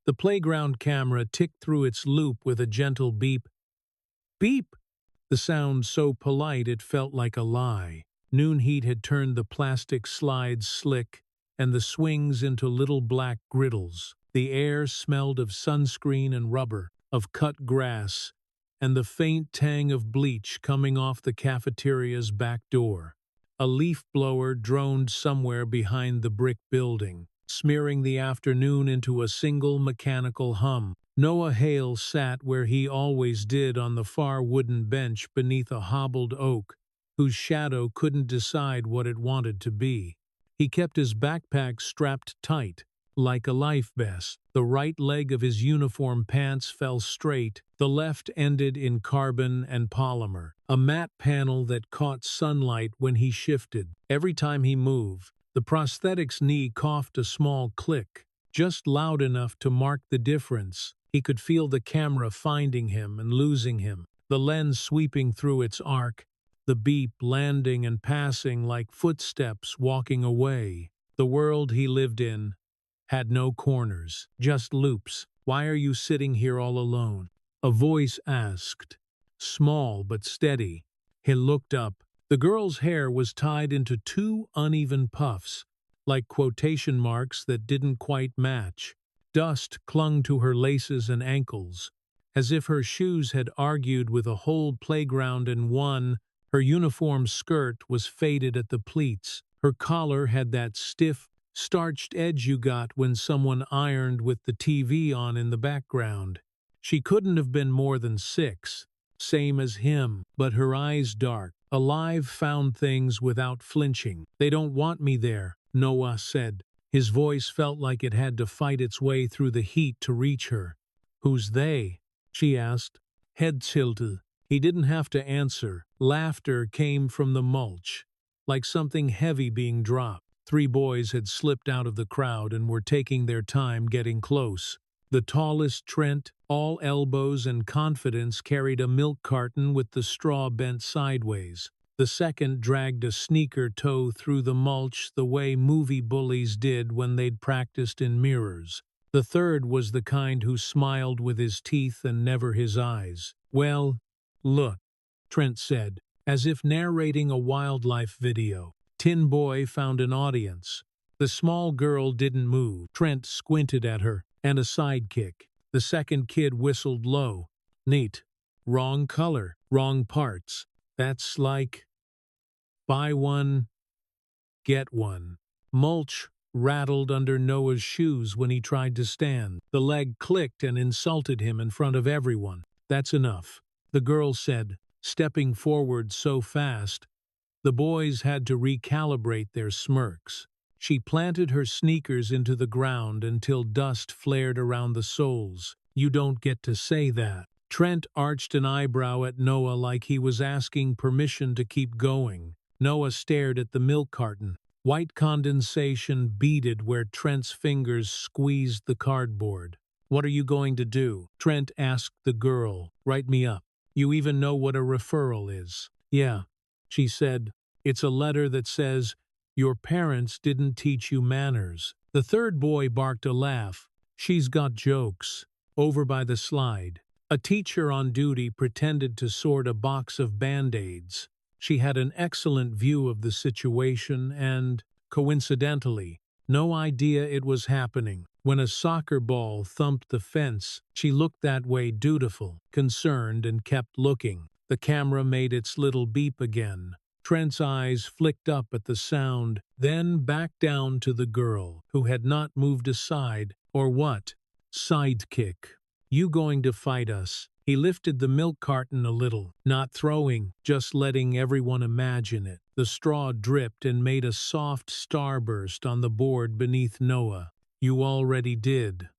The playground camera ticked through its loop with a gentle beep. Beep! The sound so polite it felt like a lie. Noon heat had turned the plastic slides slick and the swings into little black griddles. The air smelled of sunscreen and rubber, of cut grass, and the faint tang of bleach coming off the cafeteria's back door. A leaf blower droned somewhere behind the brick building, smearing the afternoon into a single mechanical hum. Noah Hale sat where he always did on the far wooden bench beneath a hobbled oak, whose shadow couldn't decide what it wanted to be. He kept his backpack strapped tight, like a life vest. The right leg of his uniform pants fell straight, the left ended in carbon and polymer, a matte panel that caught sunlight when he shifted. Every time he moved, the prosthetic's knee coughed a small click, just loud enough to mark the difference. He could feel the camera finding him and losing him, the lens sweeping through its arc, the beep landing and passing like footsteps walking away. The world he lived in had no corners, just loops. "Why are you sitting here all alone?" a voice asked, small but steady. He looked up. The girl's hair was tied into two uneven puffs, like quotation marks that didn't quite match. Dust clung to her laces and ankles, as if her shoes had argued with a whole playground in one. Her uniform skirt was faded at the pleats. Her collar had that stiff, starched edge you got when someone ironed with the TV on in the background. She couldn't have been more than 6, same as him, but her eyes dark, alive, found things without flinching. "They don't want me there," Noah said. His voice felt like it had to fight its way through the heat to reach her. "Who's they?" she asked, head tilted. He didn't have to answer. Laughter came from the mulch, like something heavy being dropped. 3 boys had slipped out of the crowd and were taking their time getting close. The tallest, Trent, all elbows and confidence, carried a milk carton with the straw bent sideways. The second dragged a sneaker toe through the mulch the way movie bullies did when they'd practiced in mirrors. The third was the kind who smiled with his teeth and never his eyes. "Well, look," Trent said, as if narrating a wildlife video. Tin Boy found an audience. The small girl didn't move. Trent squinted at her, and a sidekick. The second kid whistled low. "Neat. Wrong color, wrong parts. That's like buy one, get one." Mulch rattled under Noah's shoes when he tried to stand. The leg clicked and insulted him in front of everyone. "That's enough," the girl said, stepping forward so fast the boys had to recalibrate their smirks. She planted her sneakers into the ground until dust flared around the soles. "You don't get to say that." Trent arched an eyebrow at Noah like he was asking permission to keep going. Noah stared at the milk carton. White condensation beaded where Trent's fingers squeezed the cardboard. "What are you going to do?" Trent asked the girl. "Write me up. You even know what a referral is." "Yeah," she said. "It's a letter that says, 'Your parents didn't teach you manners.'" The third boy barked a laugh. "She's got jokes." Over by the slide, a teacher on duty pretended to sort a box of Band-Aids. She had an excellent view of the situation and, coincidentally, no idea it was happening. When a soccer ball thumped the fence, she looked that way, dutiful, concerned, and kept looking. The camera made its little beep again. Trent's eyes flicked up at the sound, then back down to the girl, who had not moved aside. "Or what?" "Sidekick. You going to fight us?" He lifted the milk carton a little, not throwing, just letting everyone imagine it. The straw dripped and made a soft starburst on the board beneath Noah. "You already did,"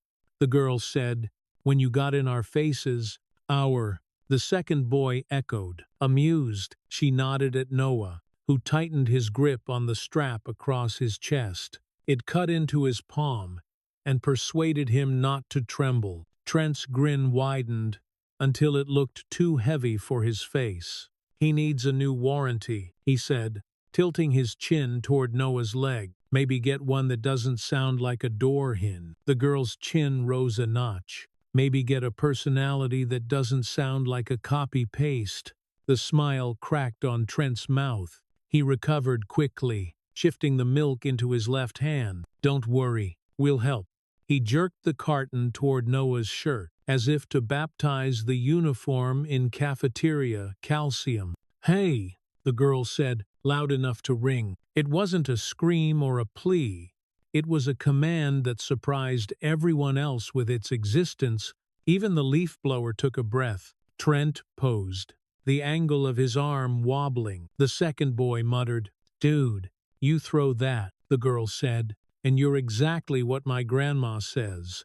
the girl said, "when you got in our faces." "Our," the second boy echoed. Amused, she nodded at Noah, who tightened his grip on the strap across his chest. It cut into his palm and persuaded him not to tremble. Trent's grin widened until it looked too heavy for his face. "He needs a new warranty," he said, tilting his chin toward Noah's leg. Maybe get one that doesn't sound like a door hinge. The girl's chin rose a notch. Maybe get a personality that doesn't sound like a copy-paste. The smile cracked on Trent's mouth. He recovered quickly, shifting the milk into his left hand. Don't worry, we'll help. He jerked the carton toward Noah's shirt, as if to baptize the uniform in cafeteria calcium. Hey, the girl said, loud enough to ring. It wasn't a scream or a plea. It was a command that surprised everyone else with its existence. Even the leaf blower took a breath. Trent posed, the angle of his arm wobbling. The second boy muttered, "Dude, you throw that," the girl said, "and you're exactly what my grandma says."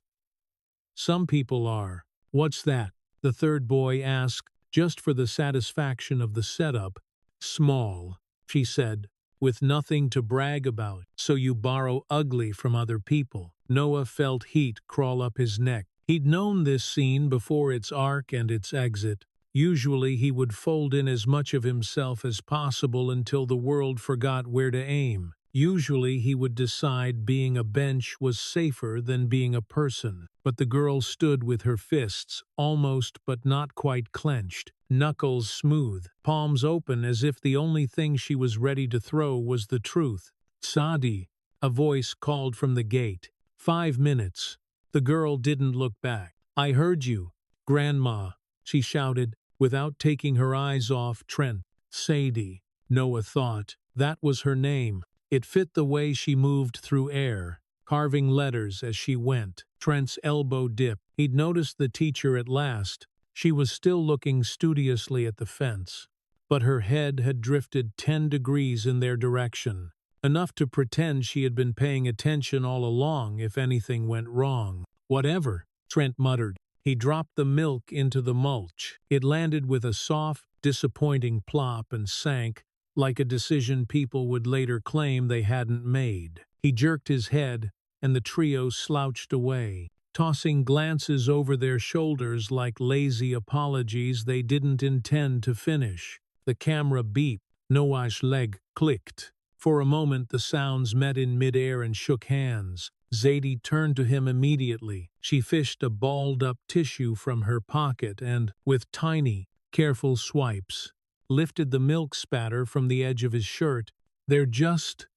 Some people are. What's that? The third boy asked, just for the satisfaction of the setup. Small, she said, with nothing to brag about. So you borrow ugly from other people. Noah felt heat crawl up his neck. He'd known this scene before its arc and its exit. Usually he would fold in as much of himself as possible until the world forgot where to aim. Usually he would decide being a bench was safer than being a person. But the girl stood with her fists, almost but not quite clenched, knuckles smooth, palms open as if the only thing she was ready to throw was the truth. "Sadi," a voice called from the gate. 5 minutes. The girl didn't look back. "I heard you, Grandma," she shouted, without taking her eyes off Trent. Sadie, Noah thought. That was her name. It fit the way she moved through air, carving letters as she went. Trent's elbow dipped. He'd noticed the teacher at last. She was still looking studiously at the fence, but her head had drifted 10 degrees in their direction, enough to pretend she had been paying attention all along if anything went wrong. "Whatever," Trent muttered. He dropped the milk into the mulch. It landed with a soft, disappointing plop and sank, like a decision people would later claim they hadn't made. He jerked his head, and the trio slouched away, tossing glances over their shoulders like lazy apologies they didn't intend to finish. The camera beeped. Noah's leg clicked. For a moment the sounds met in midair and shook hands. Zadie turned to him immediately. She fished a balled-up tissue from her pocket and, with tiny, careful swipes, lifted the milk spatter from the edge of his shirt. "They're just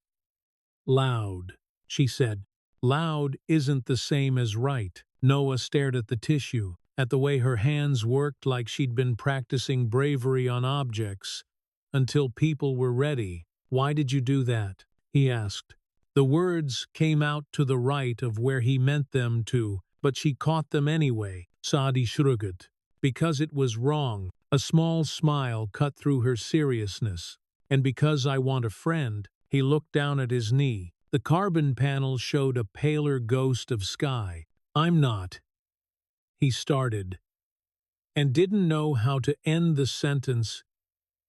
loud," she said. "Loud isn't the same as right." Noah stared at the tissue, at the way her hands worked like she'd been practicing bravery on objects, until people were ready. "Why did you do that?" he asked. The words came out to the right of where he meant them to, but she caught them anyway. Sadi shrugged. "Because it was wrong." A small smile cut through her seriousness. "And because I want a friend." He looked down at his knee. The carbon panel showed a paler ghost of sky. "I'm not," he started, and didn't know how to end the sentence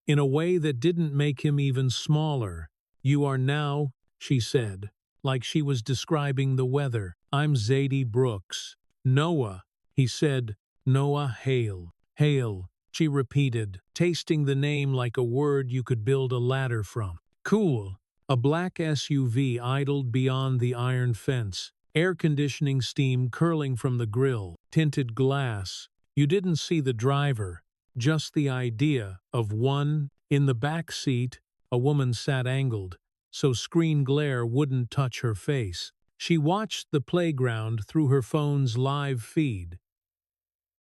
in a way that didn't make him even smaller. "You are now," she said, like she was describing the weather. "I'm Zadie Brooks." "Noah," he said. "Noah Hale." "Hale," she repeated, tasting the name like a word you could build a ladder from. "Cool." A black SUV idled beyond the iron fence, air conditioning steam curling from the grille, tinted glass. You didn't see the driver, just the idea of one. In the back seat, a woman sat angled, so screen glare wouldn't touch her face. She watched the playground through her phone's live feed.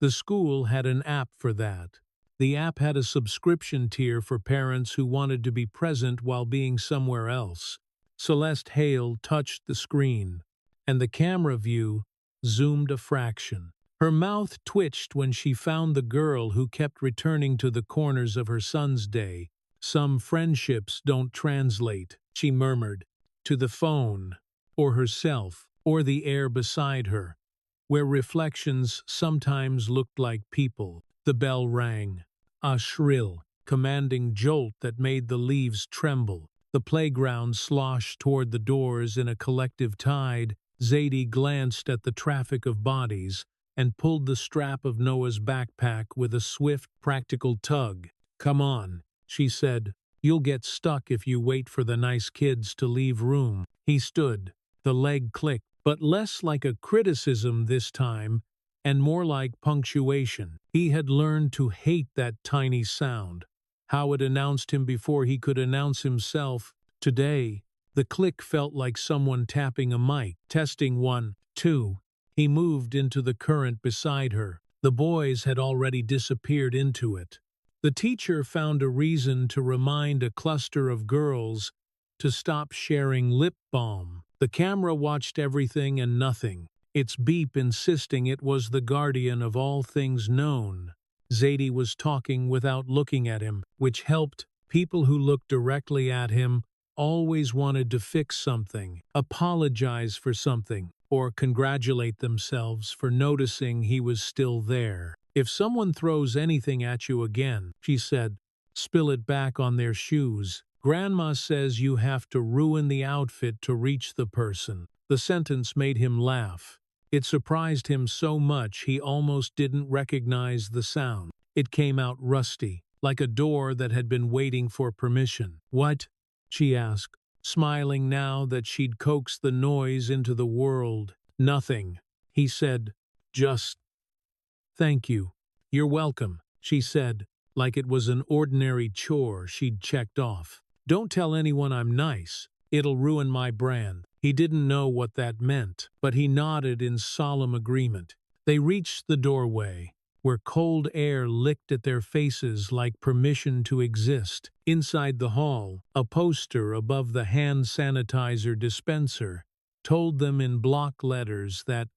The school had an app for that. The app had a subscription tier for parents who wanted to be present while being somewhere else. Celeste Hale touched the screen, and the camera view zoomed a fraction. Her mouth twitched when she found the girl who kept returning to the corners of her son's day. "Some friendships don't translate," she murmured, to the phone, or herself, or the air beside her, where reflections sometimes looked like people. The bell rang, a shrill, commanding jolt that made the leaves tremble. The playground sloshed toward the doors in a collective tide. Zadie glanced at the traffic of bodies and pulled the strap of Noah's backpack with a swift, practical tug. "Come on," she said, You'll get stuck if you wait for the nice kids to leave room. He stood. The leg clicked, but less like a criticism this time, and more like punctuation. He had learned to hate that tiny sound. How it announced him before he could announce himself. Today, the click felt like someone tapping a mic. Testing 1, 2. He moved into the current beside her. The boys had already disappeared into it. The teacher found a reason to remind a cluster of girls to stop sharing lip balm. The camera watched everything and nothing, its beep insisting it was the guardian of all things known. Zadie was talking without looking at him, which helped. People who looked directly at him always wanted to fix something, apologize for something, or congratulate themselves for noticing he was still there. If someone throws anything at you again, she said, spill it back on their shoes. Grandma says you have to ruin the outfit to reach the person. The sentence made him laugh. It surprised him so much he almost didn't recognize the sound. It came out rusty, like a door that had been waiting for permission. What? She asked, smiling now that she'd coaxed the noise into the world. Nothing, he said. Just, thank you. You're welcome, she said, like it was an ordinary chore she'd checked off. Don't tell anyone I'm nice. It'll ruin my brand. He didn't know what that meant, but he nodded in solemn agreement. They reached the doorway, where cold air licked at their faces like permission to exist. Inside the hall, a poster above the hand sanitizer dispenser told them in block letters that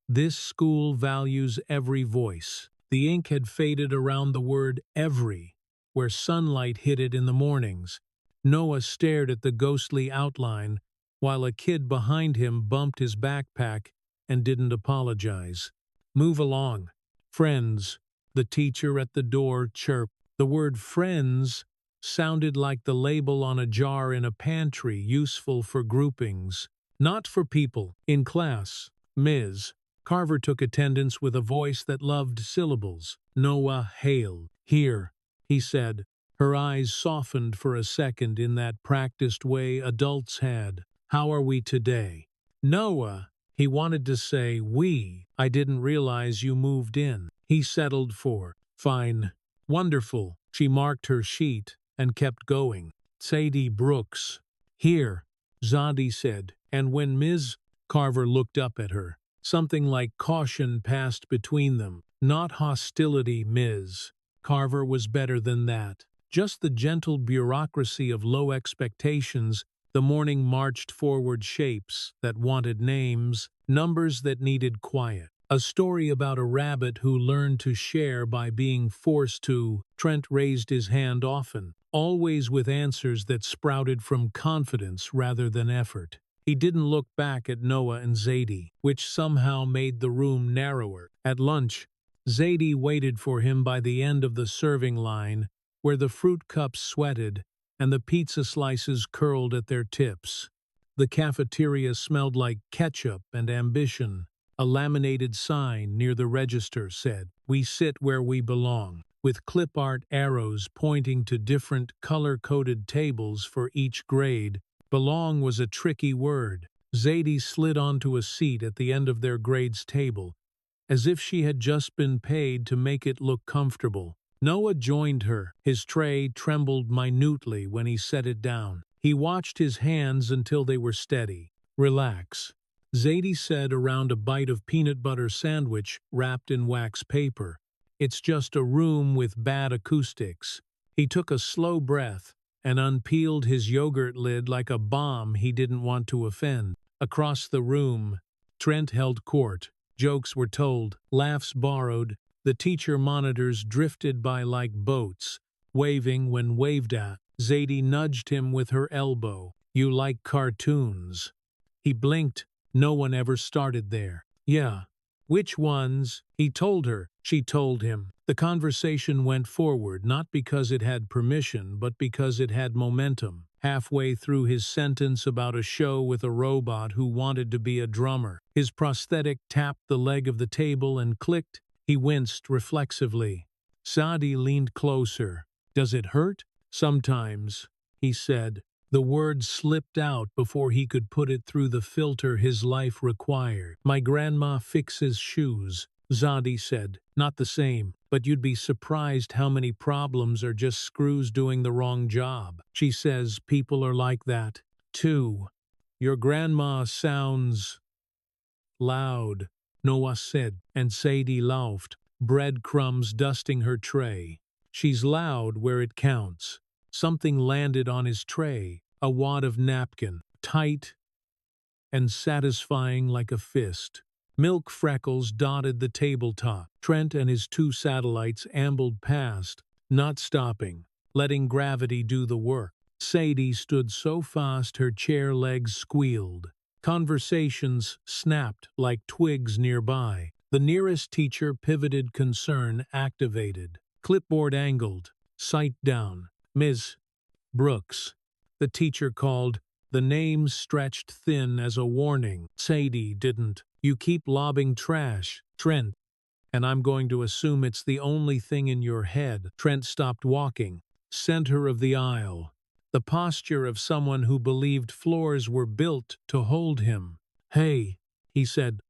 this school values every voice. The ink had faded around the word every, where sunlight hit it in the mornings. Noah stared at the ghostly outline, while a kid behind him bumped his backpack and didn't apologize. Move along. Friends, the teacher at the door chirped. The word friends sounded like the label on a jar in a pantry, useful for groupings, not for people. In class, Ms. Carver took attendance with a voice that loved syllables. Noah hailed. Here, he said. Her eyes softened for a second in that practiced way adults had. How are we today? Noah, he wanted to say we. I didn't realize you moved in. He settled for fine. Wonderful. She marked her sheet and kept going. Sadie Brooks. Here, Zadie said, and when Ms. Carver looked up at her, something like caution passed between them. Not hostility, Ms. Carver was better than that. Just the gentle bureaucracy of low expectations. The morning marched forward, shapes that wanted names, numbers that needed quiet. A story about a rabbit who learned to share by being forced to. Trent raised his hand often, always with answers that sprouted from confidence rather than effort. He didn't look back at Noah and Zadie, which somehow made the room narrower. At lunch, Zadie waited for him by the end of the serving line, where the fruit cups sweated and the pizza slices curled at their tips. The cafeteria smelled like ketchup and ambition. A laminated sign near the register said, "We sit where we belong," with clip art arrows pointing to different color-coded tables for each grade. Belong was a tricky word. Zadie slid onto a seat at the end of their grade's table, as if she had just been paid to make it look comfortable. Noah joined her. His tray trembled minutely when he set it down. He watched his hands until they were steady. Relax, Zadie said around a bite of peanut butter sandwich wrapped in wax paper. It's just a room with bad acoustics. He took a slow breath and unpeeled his yogurt lid like a bomb he didn't want to offend. Across the room, Trent held court. Jokes were told, laughs borrowed. The teacher monitors drifted by like boats, waving when waved at. Zadie nudged him with her elbow. You like cartoons? He blinked. No one ever started there. Yeah. Which ones? He told her. She told him. The conversation went forward not because it had permission, but because it had momentum. Halfway through his sentence about a show with a robot who wanted to be a drummer, his prosthetic tapped the leg of the table and clicked. He winced reflexively. Zadie leaned closer. Does it hurt? Sometimes. he said. The word slipped out before he could put it through the filter his life required. My grandma fixes shoes, Zadie said. Not the same, but you'd be surprised how many problems are just screws doing the wrong job. She says people are like that, too. Your grandma sounds loud, Noah said, and Sadie laughed, breadcrumbs dusting her tray. She's loud where it counts. Something landed on his tray, a wad of napkin, tight and satisfying like a fist. Milk freckles dotted the tabletop. Trent and his two satellites ambled past, not stopping, letting gravity do the work. Sadie stood so fast her chair legs squealed. Conversations snapped like twigs nearby. The nearest teacher pivoted, concern activated. Clipboard angled, sight down. Ms. Brooks, the teacher called. The name stretched thin as a warning. Sadie didn't. You keep lobbing trash, Trent, and I'm going to assume it's the only thing in your head. Trent stopped walking, center of the aisle, the posture of someone who believed floors were built to hold him. Hey, he said,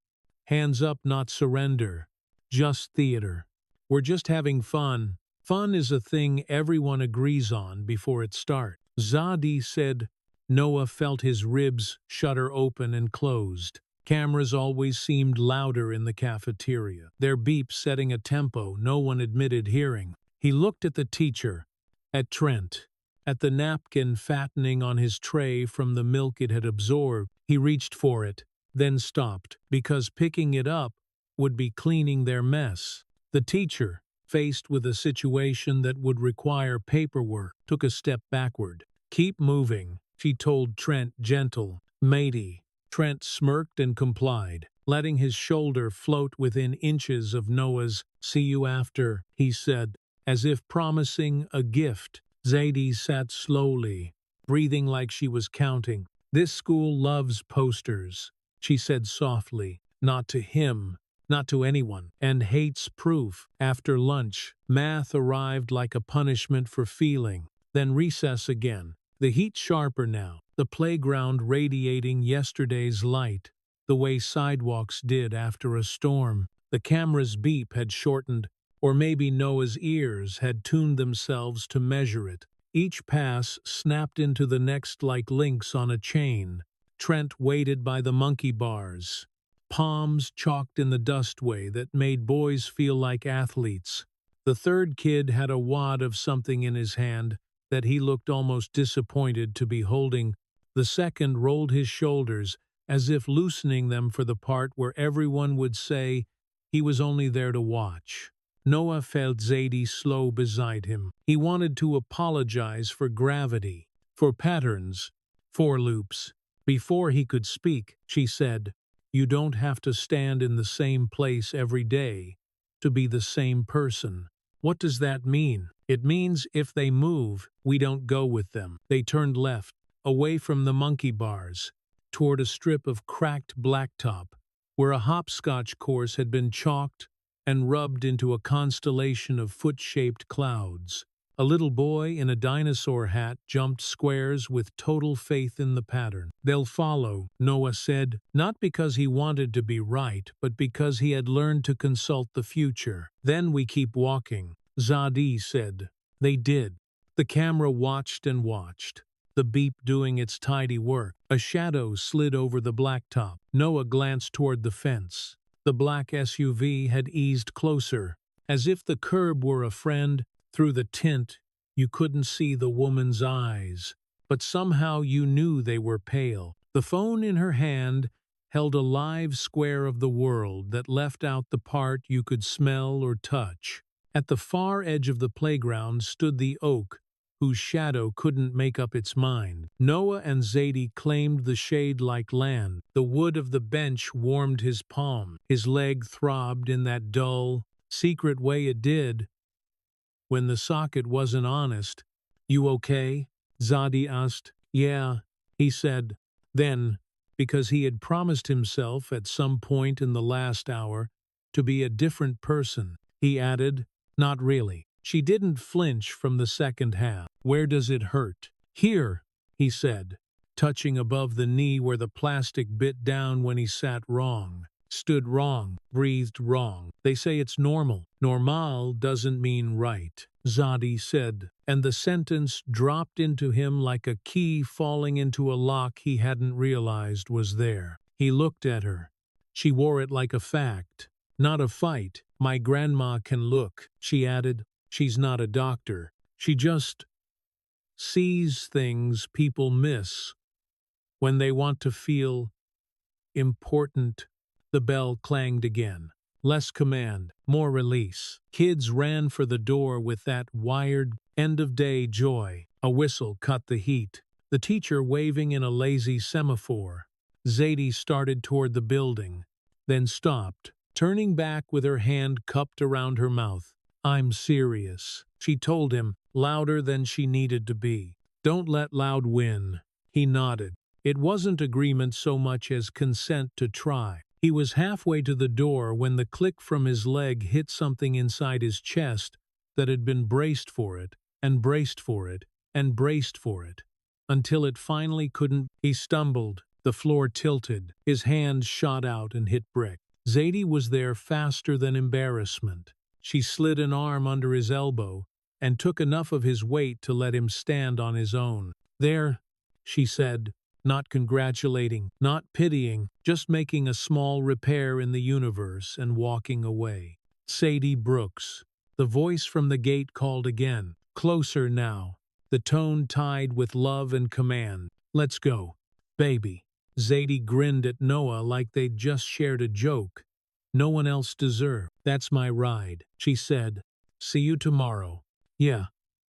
hands up, not surrender. Just theater. We're just having fun. Fun is a thing everyone agrees on before it starts. Zadie said. Noah felt his ribs shudder open and closed. Cameras always seemed louder in the cafeteria, their beeps setting a tempo no one admitted hearing. He looked at the teacher, at Trent, at the napkin fattening on his tray from the milk it had absorbed. He reached for it, then stopped, because picking it up would be cleaning their mess. The teacher, faced with a situation that would require paperwork, took a step backward. Keep moving, she told Trent, gentle. Matey. Trent smirked and complied, letting his shoulder float within inches of Noah's. See you after, he said, as if promising a gift. Zadie sat slowly, breathing like she was counting. This school loves posters, she said softly. Not to him, not to anyone, and hates proof. After lunch, math arrived like a punishment for feeling. Then recess again. The heat sharper now, the playground radiating yesterday's light, the way sidewalks did after a storm. The camera's beep had shortened, or maybe Noah's ears had tuned themselves to measure it. Each pass snapped into the next like links on a chain. Trent waited by the monkey bars, palms chalked in the dustway that made boys feel like athletes. The third kid had a wad of something in his hand that he looked almost disappointed to be holding. The second rolled his shoulders, as if loosening them for the part where everyone would say he was only there to watch. Noah felt Zadie slow beside him. He wanted to apologize for gravity, for patterns, for loops. Before he could speak, she said, you don't have to stand in the same place every day to be the same person. What does that mean? It means if they move, we don't go with them. They turned left, away from the monkey bars, toward a strip of cracked blacktop, where a hopscotch course had been chalked and rubbed into a constellation of foot-shaped clouds. A little boy in a dinosaur hat jumped squares with total faith in the pattern. They'll follow, Noah said, not because he wanted to be right, but because he had learned to consult the future. Then we keep walking, Zadie said. They did. The camera watched and watched, the beep doing its tidy work. A shadow slid over the blacktop. Noah glanced toward the fence. The black SUV had eased closer, as if the curb were a friend. Through the tint, you couldn't see the woman's eyes, but somehow you knew they were pale. The phone in her hand held a live square of the world that left out the part you could smell or touch. At the far edge of the playground stood the oak, whose shadow couldn't make up its mind. Noah and Zadie claimed the shade like land. The wood of the bench warmed his palm. His leg throbbed in that dull, secret way it did when the socket wasn't honest. You okay? Zadie asked. Yeah, he said. Then, because he had promised himself at some point in the last hour to be a different person, he added, not really. She didn't flinch from the second half. Where does it hurt? "Here," he said, touching above the knee where the plastic bit down when he sat wrong, stood wrong, breathed wrong. "They say it's normal." "Normal doesn't mean right," Zadi said, and the sentence dropped into him like a key falling into a lock he hadn't realized was there. He looked at her. She wore it like a fact, not a fight. "My grandma can look," she added. "She's not a doctor. She just sees things people miss when they want to feel important." The bell clanged again. Less command, more release. Kids ran for the door with that wired, end-of-day joy. A whistle cut the heat. The teacher waving in a lazy semaphore. Zadie started toward the building, then stopped, turning back with her hand cupped around her mouth. "I'm serious," she told him, louder than she needed to be. "Don't let loud win." He nodded. It wasn't agreement so much as consent to try. He was halfway to the door when the click from his leg hit something inside his chest that had been braced for it, and braced for it, and braced for it, until it finally couldn't. He stumbled. The floor tilted. His hand shot out and hit brick. Zadie was there faster than embarrassment. She slid an arm under his elbow and took enough of his weight to let him stand on his own. "There," she said, not congratulating, not pitying, just making a small repair in the universe and walking away. "Sadie Brooks." The voice from the gate called again, closer now, the tone tied with love and command. "Let's go, baby." Zadie grinned at Noah like they'd just shared a joke. "No one else deserved." "That's my ride," she said. "See you tomorrow." "Yeah,"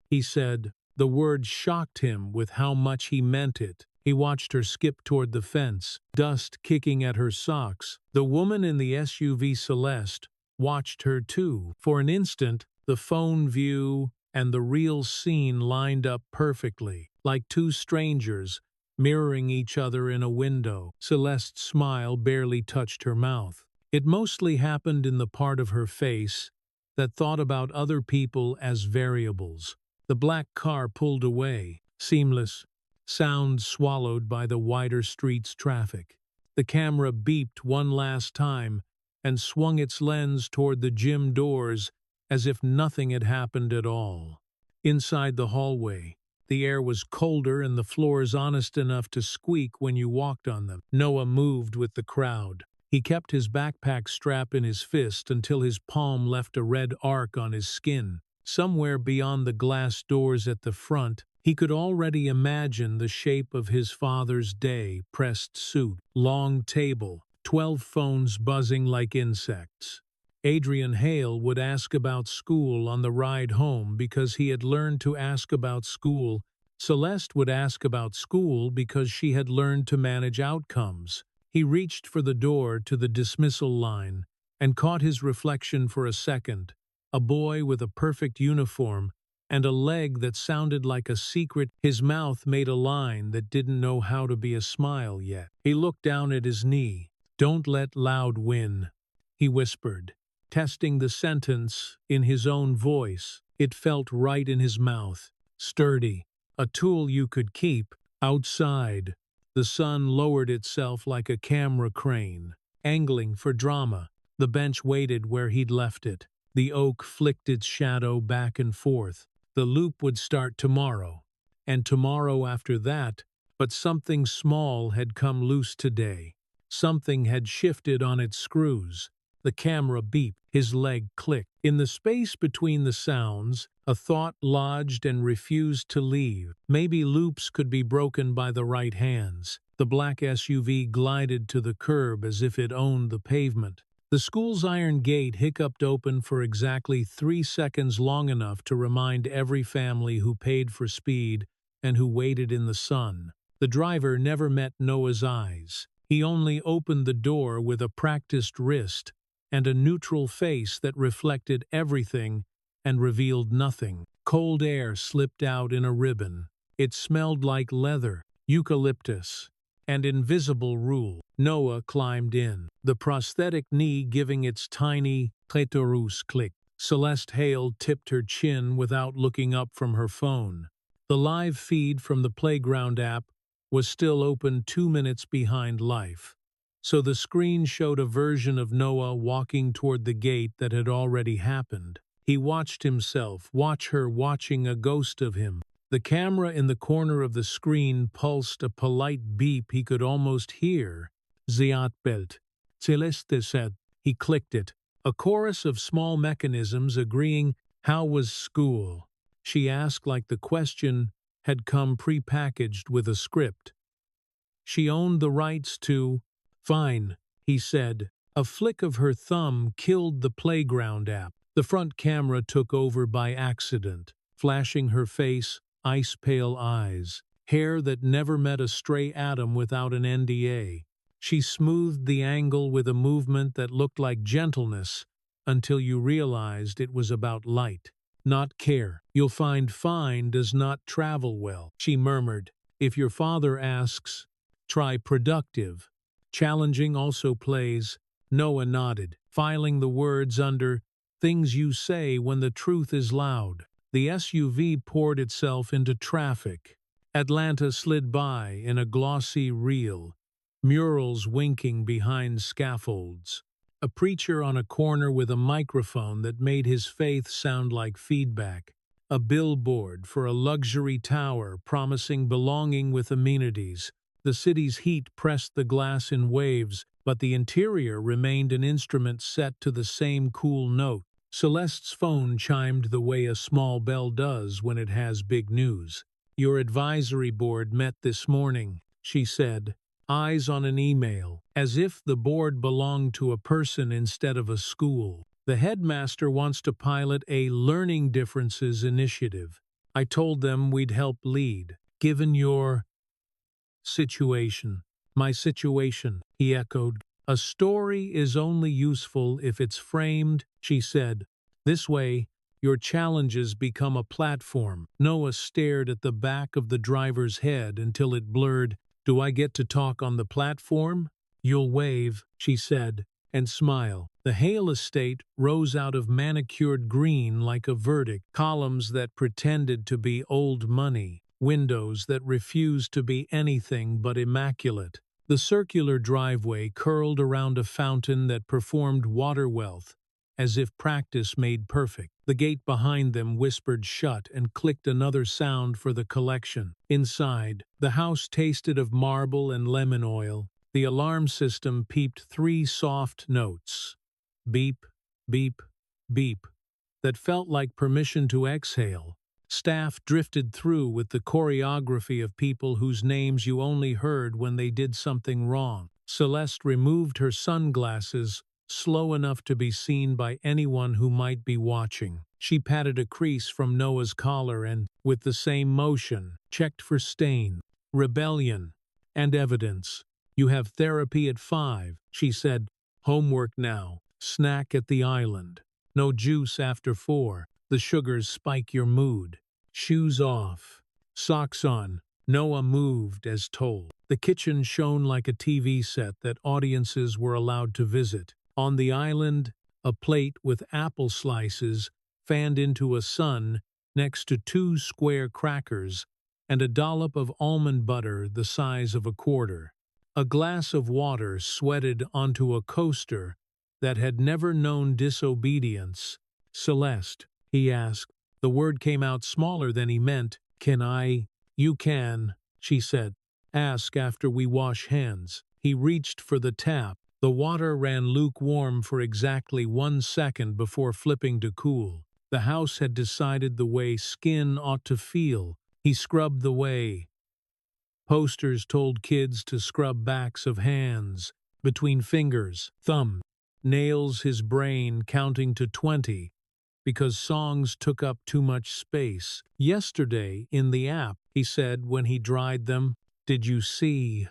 he said. The word shocked him with how much he meant it. He watched her skip toward the fence, dust kicking at her socks. The woman in the SUV Celeste watched her too. For an instant, the phone view and the real scene lined up perfectly, like two strangers mirroring each other in a window. Celeste's smile barely touched her mouth. It mostly happened in the part of her face that thought about other people as variables. The black car pulled away, seamless, sound swallowed by the wider street's traffic. The camera beeped one last time and swung its lens toward the gym doors as if nothing had happened at all. Inside the hallway, the air was colder and the floors honest enough to squeak when you walked on them. Noah moved with the crowd. He kept his backpack strap in his fist until his palm left a red arc on his skin. Somewhere beyond the glass doors at the front, he could already imagine the shape of his father's day: pressed suit, long table, 12 phones buzzing like insects. Adrian Hale would ask about school on the ride home because he had learned to ask about school. Celeste would ask about school because she had learned to manage outcomes. He reached for the door to the dismissal line and caught his reflection for a second. A boy with a perfect uniform and a leg that sounded like a secret. His mouth made a line that didn't know how to be a smile yet. He looked down at his knee. "Don't let loud win," he whispered, testing the sentence in his own voice. It felt right in his mouth. Sturdy. A tool you could keep. Outside, the sun lowered itself like a camera crane, angling for drama. The bench waited where he'd left it. The oak flicked its shadow back and forth. The loop would start tomorrow, and tomorrow after that, but something small had come loose today. Something had shifted on its screws. The camera beeped. His leg clicked. In the space between the sounds, a thought lodged and refused to leave. Maybe loops could be broken by the right hands. The black SUV glided to the curb as if it owned the pavement. The school's iron gate hiccuped open for exactly 3 seconds, long enough to remind every family who paid for speed and who waited in the sun. The driver never met Noah's eyes. He only opened the door with a practiced wrist and a neutral face that reflected everything and revealed nothing. Cold air slipped out in a ribbon. It smelled like leather, eucalyptus, and invisible rule. Noah climbed in, the prosthetic knee giving its tiny clitoris click. Celeste Hale tipped her chin without looking up from her phone. The live feed from the playground app was still open 2 minutes behind life, so the screen showed a version of Noah walking toward the gate that had already happened. He watched himself, watch her watching a ghost of him. The camera in the corner of the screen pulsed a polite beep he could almost hear. Ziatbelt. Celeste said. He clicked it. A chorus of small mechanisms agreeing, "How was school?" She asked like the question had come pre-packaged with a script. She owned the rights to. "Fine," he said. A flick of her thumb killed the playground app. The front camera took over by accident, flashing her face, ice-pale eyes, hair that never met a stray atom without an NDA. She smoothed the angle with a movement that looked like gentleness until you realized it was about light, not care. "You'll find fine does not travel well," she murmured. "If your father asks, try productive." Challenging also plays. Noah nodded, filing the words under "things you say when the truth is loud." The SUV poured itself into traffic. Atlanta slid by in a glossy reel, murals winking behind scaffolds. A preacher on a corner with a microphone that made his faith sound like feedback. A billboard for a luxury tower promising belonging with amenities. The city's heat pressed the glass in waves, but the interior remained an instrument set to the same cool note. Celeste's phone chimed the way a small bell does when it has big news. "Your advisory board met this morning," she said, eyes on an email, as if the board belonged to a person instead of a school. "The headmaster wants to pilot a learning differences initiative. I told them we'd help lead. Given your situation." "My situation," he echoed. "A story is only useful if it's framed," she said. "This way, your challenges become a platform." Noah stared at the back of the driver's head until it blurred. "Do I get to talk on the platform?" "You'll wave," she said, and smile. The Hale estate rose out of manicured green like a verdict, columns that pretended to be old money, windows that refused to be anything but immaculate. The circular driveway curled around a fountain that performed water wealth, as if practice made perfect. The gate behind them whispered shut and clicked another sound for the collection. Inside, the house tasted of marble and lemon oil. The alarm system peeped 3 soft notes. Beep, beep, beep. That felt like permission to exhale. Staff drifted through with the choreography of people whose names you only heard when they did something wrong. Celeste removed her sunglasses, slow enough to be seen by anyone who might be watching. She patted a crease from Noah's collar and, with the same motion, checked for stain, rebellion, and evidence. "You have therapy at 5, she said. "Homework now. Snack at the island. No juice after 4. The sugars spike your mood. Shoes off. Socks on." Noah moved as told. The kitchen shone like a TV set that audiences were allowed to visit. On the island, a plate with apple slices fanned into a sun next to 2 square crackers and a dollop of almond butter the size of a quarter. A glass of water sweated onto a coaster that had never known disobedience. "Celeste," he asked. The word came out smaller than he meant. "Can I?" "You can," she said. "Ask after we wash hands." He reached for the tap. The water ran lukewarm for exactly 1 second before flipping to cool. The house had decided the way skin ought to feel. He scrubbed the way. Posters told kids to scrub backs of hands, between fingers, thumb, nails, his brain counting to 20, because songs took up too much space. "Yesterday, in the app," he said when he dried them, "did you see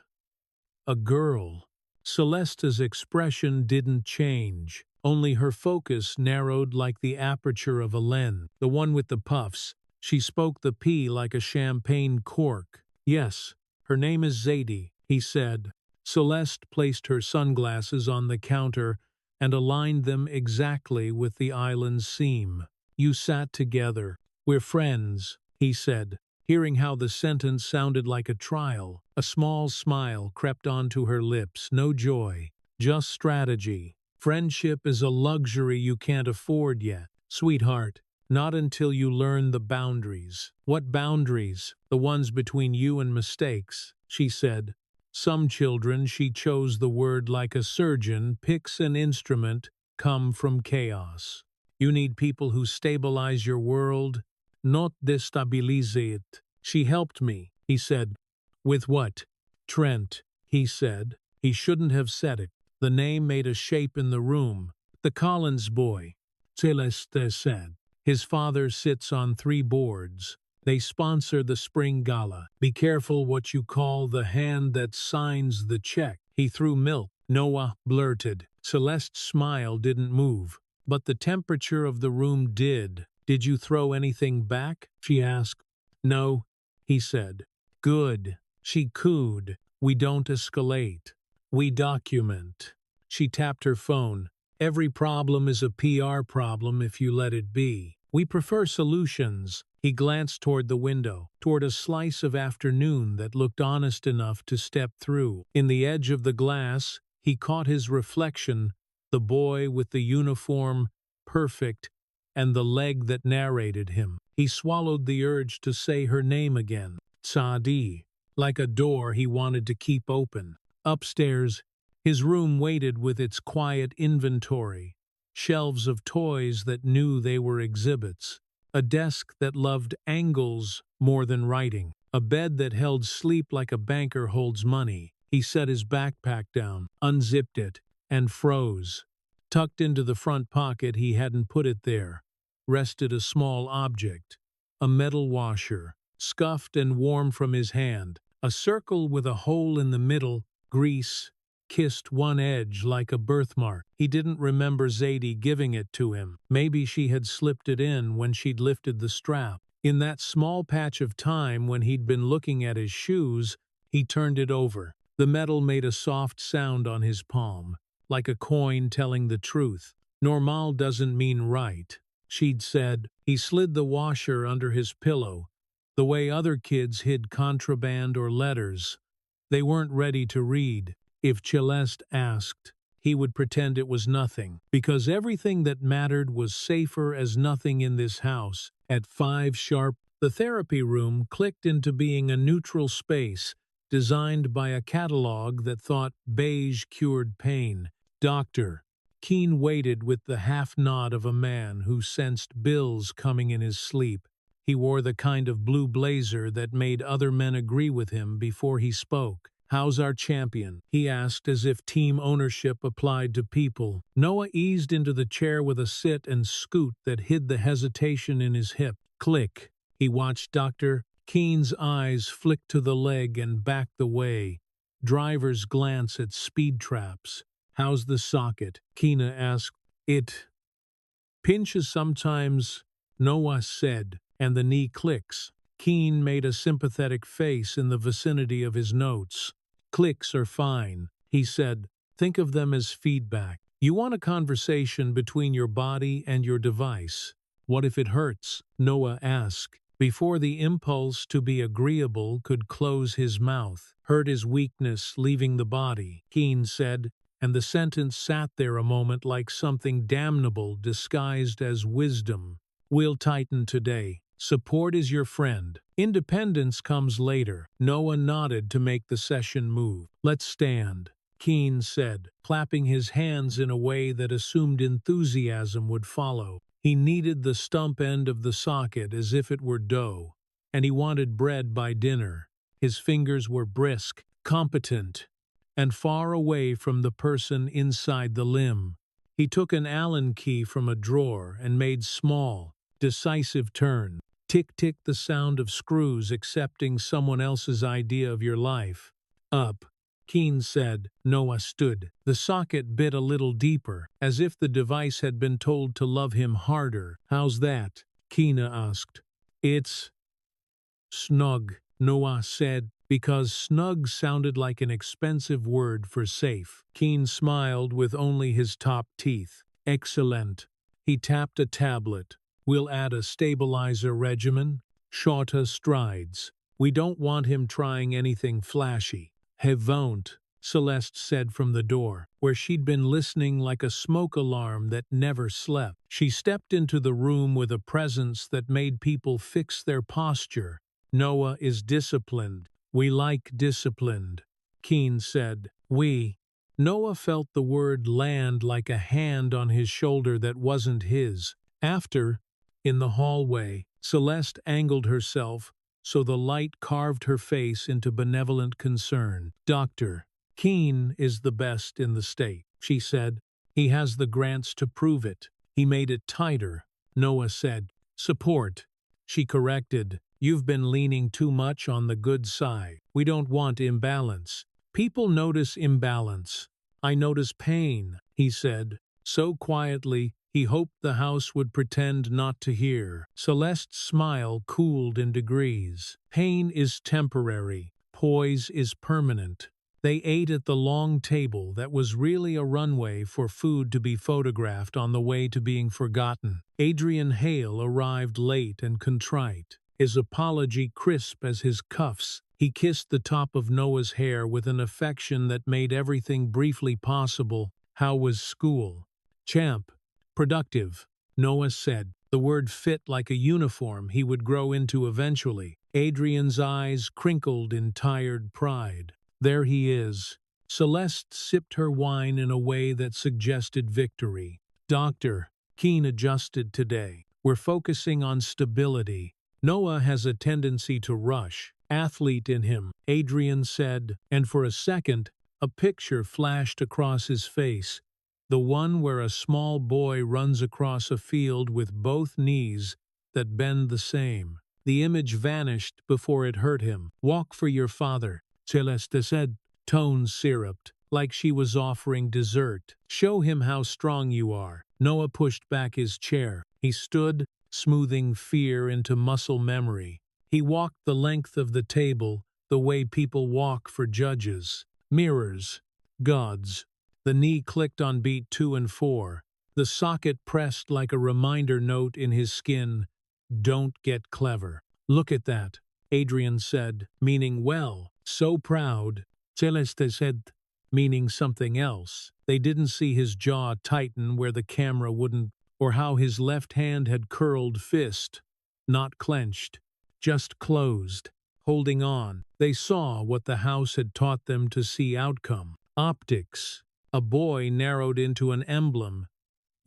a girl?" Celeste's expression didn't change, only her focus narrowed like the aperture of a lens. "The one with the puffs." She spoke the P like a champagne cork. "Yes, her name is Zadie," he said. Celeste placed her sunglasses on the counter and aligned them exactly with the island's seam. "You sat together. We're friends," he said. Hearing how the sentence sounded like a trial, a small smile crept onto her lips. No joy, just strategy. Friendship is a luxury you can't afford yet, sweetheart. Not until you learn the boundaries. What boundaries? The ones between you and mistakes, she said. Some children, she chose the word like a surgeon picks an instrument, come from chaos. You need people who stabilize your world, not destabilize it. She helped me, he said. With what? Trent, he said. He shouldn't have said it. The name made a shape in the room. The Collins boy, Celeste said. His father sits on 3 boards. They sponsor the spring gala. Be careful what you call the hand that signs the check. He threw milk. Noah blurted. Celeste's smile didn't move, but the temperature of the room did. Did you throw anything back? She asked. No, he said. Good. She cooed. We don't escalate. We document. She tapped her phone. Every problem is a PR problem if you let it be. We prefer solutions. He glanced toward the window, toward a slice of afternoon that looked honest enough to step through. In the edge of the glass, he caught his reflection, the boy with the uniform, perfect, and the leg that narrated him. He swallowed the urge to say her name again. Saadi. Like a door he wanted to keep open. Upstairs, his room waited with its quiet inventory, shelves of toys that knew they were exhibits, a desk that loved angles more than writing, a bed that held sleep like a banker holds money. He set his backpack down, unzipped it, and froze. Tucked into the front pocket, he hadn't put it there, rested a small object, a metal washer, scuffed and warm from his hand, a circle with a hole in the middle, grease, kissed one edge like a birthmark. He didn't remember Zadie giving it to him. Maybe she had slipped it in when she'd lifted the strap. In that small patch of time when he'd been looking at his shoes, he turned it over. The metal made a soft sound on his palm, like a coin telling the truth. Normal doesn't mean right, she'd said. He slid the washer under his pillow, the way other kids hid contraband or letters they weren't ready to read. If Celeste asked, he would pretend it was nothing, because everything that mattered was safer as nothing in this house. At 5 sharp, the therapy room clicked into being a neutral space, designed by a catalog that thought beige cured pain. Doctor. Keene waited with the half-nod of a man who sensed bills coming in his sleep. He wore the kind of blue blazer that made other men agree with him before he spoke. How's our champion? He asked as if team ownership applied to people. Noah eased into the chair with a sit and scoot that hid the hesitation in his hip. Click. He watched Dr. Keene's eyes flick to the leg and backed away. Driver's glance at speed traps. How's the socket? Keena asked. It pinches sometimes, Noah said, and the knee clicks. Keene made a sympathetic face in the vicinity of his notes. Clicks are fine, he said. Think of them as feedback. You want a conversation between your body and your device. What if it hurts? Noah asked, before the impulse to be agreeable could close his mouth. Hurt is weakness leaving the body, Keene said, and the sentence sat there a moment like something damnable disguised as wisdom. We'll tighten today. Support is your friend. Independence comes later. Noah nodded to make the session move. Let's stand, Keene said, clapping his hands in a way that assumed enthusiasm would follow. He kneaded the stump end of the socket as if it were dough, and he wanted bread by dinner. His fingers were brisk, competent, and far away from the person inside the limb. He took an Allen key from a drawer and made small, decisive turn. Tick-tick, the sound of screws accepting someone else's idea of your life. Up, Keene said. Noah stood. The socket bit a little deeper, as if the device had been told to love him harder. How's that? Keena asked. It's snug, Noah said, because snug sounded like an expensive word for safe. Keene smiled with only his top teeth. Excellent. He tapped a tablet. We'll add a stabilizer regimen. shorter strides. We don't want him trying anything flashy. He won't, Celeste said from the door, where she'd been listening like a smoke alarm that never slept. She stepped into the room with a presence that made people fix their posture. Noah is disciplined. We like disciplined, Keen said. We. Noah felt the word land like a hand on his shoulder that wasn't his. After, in the hallway, Celeste angled herself so the light carved her face into benevolent concern. Doctor, Keen is the best in the state, she said. He has the grants to prove it. He made it tighter, Noah said. Support, she corrected. You've been leaning too much on the good side. We don't want imbalance. People notice imbalance. I notice pain, he said, so quietly he hoped the house would pretend not to hear. Celeste's smile cooled in degrees. Pain is temporary. Poise is permanent. They ate at the long table that was really a runway for food to be photographed on the way to being forgotten. Adrian Hale arrived late and contrite, his apology crisp as his cuffs. He kissed the top of Noah's hair with an affection that made everything briefly possible. How was school? Champ. Productive, Noah said. The word fit like a uniform he would grow into eventually. Adrian's eyes crinkled in tired pride. There he is. Celeste sipped her wine in a way that suggested victory. Doctor, Keen adjusted today. We're focusing on stability. Noah has a tendency to rush. Athlete in him, Adrian said, and for a second, a picture flashed across his face. The one where a small boy runs across a field with both knees that bend the same. The image vanished before it hurt him. Walk for your father, Celeste said, tones syruped, like she was offering dessert. Show him how strong you are. Noah pushed back his chair. He stood, smoothing fear into muscle memory. He walked the length of the table, the way people walk for judges. Mirrors. Gods. The knee clicked on beat 2 and 4. The socket pressed like a reminder note in his skin. Don't get clever. Look at that, Adrian said, meaning well. So proud, Celeste said, meaning something else. They didn't see his jaw tighten where the camera wouldn't, or how his left hand had curled fist, not clenched, just closed, holding on. They saw what the house had taught them to see outcome. Optics. A boy narrowed into an emblem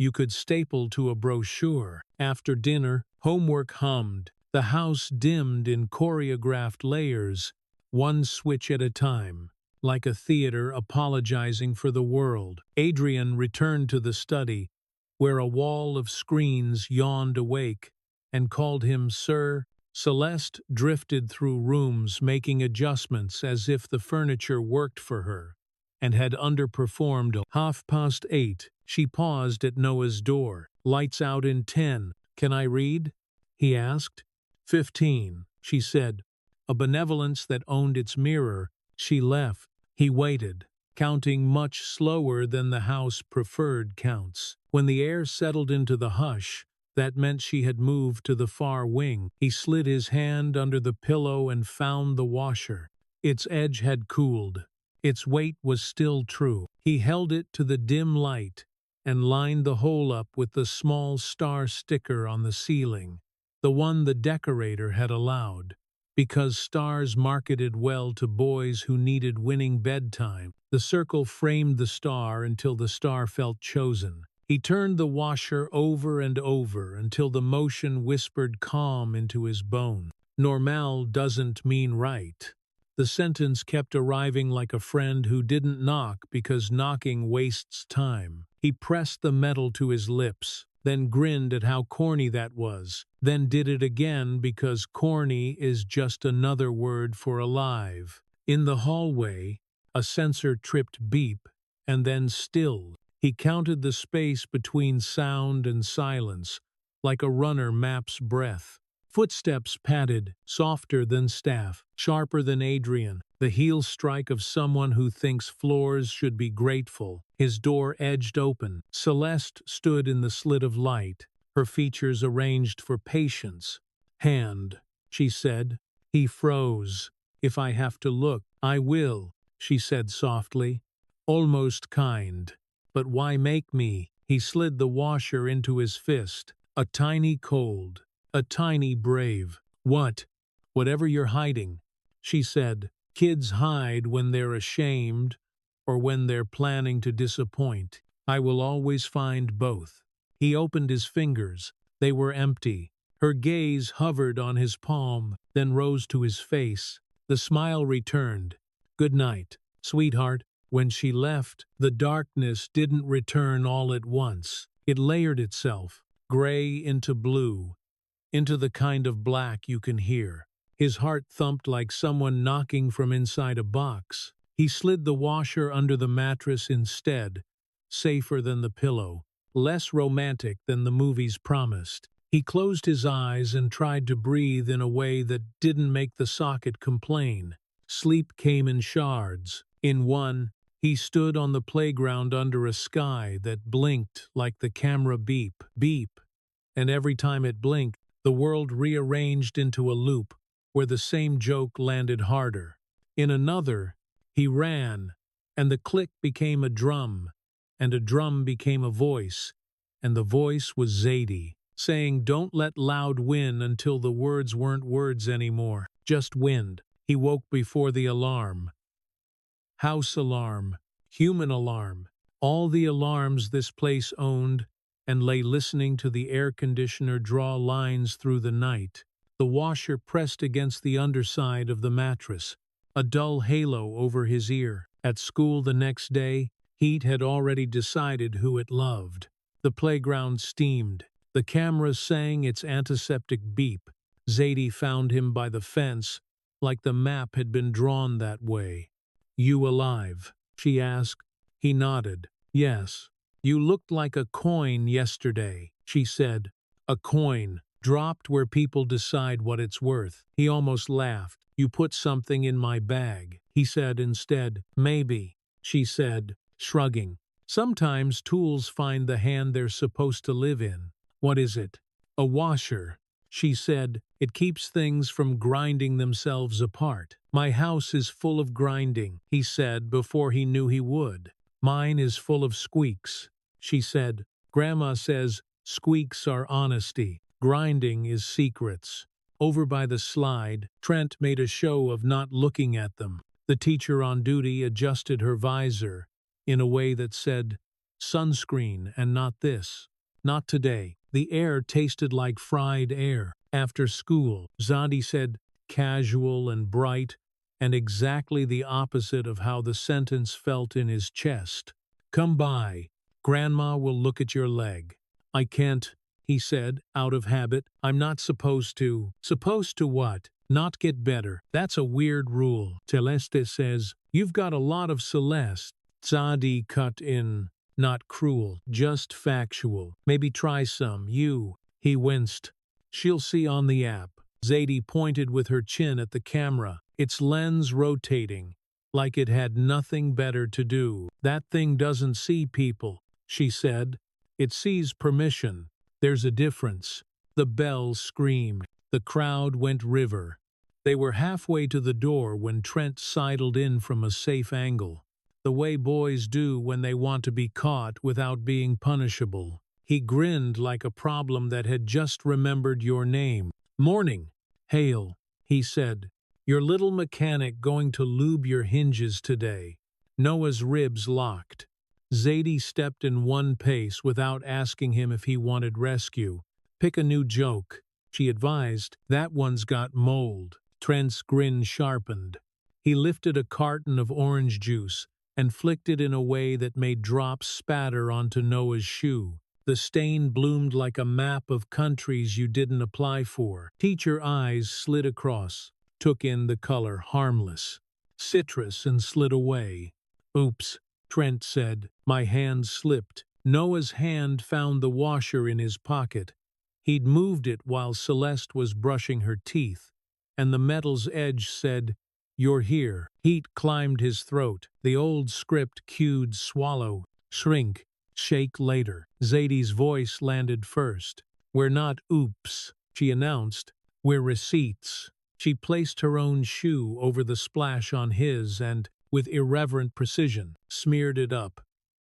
you could staple to a brochure. After dinner, homework hummed. The house dimmed in choreographed layers, one switch at a time, like a theater apologizing for the world. Adrian returned to the study, where a wall of screens yawned awake, and called him Sir. Celeste drifted through rooms making adjustments as if the furniture worked for her, and had underperformed. 8:30, she paused at Noah's door. Lights out in 10. Can I read? He asked. 15, she said. A benevolence that owned its mirror. She left. He waited, counting much slower than the house preferred counts. When the air settled into the hush, that meant she had moved to the far wing. He slid his hand under the pillow and found the washer. Its edge had cooled. Its weight was still true. He held it to the dim light and lined the hole up with the small star sticker on the ceiling, the one the decorator had allowed, because stars marketed well to boys who needed winning bedtime. The circle framed the star until the star felt chosen. He turned the washer over and over until the motion whispered calm into his bone. Normal doesn't mean right. The sentence kept arriving like a friend who didn't knock because knocking wastes time. He pressed the metal to his lips, then grinned at how corny that was, then did it again because corny is just another word for alive. In the hallway, a sensor-tripped beep, and then stilled. He counted the space between sound and silence, like a runner maps breath. Footsteps padded, softer than staff, sharper than Adrian, the heel strike of someone who thinks floors should be grateful. His door edged open. Celeste stood in the slit of light, her features arranged for patience. Hand. she said. He froze. If I have to look, I will, she said softly, almost kind. But why make me? He slid the washer into his fist. A tiny cold, a tiny brave. What? Whatever you're hiding, she said. Kids hide when they're ashamed or when they're planning to disappoint. I will always find both. He opened his fingers. They were empty. Her gaze hovered on his palm, then rose to his face. The smile returned. Good night, sweetheart. When she left, the darkness didn't return all at once. It layered itself, gray into blue, into the kind of black you can hear. His heart thumped like someone knocking from inside a box. He slid the washer under the mattress instead, safer than the pillow, less romantic than the movies promised. He closed his eyes and tried to breathe in a way that didn't make the socket complain. Sleep came in shards. In one, he stood on the playground under a sky that blinked like the camera beep, beep, and every time it blinked, the world rearranged into a loop where the same joke landed harder. In another, he ran, and the click became a drum, and a drum became a voice, and the voice was Zadie, saying, "Don't let loud win," until the words weren't words anymore, just wind. He woke before the alarm. House alarm, human alarm, all the alarms this place owned, and lay listening to the air conditioner draw lines through the night. The washer pressed against the underside of the mattress, a dull halo over his ear. At school the next day, Heat had already decided who it loved. The playground steamed. The camera sang its antiseptic beep. Zadie found him by the fence, like the map had been drawn that way. "You alive?" she asked. He nodded. "Yes." "You looked like a coin yesterday," she said. "A coin, dropped where people decide what it's worth." He almost laughed. "You put something in my bag," he said instead. "Maybe," she said, shrugging. "Sometimes tools find the hand they're supposed to live in." "What is it?" "A washer," she said. "It keeps things from grinding themselves apart." "My house is full of grinding," he said before he knew he would. "Mine is full of squeaks," she said. "Grandma says squeaks are honesty. Grinding is secrets." Over by the slide, Trent made a show of not looking at them. The teacher on duty adjusted her visor in a way that said, "Sunscreen and not this. Not today." The air tasted like fried air. After school, Zadie said, casual and bright, and exactly the opposite of how the sentence felt in his chest. "Come by. Grandma will look at your leg." "I can't," he said, out of habit. "I'm not supposed to." "Supposed to what?" "Not get better. That's a weird rule. Celeste says, you've got a lot of Celeste." Zadie cut in. "Not cruel, just factual. Maybe try some, you." He winced. "She'll see on the app." Zadie pointed with her chin at the camera, its lens rotating, like it had nothing better to do. "That thing doesn't see people," she said. "It sees permission. There's a difference." The bell screamed. The crowd went river. They were halfway to the door when Trent sidled in from a safe angle, the way boys do when they want to be caught without being punishable. He grinned like a problem that had just remembered your name. "Morning, Hale," he said. "Your little mechanic going to lube your hinges today." Noah's ribs locked. Zadie stepped in one pace without asking him if he wanted rescue. "Pick a new joke," she advised. "That one's got mold." Trent's grin sharpened. He lifted a carton of orange juice and flicked it in a way that made drops spatter onto Noah's shoe. The stain bloomed like a map of countries you didn't apply for. Teacher eyes slid across, took in the color, harmless. Citrus, and slid away. "Oops," Trent said. "My hand slipped." Noah's hand found the washer in his pocket. He'd moved it while Celeste was brushing her teeth, and the metal's edge said, "You're here." Heat climbed his throat. The old script cued swallow, shrink, shake later. Zadie's voice landed first. "We're not oops," she announced. We're receipts. She placed her own shoe over the splash on his and, with irreverent precision, smeared it up.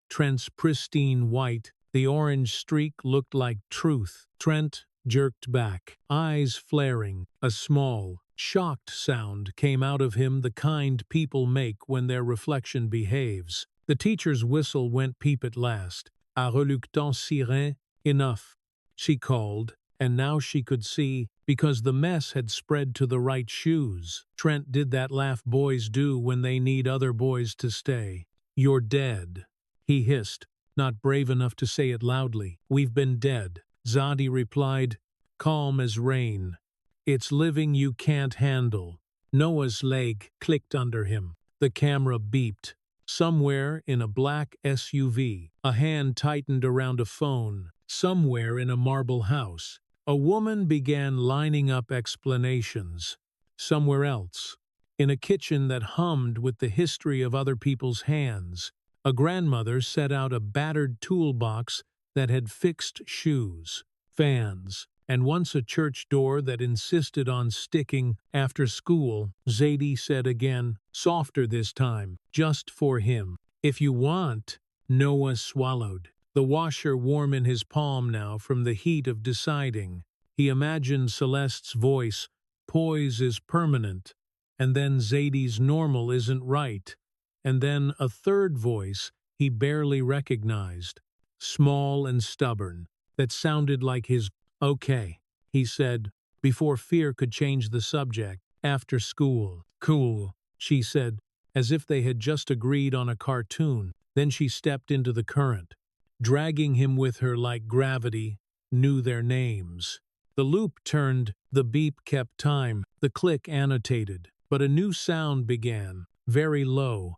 Trent's pristine white, the orange streak looked like truth. Trent jerked back, eyes flaring. A small, shocked sound came out of him, the kind people make when their reflection behaves. The teacher's whistle went peep at last. A reluctant siren, enough, she called, and now she could see, because the mess had spread to the right shoes. Trent did that laugh boys do when they need other boys to stay. You're dead, he hissed, not brave enough to say it loudly. We've been dead, Zadie replied, calm as rain. It's living you can't handle. Noah's leg clicked under him. The camera beeped. Somewhere in a black SUV, a hand tightened around a phone. Somewhere in a marble house, a woman began lining up explanations. Somewhere else, in a kitchen that hummed with the history of other people's hands, a grandmother set out a battered toolbox that had fixed shoes, fans, and once a church door that insisted on sticking after school. Zadie said again, softer this time, just for him. If you want. Noah swallowed, the washer warm in his palm now from the heat of deciding. He imagined Celeste's voice, poise is permanent, and then Zadie's normal isn't right, and then a third voice he barely recognized, small and stubborn, that sounded like his. Okay, he said, before fear could change the subject. After school. Cool, she said, as if they had just agreed on a cartoon. Then she stepped into the current, dragging him with her like gravity, knew their names. The loop turned, the beep kept time, the click annotated, but a new sound began, very low,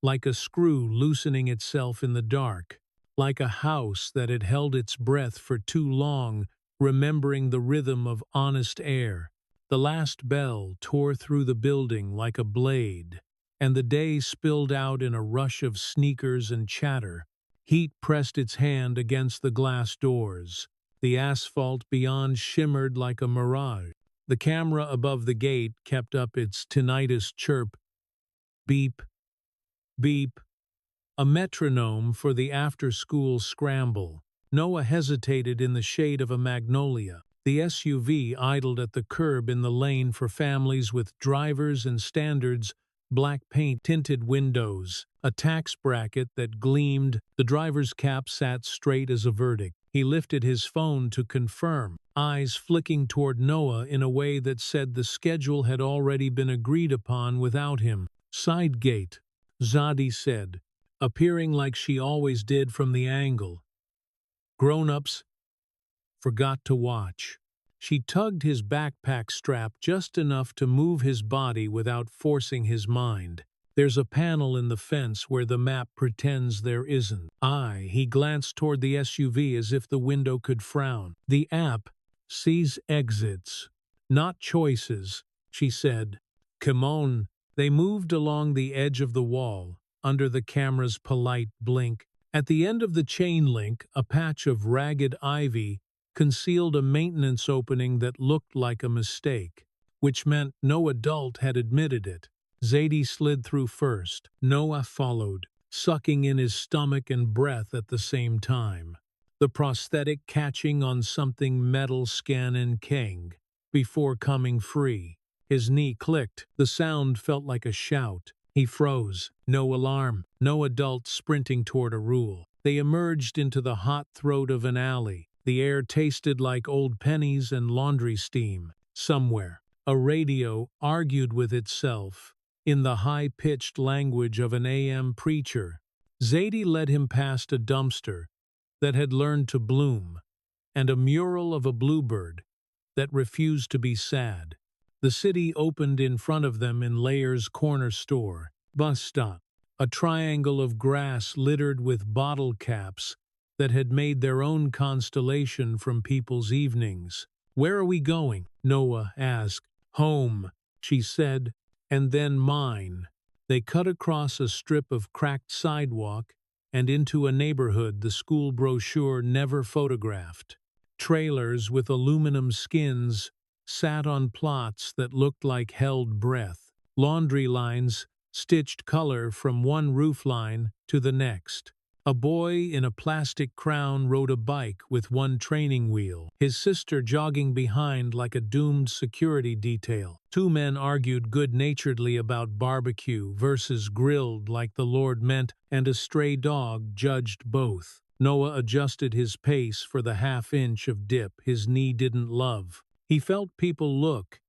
like a screw loosening itself in the dark, like a house that had held its breath for too long, remembering the rhythm of honest air. The last bell tore through the building like a blade, and the day spilled out in a rush of sneakers and chatter. Heat pressed its hand against the glass doors. The asphalt beyond shimmered like a mirage. The camera above the gate kept up its tinnitus chirp. Beep, beep. A metronome for the after-school scramble. Noah hesitated in the shade of a magnolia. The SUV idled at the curb in the lane for families with drivers and standards, black paint-tinted windows, a tax bracket that gleamed. The driver's cap sat straight as a verdict. He lifted his phone to confirm, eyes flicking toward Noah in a way that said the schedule had already been agreed upon without him. Side gate, Zadie said, appearing like she always did from the angle. Grown-ups forgot to watch. She tugged his backpack strap just enough to move his body without forcing his mind. There's a panel in the fence where the map pretends there isn't. He glanced toward the SUV as if the window could frown. The app sees exits, not choices, she said. Come on. They moved along the edge of the wall, under the camera's polite blink. At the end of the chain link, a patch of ragged ivy concealed a maintenance opening that looked like a mistake, which meant no adult had admitted it. Zadie slid through first. Noah followed, sucking in his stomach and breath at the same time, the prosthetic catching on something metal scan and king before coming free. His knee clicked. The sound felt like a shout. He froze. No alarm. No adult sprinting toward a rule. They emerged into the hot throat of an alley. The air tasted like old pennies and laundry steam. Somewhere, a radio argued with itself in the high-pitched language of an AM preacher. Zadie led him past a dumpster that had learned to bloom and a mural of a bluebird that refused to be sad. The city opened in front of them in Layer's corner store. Bus stop. A triangle of grass littered with bottle caps that had made their own constellation from people's evenings. Where are we going? Noah asked. Home, she said, and then mine. They cut across a strip of cracked sidewalk and into a neighborhood the school brochure never photographed. Trailers with aluminum skins sat on plots that looked like held breath. Laundry lines stitched color from one roofline to the next. A boy in a plastic crown rode a bike with one training wheel, his sister jogging behind like a doomed security detail. Two men argued good-naturedly about barbecue versus grilled like the Lord meant, and a stray dog judged both. Noah adjusted his pace for the half-inch of dip his knee didn't love. He felt people look,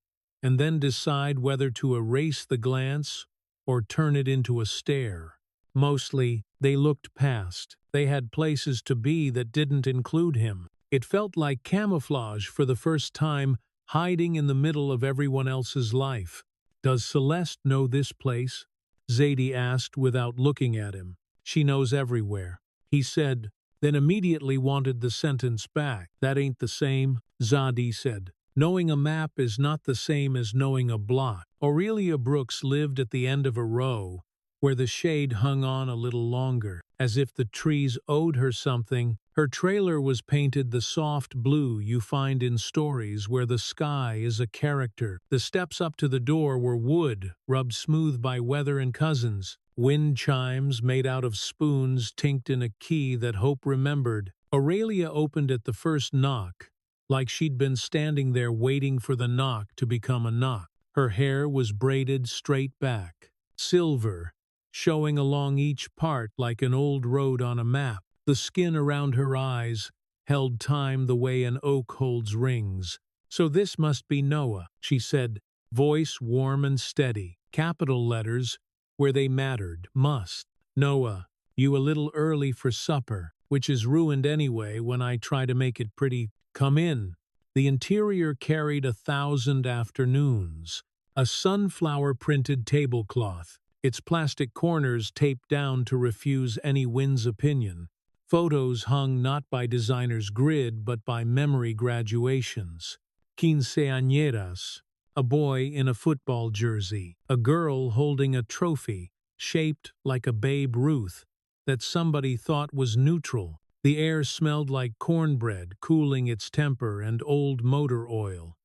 and then decide whether to erase the glance or turn it into a stare. Mostly, they looked past. They had places to be that didn't include him. It felt like camouflage for the first time, hiding in the middle of everyone else's life. "Does Celeste know this place?" Zadie asked without looking at him. "She knows everywhere," he said, then immediately wanted the sentence back. "That ain't the same," Zadie said. "Knowing a map is not the same as knowing a block." Aurelia Brooks lived at the end of a row, where the shade hung on a little longer, as if the trees owed her something. Her trailer was painted the soft blue you find in stories where the sky is a character. The steps up to the door were wood, rubbed smooth by weather and cousins. Wind chimes made out of spoons tinked in a key that hope remembered. Aurelia opened at the first knock, like she'd been standing there waiting for the knock to become a knock. Her hair was braided straight back, silver, showing along each part like an old road on a map. The skin around her eyes held time the way an oak holds rings. "So this must be Noah," she said, voice warm and steady. Capital letters, where they mattered, must. "Noah, you a little early for supper, which is ruined anyway when I try to make it pretty. Come in." The interior carried 1,000 afternoons. A sunflower-printed tablecloth, its plastic corners taped down to refuse any wind's opinion. Photos hung not by designer's grid but by memory graduations. Quinceañeras, a boy in a football jersey, a girl holding a trophy shaped like a Babe Ruth that somebody thought was neutral. The air smelled like cornbread cooling its temper and old motor oil.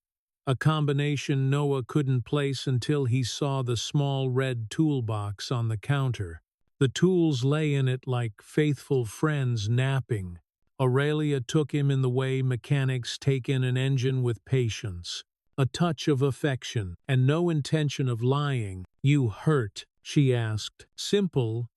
A combination Noah couldn't place until he saw the small red toolbox on the counter. The tools lay in it like faithful friends napping. Aurelia took him in the way mechanics take in an engine with patience, a touch of affection, and no intention of lying. "You hurt?" she asked, simple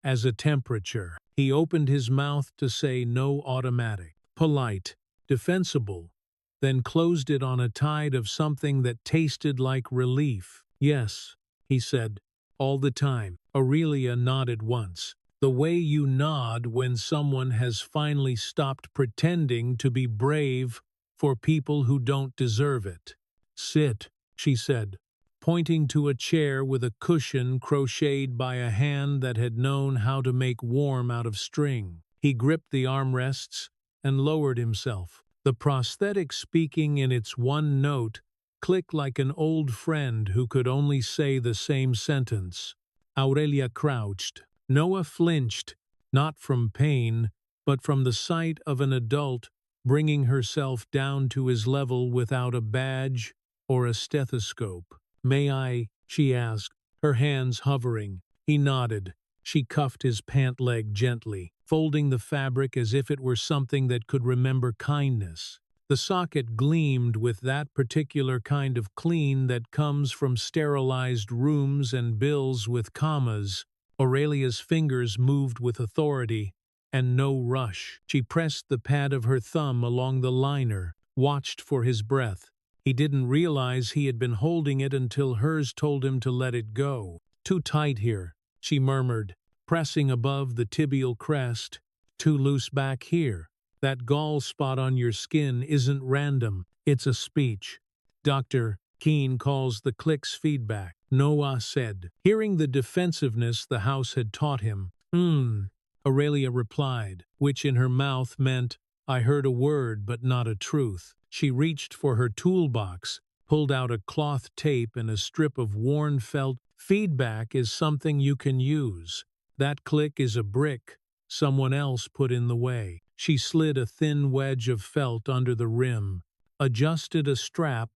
as a temperature. He opened his mouth to say no, automatic, polite, defensible, then closed it on a tide of something that tasted like relief. "Yes," he said, "all the time." Aurelia nodded once. The way you nod when someone has finally stopped pretending to be brave for people who don't deserve it. "Sit," she said, pointing to a chair with a cushion crocheted by a hand that had known how to make warm out of string. He gripped the armrests and lowered himself. The prosthetic, speaking in its one note, clicked like an old friend who could only say the same sentence. Aurelia crouched. Noah flinched, not from pain, but from the sight of an adult bringing herself down to his level without a badge or a stethoscope. "May I?" she asked, her hands hovering. He nodded. She cuffed his pant leg gently, folding the fabric as if it were something that could remember kindness. The socket gleamed with that particular kind of clean that comes from sterilized rooms and bills with commas. Aurelia's fingers moved with authority and no rush. She pressed the pad of her thumb along the liner, watched for his breath. He didn't realize he had been holding it until hers told him to let it go. "Too tight here," she murmured, pressing above the tibial crest. "Too loose back here. That gall spot on your skin isn't random, it's a speech. Dr. Keene calls the clicks feedback," Noah said, hearing the defensiveness the house had taught him. Aurelia replied, which in her mouth meant, "I heard a word but not a truth." She reached for her toolbox, pulled out a cloth tape and a strip of worn felt. "Feedback is something you can use. That click is a brick someone else put in the way." She slid a thin wedge of felt under the rim, adjusted a strap,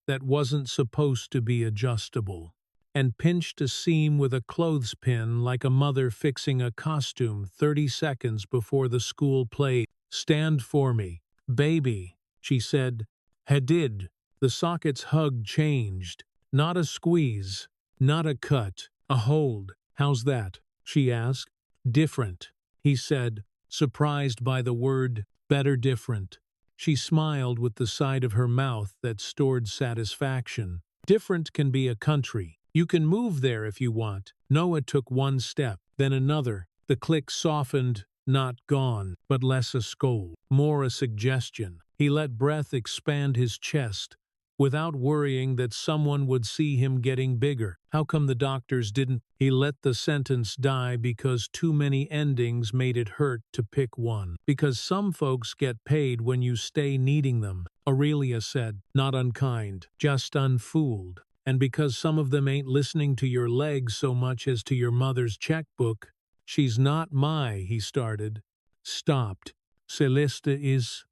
that wasn't supposed to be adjustable, and pinched a seam with a clothespin like a mother fixing a costume 30 seconds before the school play. "Stand for me, baby," she said. Hadid. The socket's hug changed. Not a squeeze, not a cut, a hold. "How's that?" she asked. "Different," he said, surprised by the word, better different. She smiled with the side of her mouth that stored satisfaction. "Different can be a country. You can move there if you want." Noah took one step, then another. The click softened, not gone, but less a scold, more a suggestion. He let breath expand his chest, without worrying that someone would see him getting bigger. "How come the doctors didn't?" He let the sentence die because too many endings made it hurt to pick one. "Because some folks get paid when you stay needing them," Aurelia said, not unkind, just unfooled. "And because some of them ain't listening to your legs so much as to your mother's checkbook." "She's not he started. Stopped. "Celeste is."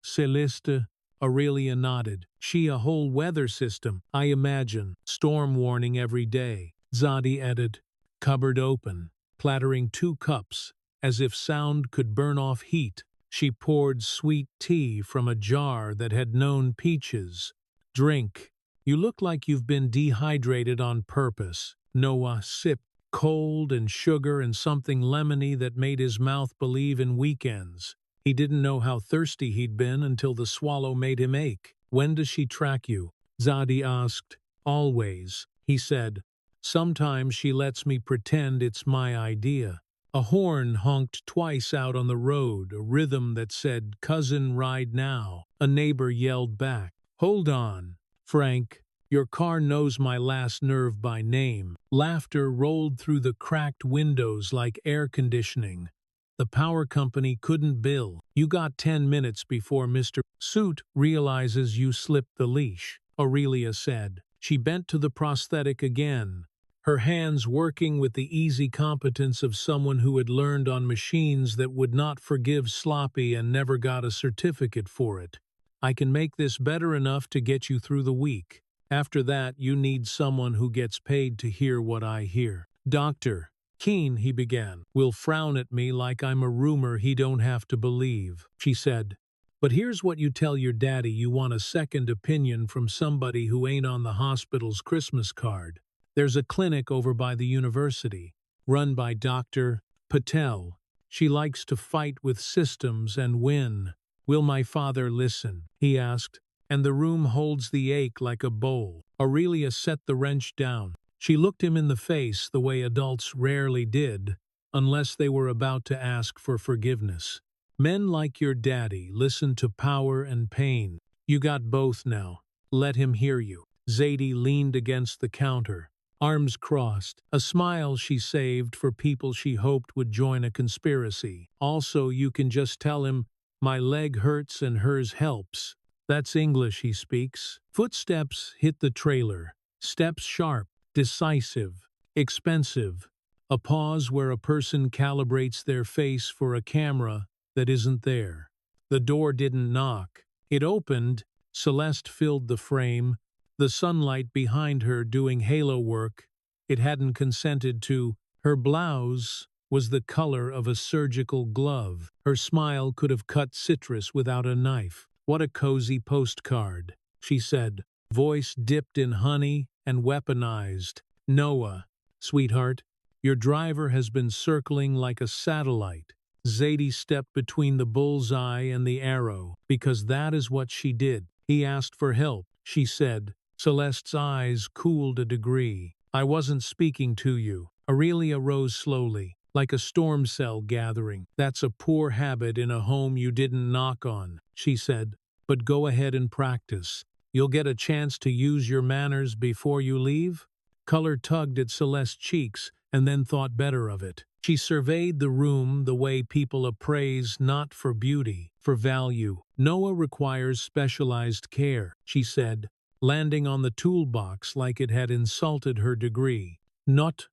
"Celeste," Aurelia nodded. "She a whole weather system, I imagine. Storm warning every day." Zadi added. Cupboard open, clattering 2 cups, as if sound could burn off heat. She poured sweet tea from a jar that had known peaches. "Drink. You look like you've been dehydrated on purpose." Noah sipped, cold and sugar and something lemony that made his mouth believe in weekends. He didn't know how thirsty he'd been until the swallow made him ache. "When does she track you?" Zadi asked. "Always," he said. "Sometimes she lets me pretend it's my idea." A horn honked twice out on the road, a rhythm that said, "Cousin, ride now." A neighbor yelled back, "Hold on, Frank. Your car knows my last nerve by name." Laughter rolled through the cracked windows like air conditioning. "The power company couldn't bill. You got 10 minutes before Mr. Suit realizes you slipped the leash," Aurelia said. She bent to the prosthetic again, her hands working with the easy competence of someone who had learned on machines that would not forgive sloppy and never got a certificate for it. "I can make this better enough to get you through the week. After that, you need someone who gets paid to hear what I hear." "Dr. Keene," he began, "will frown at me like I'm a rumor he don't have to believe," she said. "But here's what you tell your daddy: you want a second opinion from somebody who ain't on the hospital's Christmas card. There's a clinic over by the university, run by Dr. Patel. She likes to fight with systems and win." "Will my father listen?" he asked. "And the room holds the ache like a bowl." Aurelia set the wrench down. She looked him in the face the way adults rarely did, unless they were about to ask for forgiveness. "Men like your daddy listen to power and pain. You got both now. Let him hear you." Zadie leaned against the counter, arms crossed, a smile she saved for people she hoped would join a conspiracy. "Also, you can just tell him, my leg hurts and hers helps. That's English he speaks." Footsteps hit the trailer, steps sharp, decisive, expensive. A pause where a person calibrates their face for a camera that isn't there. The door didn't knock. It opened. Celeste filled the frame, the sunlight behind her doing halo work it hadn't consented to. Her blouse was the color of a surgical glove. Her smile could have cut citrus without a knife. "What a cozy postcard," she said, voice dipped in honey and weaponized. "Noah, sweetheart, your driver has been circling like a satellite." Zadie stepped between the bullseye and the arrow, because that is what she did. "He asked for help," she said. Celeste's eyes cooled a degree. "I wasn't speaking to you." Aurelia rose slowly, like a storm cell gathering. "That's a poor habit in a home you didn't knock on," she said. "But go ahead and practice. You'll get a chance to use your manners before you leave." Color tugged at Celeste's cheeks, and then thought better of it. She surveyed the room the way people appraise not for beauty, for value. "Noah requires specialized care," she said, landing on the toolbox like it had insulted her degree. "Not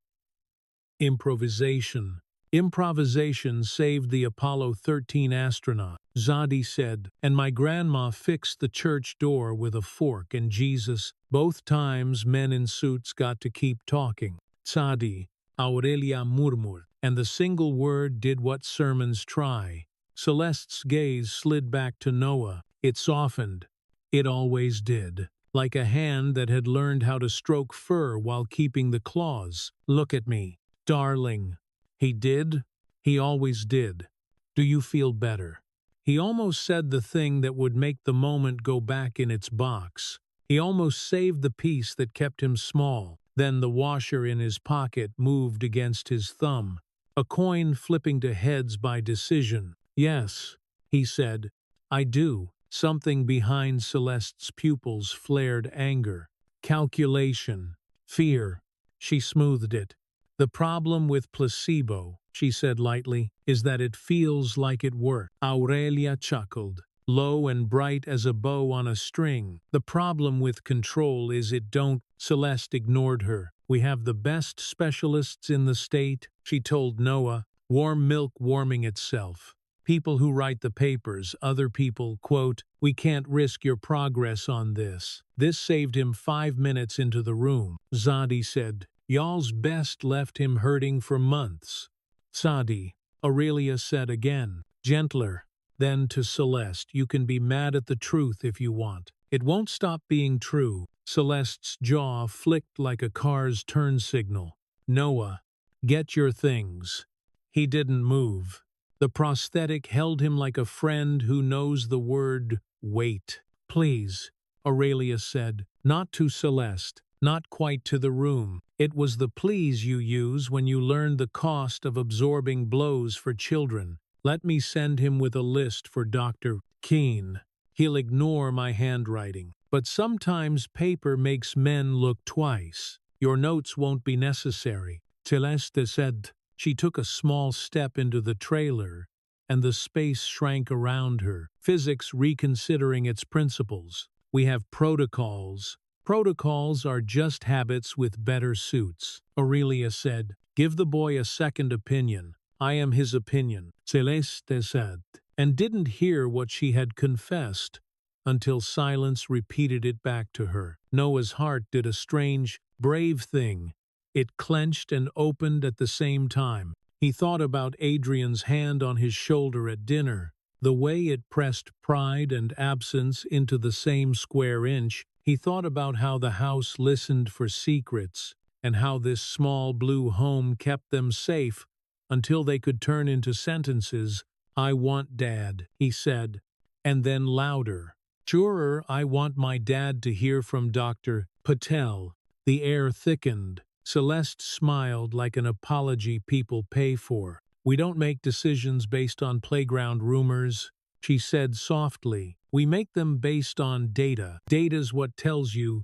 improvisation." Improvisation saved the Apollo 13 astronaut. Zadi said, and my grandma fixed the church door with a fork and Jesus. Both times men in suits got to keep talking. Zadi, Aurelia murmured, and the single word did what sermons try. Celeste's gaze slid back to Noah. It softened. It always did. Like a hand that had learned how to stroke fur while keeping the claws. Look at me, darling. He did. He always did. Do you feel better? He almost said the thing that would make the moment go back in its box. He almost saved the piece that kept him small. Then the washer in his pocket moved against his thumb. A coin flipping to heads by decision. Yes, he said. I do. Something behind Celeste's pupils flared anger. Calculation. Fear. She smoothed it. The problem with placebo, she said lightly, is that it feels like it worked. Aurelia chuckled, low and bright as a bow on a string. The problem with control is it don't. Celeste ignored her. We have the best specialists in the state, she told Noah, warm milk warming itself. People who write the papers, other people, quote, we can't risk your progress on this. This saved him 5 minutes into the room. Zadi said, y'all's best left him hurting for months. Zadi, Aurelia said again, gentler. Then to Celeste, you can be mad at the truth if you want. It won't stop being true. Celeste's jaw flicked like a car's turn signal. Noah, get your things. He didn't move. The prosthetic held him like a friend who knows the word wait. Please, Aurelia said, not to Celeste, not quite to the room. It was the please you use when you learn the cost of absorbing blows for children. Let me send him with a list for Dr. Keene. He'll ignore my handwriting. But sometimes paper makes men look twice. Your notes won't be necessary. Celeste said. She took a small step into the trailer, and the space shrank around her. Physics reconsidering its principles. We have protocols. Protocols are just habits with better suits. Aurelia said, give the boy a second opinion. I am his opinion. Celeste said, and didn't hear what she had confessed until silence repeated it back to her. Noah's heart did a strange, brave thing. It clenched and opened at the same time. He thought about Adrian's hand on his shoulder at dinner, the way it pressed pride and absence into the same square inch. He thought about how the house listened for secrets, and how this small blue home kept them safe until they could turn into sentences. I want Dad, he said, and then louder. Surer, I want my dad to hear from Dr. Patel. The air thickened. Celeste smiled like an apology people pay for. We don't make decisions based on playground rumors, she said softly. We make them based on data. Data's what tells you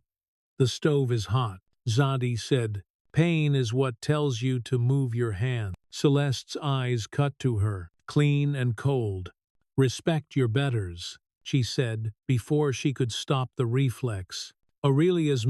the stove is hot. Zadi said, pain is what tells you to move your hand. Celeste's eyes cut to her, clean and cold. Respect your betters, she said, before she could stop the reflex. Aurelia's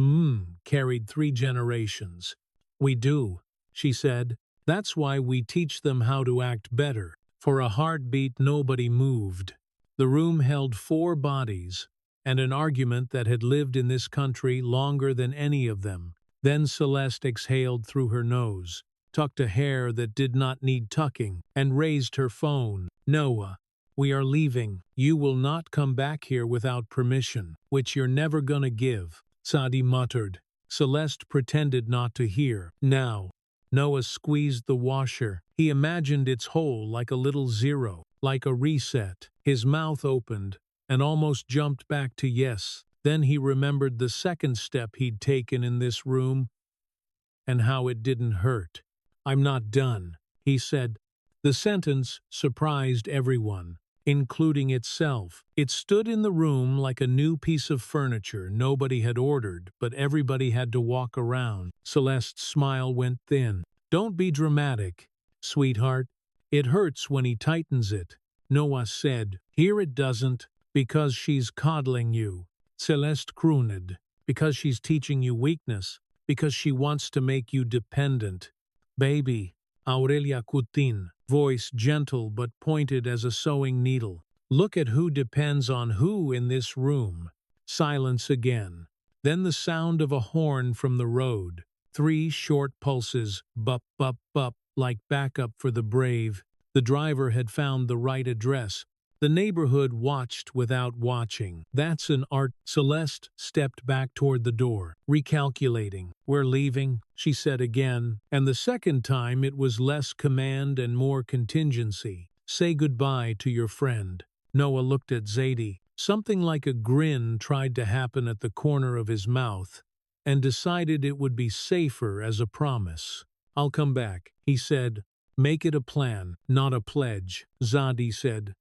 carried 3 generations. We do, she said. That's why we teach them how to act better. For a heartbeat nobody moved. The room held 4 bodies, and an argument that had lived in this country longer than any of them. Then Celeste exhaled through her nose, tucked a hair that did not need tucking, and raised her phone. Noah, we are leaving. You will not come back here without permission, which you're never gonna give, Zadi muttered. Celeste pretended not to hear. Now, Noah squeezed the washer. He imagined its hole like a little zero, like a reset. His mouth opened and almost jumped back to yes. Then he remembered the second step he'd taken in this room and how it didn't hurt. I'm not done, he said. The sentence surprised everyone, including itself. It stood in the room like a new piece of furniture nobody had ordered, but everybody had to walk around. Celeste's smile went thin. Don't be dramatic, sweetheart. It hurts when he tightens it. Noah said, here it doesn't, because she's coddling you. Celeste crooned, because she's teaching you weakness, because she wants to make you dependent. Baby, Aurelia Coutin, voice gentle but pointed as a sewing needle. Look at who depends on who in this room. Silence again. Then the sound of a horn from the road. 3 short pulses, bup, bup, bup, like backup for the brave. The driver had found the right address. The neighborhood watched without watching. That's an art. Celeste stepped back toward the door, recalculating. We're leaving, she said again, and the second time it was less command and more contingency. Say goodbye to your friend. Noah looked at Zadie. Something like a grin tried to happen at the corner of his mouth, and decided it would be safer as a promise. I'll come back, he said. Make it a plan, not a pledge, Zadie said.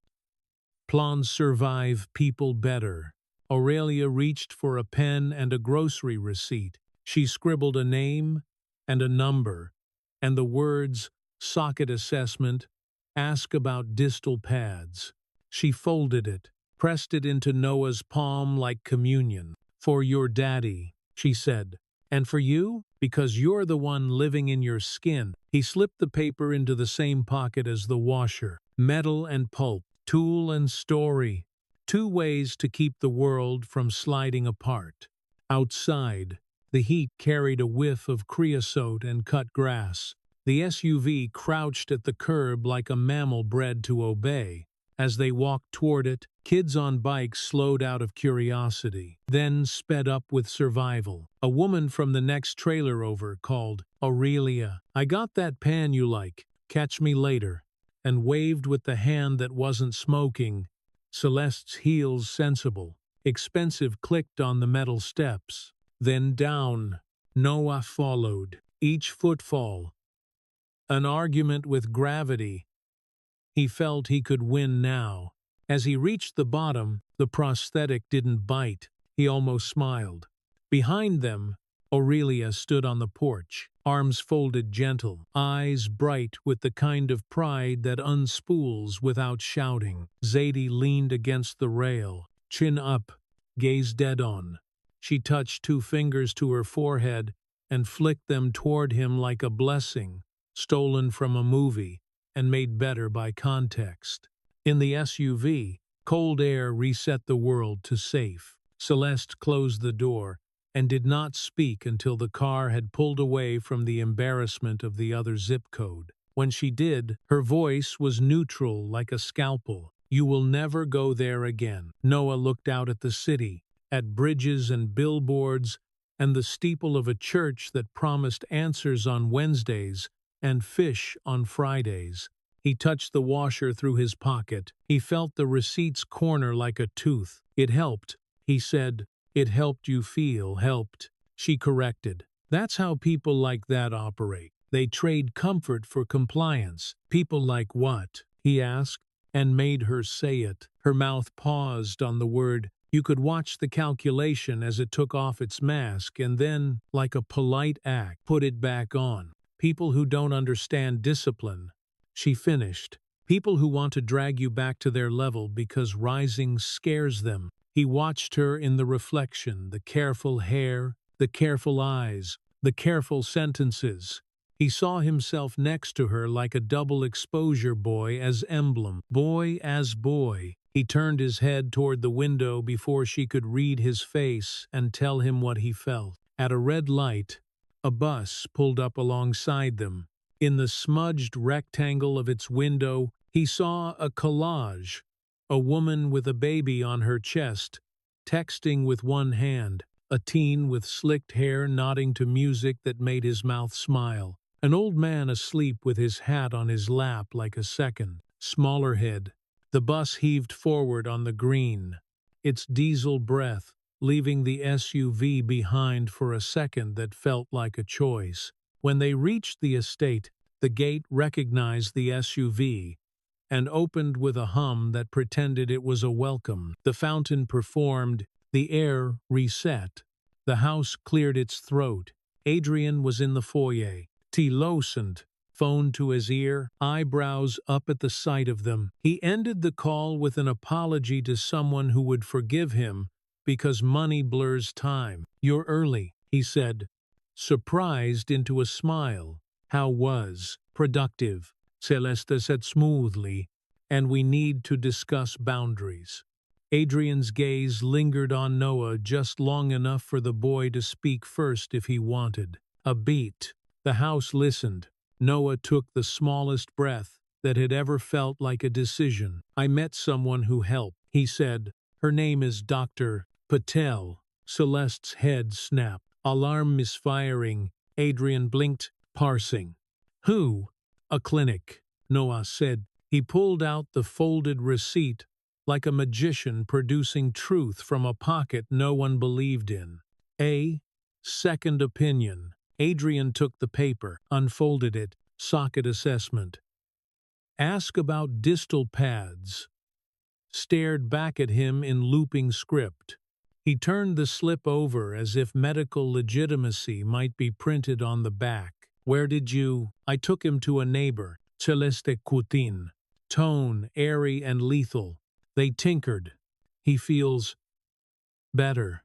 Plans survive people better. Aurelia reached for a pen and a grocery receipt. She scribbled a name and a number, and the words, socket assessment, ask about distal pads. She folded it, pressed it into Noah's palm like communion. For your daddy, she said. And for you? Because you're the one living in your skin. He slipped the paper into the same pocket as the washer. Metal and pulp, tool and story. 2 ways to keep the world from sliding apart. Outside, the heat carried a whiff of creosote and cut grass. The SUV crouched at the curb like a mammal bred to obey. As they walked toward it, kids on bikes slowed out of curiosity, then sped up with survival. A woman from the next trailer over called, Aurelia, I got that pan you like, catch me later, and waved with the hand that wasn't smoking. Celeste's heels sensible, expensive clicked on the metal steps. Then down. Noah followed, each footfall. An argument with gravity. He felt he could win now. As he reached the bottom, the prosthetic didn't bite. He almost smiled. Behind them, Aurelia stood on the porch, arms folded gentle, eyes bright with the kind of pride that unspools without shouting. Zadie leaned against the rail, chin up, gaze dead on. She touched 2 fingers to her forehead and flicked them toward him like a blessing, stolen from a movie and made better by context. In the SUV, cold air reset the world to safe. Celeste closed the door and did not speak until the car had pulled away from the embarrassment of the other zip code. When she did, her voice was neutral like a scalpel. You will never go there again. Noah looked out at the city, at bridges and billboards, and the steeple of a church that promised answers on Wednesdays and fish on Fridays. He touched the washer through his pocket. He felt the receipt's corner like a tooth. It helped, he said. It helped you feel helped. She corrected. That's how people like that operate. They trade comfort for compliance. People like what? He asked, and made her say it. Her mouth paused on the word. You could watch the calculation as it took off its mask and then, like a polite act, put it back on. People who don't understand discipline. She finished. People who want to drag you back to their level because rising scares them. He watched her in the reflection, the careful hair, the careful eyes, the careful sentences. He saw himself next to her like a double exposure boy as emblem. Boy as boy. He turned his head toward the window before she could read his face and tell him what he felt. At a red light, a bus pulled up alongside them. In the smudged rectangle of its window, he saw a collage, a woman with a baby on her chest, texting with one hand, a teen with slicked hair nodding to music that made his mouth smile, an old man asleep with his hat on his lap like a second, smaller head. The bus heaved forward on the green, its diesel breath leaving the SUV behind for a second that felt like a choice. When they reached the estate, the gate recognized the SUV and opened with a hum that pretended it was a welcome. The fountain performed, the air reset. The house cleared its throat. Adrian was in the foyer. T. Losant, phone to his ear, eyebrows up at the sight of them. He ended the call with an apology to someone who would forgive him because money blurs time. You're early, he said, surprised into a smile. How was? Productive, Celeste said smoothly. and we need to discuss boundaries." Adrian's gaze lingered on Noah just long enough for the boy to speak first if he wanted. A beat. The house listened. Noah took the smallest breath that had ever felt like a decision. "I met someone who helped," he said. "Her name is Dr. Patel." Celeste's head snapped. Alarm misfiring. Adrian blinked, parsing. "Who?" "A clinic," Noah said. He pulled out the folded receipt like a magician producing truth from a pocket no one believed in. A second opinion. Adrian took the paper, unfolded it. Socket assessment. Ask about distal pads. Stared back at him in looping script. He turned the slip over as if medical legitimacy might be printed on the back. "Where did you—" "I took him to a neighbor, Celeste Coutin." Tone, airy and lethal. "They tinkered. He feels better."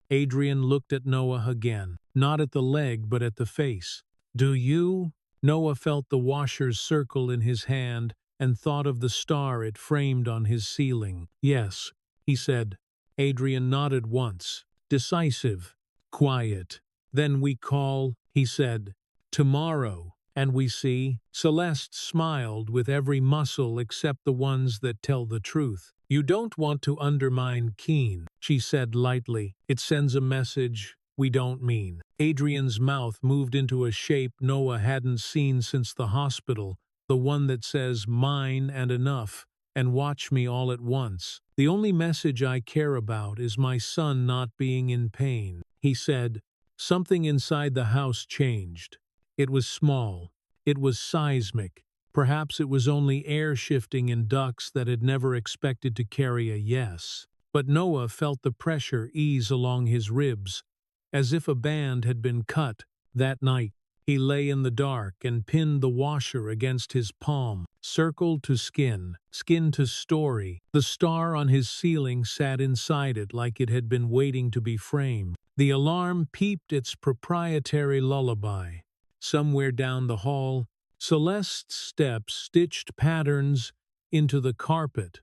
Adrian looked at Noah again, not at the leg but at the face. "Do you?" Noah felt the washer's circle in his hand and thought of the star it framed on his ceiling. "Yes," he said. Adrian nodded once. Decisive. Quiet. "Then we call," he said. "Tomorrow. And we see." Celeste smiled with every muscle except the ones that tell the truth. "You don't want to undermine Keen," she said lightly. "It sends a message we don't mean." Adrian's mouth moved into a shape Noah hadn't seen since the hospital, the one that says mine and enough, and watch me all at once. "The only message I care about is my son not being in pain," he said. Something inside the house changed. It was small. It was seismic. Perhaps it was only air shifting in ducts that had never expected to carry a yes. But Noah felt the pressure ease along his ribs, as if a band had been cut. That night, he lay in the dark and pinned the washer against his palm. Circle to skin, skin to story. The star on his ceiling sat inside it like it had been waiting to be framed. The alarm peeped its proprietary lullaby. Somewhere down the hall, Celeste's steps stitched patterns into the carpet,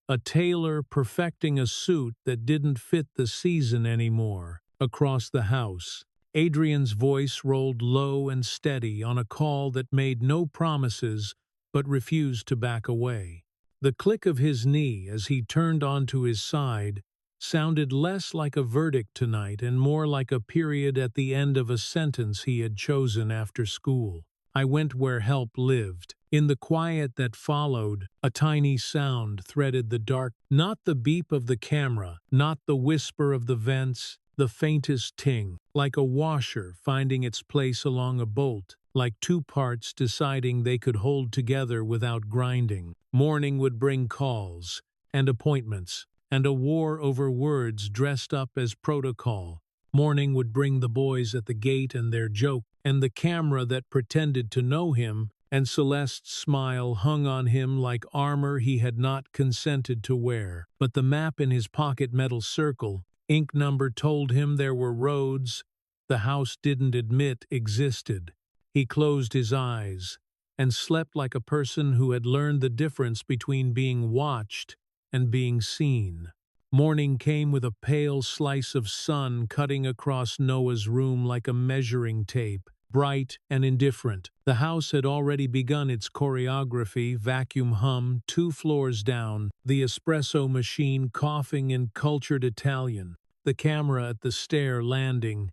a tailor perfecting a suit that didn't fit the season anymore. Across the house, Adrian's voice rolled low and steady on a call that made no promises but refused to back away. The click of his knee as he turned onto his side sounded less like a verdict tonight and more like a period at the end of a sentence he had chosen after school. "I went where help lived." In the quiet that followed, a tiny sound threaded the dark. Not the beep of the camera, not the whisper of the vents, the faintest ting, like a washer finding its place along a bolt, like two parts deciding they could hold together without grinding. Morning would bring calls and appointments, and a war over words dressed up as protocol. Morning would bring the boys at the gate and their joke, and the camera that pretended to know him, and Celeste's smile hung on him like armor he had not consented to wear. But the map in his pocket metal circle, ink number told him there were roads the house didn't admit existed. He closed his eyes and slept like a person who had learned the difference between being watched and being seen. Morning came with a pale slice of sun cutting across Noah's room like a measuring tape, bright and indifferent. The house had already begun its choreography, vacuum hum, 2 floors down, the espresso machine coughing in cultured Italian, the camera at the stair landing,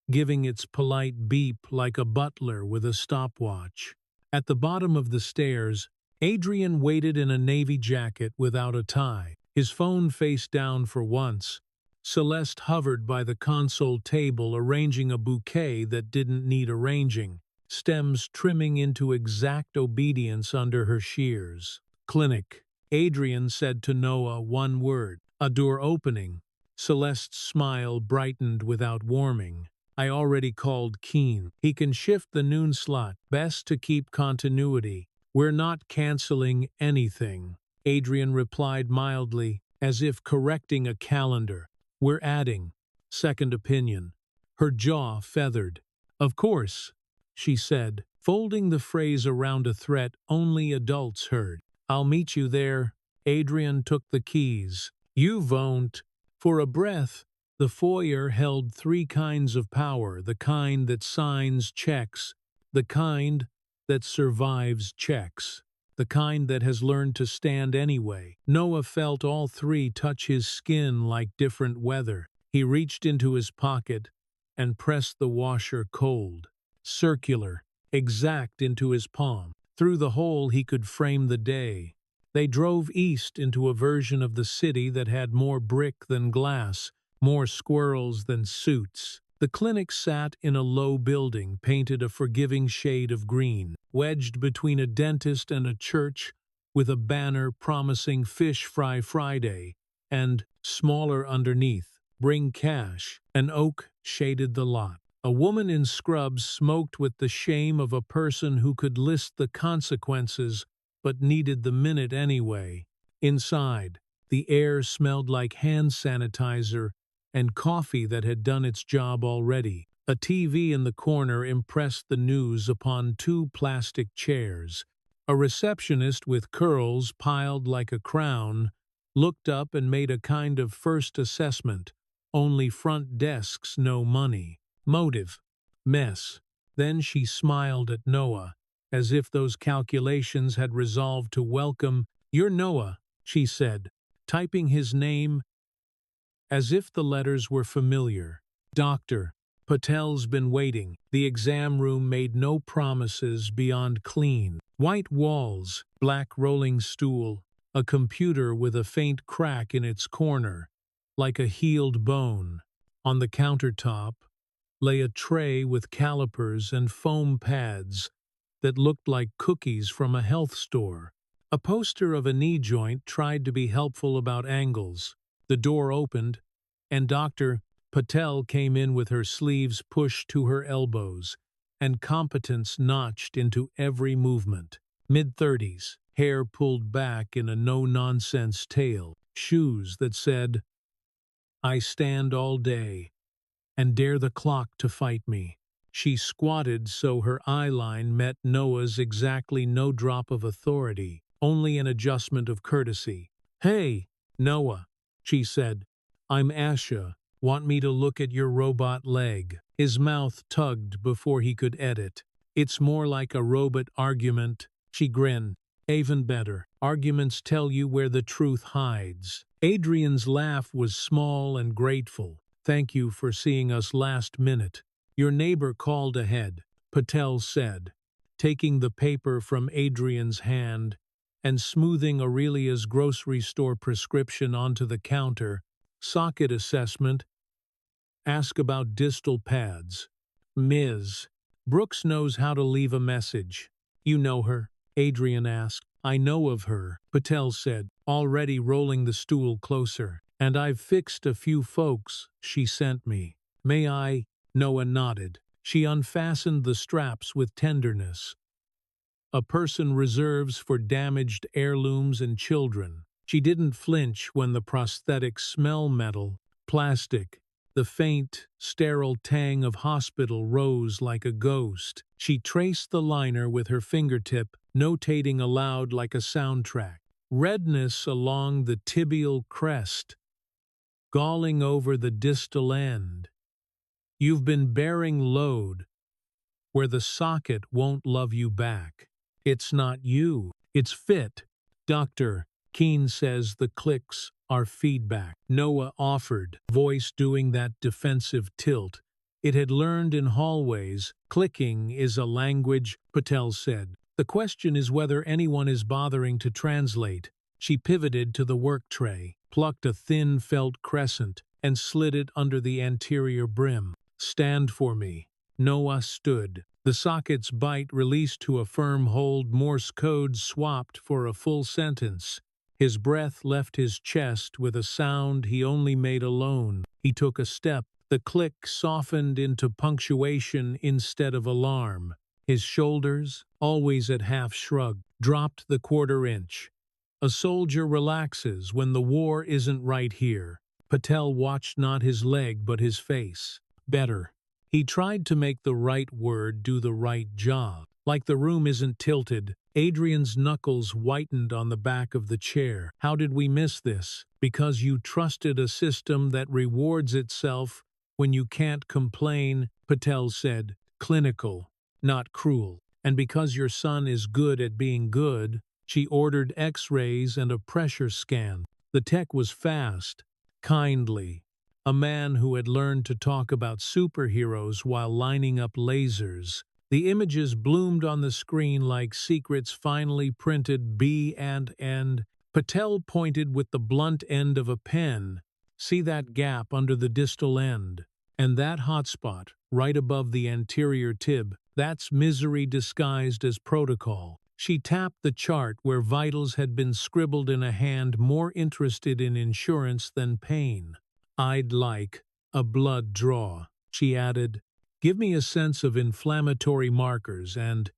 giving its polite beep like a butler with a stopwatch. At the bottom of the stairs, Adrian waited in a navy jacket without a tie, his phone face down for once. Celeste hovered by the console table arranging a bouquet that didn't need arranging, stems trimming into exact obedience under her shears. "Clinic," Adrian said to Noah, one word. A door opening. Celeste's smile brightened without warming. "I already called Keen. He can shift the noon slot. Best to keep continuity. We're not canceling anything," Adrian replied mildly, as if correcting a calendar. "We're adding second opinion." Her jaw feathered. "Of course," she said, folding the phrase around a threat only adults heard. I'll meet you there. Adrian took the keys. You won't. For a breath, the foyer held three kinds of power, the kind that signs checks, the kind that survives checks, the kind that has learned to stand anyway. Noah felt all three touch his skin like different weather. He reached into his pocket and pressed the washer cold, circular, exact into his palm. Through the hole he could frame the day. They drove east into a version of the city that had more brick than glass, more squirrels than suits. The clinic sat in a low building painted a forgiving shade of green, wedged between a dentist and a church, with a banner promising Fish Fry Friday, and, smaller underneath, Bring Cash. An oak shaded the lot. A woman in scrubs smoked with the shame of a person who could list the consequences but needed the minute anyway. Inside, the air smelled like hand sanitizer and coffee that had done its job already. A TV in the corner impressed the news upon two plastic chairs. A receptionist with curls piled like a crown looked up and made a kind of first assessment. Only front desks, no money. Motive. Mess. Then she smiled at Noah, as if those calculations had resolved to welcome. You're Noah, she said, typing his name as if the letters were familiar. Doctor. Patel's been waiting. The exam room made no promises beyond clean. White walls, black rolling stool, a computer with a faint crack in its corner, like a healed bone. On the countertop lay a tray with calipers and foam pads that looked like cookies from a health store. A poster of a knee joint tried to be helpful about angles. The door opened, and Dr. Patel came in with her sleeves pushed to her elbows, and competence notched into every movement. Mid-30s, hair pulled back in a no-nonsense tail, shoes that said, I stand all day, and dare the clock to fight me. She squatted so her eyeline met Noah's exactly, no drop of authority, only an adjustment of courtesy. Hey, Noah, she said. I'm Asha. Want me to look at your robot leg? His mouth tugged before he could edit. It's more like a robot argument. She grinned. Even better. Arguments tell you where the truth hides. Adrian's laugh was small and grateful. Thank you for seeing us last minute. Your neighbor called ahead, Patel said, taking the paper from Adrian's hand and smoothing Aurelia's grocery store prescription onto the counter. Socket assessment. Ask about distal pads. Ms. Brooks knows how to leave a message. You know her? Adrian asked. I know of her, Patel said, already rolling the stool closer. And I've fixed a few folks she sent me. May I? Noah nodded. She unfastened the straps with tenderness. A person reserves for damaged heirlooms and children. She didn't flinch when the prosthetics smell metal, plastic. The faint, sterile tang of hospital rose like a ghost. She traced the liner with her fingertip, notating aloud like a soundtrack. Redness along the tibial crest, galling over the distal end. You've been bearing load where the socket won't love you back. It's not you, it's fit. Dr. Keene says the clicks are feedback. Noah offered, voice doing that defensive tilt. It had learned in hallways. Clicking is a language, Patel said. The question is whether anyone is bothering to translate. She pivoted to the work tray, plucked a thin felt crescent, and slid it under the anterior brim. Stand for me. Noah stood. The socket's bite released to a firm hold, Morse code swapped for a full sentence. His breath left his chest with a sound he only made alone. He took a step. The click softened into punctuation instead of alarm. His shoulders, always at half shrug, dropped the quarter-inch. A soldier relaxes when the war isn't right here. Patel watched not his leg but his face. Better. He tried to make the right word do the right job. Like the room isn't tilted. Adrian's knuckles whitened on the back of the chair. How did we miss this? Because you trusted a system that rewards itself when you can't complain, Patel said. Clinical, not cruel. And because your son is good at being good, she ordered X-rays and a pressure scan. The tech was fast, kindly. A man who had learned to talk about superheroes while lining up lasers. The images bloomed on the screen like secrets finely printed B and N. Patel pointed with the blunt end of a pen. See that gap under the distal end? And that hot spot, right above the anterior tib, that's misery disguised as protocol. She tapped the chart where vitals had been scribbled in a hand more interested in insurance than pain. I'd like a blood draw, she added. Give me a sense of inflammatory markers and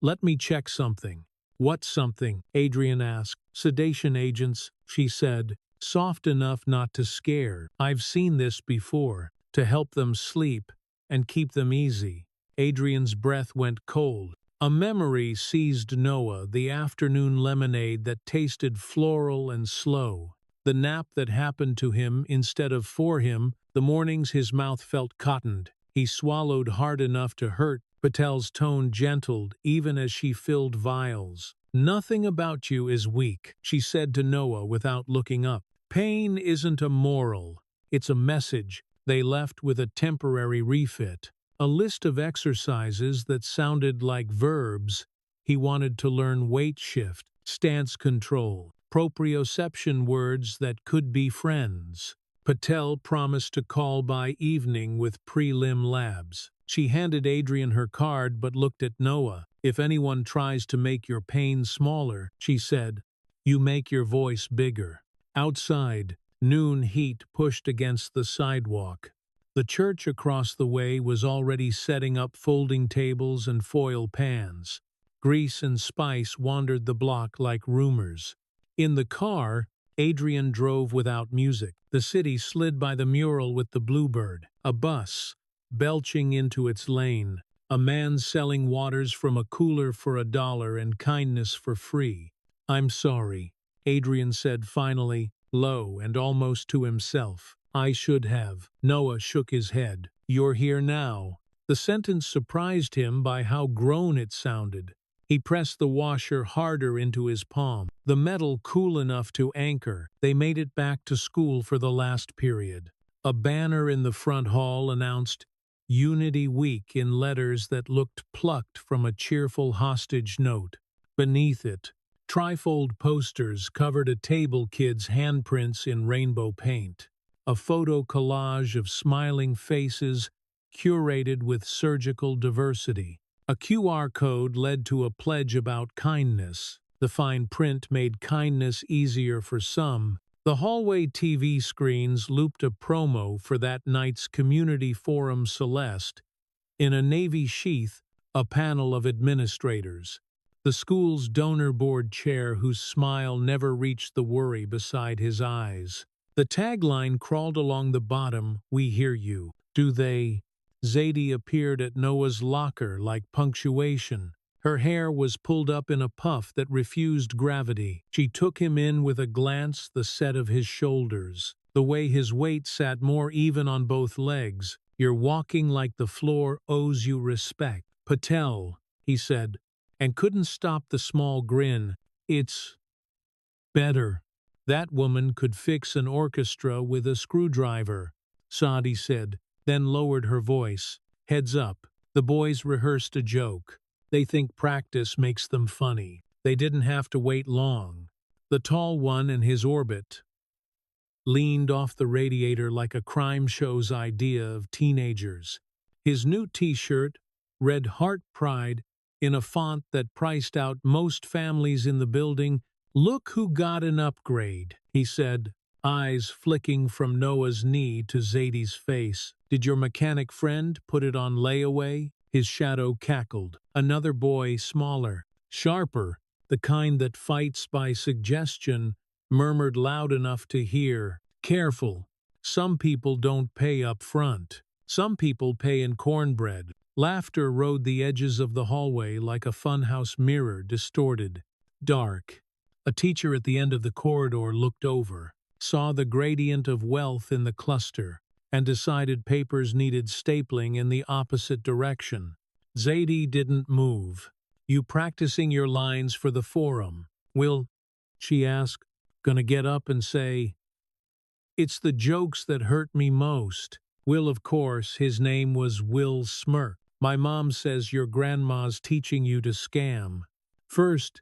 let me check something. What something? Adrian asked. Sedation agents, she said, soft enough not to scare. I've seen this before, to help them sleep and keep them easy. Adrian's breath went cold. A memory seized Noah, the afternoon lemonade that tasted floral and slow. The nap that happened to him instead of for him, the mornings his mouth felt cottoned. He swallowed hard enough to hurt. Patel's tone gentled even as she filled vials. Nothing about you is weak, she said to Noah without looking up. Pain isn't a moral, it's a message. They left with a temporary refit. A list of exercises that sounded like verbs. He wanted to learn weight shift, stance control, proprioception words that could be friends. Patel promised to call by evening with prelim labs. She handed Adrian her card but looked at Noah. If anyone tries to make your pain smaller, she said, you make your voice bigger. Outside, noon heat pushed against the sidewalk. The church across the way was already setting up folding tables and foil pans. Grease and spice wandered the block like rumors. In the car, Adrian drove without music. The city slid by the mural with the bluebird. A bus, belching into its lane. A man selling waters from a cooler for $1 and kindness for free. I'm sorry, Adrian said finally, low and almost to himself. I should have. Noah shook his head. You're here now. The sentence surprised him by how grown it sounded. He pressed the washer harder into his palm. The metal cool enough to anchor. They made it back to school for the last period. A banner in the front hall announced Unity Week in letters that looked plucked from a cheerful hostage note. Beneath it, trifold posters covered a table kid's handprints in rainbow paint. A photo collage of smiling faces curated with surgical diversity. A QR code led to a pledge about kindness. The fine print made kindness easier for some. The hallway TV screens looped a promo for that night's community forum Celeste. In a navy sheath, a panel of administrators. The school's donor board chair whose smile never reached the worry beside his eyes. The tagline crawled along the bottom, we hear you. Do they? Zadie appeared at Noah's locker like punctuation. Her hair was pulled up in a puff that refused gravity. She took him in with a glance, the set of his shoulders, the way his weight sat more even on both legs. You're walking like the floor owes you respect. Patel, he said, and couldn't stop the small grin. It's better. That woman could fix an orchestra with a screwdriver, Sadie said, then lowered her voice. Heads up. The boys rehearsed a joke. They think practice makes them funny. They didn't have to wait long. The tall one in his orbit leaned off the radiator like a crime show's idea of teenagers. His new t-shirt read Heart Pride in a font that priced out most families in the building. Look who got an upgrade, he said, eyes flicking from Noah's knee to Zadie's face. Did your mechanic friend put it on layaway? His shadow cackled. Another boy, smaller, sharper, the kind that fights by suggestion, murmured loud enough to hear. Careful. Some people don't pay up front. Some people pay in cornbread. Laughter rode the edges of the hallway like a funhouse mirror, distorted, dark. A teacher at the end of the corridor looked over, saw the gradient of wealth in the cluster, and decided papers needed stapling in the opposite direction. Zadie didn't move. "You practicing your lines for the forum? Will," she asked, "gonna get up and say, 'It's the jokes that hurt me most.'" Will, of course, his name was Will, smirked. "My mom says your grandma's teaching you to scam. First,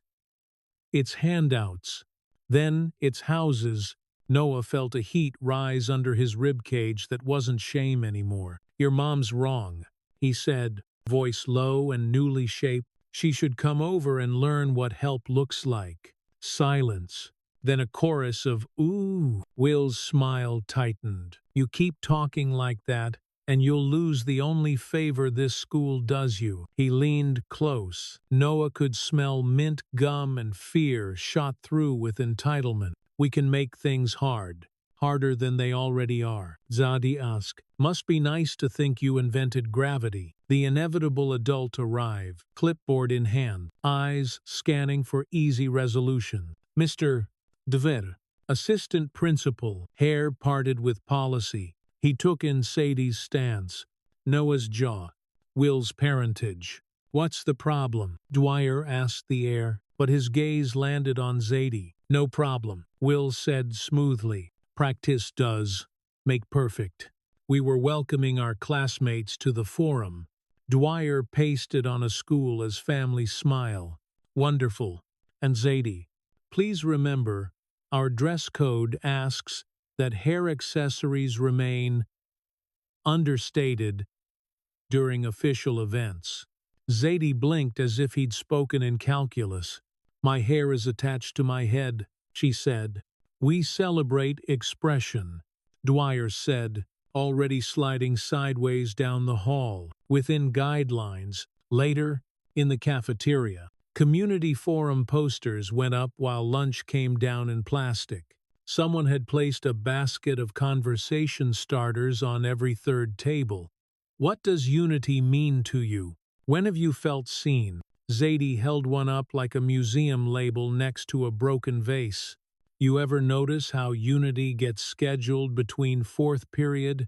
it's handouts. Then, it's houses." Noah felt a heat rise under his ribcage that wasn't shame anymore. "Your mom's wrong," he said, voice low and newly shaped. "She should come over and learn what help looks like." Silence. Then a chorus of "ooh." Will's smile tightened. "You keep talking like that, and you'll lose the only favor this school does you." He leaned close. Noah could smell mint gum, and fear shot through with entitlement. "We can make things hard. Harder than they already are." Zadie asked, "Must be nice to think you invented gravity." The inevitable adult arrived, clipboard in hand, eyes scanning for easy resolution. "Mr. Dever, assistant principal," hair parted with policy. He took in Sadie's stance, Noah's jaw, Will's parentage. "What's the problem?" Dwyer asked the heir, but his gaze landed on Zadie. "No problem," Will said smoothly. "Practice does make perfect." We were welcoming our classmates to the forum. Dwyer pasted on a school as family smile. "Wonderful." And Zadie, "Please remember, our dress code asks that hair accessories remain understated during official events." Zadie blinked as if he'd spoken in calculus. "My hair is attached to my head," she said. "We celebrate expression," Dwyer said, already sliding sideways down the hall, within guidelines. Later, in the cafeteria, community forum posters went up while lunch came down in plastic. Someone had placed a basket of conversation starters on every third table. "What does unity mean to you? When have you felt seen?" Zadie held one up like a museum label next to a broken vase. "You ever notice how unity gets scheduled between fourth period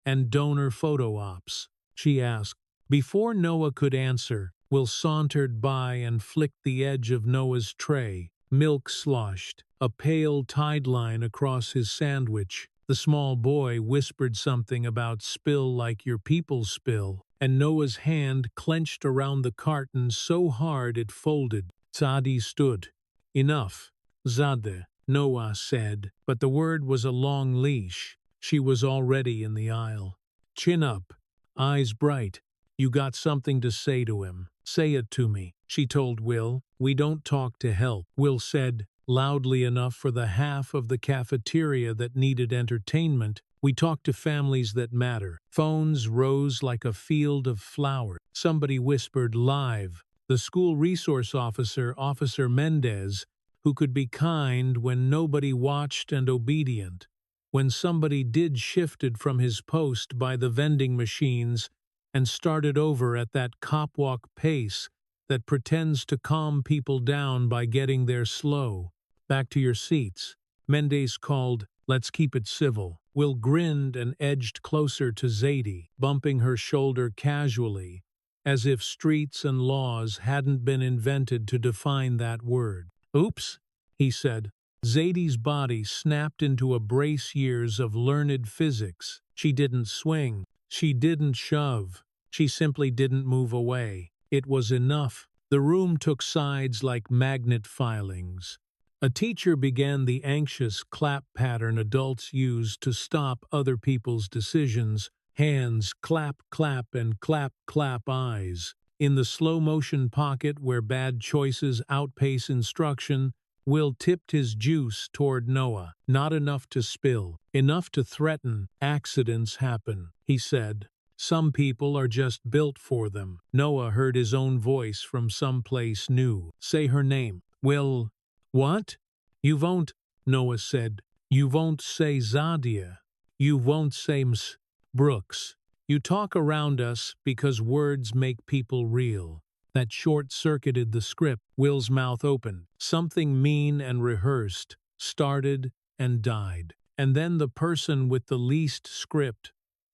and donor photo ops?" she asked. Before Noah could answer, Will sauntered by and flicked the edge of Noah's tray. Milk sloshed, a pale tide line across his sandwich. The small boy whispered something about "spill like your people spill," and Noah's hand clenched around the carton so hard it folded. Zadie stood. "Enough, Zadie," Noah said, but the word was a long leash. She was already in the aisle. "Chin up, eyes bright. You got something to say to him. Say it to me," she told Will. "We don't talk to help," Will said, loudly enough for the half of the cafeteria that needed entertainment. "We talk to families that matter." Phones rose like a field of flowers. Somebody whispered live. The school resource officer, Officer Mendez, who could be kind when nobody watched and obedient. When somebody did, shifted from his post by the vending machines and started over at that cop walk pace that pretends to calm people down by getting there slow. "Back to your seats," Mendez called. "Let's keep it civil." Will grinned and edged closer to Zadie, bumping her shoulder casually, as if streets and laws hadn't been invented to define that word. "Oops," he said. Zadie's body snapped into a brace years of learned physics. She didn't swing. She didn't shove. She simply didn't move away. It was enough. The room took sides like magnet filings. A teacher began the anxious clap pattern adults use to stop other people's decisions. Hands, clap, clap, and clap, clap eyes. In the slow-motion pocket where bad choices outpace instruction, Will tipped his juice toward Noah. "Not enough to spill. Enough to threaten. Accidents happen," he said. "Some people are just built for them." Noah heard his own voice from someplace new. "Say her name." "Will." "What?" "You won't," Noah said. "You won't say Zadia. You won't say Ms. Brooks. You talk around us because words make people real. That short-circuited the script. Will's mouth opened. Something mean and rehearsed started and died. And then the person with the least script,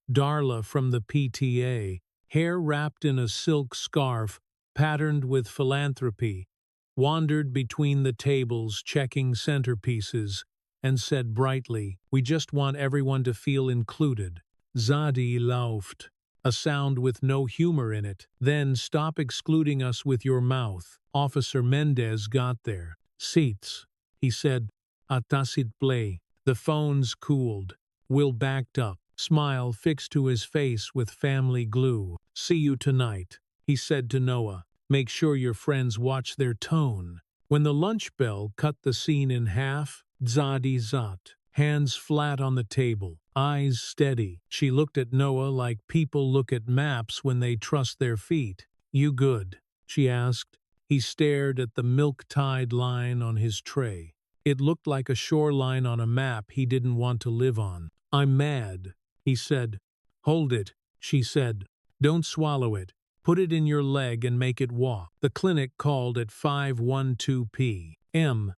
Darla from the PTA, hair wrapped in a silk scarf patterned with philanthropy, wandered between the tables checking centerpieces and said brightly, "We just want everyone to feel included." Zadi laughed, a sound with no humor in it. "Then stop excluding us with your mouth." Officer Mendez got there. "Seats," he said. "Atasit play." The phones cooled. Will backed up, smile fixed to his face with family glue. "See you tonight," he said to Noah. "Make sure your friends watch their tone." When the lunch bell cut the scene in half, Zadi zat, hands flat on the table, eyes steady. She looked at Noah like people look at maps when they trust their feet. "You good?" she asked. He stared at the milk-tide line on his tray. It looked like a shoreline on a map he didn't want to live on. "I'm mad," he said. "Hold it," she said. "Don't swallow it. Put it in your leg and make it walk." The clinic called at 5:12 p.m.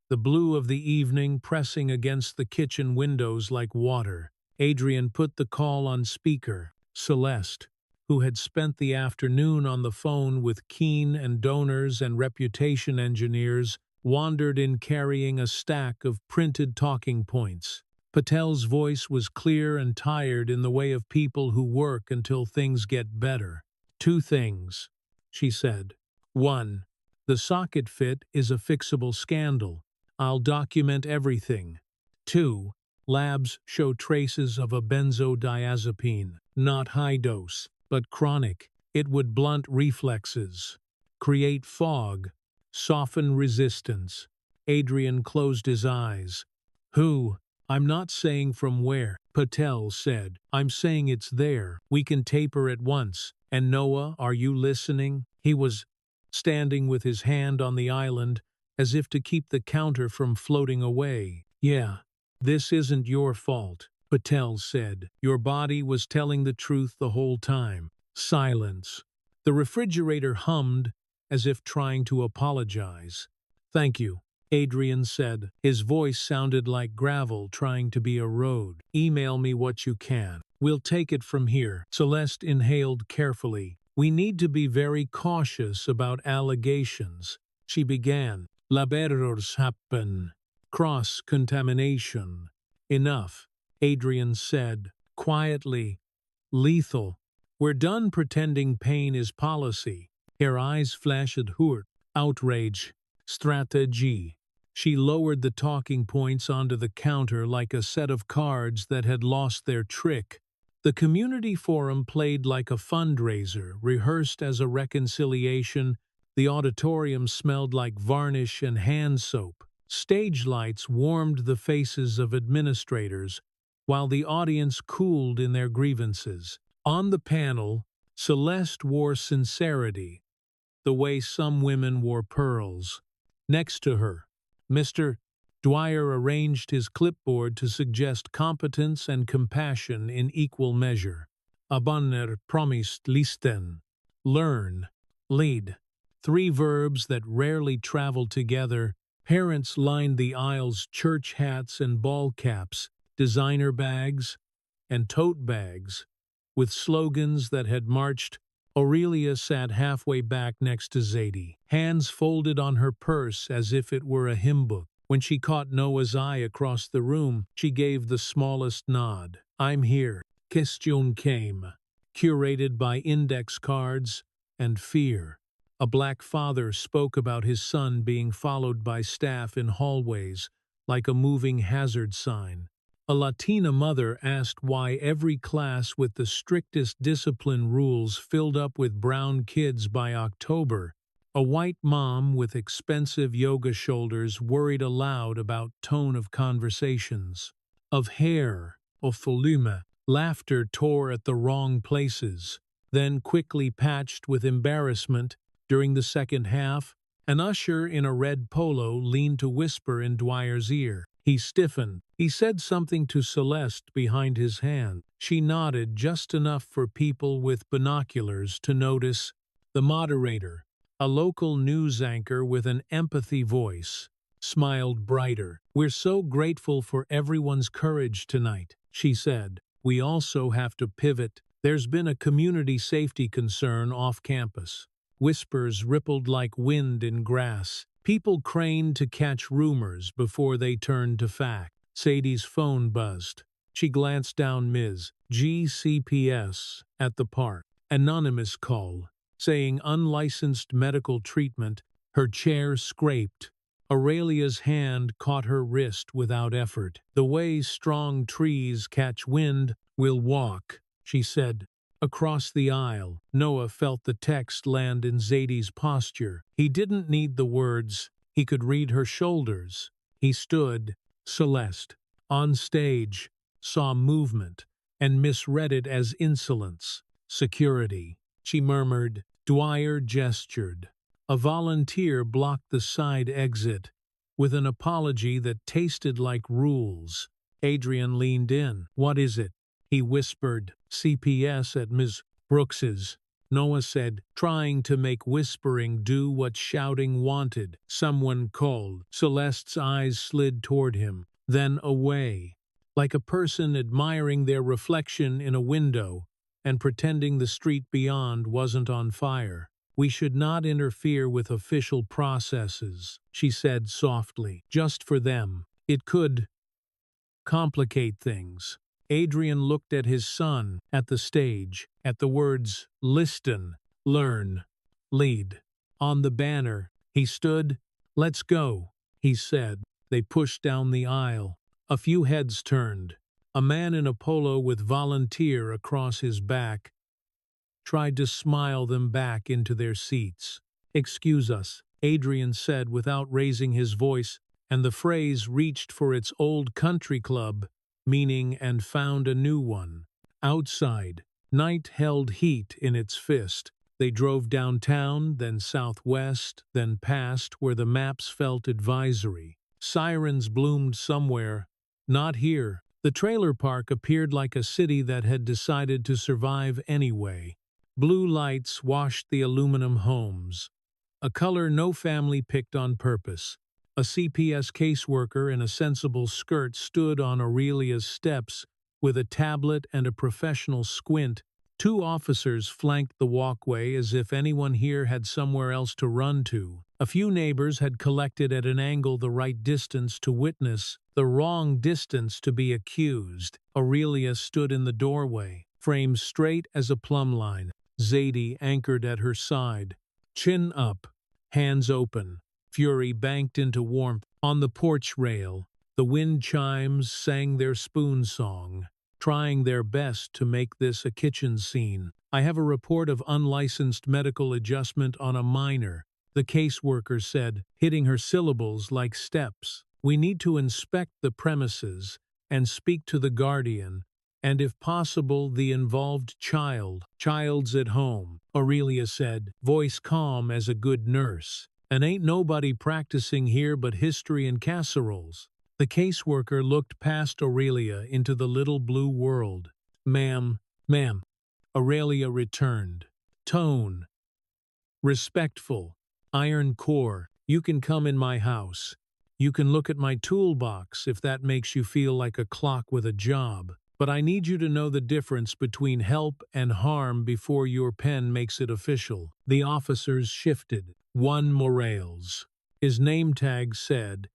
The blue of the evening pressing against the kitchen windows like water. Adrian put the call on speaker. Celeste, who had spent the afternoon on the phone with Keen and donors and reputation engineers, wandered in carrying a stack of printed talking points. Patel's voice was clear and tired in the way of people who work until things get better. "Two things," she said. "One, the socket fit is a fixable scandal. I'll document everything. 2, labs show traces of a benzodiazepine, not high dose, but chronic. It would blunt reflexes, create fog, soften resistance." Adrian closed his eyes. "Who? I'm not saying from where," Patel said. "I'm saying it's there. We can taper at once. And Noah, are you listening?" He was standing with his hand on the island, as if to keep the counter from floating away. "Yeah, this isn't your fault," Patel said. "Your body was telling the truth the whole time." Silence. The refrigerator hummed, as if trying to apologize. "Thank you," Adrian said. His voice sounded like gravel trying to be a road. "Email me what you can. We'll take it from here." Celeste inhaled carefully. "We need to be very cautious about allegations," she began. "Laborers happen. Cross-contamination." "Enough," Adrian said, quietly. "Lethal. We're done pretending pain is policy." Her eyes flashed hurt, outrage, strategy. She lowered the talking points onto the counter like a set of cards that had lost their trick. The community forum played like a fundraiser, rehearsed as a reconciliation. The auditorium smelled like varnish and hand soap. Stage lights warmed the faces of administrators, while the audience cooled in their grievances. On the panel, Celeste wore sincerity, the way some women wore pearls. Next to her, Mr. Dwyer arranged his clipboard to suggest competence and compassion in equal measure. Abonner promised listen, learn, lead. 3 verbs that rarely travel together. Parents lined the aisles, church hats and ball caps, designer bags and tote bags, with slogans that had marched. Aurelia sat halfway back next to Zadie, hands folded on her purse as if it were a hymn book. When she caught Noah's eye across the room, she gave the smallest nod. "I'm here." Question came, curated by index cards and fear. A black father spoke about his son being followed by staff in hallways, like a moving hazard sign. A Latina mother asked why every class with the strictest discipline rules filled up with brown kids by October. A white mom with expensive yoga shoulders worried aloud about tone of conversations. Of hair, of volume. Laughter tore at the wrong places, then quickly patched with embarrassment. During the second half, an usher in a red polo leaned to whisper in Dwyer's ear. He stiffened. He said something to Celeste behind his hand. She nodded just enough for people with binoculars to notice. The moderator, a local news anchor with an empathy voice, smiled brighter. "We're so grateful for everyone's courage tonight," she said. "We also have to pivot. There's been a community safety concern off campus." Whispers rippled like wind in grass. People craned to catch rumors before they turned to fact. Sadie's phone buzzed. She glanced down Ms. GCPS at the park. Anonymous call, saying unlicensed medical treatment. Her chair scraped. Aurelia's hand caught her wrist without effort. "The way strong trees catch wind, we'll walk," she said. Across the aisle, Noah felt the text land in Zadie's posture. He didn't need the words. He could read her shoulders. He stood, Celeste, on stage, saw movement, and misread it as insolence. "Security," she murmured. Dwyer gestured. A volunteer blocked the side exit with an apology that tasted like rules. Adrian leaned in. "What is it?" he whispered. "CPS at Ms. Brooks's," Noah said, trying to make whispering do what shouting wanted. "Someone called." Celeste's eyes slid toward him, then away, like a person admiring their reflection in a window and pretending the street beyond wasn't on fire. "We should not interfere with official processes," she said softly. "Just for them. It could complicate things." Adrian looked at his son, at the stage, at the words, "Listen, learn, lead." On the banner, he stood. "Let's go," he said. They pushed down the aisle. A few heads turned. A man in a polo with volunteer across his back tried to smile them back into their seats. "Excuse us," Adrian said without raising his voice, and the phrase reached for its old country club meaning and found a new one. Outside, night held heat in its fist. They drove downtown, then southwest, then past where the maps felt advisory. Sirens bloomed somewhere. Not here. The trailer park appeared like a city that had decided to survive anyway. Blue lights washed the aluminum homes, a color no family picked on purpose. A CPS caseworker in a sensible skirt stood on Aurelia's steps with a tablet and a professional squint. Two officers flanked the walkway as if anyone here had somewhere else to run to. A few neighbors had collected at an angle the right distance to witness, the wrong distance to be accused. Aurelia stood in the doorway, framed straight as a plumb line. Zadie anchored at her side, chin up, hands open. Fury banked into warmth. On the porch rail, the wind chimes sang their spoon song, trying their best to make this a kitchen scene. "I have a report of unlicensed medical adjustment on a minor," the caseworker said, hitting her syllables like steps. "We need to inspect the premises and speak to the guardian, and if possible the involved child. Child's at home," Aurelia said, voice calm as a good nurse. "And ain't nobody practicing here but history and casseroles." The caseworker looked past Aurelia into the little blue world. Ma'am," Aurelia returned. Tone respectful, iron core. "You can come in my house. You can look at my toolbox if that makes you feel like a clock with a job. But I need you to know the difference between help and harm before your pen makes it official." The officers shifted. One Morales, his name tag said,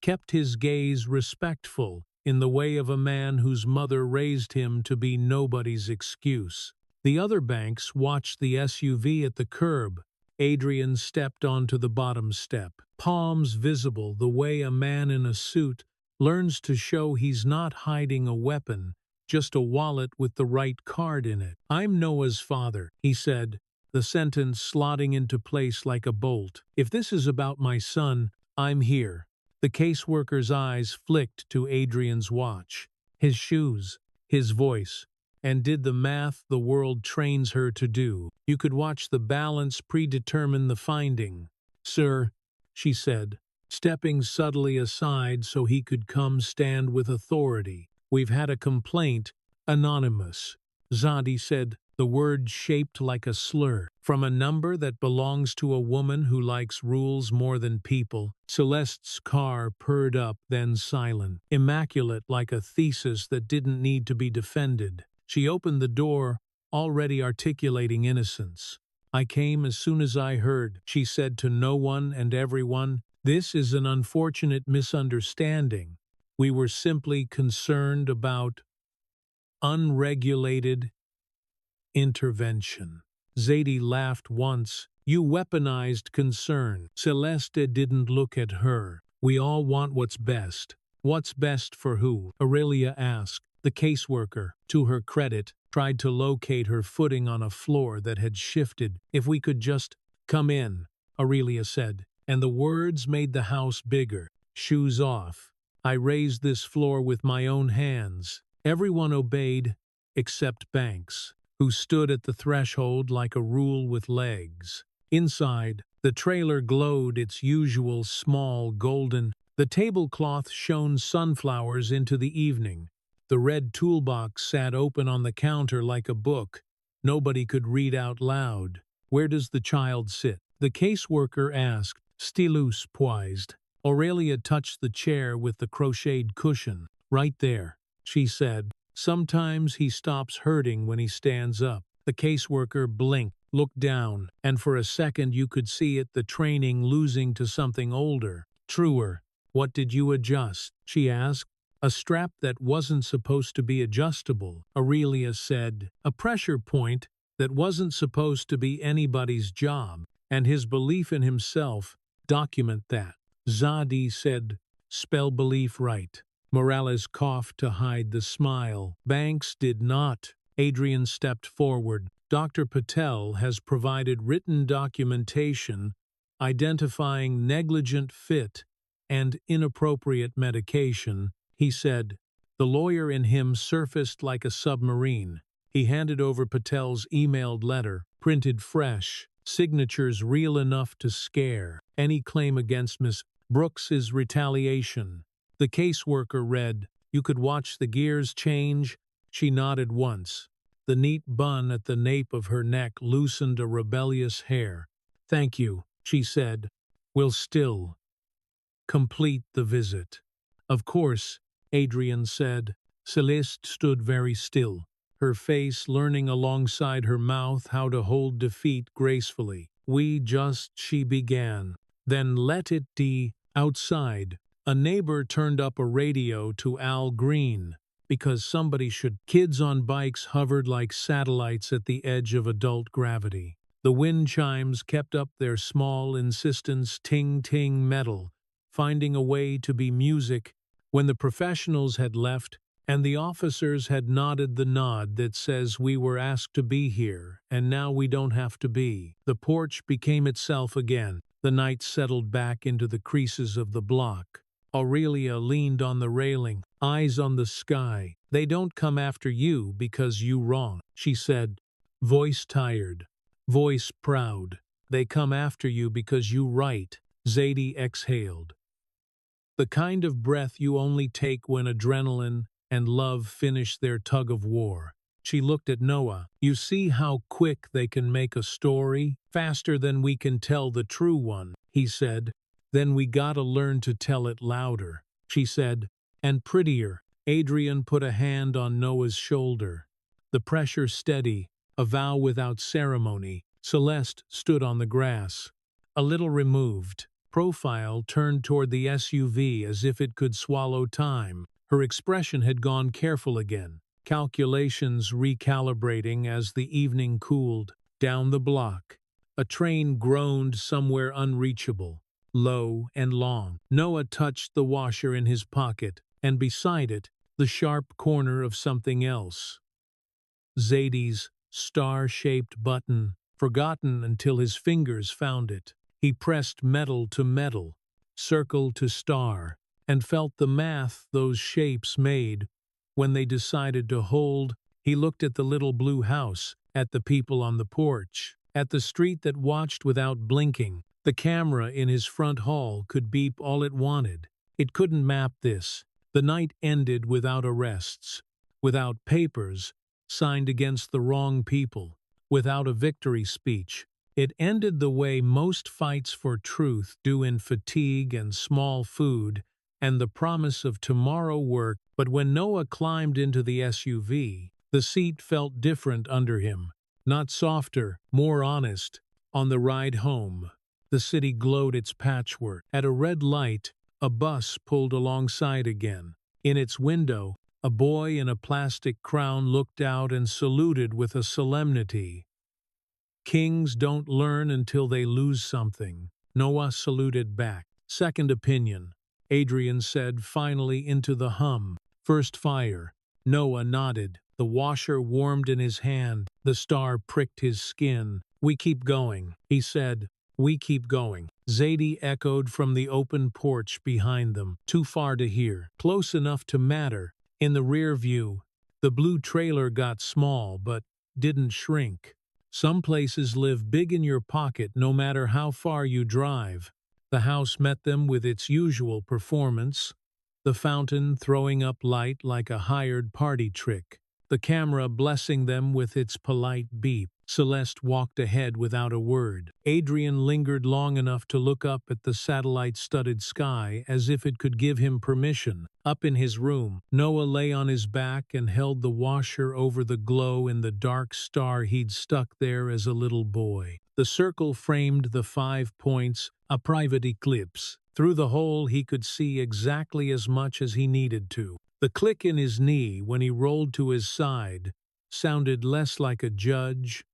kept his gaze respectful in the way of a man whose mother raised him to be nobody's excuse. The other banks watched the SUV at the curb. Adrian stepped onto the bottom step, palms visible the way a man in a suit learns to show he's not hiding a weapon, just a wallet with the right card in it. "I'm Noah's father," he said, the sentence slotting into place like a bolt. "If this is about my son, I'm here." The caseworker's eyes flicked to Adrian's watch, his shoes, his voice, and did the math the world trains her to do. You could watch the balance predetermine the finding. "Sir," she said, stepping subtly aside so he could come stand with authority, "we've had a complaint, Anonymous. Zadie said, the word shaped like a slur. From a number that belongs to a woman who likes rules more than people. Celeste's car purred up, then silent. Immaculate like a thesis that didn't need to be defended. She opened the door, already articulating innocence. I came as soon as I heard, she said to no one and everyone. This is an unfortunate misunderstanding. We were simply concerned about unregulated intervention. Zadie laughed once. You weaponized concern. Celeste didn't look at her. We all want what's best. What's best for who? Aurelia asked. The caseworker, to her credit, tried to locate her footing on a floor that had shifted. If we could just come in, Aurelia said, and the words made the house bigger. Shoes off. I raised this floor with my own hands. Everyone obeyed, except Banks, who stood at the threshold like a rule with legs. Inside, the trailer glowed its usual small golden. The tablecloth shone sunflowers into the evening. The red toolbox sat open on the counter like a book. Nobody could read out loud. Where does the child sit? The caseworker asked. Stilus poised. Aurelia touched the chair with the crocheted cushion. Right there, she said. Sometimes he stops hurting when he stands up. The caseworker blinked, looked down, and for a second you could see it, the training losing to something older. Truer. What did you adjust? She asked. A strap that wasn't supposed to be adjustable, Aurelia said. A pressure point that wasn't supposed to be anybody's job, and his belief in himself, document that. Zadie said, spell belief right. Morales coughed to hide the smile. Banks did not. Adrian stepped forward. Dr. Patel has provided written documentation identifying negligent fit and inappropriate medication, he said. The lawyer in him surfaced like a submarine. He handed over Patel's emailed letter, printed fresh, signatures real enough to scare. Any claim against Miss Brooks is retaliation. The caseworker read. You could watch the gears change. She nodded once. The neat bun at the nape of her neck loosened a rebellious hair. Thank you, she said. We'll still complete the visit. Of course, Adrian said. Celeste stood very still, her face learning alongside her mouth how to hold defeat gracefully. She began. Then let it be. Outside, a neighbor turned up a radio to Al Green, because somebody should. Kids on bikes hovered like satellites at the edge of adult gravity. The wind chimes kept up their small insistence, ting-ting metal, finding a way to be music when the professionals had left and the officers had nodded the nod that says we were asked to be here and now we don't have to be. The porch became itself again. The night settled back into the creases of the block. Aurelia leaned on the railing, eyes on the sky. They don't come after you because you wrong, she said, voice tired, voice proud. They come after you because you right. Zadie exhaled. The kind of breath you only take when adrenaline and love finish their tug of war. She looked at Noah. You see how quick they can make a story? Faster than we can tell the true one, he said. Then we gotta learn to tell it louder, she said. And prettier. Adrian put a hand on Noah's shoulder. The pressure steady, a vow without ceremony. Celeste stood on the grass, a little removed, profile turned toward the SUV as if it could swallow time. Her expression had gone careful again, calculations recalibrating as the evening cooled. Down the block, a train groaned somewhere unreachable, low and long. Noah touched the washer in his pocket, and beside it, the sharp corner of something else. Zadie's star-shaped button, forgotten until his fingers found it. He pressed metal to metal, circle to star, and felt the math those shapes made. When they decided to hold, he looked at the little blue house, at the people on the porch, at the street that watched without blinking. The camera in his front hall could beep all it wanted. It couldn't map this. The night ended without arrests. without papers, signed against the wrong people, without a victory speech. It ended the way most fights for truth do, in fatigue and small food and the promise of tomorrow work. But when Noah climbed into the SUV, the seat felt different under him. Not softer, more honest. On the ride home, the city glowed its patchwork. At a red light, a bus pulled alongside again. In its window, a boy in a plastic crown looked out and saluted with a solemnity. Kings don't learn until they lose something. Noah saluted back. Second opinion, Adrian said finally into the hum. First fire. Noah nodded. The washer warmed in his hand. The star pricked his skin. We keep going, he said. We keep going. Zadie echoed from the open porch behind them. Too far to hear. Close enough to matter. In the rear view, the blue trailer got small but didn't shrink. Some places live big in your pocket no matter how far you drive. The house met them with its usual performance, the fountain throwing up light like a hired party trick, the camera blessing them with its polite beep. Celeste walked ahead without a word. Adrian lingered long enough to look up at the satellite-studded sky as if it could give him permission. Up in his room, Noah lay on his back and held the washer over the glow in the dark star he'd stuck there as a little boy. The circle framed the 5 points, a private eclipse. Through the hole he could see exactly as much as he needed to. The click in his knee when he rolled to his side sounded less like a judge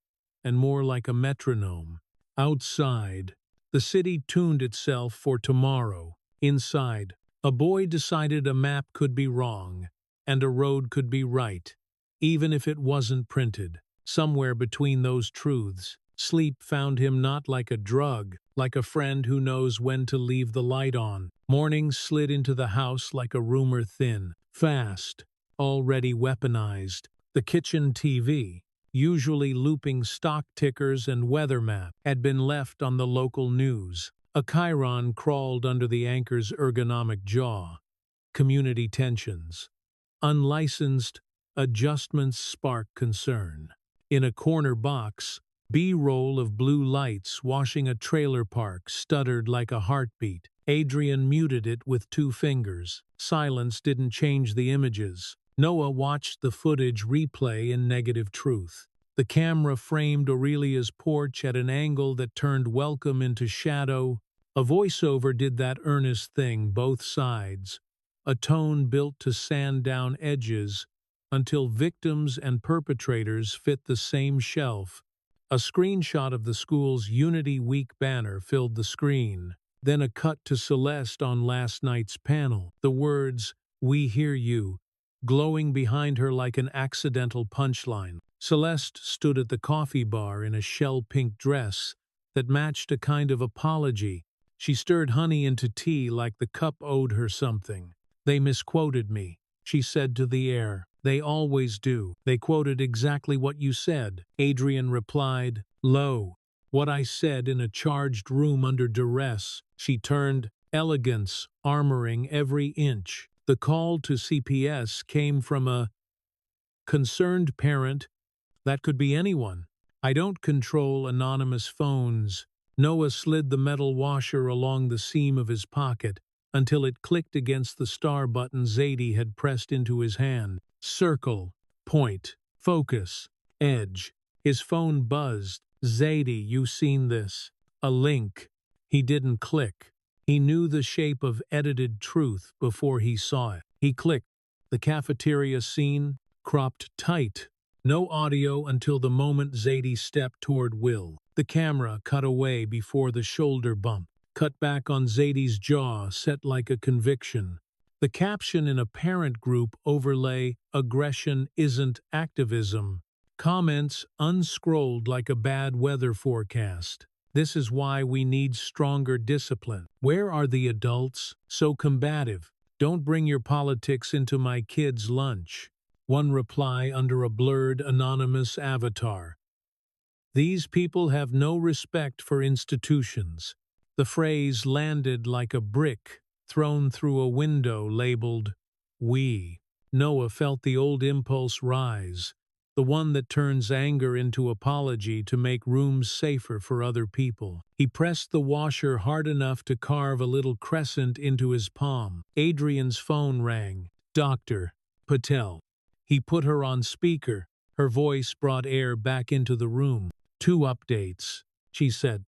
and more like a metronome. Outside, the city tuned itself for tomorrow. Inside, a boy decided a map could be wrong and a road could be right, even if it wasn't printed. Somewhere between those truths, sleep found him not like a drug, like a friend who knows when to leave the light on. Morning slid into the house like a rumor thin, fast, already weaponized. The kitchen TV, usually looping stock tickers and weather map, had been left on the local news. A chyron crawled under the anchor's ergonomic jaw. Community tensions. Unlicensed adjustments spark concern. In a corner box, B-roll of blue lights washing a trailer park stuttered like a heartbeat. Adrian muted it with 2 fingers. Silence didn't change the images. Noah watched the footage replay in negative truth. The camera framed Aurelia's porch at an angle that turned welcome into shadow. A voiceover did that earnest thing, both sides. A tone built to sand down edges until victims and perpetrators fit the same shelf. A screenshot of the school's Unity Week banner filled the screen. Then a cut to Celeste on last night's panel. The words, "We hear you," glowing behind her like an accidental punchline. Celeste stood at the coffee bar in a shell-pink dress that matched a kind of apology. She stirred honey into tea like the cup owed her something. "They misquoted me," she said to the air. "They always do. They quoted exactly what you said." Adrian replied, "Lo, what I said in a charged room under duress." She turned, elegance armoring every inch. The call to CPS came from a concerned parent. That could be anyone. "I don't control anonymous phones." Noah slid the metal washer along the seam of his pocket until it clicked against the star button Zadie had pressed into his hand. Circle, point, focus, edge. His phone buzzed. "Zadie, you seen this?" A link. He didn't click. He knew the shape of edited truth before he saw it. He clicked. The cafeteria scene, cropped tight. No audio until the moment Zadie stepped toward Will. The camera cut away before the shoulder bump. Cut back on Zadie's jaw, set like a conviction. The caption in a parent group overlay, "Aggression isn't activism." Comments unscrolled like a bad weather forecast. "This is why we need stronger discipline." "Where are the adults? So combative. Don't bring your politics into my kids' lunch." One reply under a blurred, anonymous avatar. "These people have no respect for institutions." The phrase landed like a brick thrown through a window labeled, "We." Noah felt the old impulse rise, the one that turns anger into apology to make rooms safer for other people. He pressed the washer hard enough to carve a little crescent into his palm. Adrian's phone rang. Dr. Patel. He put her on speaker. Her voice brought air back into the room. 2 updates, she said.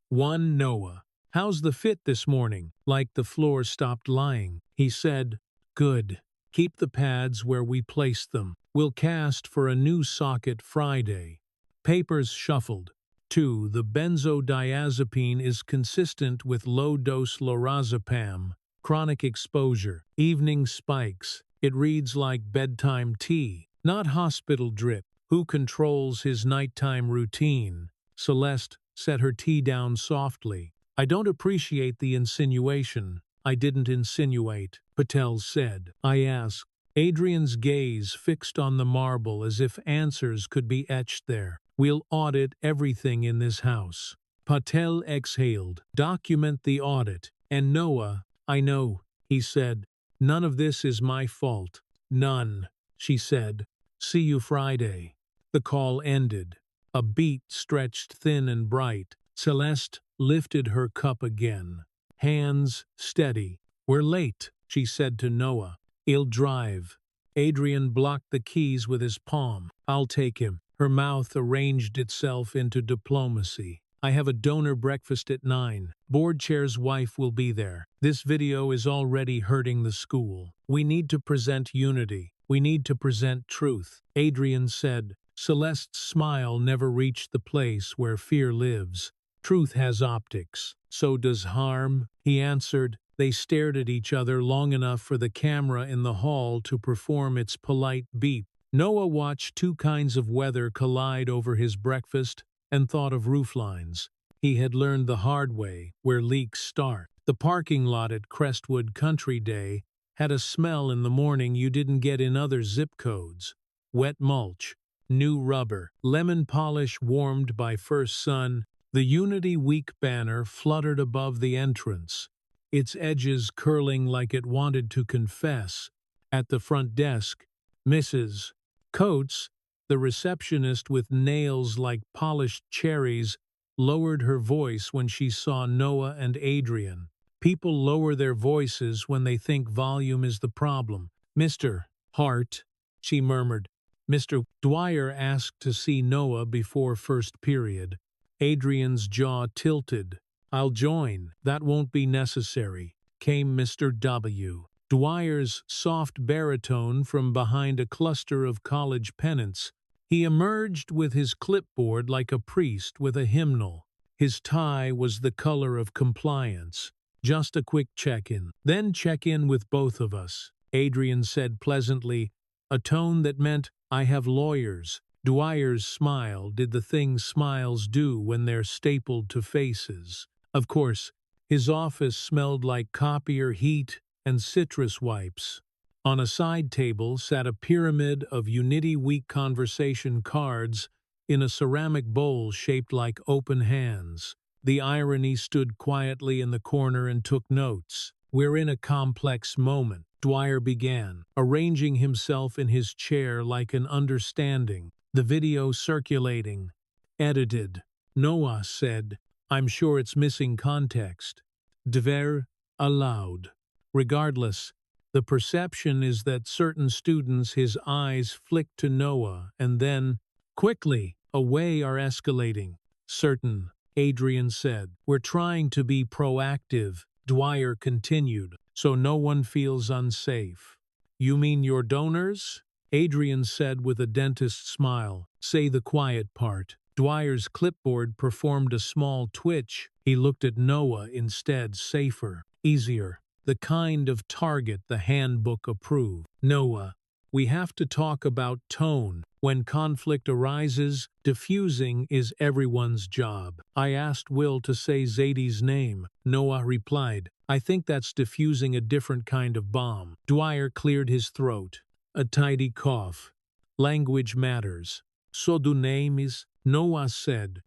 1. Noah. How's the fit this morning? Like the floor stopped lying. He said, good. Keep the pads where we placed them. We'll cast for a new socket Friday. Papers shuffled. 2. The benzodiazepine is consistent with low-dose lorazepam. Chronic exposure. Evening spikes. It reads like bedtime tea, not hospital drip. Who controls his nighttime routine? Celeste set her tea down softly. I don't appreciate the insinuation. I didn't insinuate, Patel said. I asked. Adrian's gaze fixed on the marble as if answers could be etched there. We'll audit everything in this house. Patel exhaled. Document the audit. And Noah, I know, he said. None of this is my fault. None, she said. See you Friday. The call ended. A beat stretched thin and bright. Celeste lifted her cup again. Hands steady. We're late, she said to Noah. He'll drive. Adrian blocked the keys with his palm. I'll take him. Her mouth arranged itself into diplomacy. I have a donor breakfast at 9. Board chair's wife will be there. This video is already hurting the school. We need to present unity. We need to present truth, Adrian said. Celeste's smile never reached the place where fear lives. Truth has optics. So does harm, he answered. They stared at each other long enough for the camera in the hall to perform its polite beep. Noah watched 2 kinds of weather collide over his breakfast and thought of rooflines. He had learned the hard way where leaks start. The parking lot at Crestwood Country Day had a smell in the morning you didn't get in other zip codes. Wet mulch, new rubber, lemon polish warmed by first sun. The Unity Week banner fluttered above the entrance, its edges curling like it wanted to confess. At the front desk, Mrs. Coates, the receptionist with nails like polished cherries, lowered her voice when she saw Noah and Adrian. People lower their voices when they think volume is the problem. Mr. Hart, she murmured. Mr. Dwyer asked to see Noah before first period. Adrian's jaw tilted. I'll join. That won't be necessary, came Mr. W. Dwyer's soft baritone from behind a cluster of college pennants. He emerged with his clipboard like a priest with a hymnal. His tie was the color of compliance. Just a quick check-in. Then check in with both of us, Adrian said pleasantly, a tone that meant, I have lawyers. Dwyer's smile did the thing smiles do when they're stapled to faces. Of course, his office smelled like copier heat and citrus wipes. On a side table sat a pyramid of Unity Week conversation cards in a ceramic bowl shaped like open hands. The irony stood quietly in the corner and took notes. We're in a complex moment, Dwyer began, arranging himself in his chair like an understanding. The video circulating. Edited. Noah said, I'm sure it's missing context. Dever allowed. Regardless, the perception is that certain students his eyes flicked to Noah and then, quickly, away are escalating. Certain, Adrian said. We're trying to be proactive, Dwyer continued, so no one feels unsafe. You mean your donors? Adrian said with a dentist's smile. Say the quiet part. Dwyer's clipboard performed a small twitch. He looked at Noah instead, safer, easier. The kind of target the handbook approved. Noah, we have to talk about tone. When conflict arises, diffusing is everyone's job. I asked Will to say Zadie's name. Noah replied, I think that's diffusing a different kind of bomb. Dwyer cleared his throat. A tidy cough. Language matters. So do names, Noah said.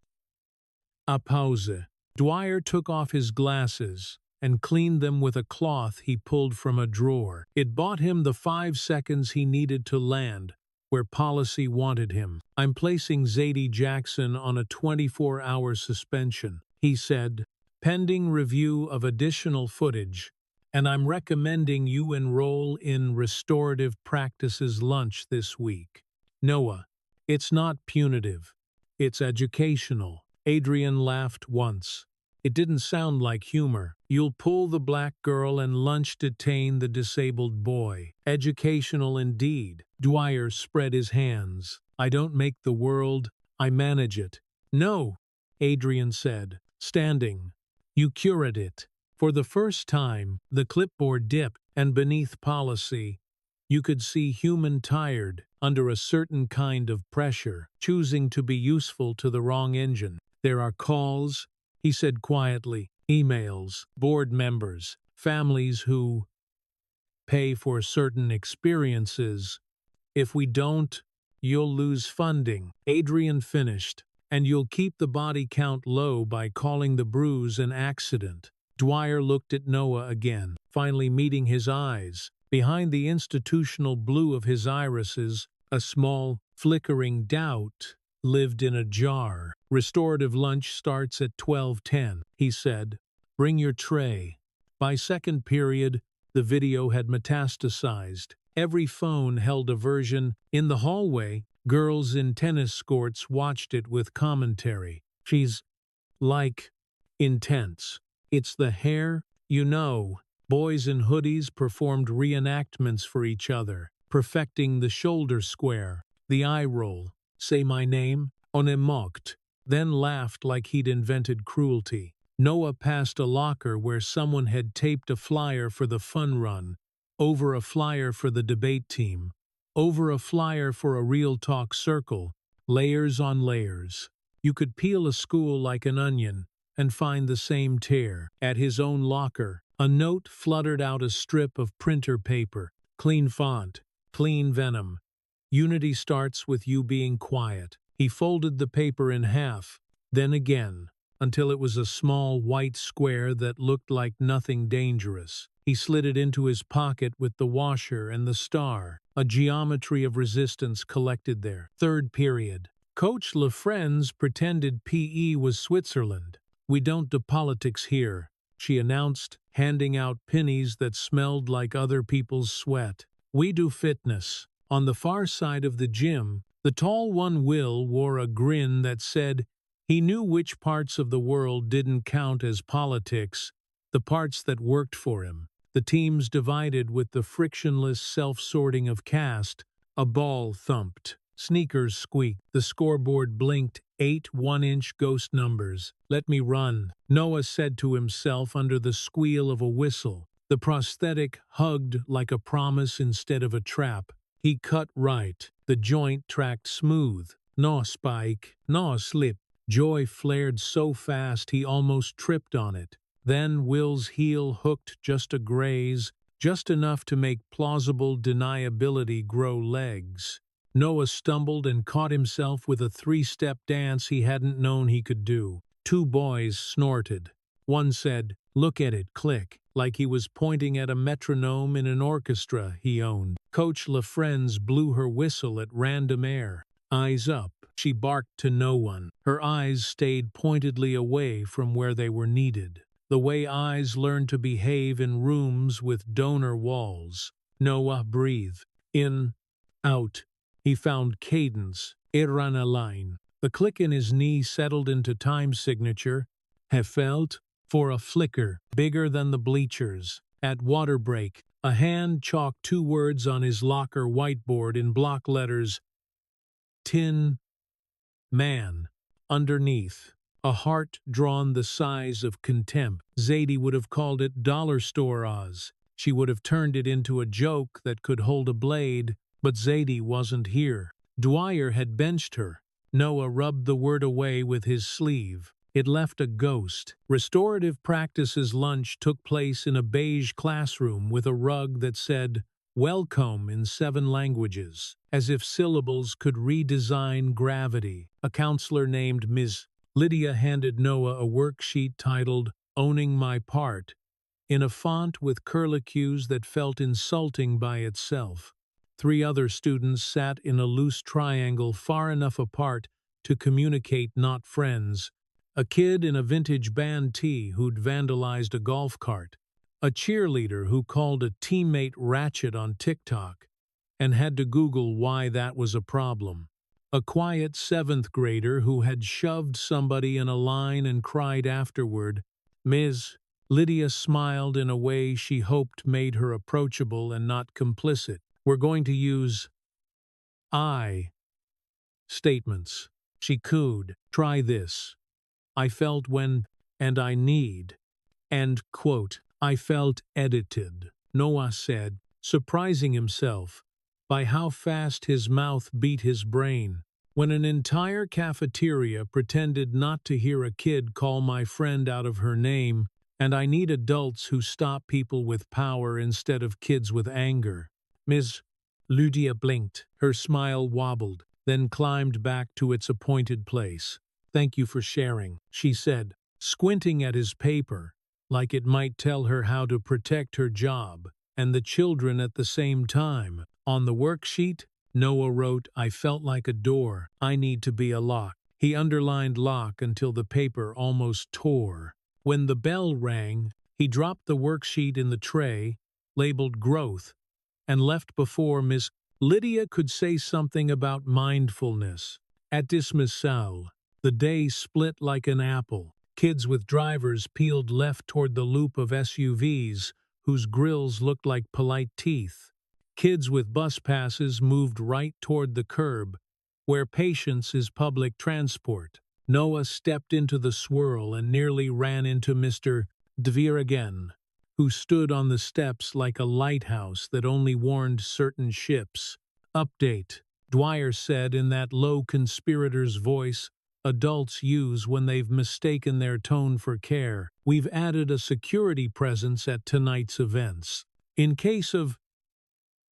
A pause. Dwyer took off his glasses. and cleaned them with a cloth he pulled from a drawer. It bought him the 5 seconds he needed to land where policy wanted him. I'm placing Zadie Jackson on a 24-hour suspension, he said, pending review of additional footage, and I'm recommending you enroll in restorative practices lunch this week. Noah, it's not punitive. It's educational. Adrian laughed once. It didn't sound like humor. You'll pull the black girl and lunch detain the disabled boy. Educational indeed. Dwyer spread his hands. I don't make the world, I manage it. No, Adrian said, standing. You curate it. For the first time, the clipboard dipped, and beneath policy, you could see human tired, under a certain kind of pressure, choosing to be useful to the wrong engine. There are calls, he said quietly, emails, board members, families who pay for certain experiences. If we don't, you'll lose funding. Adrian finished, and you'll keep the body count low by calling the bruise an accident. Dwyer looked at Noah again, finally meeting his eyes. Behind the institutional blue of his irises, a small, flickering doubt lived in a jar. Restorative lunch starts at 12:10, he said. Bring your tray. By second period, the video had metastasized. Every phone held a version. In the hallway, girls in tennis skirts watched it with commentary. She's like intense. It's the hair, you know. Boys in hoodies performed reenactments for each other, perfecting the shoulder square, the eye roll. Say my name? On him mocked, then laughed like he'd invented cruelty. Noah passed a locker where someone had taped a flyer for the fun run, over a flyer for the debate team, over a flyer for a real talk circle, layers on layers. You could peel a school like an onion and find the same tear. At his own locker, a note fluttered out a strip of printer paper. Clean font, clean venom. Unity starts with you being quiet. He folded the paper in half, then again, until it was a small white square that looked like nothing dangerous. He slid it into his pocket with the washer and the star. A geometry of resistance collected there. Third period. Coach Lafrenz pretended PE was Switzerland. We don't do politics here, she announced, handing out pennies that smelled like other people's sweat. We do fitness. On the far side of the gym, the tall one Will wore a grin that said he knew which parts of the world didn't count as politics, the parts that worked for him. The teams divided with the frictionless self-sorting of caste. A ball thumped. Sneakers squeaked. The scoreboard blinked 8 one-inch ghost numbers. Let me run, Noah said to himself under the squeal of a whistle. The prosthetic hugged like a promise instead of a trap. He cut right. The joint tracked smooth. No spike, no slip. Joy flared so fast he almost tripped on it. Then Will's heel hooked just a graze, just enough to make plausible deniability grow legs. Noah stumbled and caught himself with a 3-step dance he hadn't known he could do. 2 boys snorted. One said, "Look at it click," like he was pointing at a metronome in an orchestra he owned. Coach Lafrenz blew her whistle at random air. Eyes up, she barked to no one. Her eyes stayed pointedly away from where they were needed. The way eyes learn to behave in rooms with donor walls. Noah breathed. In, out. He found cadence. It ran a line. The click in his knee settled into time signature. Have felt? For a flicker, bigger than the bleachers. At water break, a hand chalked 2 words on his locker whiteboard in block letters. Tin Man. Underneath, a heart drawn the size of contempt. Zadie would have called it dollar store Oz. She would have turned it into a joke that could hold a blade, but Zadie wasn't here. Dwyer had benched her. Noah rubbed the word away with his sleeve. It left a ghost. Restorative practices lunch took place in a beige classroom with a rug that said, "Welcome" in 7 languages, as if syllables could redesign gravity. A counselor named Ms. Lydia handed Noah a worksheet titled, "Owning My Part." in a font with curlicues that felt insulting by itself. 3 other students sat in a loose triangle far enough apart to communicate not friends. A kid in a vintage band tee who'd vandalized a golf cart. A cheerleader who called a teammate ratchet on TikTok and had to Google why that was a problem. A quiet 7th grader who had shoved somebody in a line and cried afterward. Ms. Lydia smiled in a way she hoped made her approachable and not complicit. We're going to use I statements. She cooed. Try this. I felt when, and I need. And, quote, I felt edited, Noah said, surprising himself by how fast his mouth beat his brain. When an entire cafeteria pretended not to hear a kid call my friend out of her name, and I need adults who stop people with power instead of kids with anger. Ms. Lydia blinked. Her smile wobbled, then climbed back to its appointed place. Thank you for sharing, she said, squinting at his paper, like it might tell her how to protect her job and the children at the same time. On the worksheet, Noah wrote, I felt like a door. I need to be a lock. He underlined lock until the paper almost tore. When the bell rang, he dropped the worksheet in the tray, labeled growth, and left before Miss Lydia could say something about mindfulness. At dismissal, the day split like an apple. Kids with drivers peeled left toward the loop of SUVs, whose grills looked like polite teeth. Kids with bus passes moved right toward the curb, where patience is public transport. Noah stepped into the swirl and nearly ran into Mr. Dvir again, who stood on the steps like a lighthouse that only warned certain ships. Update, Dwyer said in that low conspirator's voice adults use when they've mistaken their tone for care. We've added a security presence at tonight's events. In case of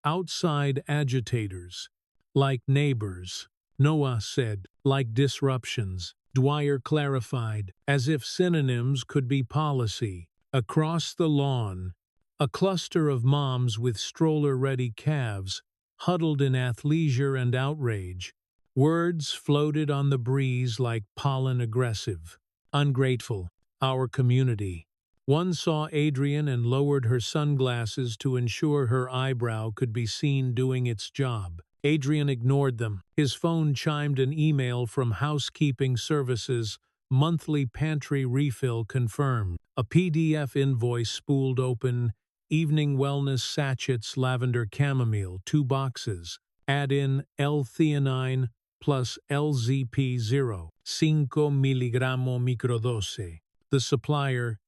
outside agitators, like neighbors, Noah said, like disruptions. Dwyer clarified, as if synonyms could be policy. Across the lawn, a cluster of moms with stroller-ready calves huddled in athleisure and outrage. Words floated on the breeze like pollen aggressive. Ungrateful, our community. One saw Adrian and lowered her sunglasses to ensure her eyebrow could be seen doing its job. Adrian ignored them. His phone chimed an email from Housekeeping Services, monthly pantry refill confirmed. A PDF invoice spooled open, evening wellness sachets lavender chamomile, 2 boxes. Add in L-theanine plus LZP0, 5 milligramo microdose. The supplier,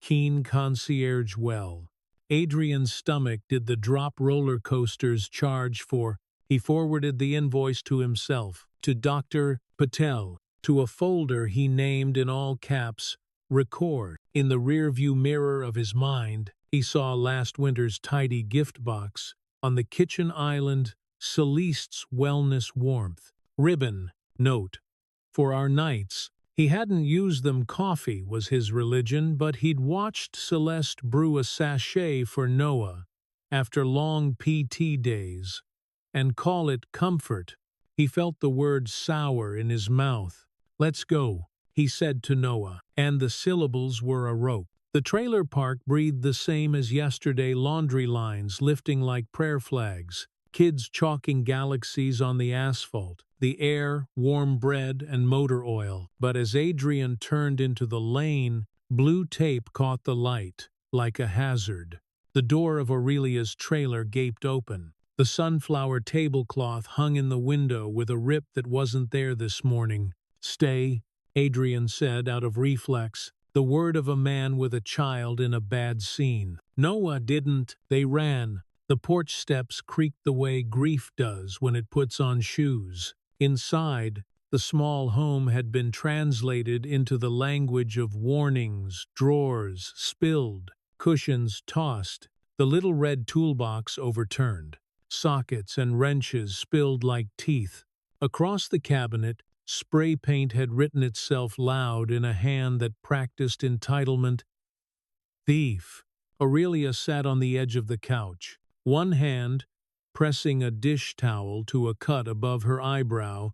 Keen Concierge Well. Adrian's stomach did the drop roller coasters charge for. He forwarded the invoice to himself, to Dr. Patel, to a folder he named in all caps, Record. In the rearview mirror of his mind, he saw last winter's tidy gift box. On the kitchen island, Celeste's Wellness Warmth. Ribbon, note. For our nights, he hadn't used them. Coffee was his religion, but he'd watched Celeste brew a sachet for Noah after long PT days and call it comfort. He felt the word sour in his mouth. Let's go, he said to Noah, and the syllables were a rope. The trailer park breathed the same as yesterday, laundry lines lifting like prayer flags, kids chalking galaxies on the asphalt, the air, warm bread, and motor oil. But as Adrian turned into the lane, blue tape caught the light, like a hazard. The door of Aurelia's trailer gaped open. The sunflower tablecloth hung in the window with a rip that wasn't there this morning. Stay, Adrian said out of reflex, the word of a man with a child in a bad scene. Noah didn't. They ran. The porch steps creaked the way grief does when it puts on shoes. Inside, the small home had been translated into the language of warnings, drawers spilled, cushions tossed, the little red toolbox overturned. Sockets and wrenches spilled like teeth. Across the cabinet, spray paint had written itself loud in a hand that practiced entitlement. Thief. Aurelia sat on the edge of the couch, one hand pressing a dish towel to a cut above her eyebrow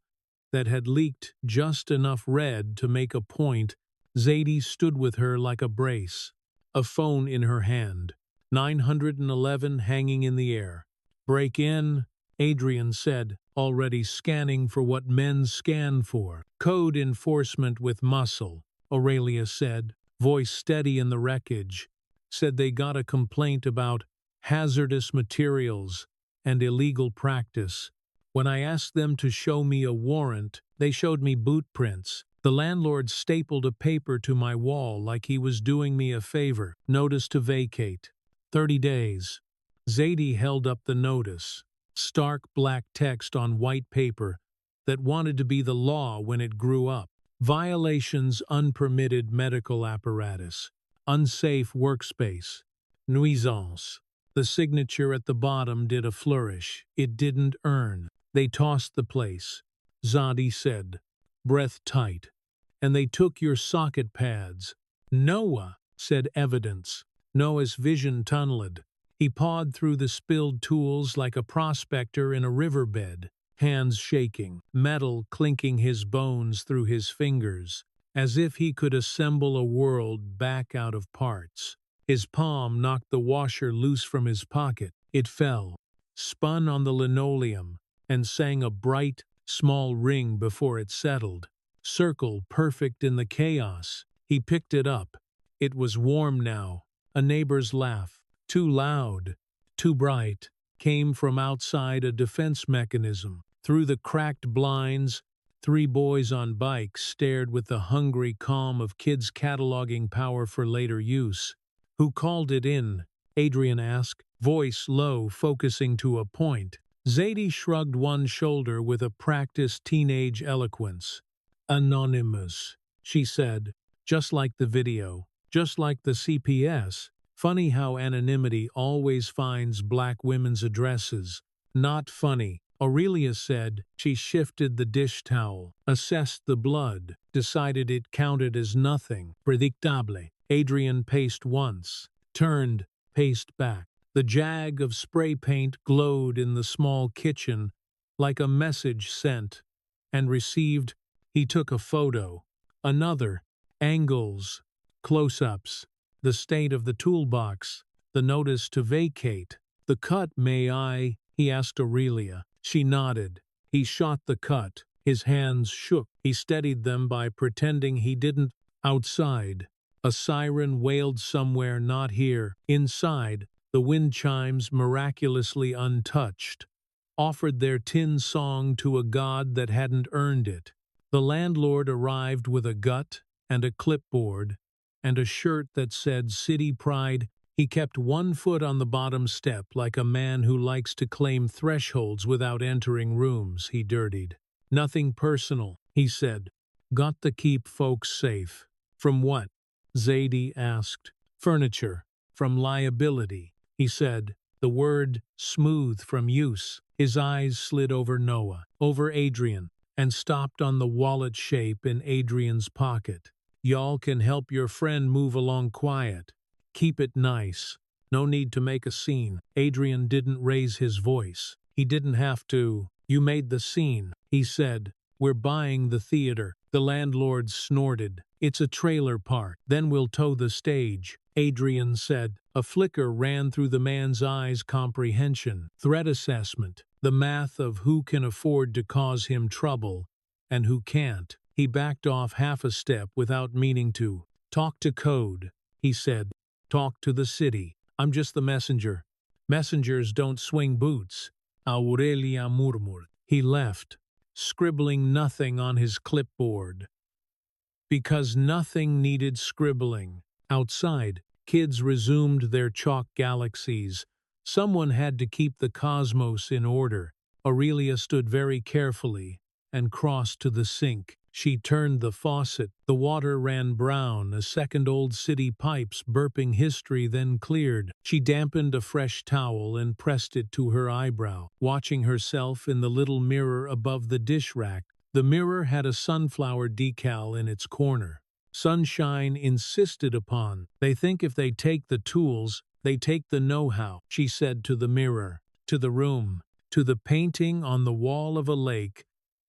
that had leaked just enough red to make a point. Zadie stood with her like a brace, a phone in her hand, 911 hanging in the air. "Break in," Adrian said, already scanning for what men scan for. "Code enforcement with muscle," Aurelia said, voice steady in the wreckage. "Said they got a complaint about hazardous materials and illegal practice. When I asked them to show me a warrant, they showed me boot prints. The landlord stapled a paper to my wall like he was doing me a favor. Notice to vacate. 30 days. Zadie held up the notice. Stark black text on white paper that wanted to be the law when it grew up. Violations: unpermitted medical apparatus, unsafe workspace, nuisance. The signature at the bottom did a flourish. It didn't earn. "They tossed the place," Zadie said, breath tight. "And they took your socket pads." "Noah," said evidence. Noah's vision tunneled. He pawed through the spilled tools like a prospector in a riverbed, hands shaking, metal clinking his bones through his fingers, as if he could assemble a world back out of parts. His palm knocked the washer loose from his pocket. It fell, spun on the linoleum, and sang a bright, small ring before it settled. Circle perfect in the chaos. He picked it up. It was warm now. A neighbor's laugh, too loud, too bright, came from outside a defense mechanism. Through the cracked blinds, 3 boys on bikes stared with the hungry calm of kids cataloging power for later use. "Who called it in?" Adrian asked, voice low, focusing to a point. Zadie shrugged one shoulder with a practiced teenage eloquence. "Anonymous," she said, "just like the video, just like the CPS. Funny how anonymity always finds black women's addresses." "Not funny," Aurelia said. She shifted the dish towel, assessed the blood, decided it counted as nothing. "Predictable." Adrian paced once, turned, paced back. The jag of spray paint glowed in the small kitchen like a message sent and received. He took a photo. Another. Angles, close-ups, the state of the toolbox, the notice to vacate. "The cut, may I?" he asked Aurelia. She nodded. He shot the cut. His hands shook. He steadied them by pretending he didn't. Outside, a siren wailed somewhere not here. Inside, the wind chimes, miraculously untouched, offered their tin song to a god that hadn't earned it. The landlord arrived with a gut and a clipboard and a shirt that said City Pride. He kept one foot on the bottom step like a man who likes to claim thresholds without entering rooms he dirtied. "Nothing personal," he said. "Got to keep folks safe." "From what?" Zadie asked. "Furniture. From liability," he said, the word smooth from use. His eyes slid over Noah, over Adrian, and stopped on the wallet shape in Adrian's pocket. "Y'all can help your friend move along quiet. Keep it nice. No need to make a scene." Adrian didn't raise his voice. He didn't have to. "You made the scene," he said. "We're buying the theater." The landlord snorted. "It's a trailer park. Then we'll tow the stage," Adrian said. A flicker ran through the man's eyes. Comprehension. Threat assessment. The math of who can afford to cause him trouble and who can't. He backed off half a step without meaning to. "Talk to code," he said. "Talk to the city. I'm just the messenger. Messengers don't swing boots." Aurelia murmured. He left, scribbling nothing on his clipboard. Because nothing needed scribbling. Outside, kids resumed their chalk galaxies. Someone had to keep the cosmos in order. Aurelia stood very carefully and crossed to the sink. She turned the faucet. The water ran brown, a second-old city pipes burping history, then cleared. She dampened a fresh towel and pressed it to her eyebrow, watching herself in the little mirror above the dish rack. The mirror had a sunflower decal in its corner. Sunshine insisted upon. They think if they take the tools, they take the know-how, she said to the mirror, to the room, to the painting on the wall of a lake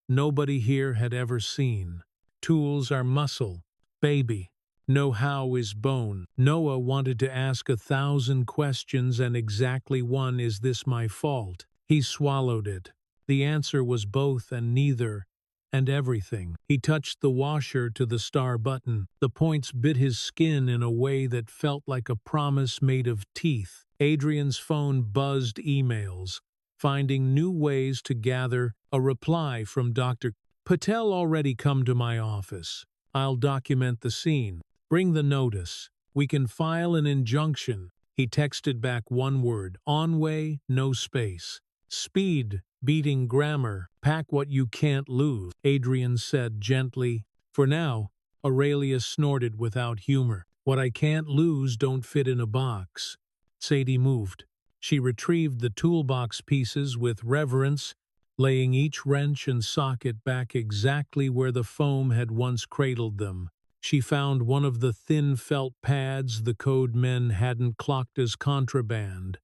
nobody here had ever seen. Tools are muscle, baby. Know-how is bone. Noah wanted to ask 1,000 questions and exactly one, is this my fault? He swallowed it. The answer was both and neither, and everything. He touched the washer to the star button. The points bit his skin in a way that felt like a promise made of teeth. Adrian's phone buzzed emails, finding new ways to gather a reply from Dr. Patel. Already come to my office. I'll document the scene. Bring the notice. We can file an injunction. He texted back one word, on way, no space. Speed, beating grammar, pack what you can't lose, Adrian said gently. For now, Aurelia snorted without humor. What I can't lose don't fit in a box. Sadie moved. She retrieved the toolbox pieces with reverence, laying each wrench and socket back exactly where the foam had once cradled them. She found one of the thin felt pads the code men hadn't clocked as contraband,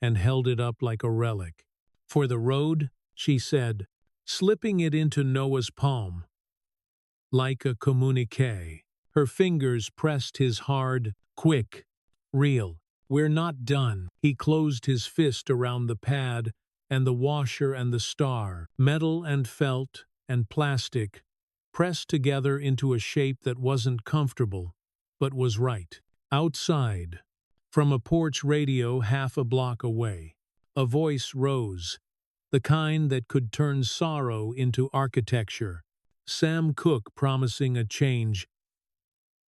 and held it up like a relic. For the road, she said, slipping it into Noah's palm. Like a communique. Her fingers pressed his hard, quick, real. We're not done. He closed his fist around the pad and the washer and the star, metal and felt and plastic, pressed together into a shape that wasn't comfortable, but was right. Outside, from a porch radio half a block away, a voice rose, the kind that could turn sorrow into architecture. Sam Cooke promising a change.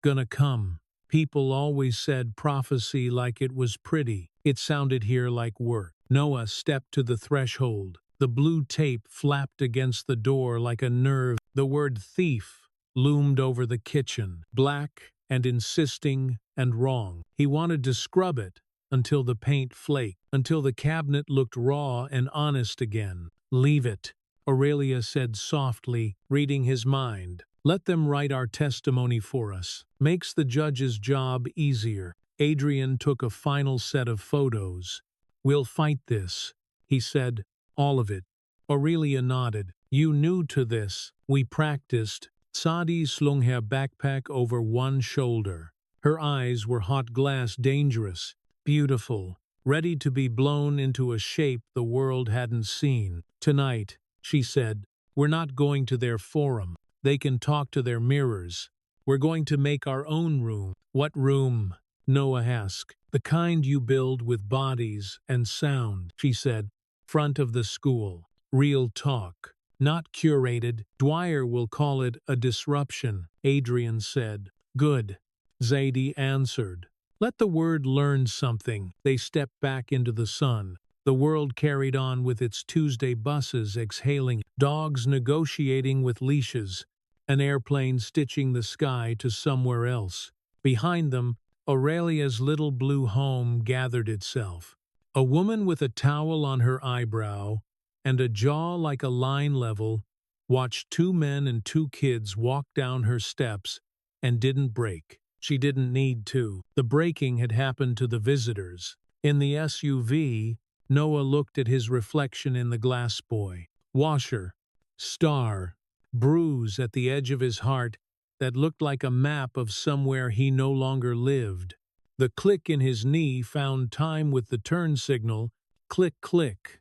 Gonna come. People always said prophecy like it was pretty. It sounded here like work. Noah stepped to the threshold. The blue tape flapped against the door like a nerve. The word thief loomed over the kitchen, black and insisting and wrong. He wanted to scrub it until the paint flaked, until the cabinet looked raw and honest again. Leave it, Aurelia said softly, reading his mind. Let them write our testimony for us. Makes the judge's job easier. Adrian took a final set of photos. We'll fight this, he said. All of it. Aurelia nodded. You new to this. We practiced. Sadie slung her backpack over one shoulder. Her eyes were hot glass, dangerous, beautiful, ready to be blown into a shape the world hadn't seen. Tonight, she said, we're not going to their forum. They can talk to their mirrors. We're going to make our own room. What room? Noah asked. The kind you build with bodies and sound, she said. Front of the school. Real talk. Not curated. Dwyer will call it a disruption, Adrian said. Good, Zadie answered. Let the word learn something. They stepped back into the sun. The world carried on with its Tuesday buses exhaling, dogs negotiating with leashes, an airplane stitching the sky to somewhere else. Behind them, Aurelia's little blue home gathered itself. A woman with a towel on her eyebrow and a jaw like a line level watched two men and two kids walk down her steps and didn't brake. She didn't need to. The braking had happened to the visitors. In the SUV, Noah looked at his reflection in the glass boy. Washer, star, bruise at the edge of his heart that looked like a map of somewhere he no longer lived. The click in his knee found time with the turn signal. Click, click.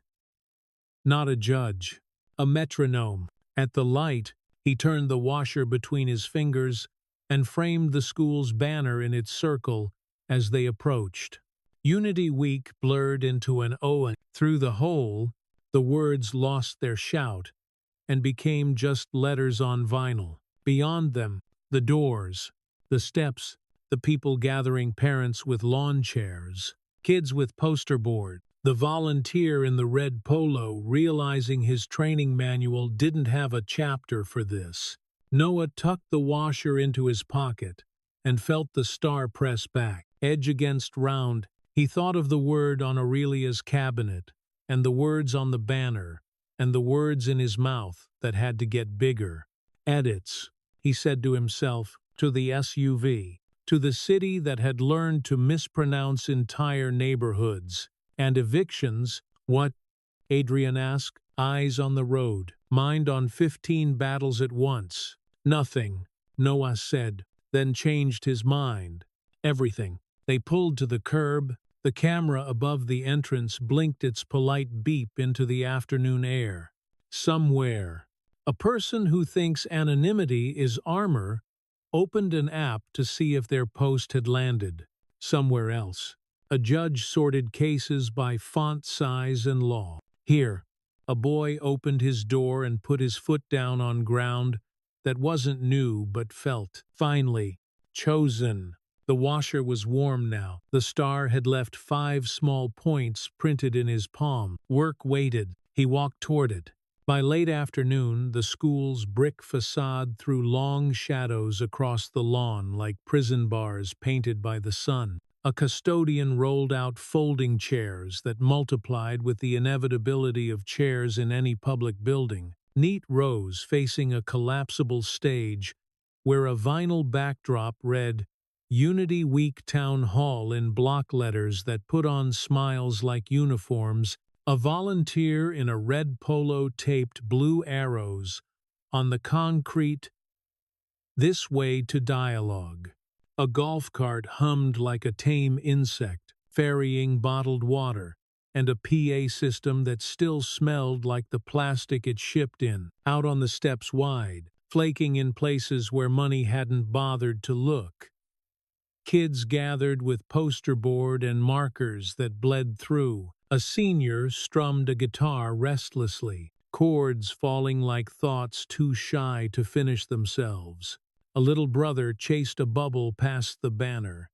Not a judge. A metronome. At the light, he turned the washer between his fingers and framed the school's banner in its circle as they approached. Unity Week blurred into an O. Through the hole, the words lost their shout and became just letters on vinyl. Beyond them, the doors, the steps, the people gathering, parents with lawn chairs, kids with poster board. The volunteer in the red polo, realizing his training manual didn't have a chapter for this. Noah tucked the washer into his pocket and felt the star press back, edge against round. He thought of the word on Aurelia's cabinet, and the words on the banner, and the words in his mouth that had to get bigger. Edits, he said to himself, to the SUV, to the city that had learned to mispronounce entire neighborhoods. And evictions, what? Adrian asked, eyes on the road, mind on 15 battles at once. Nothing, Noah said, then changed his mind. Everything. They pulled to the curb. The camera above the entrance blinked its polite beep into the afternoon air. Somewhere, a person who thinks anonymity is armor opened an app to see if their post had landed. Somewhere else, a judge sorted cases by font size and law. Here, a boy opened his door and put his foot down on ground that wasn't new but felt. Finally, chosen. The washer was warm now. The star had left 5 small points printed in his palm. Work waited. He walked toward it. By late afternoon, the school's brick facade threw long shadows across the lawn like prison bars painted by the sun. A custodian rolled out folding chairs that multiplied with the inevitability of chairs in any public building. Neat rows facing a collapsible stage where a vinyl backdrop read, Unity Week Town Hall in block letters that put on smiles like uniforms, a volunteer in a red polo taped blue arrows on the concrete, this way to dialogue. A golf cart hummed like a tame insect, ferrying bottled water, and a PA system that still smelled like the plastic it shipped in, out on the steps wide, flaking in places where money hadn't bothered to look. Kids gathered with poster board and markers that bled through. A senior strummed a guitar restlessly, chords falling like thoughts too shy to finish themselves. A little brother chased a bubble past the banner,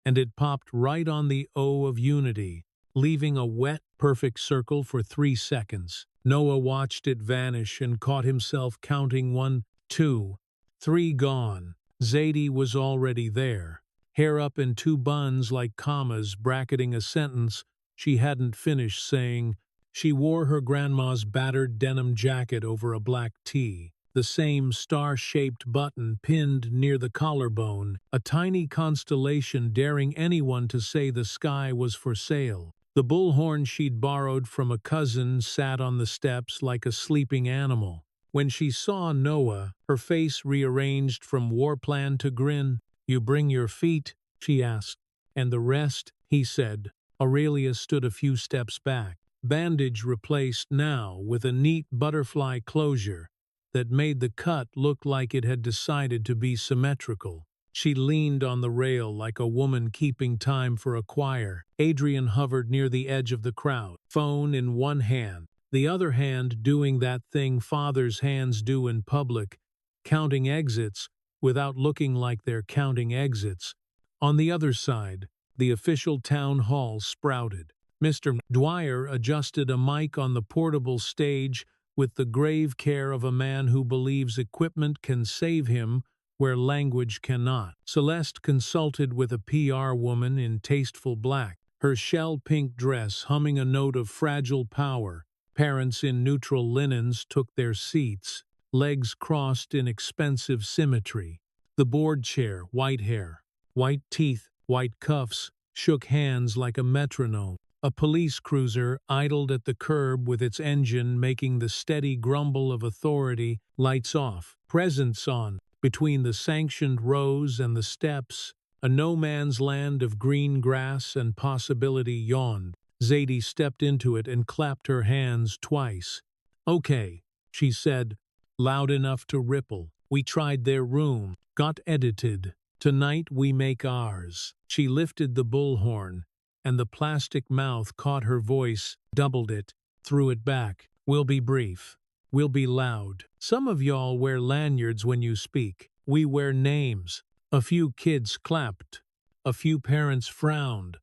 and it popped right on the O of Unity, leaving a wet, perfect circle for 3 seconds. Noah watched it vanish and caught himself counting 1, 2, 3 gone. Zadie was already there, hair up in 2 buns like commas bracketing a sentence she hadn't finished saying. She wore her grandma's battered denim jacket over a black tee, the same star-shaped button pinned near the collarbone, a tiny constellation daring anyone to say the sky was for sale. The bullhorn she'd borrowed from a cousin sat on the steps like a sleeping animal. When she saw Noah, her face rearranged from war plan to grin. "You bring your feet?" she asked. "And the rest?" he said. Aurelia stood a few steps back, bandage replaced now with a neat butterfly closure that made the cut look like it had decided to be symmetrical. She leaned on the rail like a woman keeping time for a choir. Adrian hovered near the edge of the crowd, phone in one hand, the other hand doing that thing fathers' hands do in public, counting exits without looking like they're counting exits. On the other side, the official town hall sprouted. Mr. Dwyer adjusted a mic on the portable stage with the grave care of a man who believes equipment can save him where language cannot. Celeste consulted with a PR woman in tasteful black, her shell-pink dress humming a note of fragile power. Parents in neutral linens took their seats, legs crossed in expensive symmetry. The board chair, white hair, white teeth, white cuffs, shook hands like a metronome. A police cruiser idled at the curb with its engine making the steady grumble of authority. Lights off, presents on. Between the sanctioned rows and the steps, a no-man's land of green grass and possibility yawned. Zadie stepped into it and clapped her hands twice. "Okay," she said, loud enough to ripple. "We tried their room, got edited. Tonight we make ours." She lifted the bullhorn, and the plastic mouth caught her voice, doubled it, threw it back. "We'll be brief. We'll be loud. Some of y'all wear lanyards when you speak. We wear names." A few kids clapped. A few parents frowned,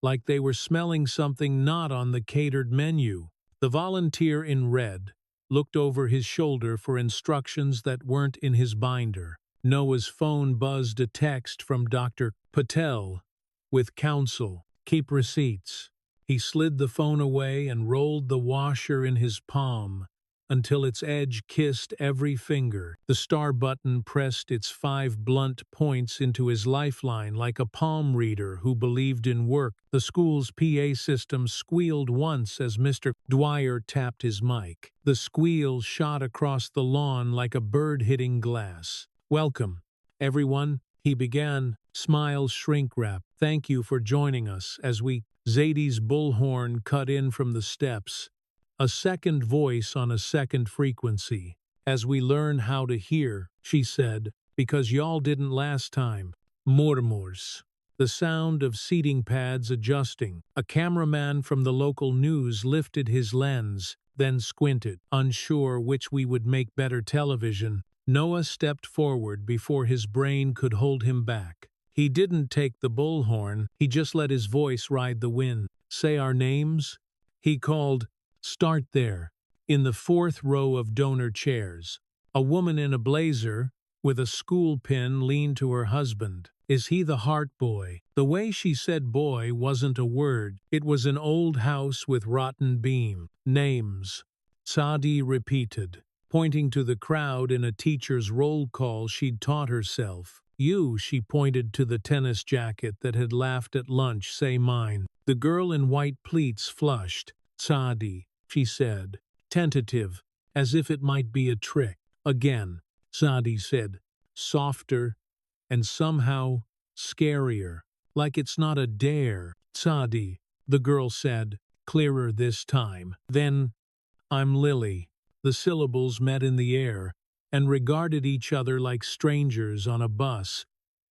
like they were smelling something not on the catered menu. The volunteer in red looked over his shoulder for instructions that weren't in his binder. Noah's phone buzzed a text from Dr. Patel with counsel. "Keep receipts." He slid the phone away and rolled the washer in his palm. until its edge kissed every finger. The star button pressed its 5 blunt points into his lifeline like a palm reader who believed in work. The school's PA system squealed once as Mr. Dwyer tapped his mic. The squeal shot across the lawn like a bird hitting glass. "Welcome, everyone," he began, smiles shrink-wrapped. "Thank you for joining us as we—" Zadie's bullhorn cut in from the steps. A second voice on a second frequency. "As we learn how to hear," she said, "because y'all didn't last time. Murmurs." The sound of seating pads adjusting. A cameraman from the local news lifted his lens, then squinted, unsure which we would make better television. Noah stepped forward before his brain could hold him back. He didn't take the bullhorn, he just let his voice ride the wind. "Say our names?" He called. "Start there." In the 4th row of donor chairs, a woman in a blazer with a school pin leaned to her husband. "Is he the heart boy?" The way she said boy wasn't a word. It was an old house with rotten beam. "Names," Sadie repeated, pointing to the crowd in a teacher's roll call she'd taught herself. "You," she pointed to the tennis jacket that had laughed at lunch, "say mine." The girl in white pleats flushed. "Sadie," she said, tentative, as if it might be a trick. "Again," Sadie said, softer and somehow scarier, like it's not a dare. "Sadie," the girl said, clearer this time. Then, "I'm Lily." The syllables met in the air and regarded each other like strangers on a bus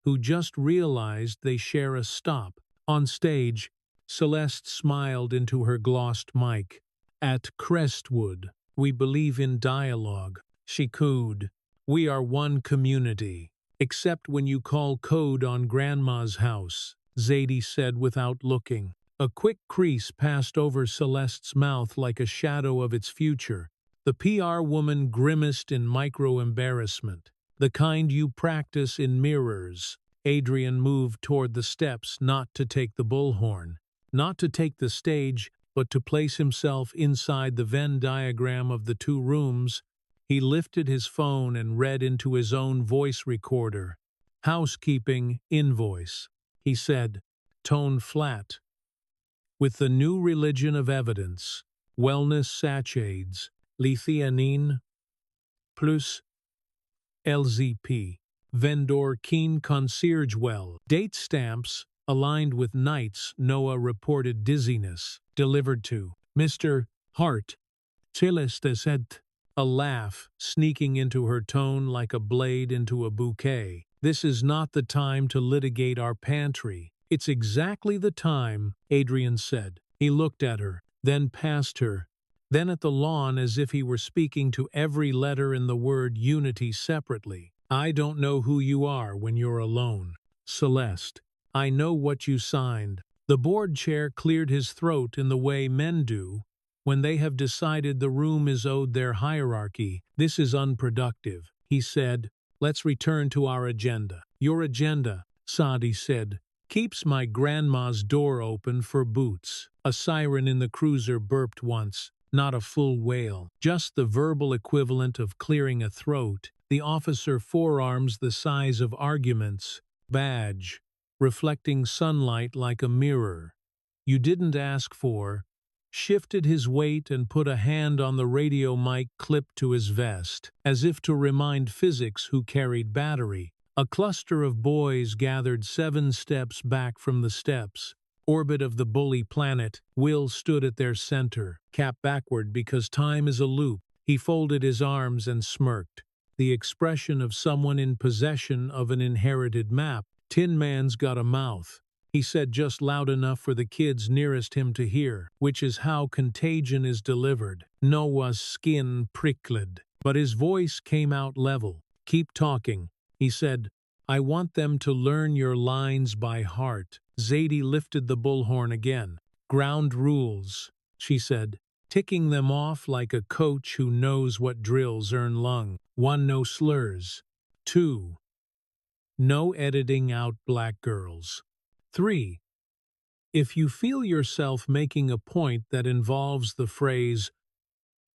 who just realized they share a stop. On stage, Celeste smiled into her glossed mic. "At Crestwood, we believe in dialogue," she cooed. "We are one community. Except when you call code on Grandma's house," Zadie said without looking. A quick crease passed over Celeste's mouth like a shadow of its future. The PR woman grimaced in micro-embarrassment. "The kind you practice in mirrors." Adrian moved toward the steps, not to take the bullhorn, not to take the stage, but to place himself inside the Venn diagram of the 2 rooms. He lifted his phone and read into his own voice recorder. "Housekeeping invoice," he said, tone flat. "With the new religion of evidence, wellness sachets, Lithianine plus LZP, vendor keen concierge well." Date stamps, aligned with nights Noah reported dizziness, delivered to Mr. Hart. "Celeste," a laugh sneaking into her tone like a blade into a bouquet. "This is not the time to litigate our pantry." "It's exactly the time," Adrian said. He looked at her, then past her, then at the lawn as if he were speaking to every letter in the word unity separately. "I don't know who you are when you're alone, Celeste. I know what you signed." The board chair cleared his throat in the way men do when they have decided the room is owed their hierarchy. "This is unproductive," he said. "Let's return to our agenda." "Your agenda," Sadie said, "keeps my grandma's door open for boots." A siren in the cruiser burped once, not a full wail, just the verbal equivalent of clearing a throat. The officer forearms the size of arguments. Badge, reflecting sunlight like a mirror. "You didn't ask for," shifted his weight and put a hand on the radio mic clipped to his vest, as if to remind physics who carried battery. A cluster of boys gathered 7 steps back from the steps. Orbit of the bully planet. Will stood at their center, cap backward because time is a loop. He folded his arms and smirked, the expression of someone in possession of an inherited map. "Tin Man's got a mouth," he said just loud enough for the kids nearest him to hear, which is how contagion is delivered. Noah's skin prickled, but his voice came out level. "Keep talking," he said. "I want them to learn your lines by heart." Zadie lifted the bullhorn again. "Ground rules," she said, ticking them off like a coach who knows what drills earn lung. 1. No slurs. 2. No editing out black girls. 3. If you feel yourself making a point that involves the phrase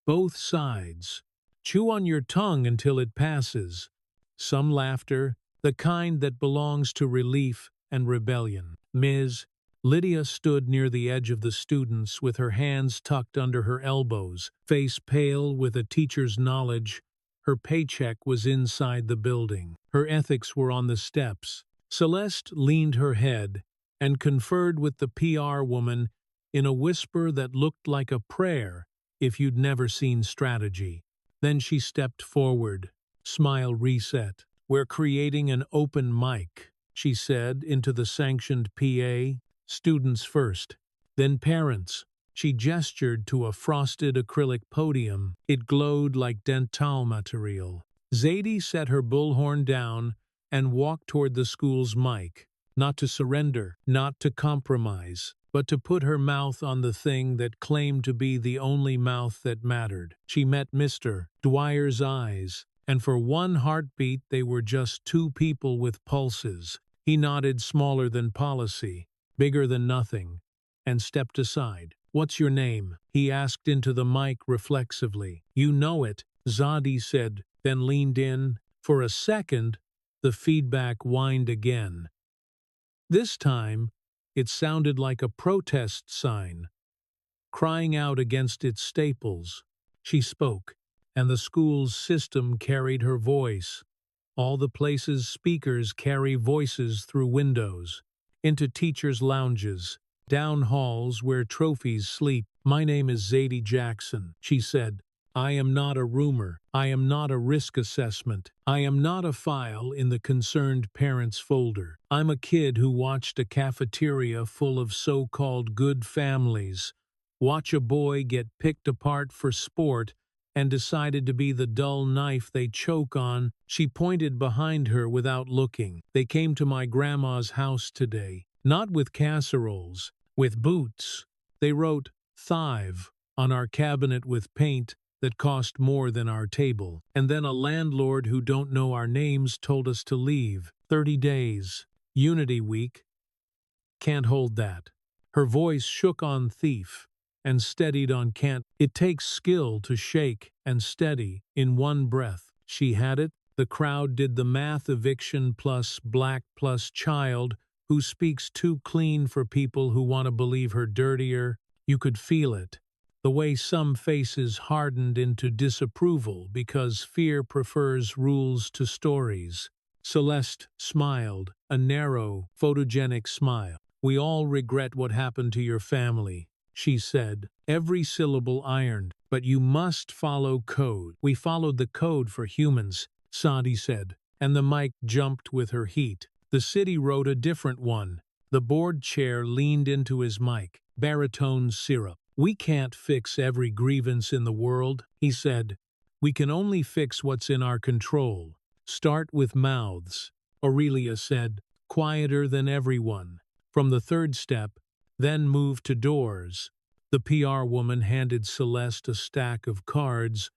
Both sides. Chew on your tongue until it passes. Some laughter, the kind that belongs to relief and rebellion. Ms. Lydia stood near the edge of the students with her hands tucked under her elbows, face pale with a teacher's knowledge. Her paycheck was inside the building. Her ethics were on the steps. Celeste leaned her head and conferred with the PR woman in a whisper that looked like a prayer if you'd never seen strategy. Then she stepped forward, smile reset. "We're creating an open mic," she said into the sanctioned PA. "Students first, then parents." She gestured to a frosted acrylic podium. It glowed like dental material. Zadie set her bullhorn down and walked toward the school's mic. Not to surrender, not to compromise, but to put her mouth on the thing that claimed to be the only mouth that mattered. She met Mr. Dwyer's eyes, and for one heartbeat they were just two people with pulses. He nodded, smaller than policy, bigger than nothing, and stepped aside. "What's your name?" he asked into the mic reflexively. "You know it," Zadie said, then leaned in. For a second, the feedback whined again. This time, it sounded like a protest sign, crying out against its staples. She spoke, and the school's system carried her voice. All the place's speakers carry voices through windows, into teachers' lounges, down halls where trophies sleep. "My name is Zadie Jackson," she said. "I am not a rumor. I am not a risk assessment. I am not a file in the concerned parents folder. I'm a kid who watched a cafeteria full of so-called good families watch a boy get picked apart for sport and decided to be the dull knife they choke on." She pointed behind her without looking. "They came to my grandma's house today, not with casseroles, with boots. They wrote 'Thive' on our cabinet with paint that cost more than our table. And then a landlord who don't know our names told us to leave. 30 days. Unity Week. Can't hold that." Her voice shook on thief and steadied on can't. It takes skill to shake and steady in one breath. She had it. The crowd did the math. Eviction plus black plus child who speaks too clean for people who want to believe her dirtier. You could feel it. The way some faces hardened into disapproval because fear prefers rules to stories. Celeste smiled, a narrow, photogenic smile. "We all regret what happened to your family," she said, every syllable ironed. "But you must follow code." "We followed the code for humans," Sadie said, and the mic jumped with her heat. "The city wrote a different one." The board chair leaned into his mic, baritone syrup. "We can't fix every grievance in the world," he said. "We can only fix what's in our control. Start with mouths," Aurelia said, quieter than everyone. "From the third step, then move to doors." The PR woman handed Celeste a stack of cards,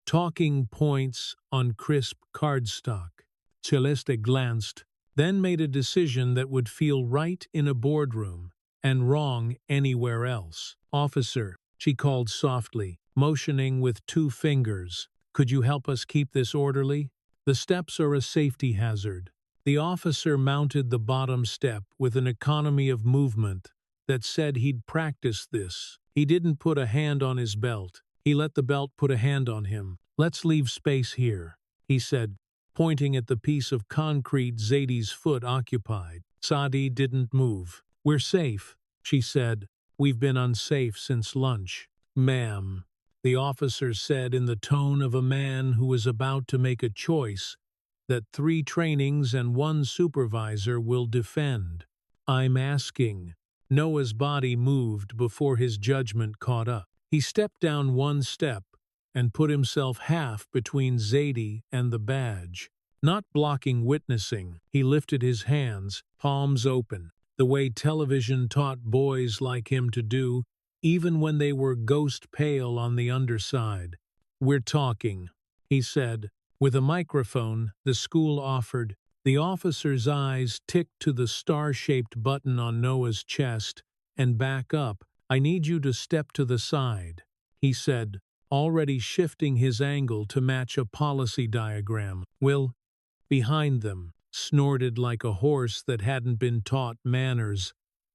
talking points on crisp cardstock. Celeste glanced, then made a decision that would feel right in a boardroom and wrong anywhere else. "Officer," she called softly, motioning with 2 fingers. "Could you help us keep this orderly? The steps are a safety hazard." The officer mounted the bottom step with an economy of movement that said he'd practiced this. He didn't put a hand on his belt. He let the belt put a hand on him. "Let's leave space here," he said, pointing at the piece of concrete Zadie's foot occupied. Sadie didn't move. "We're safe," she said. "We've been unsafe since lunch." "Ma'am," the officer said in the tone of a man who was about to make a choice that 3 trainings and 1 supervisor will defend. "I'm asking." Noah's body moved before his judgment caught up. He stepped down 1 step and put himself half between Zadie and the badge. Not blocking witnessing, he lifted his hands, palms open, the way television taught boys like him to do, even when they were ghost pale on the underside. "We're talking," he said. With a microphone, the school offered. The officer's eyes ticked to the star-shaped button on Noah's chest and back up. "I need you to step to the side," he said, already shifting his angle to match a policy diagram. Will, behind them, snorted like a horse that hadn't been taught manners,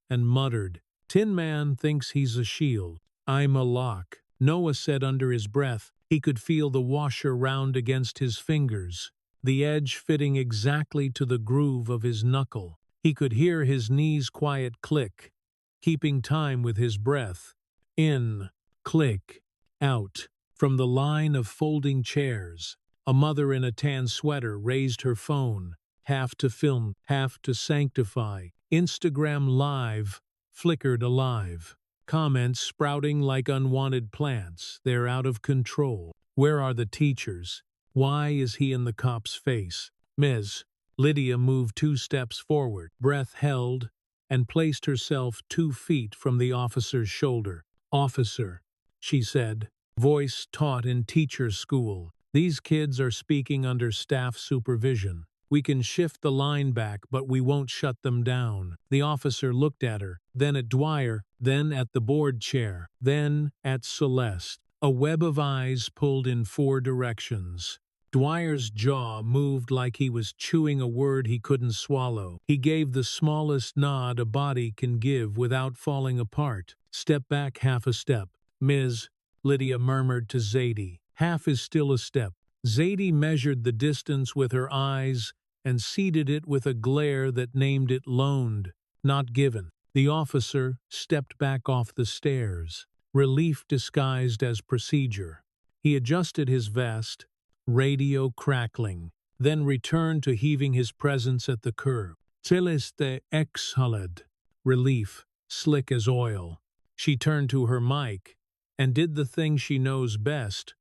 and muttered, "Tin Man thinks he's a shield. I'm a lock." Noah said under his breath. He could feel the washer round against his fingers, the edge fitting exactly to the groove of his knuckle. He could hear his knees quiet click, keeping time with his breath. In, click, out. From the line of folding chairs, a mother in a tan sweater raised her phone, half to film, half to sanctify. Instagram Live flickered alive. Comments sprouting like unwanted plants. They're out of control. Where are the teachers? Why is he in the cop's face? Ms. Lydia moved 2 steps forward, breath held, and placed herself 2 feet from the officer's shoulder. "Officer," she said, voice taught in teacher's school. "These kids are speaking under staff supervision. We can shift the line back, but we won't shut them down." The officer looked at her, then at Dwyer, then at the board chair, then at Celeste. A web of eyes pulled in 4 directions. Dwyer's jaw moved like he was chewing a word he couldn't swallow. He gave the smallest nod a body can give without falling apart. "Step back half a step." "Ms." Lydia murmured to Zadie. "Half is still a step." Zadie measured the distance with her eyes and seeded it with a glare that named it loaned, not given. The officer stepped back off the stairs, relief disguised as procedure. He adjusted his vest, radio crackling, then returned to heaving his presence at the curb. Celeste exhaled, relief, slick as oil. She turned to her mic and did the thing she knows best,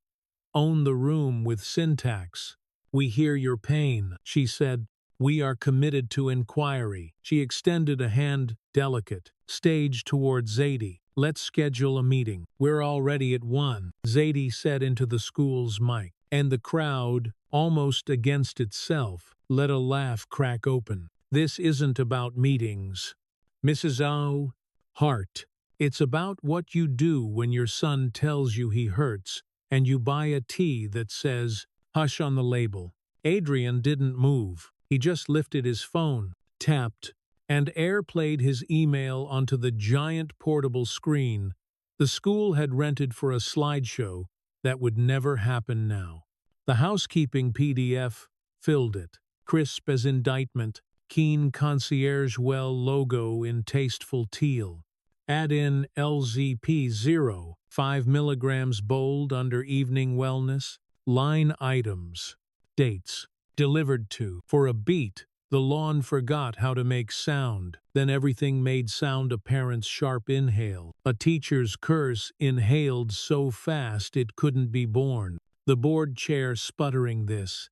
own the room with syntax. "We hear your pain," she said. "We are committed to inquiry." She extended a hand, delicate, stage toward Zadie. "Let's schedule a meeting. We're already at 1, Zadie said into the school's mic. And the crowd, almost against itself, let a laugh crack open. "This isn't about meetings, Mrs. O. Hart. It's about what you do when your son tells you he hurts, and you buy a tea that says, 'Hush' on the label." Adrian didn't move. He just lifted his phone, tapped, and airplayed his email onto the giant portable screen the school had rented for a slideshow that would never happen now. The housekeeping PDF filled it, crisp as indictment, keen concierge well logo in tasteful teal. Add in LZP0, 5 milligrams bold under evening wellness, line items, dates, delivered to. For a beat, the lawn forgot how to make sound. Then everything made sound a parent's sharp inhale. A teacher's curse inhaled so fast it couldn't be born. The board chair sputtering "This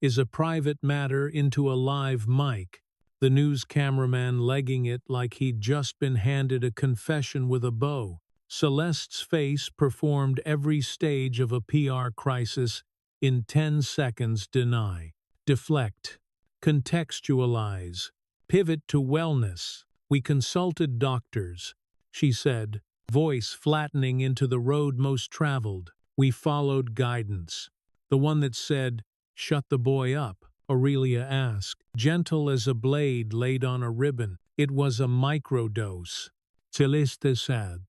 is a private matter" into a live mic. The news cameraman legging it like he'd just been handed a confession with a bow. Celeste's face performed every stage of a PR crisis in 10 seconds. Deny, deflect, contextualize, pivot to wellness. "We consulted doctors," she said, voice flattening into the road most traveled. "We followed guidance. The one that said, 'Shut the boy up,'" Aurelia asked, gentle as a blade laid on a ribbon. "It was a microdose." Celeste said.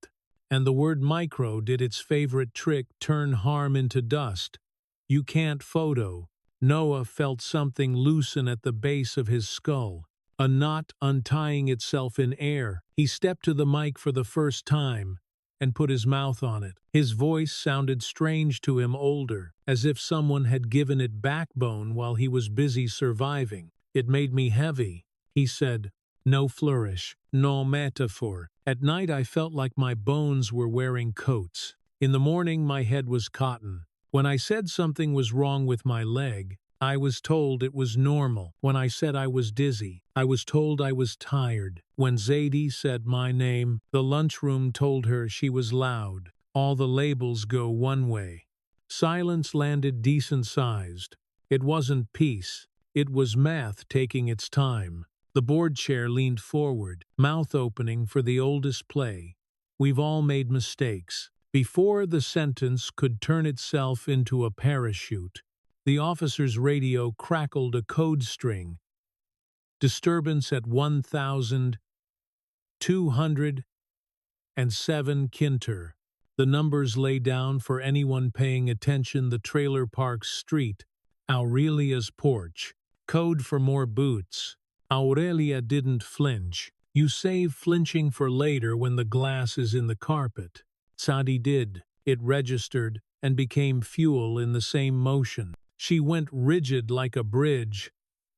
And the word micro did its favorite trick, turn harm into dust. "You can't photo." Noah felt something loosen at the base of his skull, a knot untying itself in air. He stepped to the mic for the first time and put his mouth on it. His voice sounded strange to him, older, as if someone had given it backbone while he was busy surviving. "It made me heavy," he said. No flourish, no metaphor. "At night I felt like my bones were wearing coats. In the morning my head was cotton. When I said something was wrong with my leg, I was told it was normal. When I said I was dizzy, I was told I was tired. When Zadie said my name, the lunchroom told her she was loud. All the labels go one way." Silence landed decent-sized. It wasn't peace. It was math taking its time. The board chair leaned forward, mouth opening for the oldest play. "We've all made mistakes. Before the sentence could turn itself into a parachute, the officer's radio crackled a code string. Disturbance at 1,207 Kinter. The numbers lay down for anyone paying attention. The trailer park's street. Aurelia's porch. Code for more boots. Aurelia didn't flinch. You save flinching for later when the glass is in the carpet. Sadie did. It registered and became fuel in the same motion. She went rigid like a bridge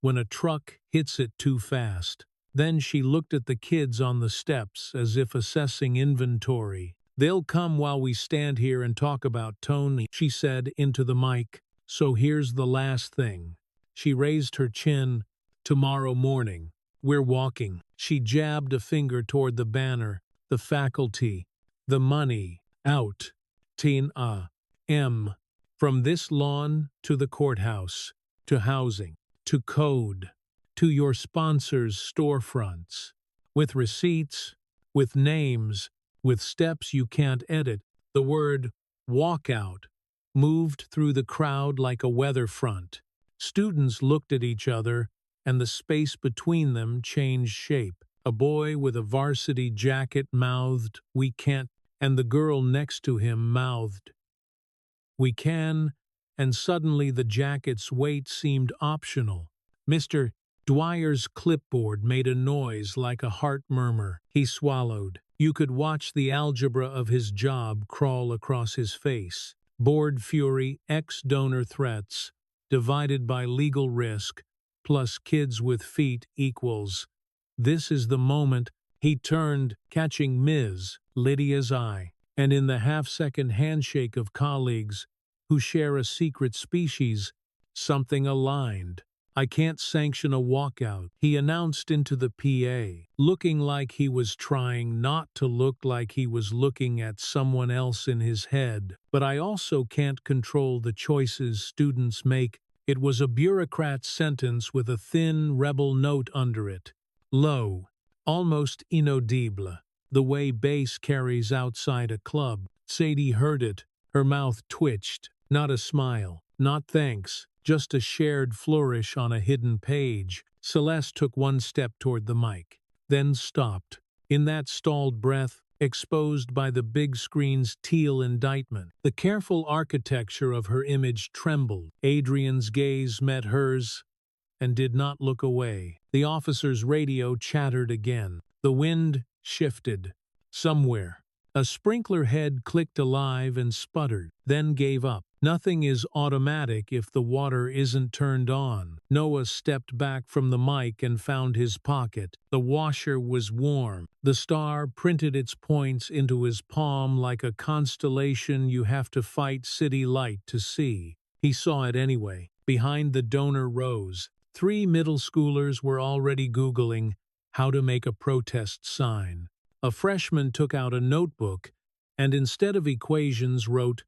when a truck hits it too fast. Then she looked at the kids on the steps as if assessing inventory. "They'll come while we stand here and talk about Tony," she said into the mic. "So here's the last thing." She raised her chin. "Tomorrow morning, we're walking." She jabbed a finger toward the banner. "The faculty, the money, out. T-N-A-M. From this lawn to the courthouse, to housing, to code, to your sponsors' storefronts. With receipts, with names, with steps you can't edit." The word walkout moved through the crowd like a weather front. Students looked at each other, and the space between them changed shape. A boy with a varsity jacket mouthed, "We can't," and the girl next to him mouthed, "We can," and suddenly the jacket's weight seemed optional. Mr. Dwyer's clipboard made a noise like a heart murmur. He swallowed. You could watch the algebra of his job crawl across his face. Board fury, ex-donor threats, divided by legal risk, plus kids with feet equals. This is the moment. He turned, catching Ms. Lydia's eye, and in the half-second handshake of colleagues who share a secret species, something aligned. "I can't sanction a walkout," he announced into the PA, looking like he was trying not to look like he was looking at someone else in his head. "But I also can't control the choices students make." It was a bureaucrat's sentence with a thin rebel note under it. Low, almost inaudible, the way bass carries outside a club. Sadie heard it. Her mouth twitched. Not a smile. Not thanks. Just a shared flourish on a hidden page. Celeste took one step toward the mic, then stopped. In that stalled breath, exposed by the big screen's teal indictment, the careful architecture of her image trembled. Adrian's gaze met hers and did not look away. The officer's radio chattered again. The wind shifted. Somewhere, a sprinkler head clicked alive and sputtered, then gave up. Nothing is automatic if the water isn't turned on. Noah stepped back from the mic and found his pocket. The washer was warm. The star printed its points into his palm like a constellation you have to fight city light to see. He saw it anyway. Behind the donor rows, 3 middle schoolers were already Googling how to make a protest sign. A freshman took out a notebook and instead of equations wrote,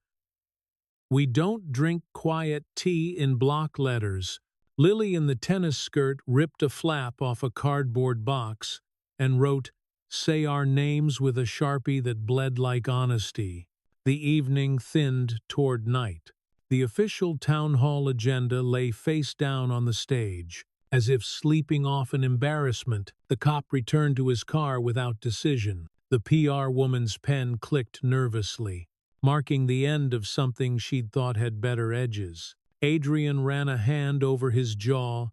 "We don't drink quiet tea," in block letters. Lily in the tennis skirt ripped a flap off a cardboard box and wrote, "Say our names," with a Sharpie that bled like honesty. The evening thinned toward night. The official town hall agenda lay face down on the stage. As if sleeping off an embarrassment, the cop returned to his car without decision. The PR woman's pen clicked nervously, marking the end of something she'd thought had better edges. Adrian ran a hand over his jaw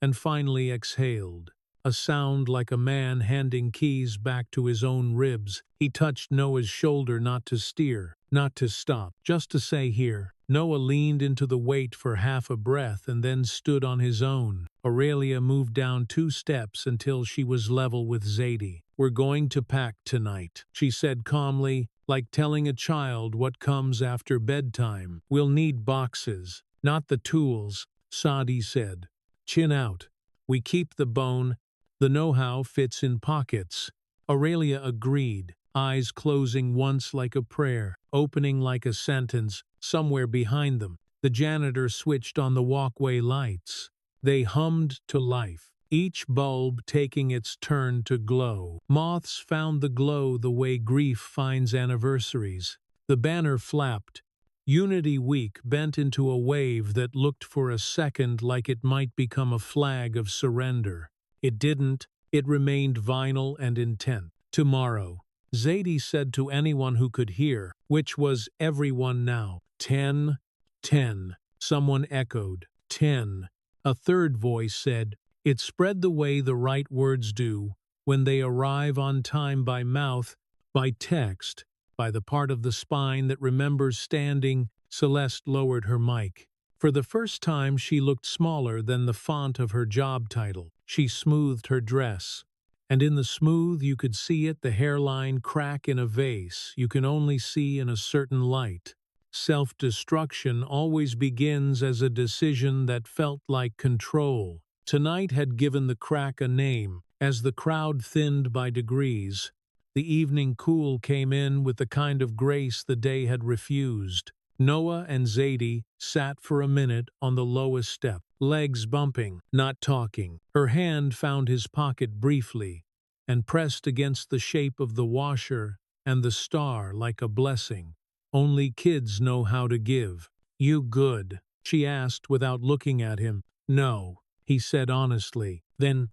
and finally exhaled. A sound like a man handing keys back to his own ribs. He touched Noah's shoulder, not to steer, not to stop, just to say, "Here." Noah leaned into the weight for half a breath and then stood on his own. Aurelia moved down 2 steps until she was level with Zadie. "We're going to pack tonight," she said calmly, like telling a child what comes after bedtime. "We'll need boxes, not the tools," Sadie said. "Chin out. We keep the bone. The know-how fits in pockets." Aurelia agreed, eyes closing once like a prayer, opening like a sentence. Somewhere behind them, the janitor switched on the walkway lights. They hummed to life, each bulb taking its turn to glow. Moths found the glow the way grief finds anniversaries. The banner flapped. Unity Week bent into a wave that looked for a second like it might become a flag of surrender. It didn't. It remained vinyl and intent. Tomorrow, Zadie said to anyone who could hear, which was everyone now. 10, 10. Someone echoed. 10. A third voice said, it spread the way the right words do when they arrive on time by mouth, by text, by the part of the spine that remembers standing. Celeste lowered her mic. For the first time she looked smaller than the font of her job title. She smoothed her dress. And in the smooth you could see it, the hairline crack in a vase you can only see in a certain light. Self-destruction always begins as a decision that felt like control. Tonight had given the crack a name. As the crowd thinned by degrees, the evening cool came in with the kind of grace the day had refused. Noah and Zadie sat for a minute on the lowest step, legs bumping, not talking. Her hand found his pocket briefly and pressed against the shape of the washer and the star like a blessing. Only kids know how to give. You good? She asked without looking at him. No, he said honestly. Then,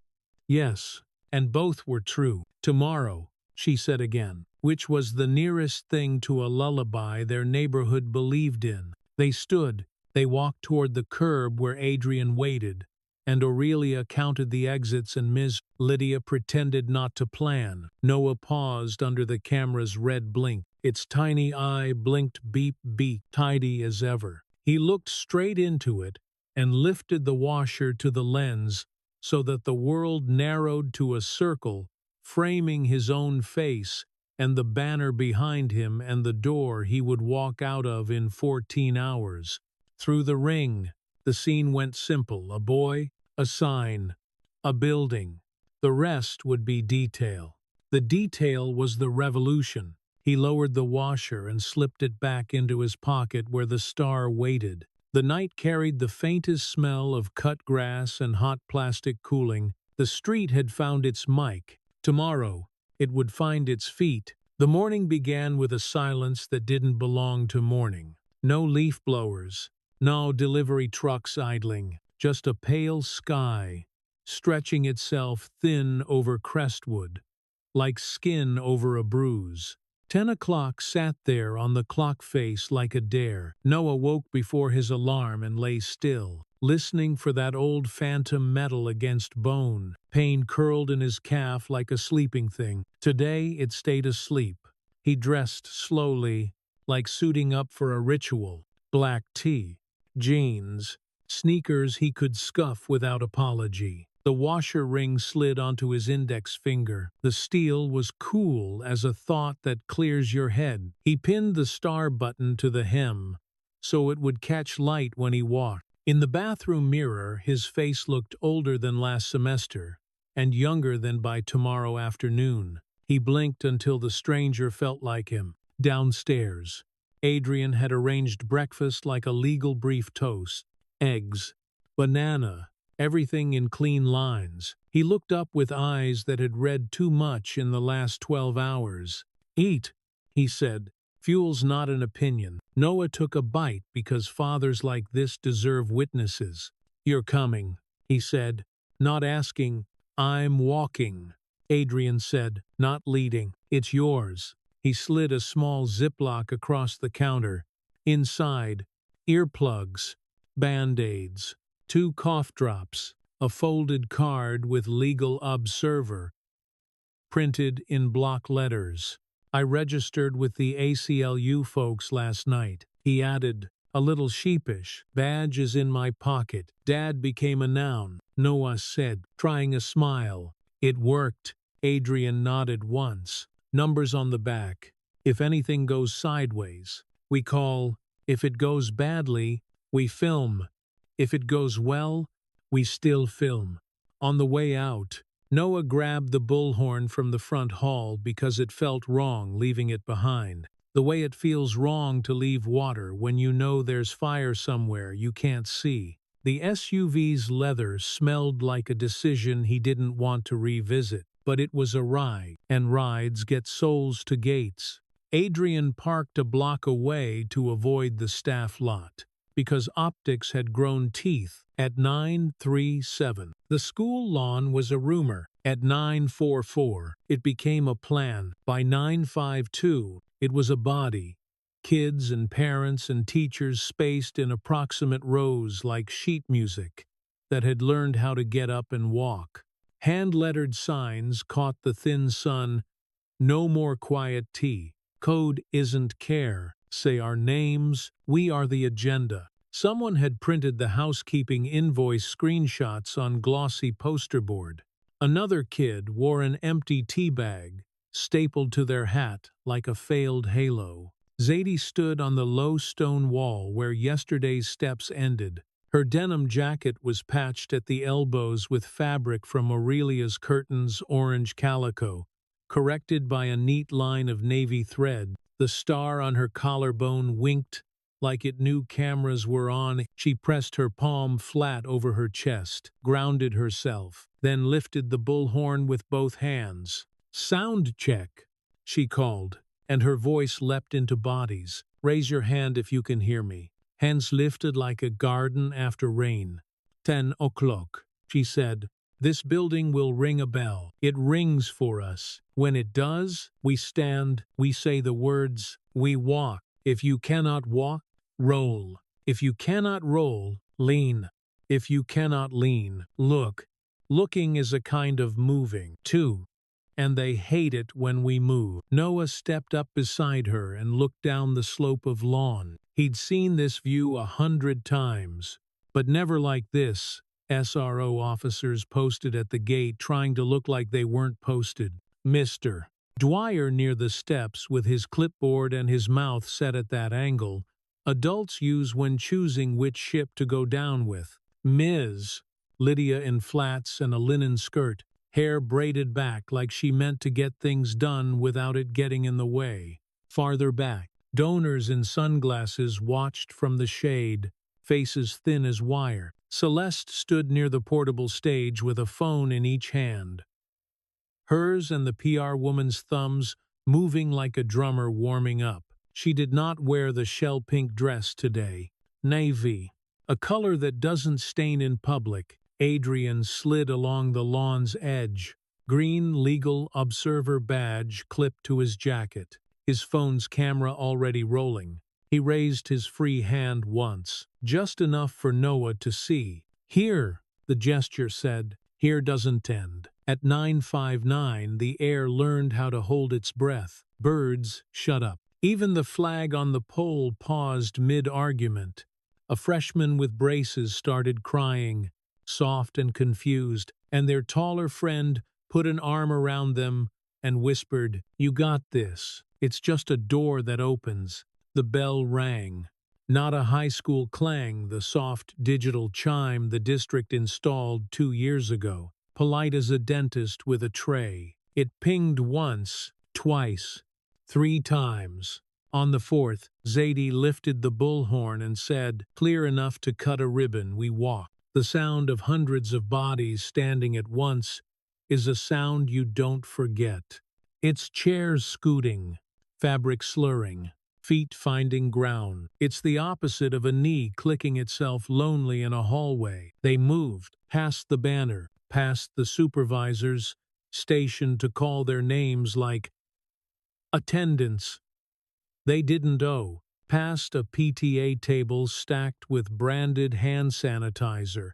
yes, and both were true. Tomorrow, she said again, which was the nearest thing to a lullaby their neighborhood believed in. They stood, they walked toward the curb where Adrian waited, and Aurelia counted the exits and Ms. Lydia pretended not to plan. Noah paused under the camera's red blink. Its tiny eye blinked beep beep, tidy as ever. He looked straight into it and lifted the washer to the lens so that the world narrowed to a circle, framing his own face and the banner behind him and the door he would walk out of in 14 hours. Through the ring, the scene went simple: a boy, a sign, a building. The rest would be detail. The detail was the revolution. He lowered the washer and slipped it back into his pocket where the star waited. The night carried the faintest smell of cut grass and hot plastic cooling. The street had found its mic. Tomorrow, it would find its feet. The morning began with a silence that didn't belong to morning. No leaf blowers, no delivery trucks idling, just a pale sky, stretching itself thin over Crestwood, like skin over a bruise. 10 o'clock sat there on the clock face like a dare. Noah woke before his alarm and lay still, listening for that old phantom metal against bone. Pain curled in his calf like a sleeping thing. Today it stayed asleep. He dressed slowly, like suiting up for a ritual. Black tee, jeans, sneakers he could scuff without apology. The washer ring slid onto his index finger. The steel was cool as a thought that clears your head. He pinned the star button to the hem, so it would catch light when he walked. In the bathroom mirror, his face looked older than last semester, and younger than by tomorrow afternoon. He blinked until the stranger felt like him. Downstairs, Adrian had arranged breakfast like a legal brief: toast, eggs, banana, everything in clean lines. He looked up with eyes that had read too much in the last 12 hours. Eat, he said. Fuel's not an opinion. Noah took a bite because fathers like this deserve witnesses. You're coming, he said, not asking. I'm walking, Adrian said, not leading. It's yours. He slid a small Ziploc across the counter. Inside, earplugs, Band-Aids, 2 cough drops, a folded card with legal observer printed in block letters. I registered with the ACLU folks last night. He added, a little sheepish. Badge is in my pocket. Dad became a noun, Noah said, trying a smile. It worked. Adrian nodded once. Numbers on the back. If anything goes sideways, we call. If it goes badly, we film. If it goes well, we still film. On the way out, Noah grabbed the bullhorn from the front hall because it felt wrong leaving it behind. The way it feels wrong to leave water when you know there's fire somewhere you can't see. The SUV's leather smelled like a decision he didn't want to revisit, but it was a ride, and rides get souls to gates. Adrian parked a block away to avoid the staff lot, because optics had grown teeth at 9:37. The school lawn was a rumor. At 9:44, it became a plan. By 9:52, it was a body. Kids and parents and teachers spaced in approximate rows like sheet music that had learned how to get up and walk. Hand-lettered signs caught the thin sun. No more quiet tea. Code isn't care. Say our names. We are the agenda. Someone had printed the housekeeping invoice screenshots on glossy poster board. Another kid wore an empty tea bag, stapled to their hat like a failed halo. Zadie stood on the low stone wall where yesterday's steps ended. Her denim jacket was patched at the elbows with fabric from Aurelia's curtains, orange calico, corrected by a neat line of navy thread. The star on her collarbone winked like it knew cameras were on. She pressed her palm flat over her chest, grounded herself, then lifted the bullhorn with both hands. "Sound check," she called, and her voice leapt into bodies. "Raise your hand if you can hear me." Hands lifted like a garden after rain. 10 o'clock, she said. "This building will ring a bell. It rings for us. When it does, we stand, we say the words, we walk. If you cannot walk, roll. If you cannot roll, lean. If you cannot lean, look. Looking is a kind of moving, too. And they hate it when we move." Noah stepped up beside her and looked down the slope of lawn. He'd seen this view 100 times, but never like this. SRO officers posted at the gate trying to look like they weren't posted. Mr. Dwyer near the steps with his clipboard and his mouth set at that angle adults use when choosing which ship to go down with. Ms. Lydia in flats and a linen skirt, hair braided back like she meant to get things done without it getting in the way. Farther back, donors in sunglasses watched from the shade, faces thin as wire. Celeste stood near the portable stage with a phone in each hand. Hers and the PR woman's thumbs moving like a drummer warming up. She did not wear the shell-pink dress today. Navy, a color that doesn't stain in public. Adrian slid along the lawn's edge, green legal observer badge clipped to his jacket, his phone's camera already rolling. He raised his free hand once, just enough for Noah to see. "Here," the gesture said. "Here doesn't end." At 9:59, the air learned how to hold its breath. Birds, shut up. Even the flag on the pole paused mid-argument. A freshman with braces started crying, soft and confused, and their taller friend put an arm around them and whispered, "You got this. It's just a door that opens." The bell rang. Not a high school clang, the soft digital chime the district installed 2 years ago, polite as a dentist with a tray. It pinged once, twice, 3 times. On the 4th, Zadie lifted the bullhorn and said, "Clear enough to cut a ribbon, we walk." The sound of hundreds of bodies standing at once is a sound you don't forget. It's chairs scooting, fabric slurring, feet finding ground. It's the opposite of a knee clicking itself lonely in a hallway. They moved, past the banner, past the supervisors, stationed to call their names like attendance. They didn't owe. Past a PTA table stacked with branded hand sanitizer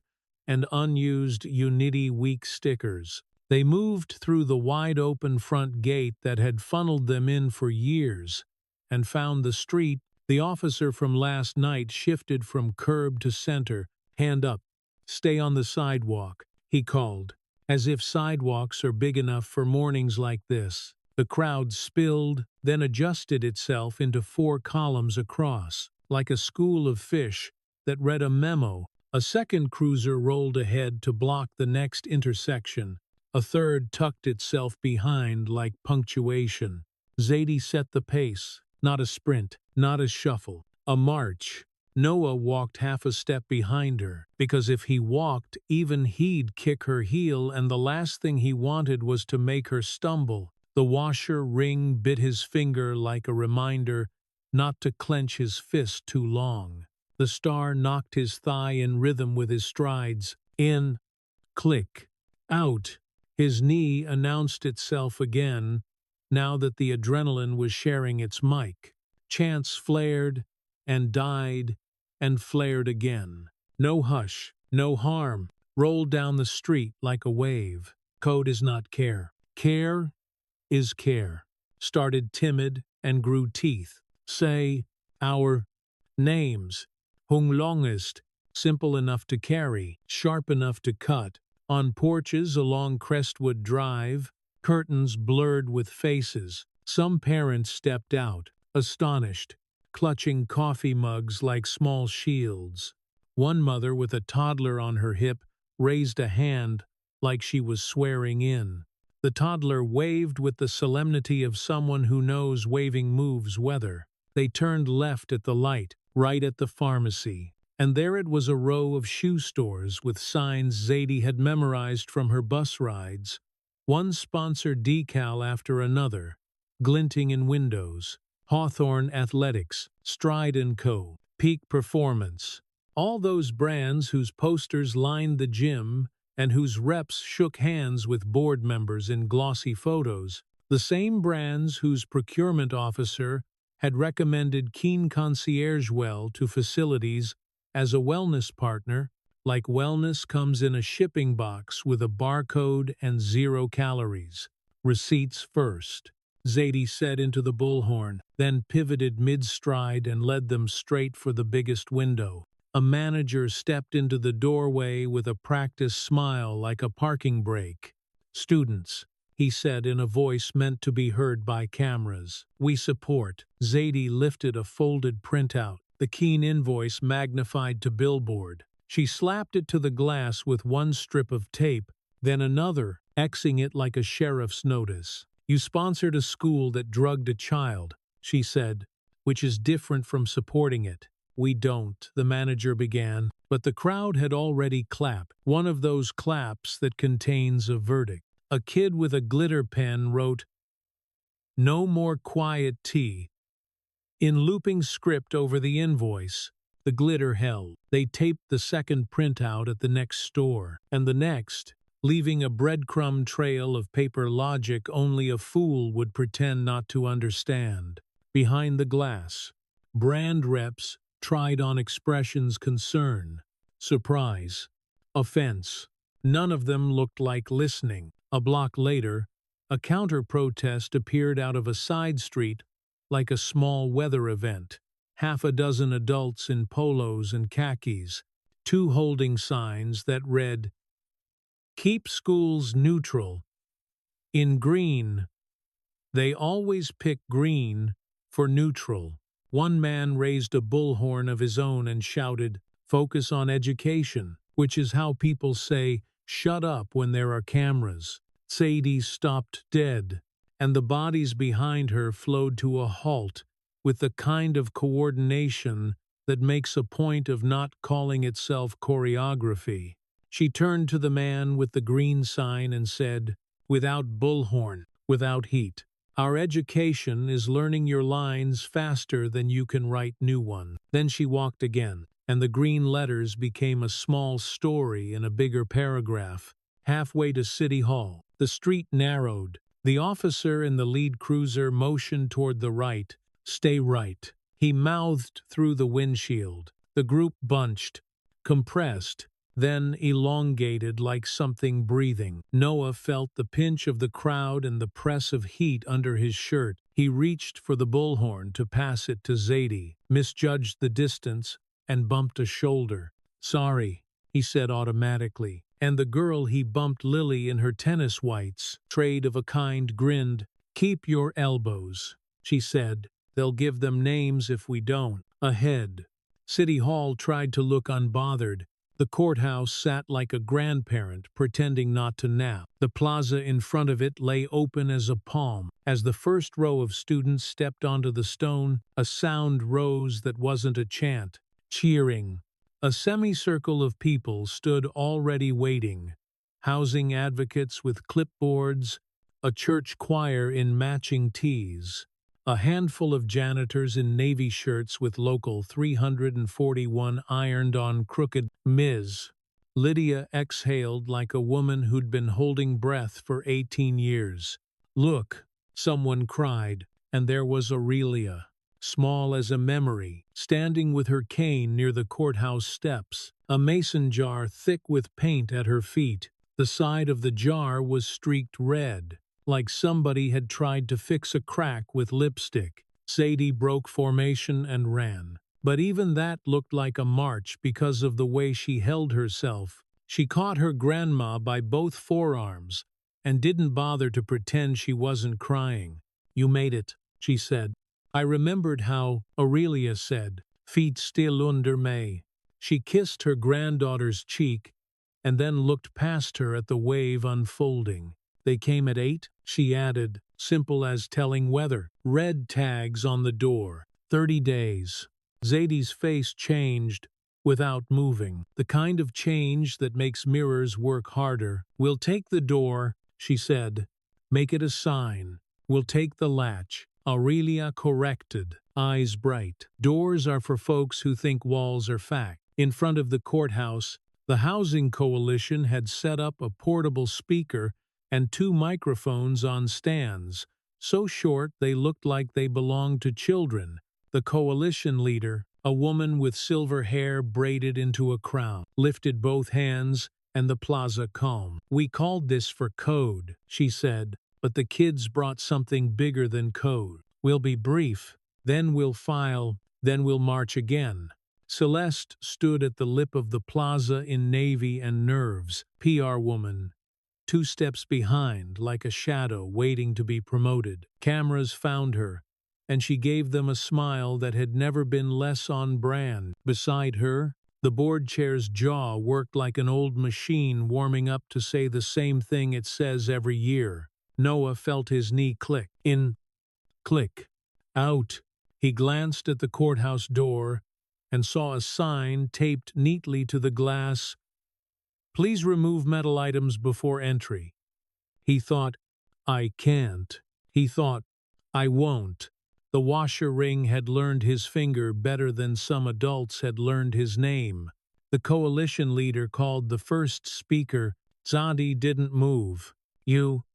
and unused Unity Week stickers. They moved through the wide-open front gate that had funneled them in for years and found the street. The officer from last night shifted from curb to center. "Hand up. Stay on the sidewalk," he called, as if sidewalks are big enough for mornings like this. The crowd spilled, then adjusted itself into 4 columns across, like a school of fish that read a memo. A second cruiser rolled ahead to block the next intersection. A third tucked itself behind like punctuation. Zadie set the pace. Not a sprint, not a shuffle, a march. Noah walked half a step behind her, because if he walked, even he'd kick her heel, and the last thing he wanted was to make her stumble. The washer ring bit his finger like a reminder not to clench his fist too long. The star knocked his thigh in rhythm with his strides. In, click, out. His knee announced itself again, now that the adrenaline was sharing its mic. Chants flared and died and flared again. No hush, no harm, rolled down the street like a wave. Code is not care. Care is care. Started timid and grew teeth. Say, our names. Hung longest, simple enough to carry, sharp enough to cut. On porches along Crestwood Drive, curtains blurred with faces. Some parents stepped out, astonished, clutching coffee mugs like small shields. One mother with a toddler on her hip raised a hand like she was swearing in. The toddler waved with the solemnity of someone who knows waving moves weather. They turned left at the light, right at the pharmacy. And there it was, a row of shoe stores with signs Zadie had memorized from her bus rides. One sponsored decal after another, glinting in windows. Hawthorne Athletics, Stride & Co., Peak Performance. All those brands whose posters lined the gym and whose reps shook hands with board members in glossy photos. The same brands whose procurement officer had recommended Keen Concierge Well to facilities as a wellness partner, like wellness comes in a shipping box with a barcode and 0 calories. Receipts first, Zadie said into the bullhorn, then pivoted mid-stride and led them straight for the biggest window. A manager stepped into the doorway with a practiced smile like a parking brake. Students, he said in a voice meant to be heard by cameras. We support. Zadie lifted a folded printout, the Keen invoice magnified to billboard. She slapped it to the glass with one strip of tape, then another, Xing it like a sheriff's notice. You sponsored a school that drugged a child, she said, which is different from supporting it. We don't, the manager began, but the crowd had already clapped, one of those claps that contains a verdict. A kid with a glitter pen wrote, "No more quiet tea," in looping script over the invoice. The glitter held. They taped the second printout at the next store, and the next, leaving a breadcrumb trail of paper logic only a fool would pretend not to understand. Behind the glass, brand reps tried on expressions: concern, surprise, offense. None of them looked like listening. A block later, a counter-protest appeared out of a side street like a small weather event. Half a dozen adults in polos and khakis, 2 holding signs that read, "Keep schools neutral," in green. They always pick green for neutral. One man raised a bullhorn of his own and shouted, "Focus on education," which is how people say, "Shut up," when there are cameras. Sadie stopped dead, and the bodies behind her flowed to a halt with the kind of coordination that makes a point of not calling itself choreography. She turned to the man with the green sign and said, "Without bullhorn, without heat. Our education is learning your lines faster than you can write new ones." Then she walked again, and the green letters became a small story in a bigger paragraph. Halfway to City Hall, the street narrowed. The officer in the lead cruiser motioned toward the right. "Stay right," he mouthed through the windshield. The group bunched, compressed, then elongated like something breathing. Noah felt the pinch of the crowd and the press of heat under his shirt. He reached for the bullhorn to pass it to Zadie, misjudged the distance, and bumped a shoulder. "Sorry," he said automatically. And the girl he bumped, Lily in her tennis whites, trade of a kind, grinned. "Keep your elbows," she said. "They'll give them names if we don't." Ahead, City Hall tried to look unbothered. The courthouse sat like a grandparent, pretending not to nap. The plaza in front of it lay open as a palm. As the first row of students stepped onto the stone, a sound rose that wasn't a chant. Cheering. A semicircle of people stood already waiting. Housing advocates with clipboards, a church choir in matching tees, a handful of janitors in navy shirts with local 341 ironed on crooked. Ms. Lydia exhaled like a woman who'd been holding breath for 18 years. "Look," someone cried, and there was Aurelia, small as a memory, standing with her cane near the courthouse steps, a mason jar thick with paint at her feet. The side of the jar was streaked red, like somebody had tried to fix a crack with lipstick. Sadie broke formation and ran. But even that looked like a march because of the way she held herself. She caught her grandma by both forearms and didn't bother to pretend she wasn't crying. "You made it," she said. I remembered how, Aurelia said, "feet still under me." She kissed her granddaughter's cheek and then looked past her at the wave unfolding. "They came at 8, she added, simple as telling weather. Red tags on the door. 30 days. Zadie's face changed without moving, the kind of change that makes mirrors work harder. "We'll take the door," she said. "Make it a sign. We'll take the latch." Aurelia corrected, eyes bright. "Doors are for folks who think walls are fact." In front of the courthouse, the Housing Coalition had set up a portable speaker and 2 microphones on stands, so short they looked like they belonged to children. The coalition leader, a woman with silver hair braided into a crown, lifted both hands, and the plaza calmed. "We called this for code," she said, "but the kids brought something bigger than code. We'll be brief, then we'll file, then we'll march again." Celeste stood at the lip of the plaza in navy and nerves, PR woman, 2 steps behind, like a shadow waiting to be promoted. Cameras found her, and she gave them a smile that had never been less on brand. Beside her, the board chair's jaw worked like an old machine warming up to say the same thing it says every year. Noah felt his knee click. In. Click. Out. He glanced at the courthouse door and saw a sign taped neatly to the glass. "Please remove metal items before entry." He thought, "I can't." He thought, "I won't." The washer ring had learned his finger better than some adults had learned his name. The coalition leader called the first speaker. Zadie didn't move. "You,"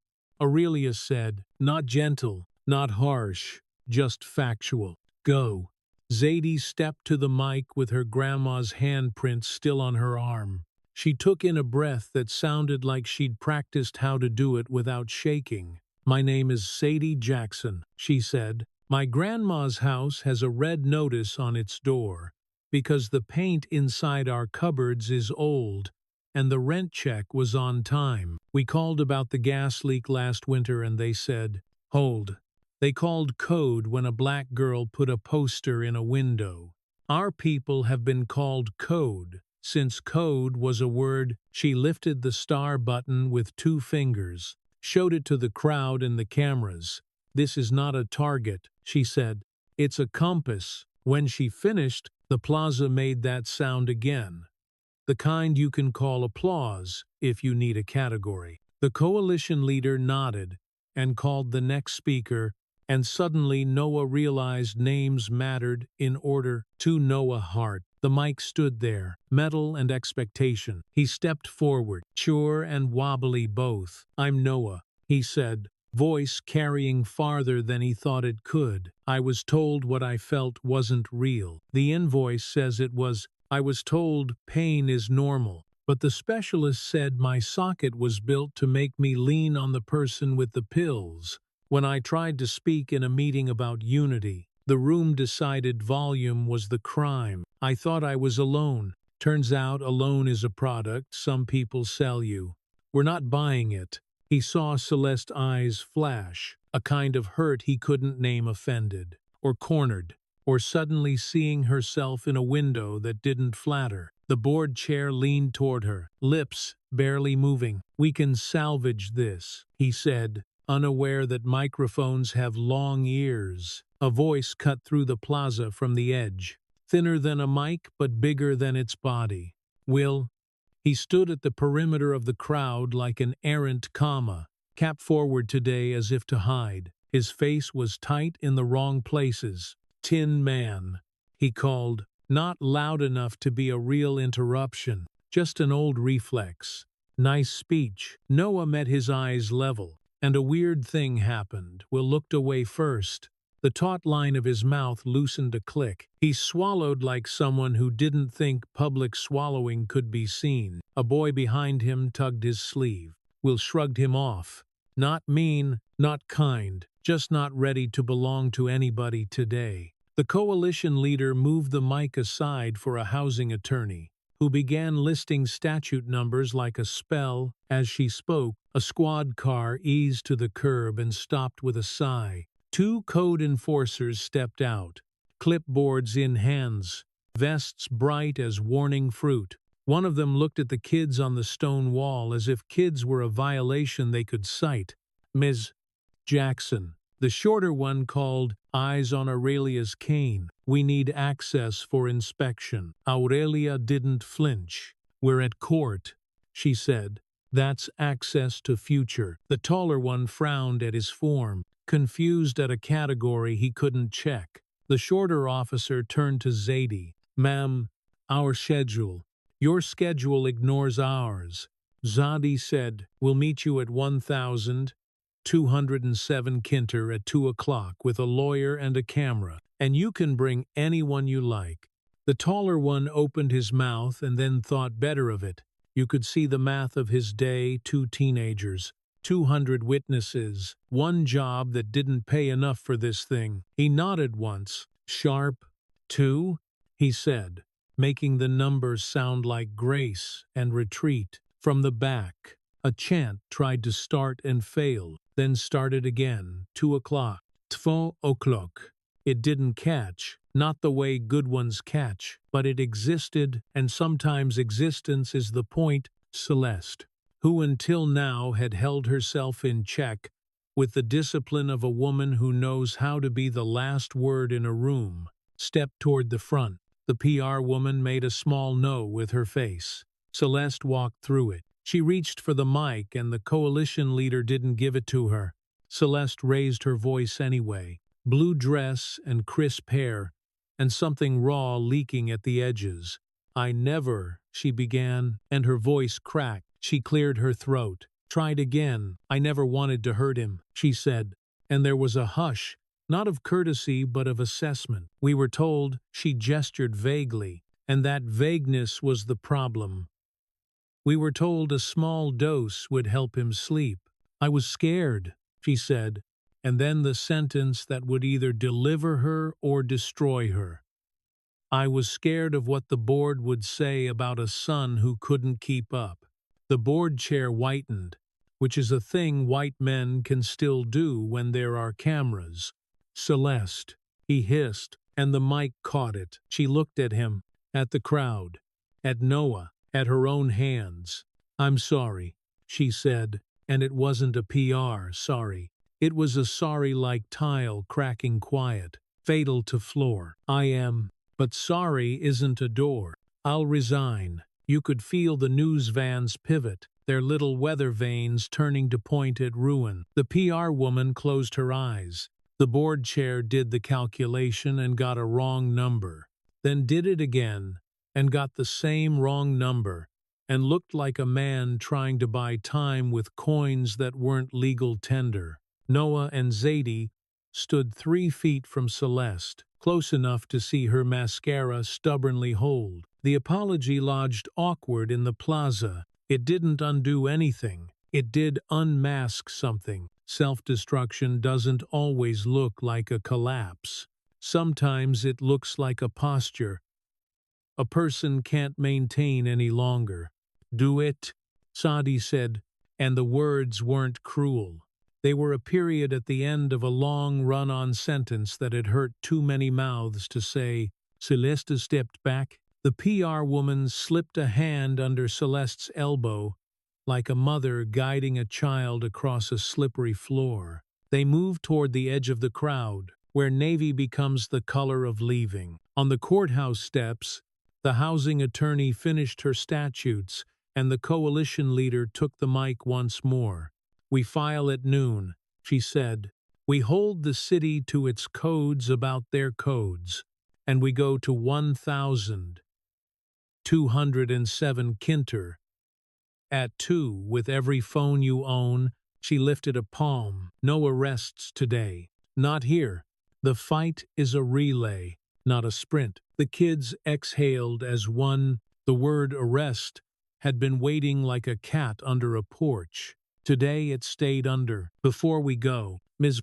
Aurelia said, not gentle, not harsh, just factual. "Go." Zadie stepped to the mic with her grandma's handprint still on her arm. She took in a breath that sounded like she'd practiced how to do it without shaking. "My name is Sadie Jackson," she said. "My grandma's house has a red notice on its door because the paint inside our cupboards is old and the rent check was on time. We called about the gas leak last winter and they said, 'Hold.' They called code when a black girl put a poster in a window. Our people have been called code since code was a word." She lifted the star button with 2 fingers, showed it to the crowd and the cameras. "This is not a target," she said. "It's a compass." When she finished, the plaza made that sound again. The kind you can call applause if you need a category. The coalition leader nodded and called the next speaker, and suddenly Noah realized names mattered in order. To Noah Hart. The mic stood there, metal and expectation. He stepped forward, sure and wobbly both. "I'm Noah," he said, voice carrying farther than he thought it could. "I was told what I felt wasn't real. The invoice says it was. I was told pain is normal. But the specialist said my socket was built to make me lean on the person with the pills. When I tried to speak in a meeting about unity, the room decided volume was the crime. I thought I was alone. Turns out alone is a product some people sell you. We're not buying it." He saw Celeste's eyes flash, a kind of hurt he couldn't name, offended, or cornered, or suddenly seeing herself in a window that didn't flatter. The board chair leaned toward her, lips barely moving. "We can salvage this," he said, unaware that microphones have long ears. A voice cut through the plaza from the edge, thinner than a mic but bigger than its body. "Will." He stood at the perimeter of the crowd like an errant comma. cap forward today as if to hide. His face was tight in the wrong places. "Tin Man," he called, not loud enough to be a real interruption, just an old reflex. "Nice speech." Noah met his eyes level, and a weird thing happened. Will looked away first. The taut line of his mouth loosened a click. He swallowed like someone who didn't think public swallowing could be seen. A boy behind him tugged his sleeve. Will shrugged him off. Not mean, not kind, just not ready to belong to anybody today. The coalition leader moved the mic aside for a housing attorney, who began listing statute numbers like a spell. As she spoke, a squad car eased to the curb and stopped with a sigh. Two code enforcers stepped out, clipboards in hands, vests bright as warning fruit. One of them looked at the kids on the stone wall as if kids were a violation they could cite. "Ms. Jackson." The shorter one called, "Eyes on Aurelia's cane. We need access for inspection." Aurelia didn't flinch. "We're at court," she said. "That's access to future." The taller one frowned at his form, confused at a category he couldn't check. The shorter officer turned to Zadie. "Ma'am, our schedule. Your schedule ignores ours." Zadie said, "We'll meet you at 1207 Kinter at 2 o'clock with a lawyer and a camera, and you can bring anyone you like." The taller one opened his mouth and then thought better of it. You could see the math of his day: 2 teenagers, 200 witnesses, one job that didn't pay enough for this thing. He nodded once. "Sharp, 2?" he said, making the numbers sound like grace and retreat. From the back, a chant tried to start and failed, then started again. 2 o'clock. 2 o'clock. It didn't catch, not the way good ones catch, but it existed, and sometimes existence is the point. Celeste, who until now had held herself in check with the discipline of a woman who knows how to be the last word in a room, stepped toward the front. The PR woman made a small no with her face. Celeste walked through it. She reached for the mic and the coalition leader didn't give it to her. Celeste raised her voice anyway. Blue dress and crisp hair, and something raw leaking at the edges. "I never," she began, and her voice cracked. She cleared her throat. "Tried again. I never wanted to hurt him," she said, and there was a hush, not of courtesy but of assessment. "We were told," she gestured vaguely, and that vagueness was the problem. "We were told a small dose would help him sleep." "I was scared," she said, and then the sentence that would either deliver her or destroy her. "I was scared of what the board would say about a son who couldn't keep up." The board chair whitened, which is a thing white men can still do when there are cameras. "Celeste," he hissed, and the mic caught it. She looked at him, at the crowd, at Noah, at her own hands. "I'm sorry," she said, and it wasn't a PR sorry. It was a sorry like tile cracking quiet, fatal to floor. "I am, but sorry isn't a door. I'll resign." You could feel the news vans pivot, their little weather vanes turning to point at ruin. The PR woman closed her eyes. The board chair did the calculation and got a wrong number, then did it again and got the same wrong number, and looked like a man trying to buy time with coins that weren't legal tender. Noah and Zadie stood 3 feet from Celeste, close enough to see her mascara stubbornly hold. The apology lodged awkward in the plaza. It didn't undo anything. It did unmask something. Self-destruction doesn't always look like a collapse. Sometimes it looks like a posture a person can't maintain any longer. "Do it," Zadie said, and the words weren't cruel. They were a period at the end of a long run-on sentence that had hurt too many mouths to say. Celeste stepped back. The PR woman slipped a hand under Celeste's elbow, like a mother guiding a child across a slippery floor. They moved toward the edge of the crowd, where navy becomes the color of leaving. On the courthouse steps, the housing attorney finished her statutes, and the coalition leader took the mic once more. We file at noon, she said. We hold the city to its codes about their codes, and we go to 1,207 Kinter. At 2, with every phone you own, she lifted a palm. No arrests today. Not here. The fight is a relay, not a sprint. The kids exhaled as one. The word arrest had been waiting like a cat under a porch. Today it stayed under. Before we go, Ms.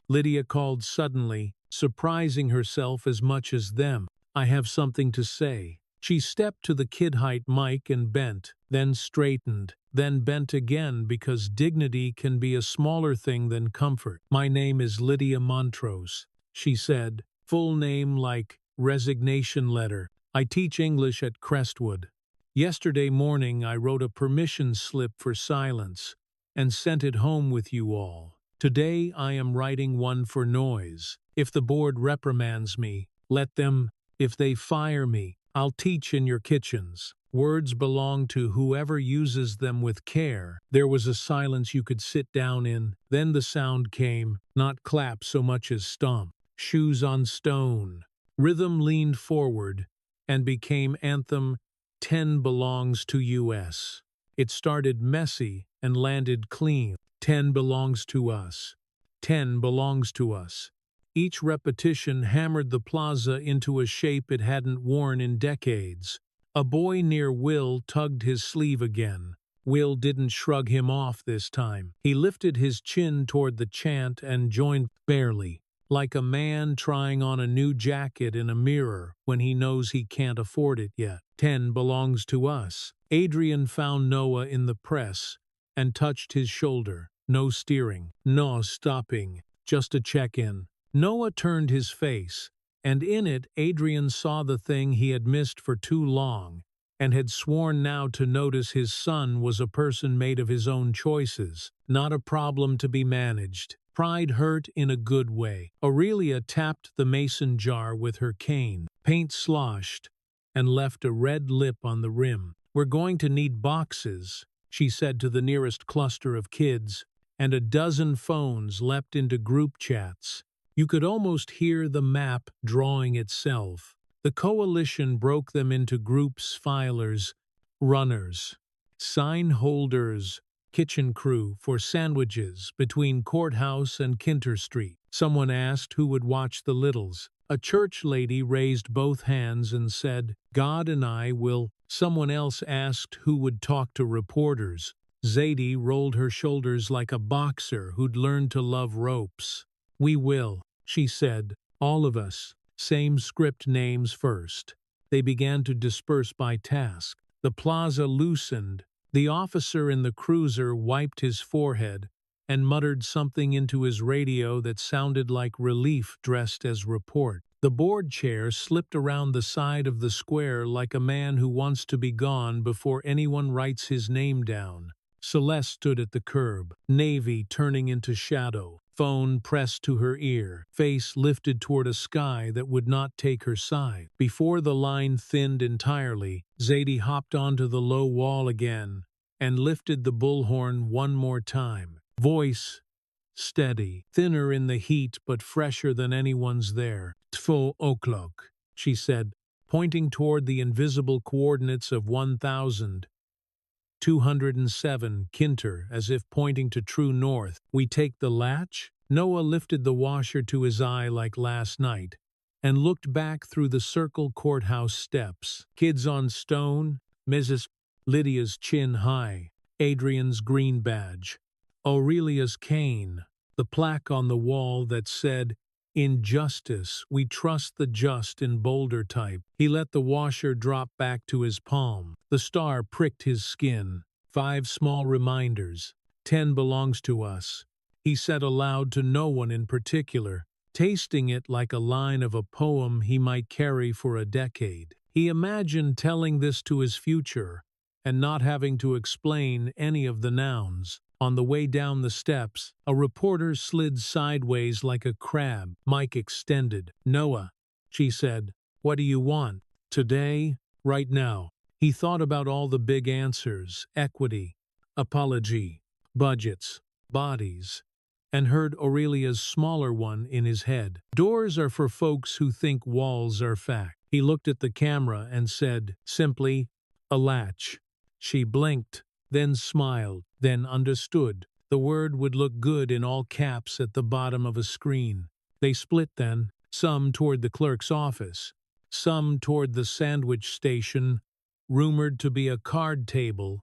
Lydia called suddenly, surprising herself as much as them. I have something to say. She stepped to the kid-height mic and bent, then straightened, then bent again because dignity can be a smaller thing than comfort. My name is Lydia Montrose, she said, full name like resignation letter. I teach English at Crestwood. Yesterday morning I wrote a permission slip for silence and sent it home with you all. Today I am writing one for noise. If the board reprimands me, let them. If they fire me, I'll teach in your kitchens. Words belong to whoever uses them with care. There was a silence you could sit down in. Then the sound came, not clap so much as stomp. Shoes on stone. Rhythm leaned forward and became anthem 10 belongs to US. It started messy and landed clean. 10 belongs to us. 10 belongs to us. Each repetition hammered the plaza into a shape it hadn't worn in decades. A boy near Will tugged his sleeve again. Will didn't shrug him off this time. He lifted his chin toward the chant and joined barely, like a man trying on a new jacket in a mirror when he knows he can't afford it yet. 10 belongs to us. Adrian found Noah in the press and touched his shoulder. No steering, no stopping, just a check-in. Noah turned his face, and in it Adrian saw the thing he had missed for too long, and had sworn now to notice his son was a person made of his own choices, not a problem to be managed. Pride hurt in a good way. Aurelia tapped the mason jar with her cane. Paint sloshed and left a red lip on the rim. We're going to need boxes, she said to the nearest cluster of kids, and a dozen phones leapt into group chats. You could almost hear the map drawing itself. The coalition broke them into groups: filers, runners, sign holders, kitchen crew for sandwiches between Courthouse and Kinter Street. Someone asked who would watch the littles. A church lady raised both hands and said, God and I will. Someone else asked who would talk to reporters. Zadie rolled her shoulders like a boxer who'd learned to love ropes. We will, she said, all of us. Same script names first. They began to disperse by task. The plaza loosened. The officer in the cruiser wiped his forehead and muttered something into his radio that sounded like relief dressed as report. The board chair slipped around the side of the square like a man who wants to be gone before anyone writes his name down. Celeste stood at the curb, navy turning into shadow, phone pressed to her ear, face lifted toward a sky that would not take her side. Before the line thinned entirely, Zadie hopped onto the low wall again and lifted the bullhorn one more time. Voice steady, thinner in the heat but fresher than anyone's there. 2 o'clock, she said, pointing toward the invisible coordinates of 1,207 Kinter as if pointing to true north. We take the latch? Noah lifted the washer to his eye like last night and looked back through the circle courthouse steps. Kids on stone, Mrs. Lydia's chin high, Adrian's green badge, Aurelia's cane, the plaque on the wall that said, In justice, we trust the just in bolder type. He let the washer drop back to his palm. The star pricked his skin. 5 small reminders. 10 belongs to us. He said aloud to no one in particular, tasting it like a line of a poem he might carry for a decade. He imagined telling this to his future and not having to explain any of the nouns. On the way down the steps, a reporter slid sideways like a crab. Mike extended. Noah, she said, what do you want? Today? Right now. He thought about all the big answers. Equity. Apology. budgets, bodies, and heard Aurelia's smaller one in his head. Doors are for folks who think walls are fact. He looked at the camera and said, simply, a latch. She blinked, then smiled, then understood. The word would look good in all caps at the bottom of a screen. They split then, some toward the clerk's office, some toward the sandwich station, rumored to be a card table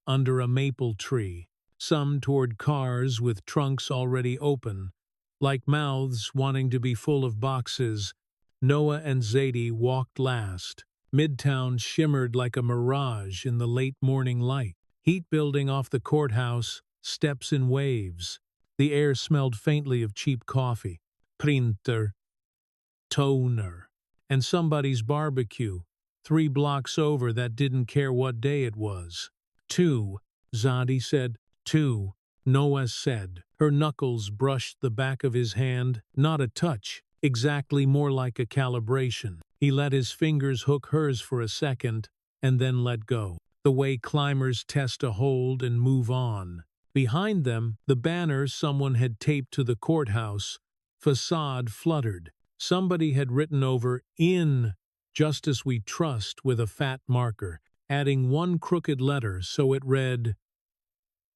under a maple tree, some toward cars with trunks already open, like mouths wanting to be full of boxes. Noah and Zadie walked last. Midtown shimmered like a mirage in the late morning light. Heat building off the courthouse, steps in waves. The air smelled faintly of cheap coffee, printer, toner, and somebody's barbecue, 3 blocks over that didn't care what day it was. 2, Zadie said. 2, Noah said. Her knuckles brushed the back of his hand, not a touch, exactly more like a calibration. He let his fingers hook hers for a second, and then let go. The way climbers test a hold and move on. Behind them, the banner someone had taped to the courthouse facade fluttered. Somebody had written over, "In Justice We Trust," with a fat marker, adding one crooked letter so it read,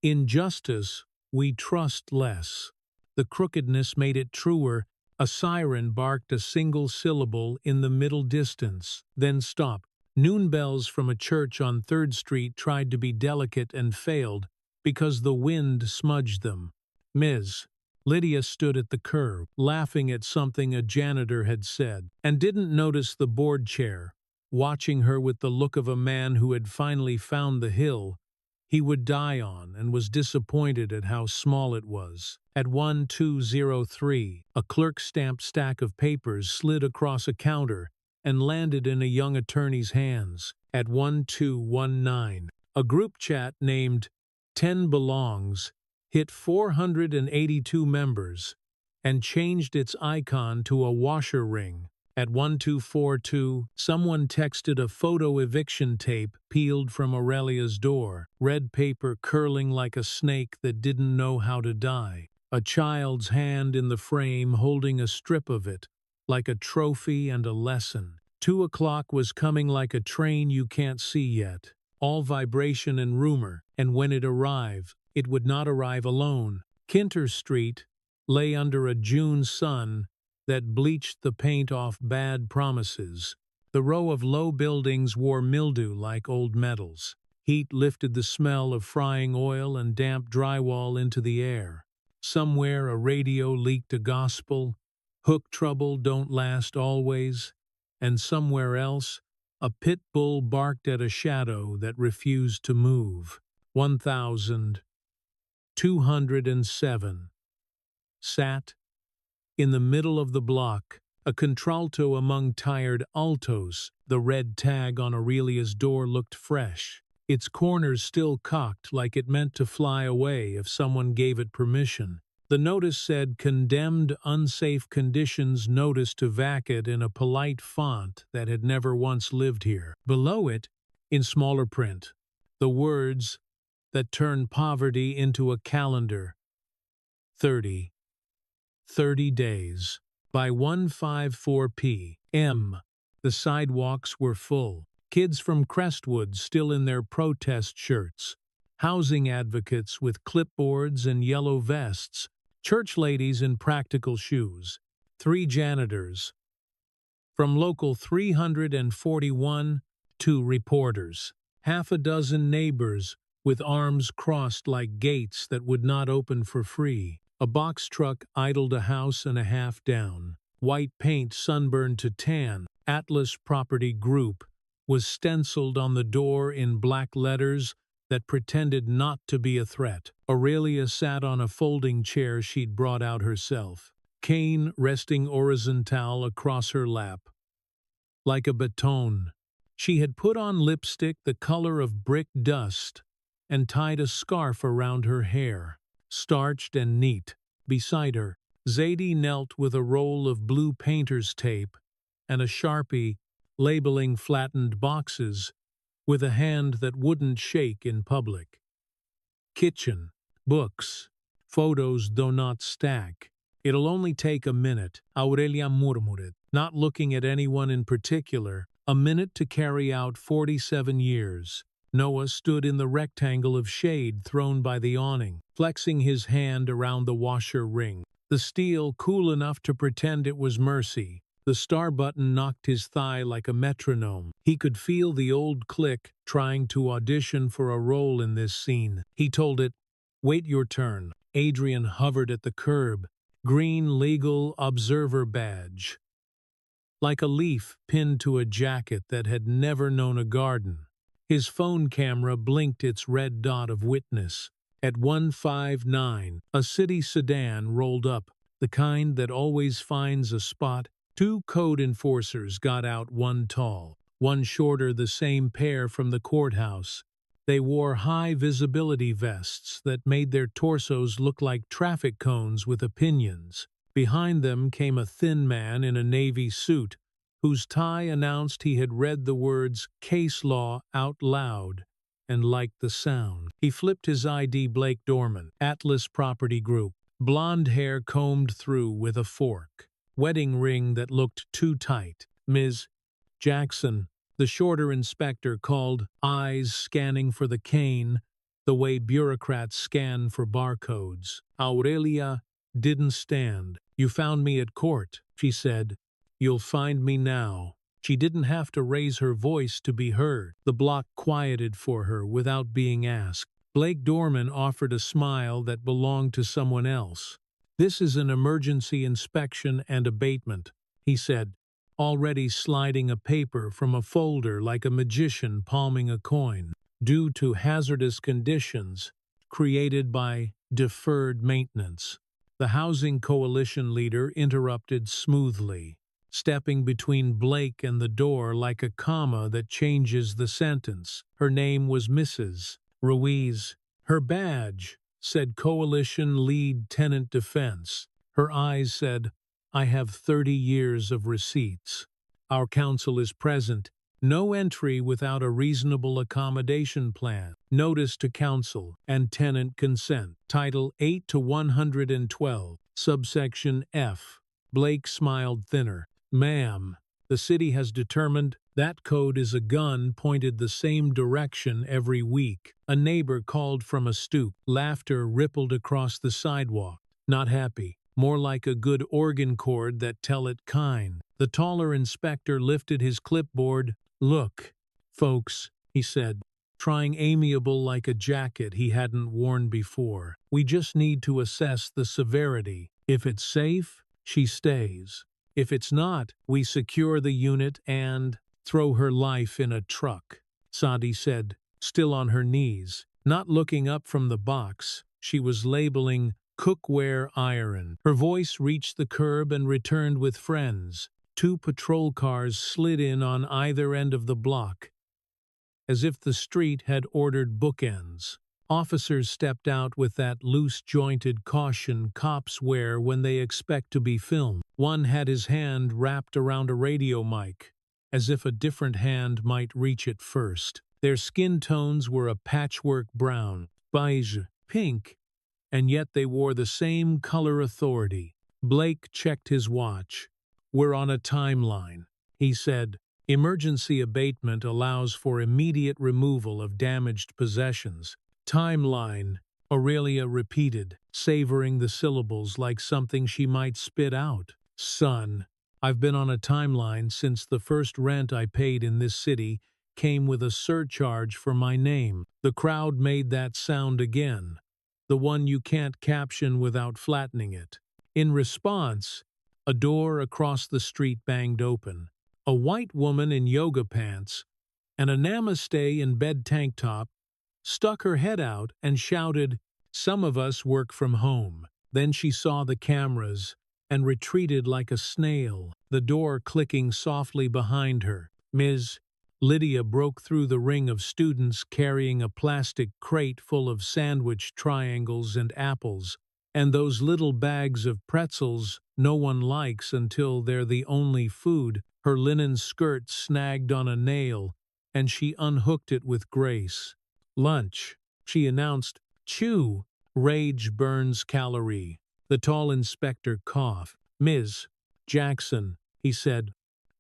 "In Justice We Trust Less." The crookedness made it truer. A siren barked a single syllable in the middle distance, then stopped. Noon bells from a church on 3rd Street tried to be delicate and failed because the wind smudged them. Ms. Lydia stood at the curb, laughing at something a janitor had said, and didn't notice the board chair, watching her with the look of a man who had finally found the hill he would die on and was disappointed at how small it was. At 1203, a clerk-stamped stack of papers slid across a counter and landed in a young attorney's hands. At 1219, a group chat named 10 Belongs hit 482 members and changed its icon to a washer ring. At 1242, someone texted a photo eviction tape peeled from Aurelia's door, red paper curling like a snake that didn't know how to die, a child's hand in the frame holding a strip of it, like a trophy and a lesson. 2 o'clock was coming like a train you can't see yet, all vibration and rumor, and when it arrived, it would not arrive alone. Kinter Street lay under a June sun that bleached the paint off bad promises. The row of low buildings wore mildew like old metals. Heat lifted the smell of frying oil and damp drywall into the air. Somewhere a radio leaked a gospel, "Hook trouble don't last always," and somewhere else a pit bull barked at a shadow that refused to move. 1207 sat in the middle of the block, a contralto among tired altos. The red tag on Aurelia's door looked fresh, its corners still cocked like it meant to fly away if someone gave it permission. The notice said, "Condemned unsafe conditions notice to vacate," in a polite font that had never once lived here. Below it, in smaller print, the words that turned poverty into a calendar. 30 days. By 1:54 p.m., the sidewalks were full. Kids from Crestwood still in their protest shirts, housing advocates with clipboards and yellow vests, church ladies in practical shoes, 3 janitors. From Local 341, 2 reporters, half a dozen neighbors with arms crossed like gates that would not open for free. A box truck idled a house and a half down. White paint sunburned to tan. Atlas Property Group was stenciled on the door in black letters that pretended not to be a threat. Aurelia sat on a folding chair she'd brought out herself, cane resting horizontal across her lap. Like a baton, she had put on lipstick the color of brick dust and tied a scarf around her hair. Starched and neat. Beside her, Zadie knelt with a roll of blue painter's tape and a Sharpie labeling flattened boxes with a hand that wouldn't shake in public. Kitchen. Books. Photos though not stack. It'll only take a minute, Aurelia murmured, not looking at anyone in particular. A minute to carry out 47 years. Noah stood in the rectangle of shade thrown by the awning, flexing his hand around the washer ring. The steel cool enough to pretend it was mercy. The star button knocked his thigh like a metronome. He could feel the old click, trying to audition for a role in this scene. He told it, "Wait your turn." Adrian hovered at the curb. Green legal observer badge. Like a leaf pinned to a jacket that had never known a garden. His phone camera blinked its red dot of witness. At 159, a city sedan rolled up, the kind that always finds a spot. Two code enforcers got out, one tall, one shorter, the same pair from the courthouse. They wore high-visibility vests that made their torsos look like traffic cones with opinions. Behind them came a thin man in a navy suit, whose tie announced he had read the words "case law" out loud and liked the sound. He flipped his ID. Blake Dorman, Atlas Property Group, blonde hair combed through with a fork. Wedding ring that looked too tight. Ms. Jackson, the shorter inspector, called, eyes scanning for the cane, the way bureaucrats scan for barcodes. Aurelia didn't stand. "You found me at court," she said. "You'll find me now." She didn't have to raise her voice to be heard. The block quieted for her without being asked. Blake Dorman offered a smile that belonged to someone else. "This is an emergency inspection and abatement," he said, already sliding a paper from a folder like a magician palming a coin. "Due to hazardous conditions created by deferred maintenance." The Housing Coalition leader interrupted smoothly, stepping between Blake and the door like a comma that changes the sentence. Her name was Mrs. Ruiz. Her badge said Coalition Lead Tenant Defense. Her eyes said, "I have 30 years of receipts. Our counsel is present. No entry without a reasonable accommodation plan. Notice to counsel and tenant consent." Title 8 to 112, subsection F. Blake smiled thinner. "Ma'am, the city has determined that code is a gun pointed the same direction every week." A neighbor called from a stoop. Laughter rippled across the sidewalk. "Not happy. More like a good organ chord that tell it kind." The taller inspector lifted his clipboard. "Look, folks," he said, trying amiable like a jacket he hadn't worn before. "We just need to assess the severity. If it's safe, she stays. If it's not, we secure the unit and throw her life in a truck," Sadi said, still on her knees. Not looking up from the box, she was labeling cookware iron. Her voice reached the curb and returned with friends. Two patrol cars slid in on either end of the block, as if the street had ordered bookends. Officers stepped out with that loose-jointed caution cops wear when they expect to be filmed. One had his hand wrapped around a radio mic, as if a different hand might reach it first. Their skin tones were a patchwork brown, beige, pink, and yet they wore the same color authority. Blake checked his watch. "We're on a timeline," he said. "Emergency abatement allows for immediate removal of damaged possessions." "Timeline," Aurelia repeated, savoring the syllables like something she might spit out. "Son, I've been on a timeline since the first rent I paid in this city came with a surcharge for my name." The crowd made that sound again, the one you can't caption without flattening it. In response, a door across the street banged open. A white woman in yoga pants and a namaste in bed tank top stuck her head out and shouted, "Some of us work from home." Then she saw the cameras and retreated like a snail, the door clicking softly behind her. Ms. Lydia broke through the ring of students carrying a plastic crate full of sandwich triangles and apples, and those little bags of pretzels no one likes until they're the only food. Her linen skirt snagged on a nail, and she unhooked it with grace. "Lunch," she announced. "Chew." Rage burns calorie. The tall inspector coughed. Ms. Jackson, he said,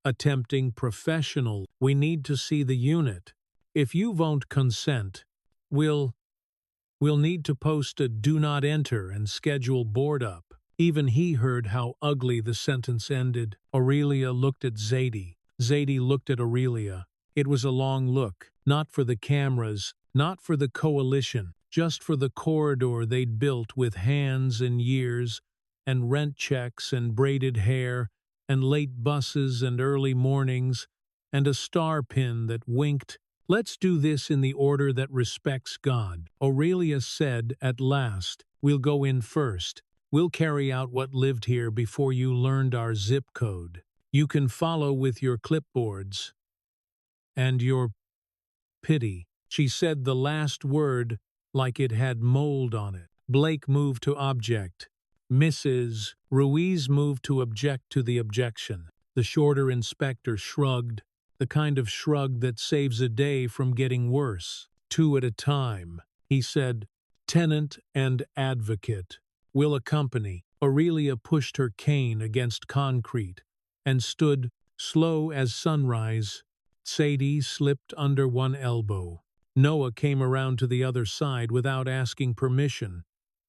attempting professional. We need to see the unit. If you won't consent, we'll need to post a do not enter and schedule board up. Even he heard how ugly the sentence ended. Aurelia looked at Zadie. Zadie looked at Aurelia. It was a long look, not for the cameras, not for the coalition, just for the corridor they'd built with hands and years, and rent checks and braided hair, and late buses and early mornings, and a star pin that winked. Let's do this in the order that respects God, Aurelia said at last. We'll go in first. We'll carry out what lived here before you learned our zip code. You can follow with your clipboards. And your pity. She said the last word like it had mold on it. Blake moved to object. Mrs. Ruiz moved to object to the objection. The shorter inspector shrugged, the kind of shrug that saves a day from getting worse. Two at a time, he said. Tenant and advocate will accompany. Aurelia pushed her cane against concrete and stood, slow as sunrise. Sadie slipped under one elbow. Noah came around to the other side without asking permission.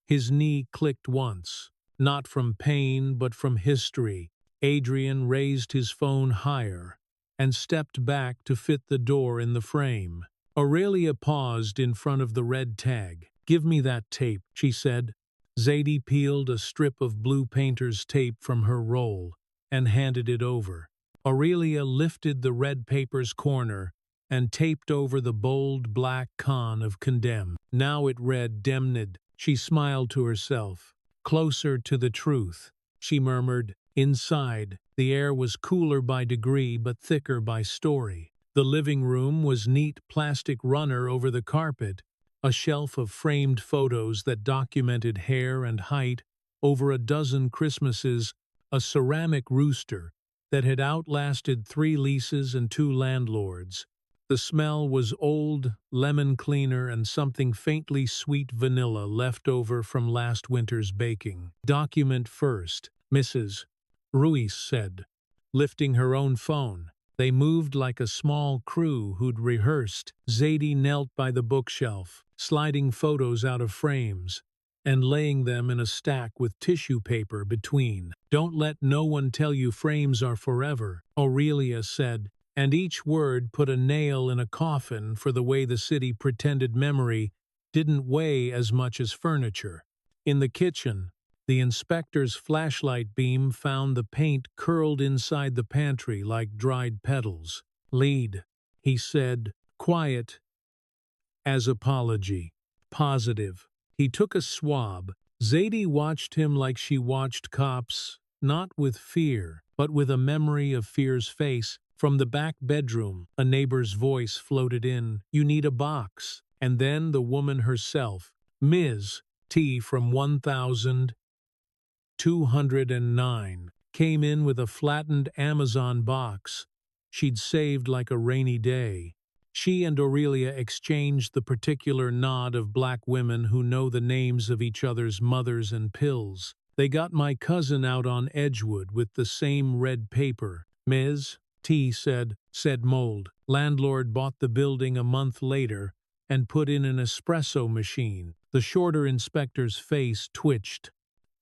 His knee clicked once, not from pain but from history. Adrian raised his phone higher and stepped back to fit the door in the frame. Aurelia paused in front of the red tag. Give me that tape, she said. Zadie peeled a strip of blue painter's tape from her roll and handed it over. Aurelia lifted the red paper's corner and taped over the bold black con of condemn. Now it read damned. She smiled to herself. Closer to the truth, she murmured. Inside, the air was cooler by degree but thicker by story. The living room was neat plastic runner over the carpet, a shelf of framed photos that documented hair and height over a dozen Christmases, a ceramic rooster that had outlasted 3 leases and 2 landlords. The smell was old, lemon cleaner, and something faintly sweet vanilla left over from last winter's baking. Document first, Mrs. Ruiz said, lifting her own phone. They moved like a small crew who'd rehearsed. Zadie knelt by the bookshelf, sliding photos out of frames and laying them in a stack with tissue paper between. Don't let no one tell you frames are forever, Aurelia said, and each word put a nail in a coffin for the way the city pretended memory didn't weigh as much as furniture. In the kitchen, the inspector's flashlight beam found the paint curled inside the pantry like dried petals. Lead, he said, quiet as apology. Positive. He took a swab. Zadie watched him like she watched cops, not with fear, but with a memory of fear's face. From the back bedroom, a neighbor's voice floated in, "You need a box." And then the woman herself, Ms. T from 1209, came in with a flattened Amazon box she'd saved like a rainy day. She and Aurelia exchanged the particular nod of black women who know the names of each other's mothers and pills. They got my cousin out on Edgewood with the same red paper. Ms. T said mold. Landlord bought the building a month later and put in an espresso machine. The shorter inspector's face twitched.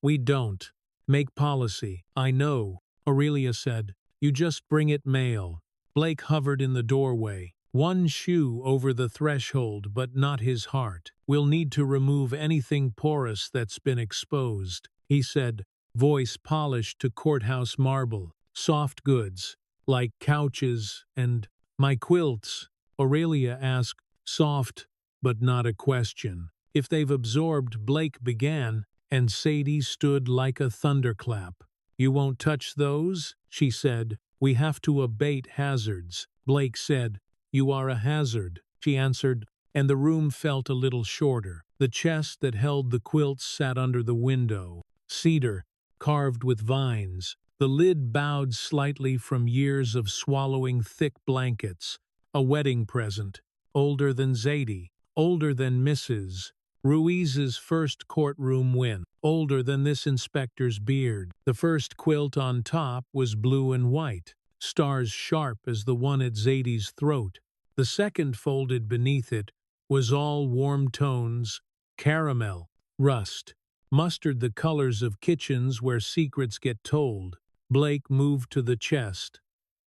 We don't make policy. I know, Aurelia said. You just bring it mail. Blake hovered in the doorway. One shoe over the threshold, but not his heart. We'll need to remove anything porous that's been exposed, he said, voice polished to courthouse marble. Soft goods, like couches and my quilts, Aurelia asked, soft, but not a question. If they've absorbed, Blake began, and Sadie stood like a thunderclap. You won't touch those? She said. We have to abate hazards. Blake said. You are a hazard, she answered, and the room felt a little shorter. The chest that held the quilts sat under the window, cedar, carved with vines. The lid bowed slightly from years of swallowing thick blankets, a wedding present, older than Zadie, older than Mrs. Ruiz's first courtroom win, older than this inspector's beard. The first quilt on top was blue and white, stars sharp as the one at Zadie's throat. The second folded beneath it was all warm tones, caramel, rust, mustard, the colors of kitchens where secrets get told. Blake moved to the chest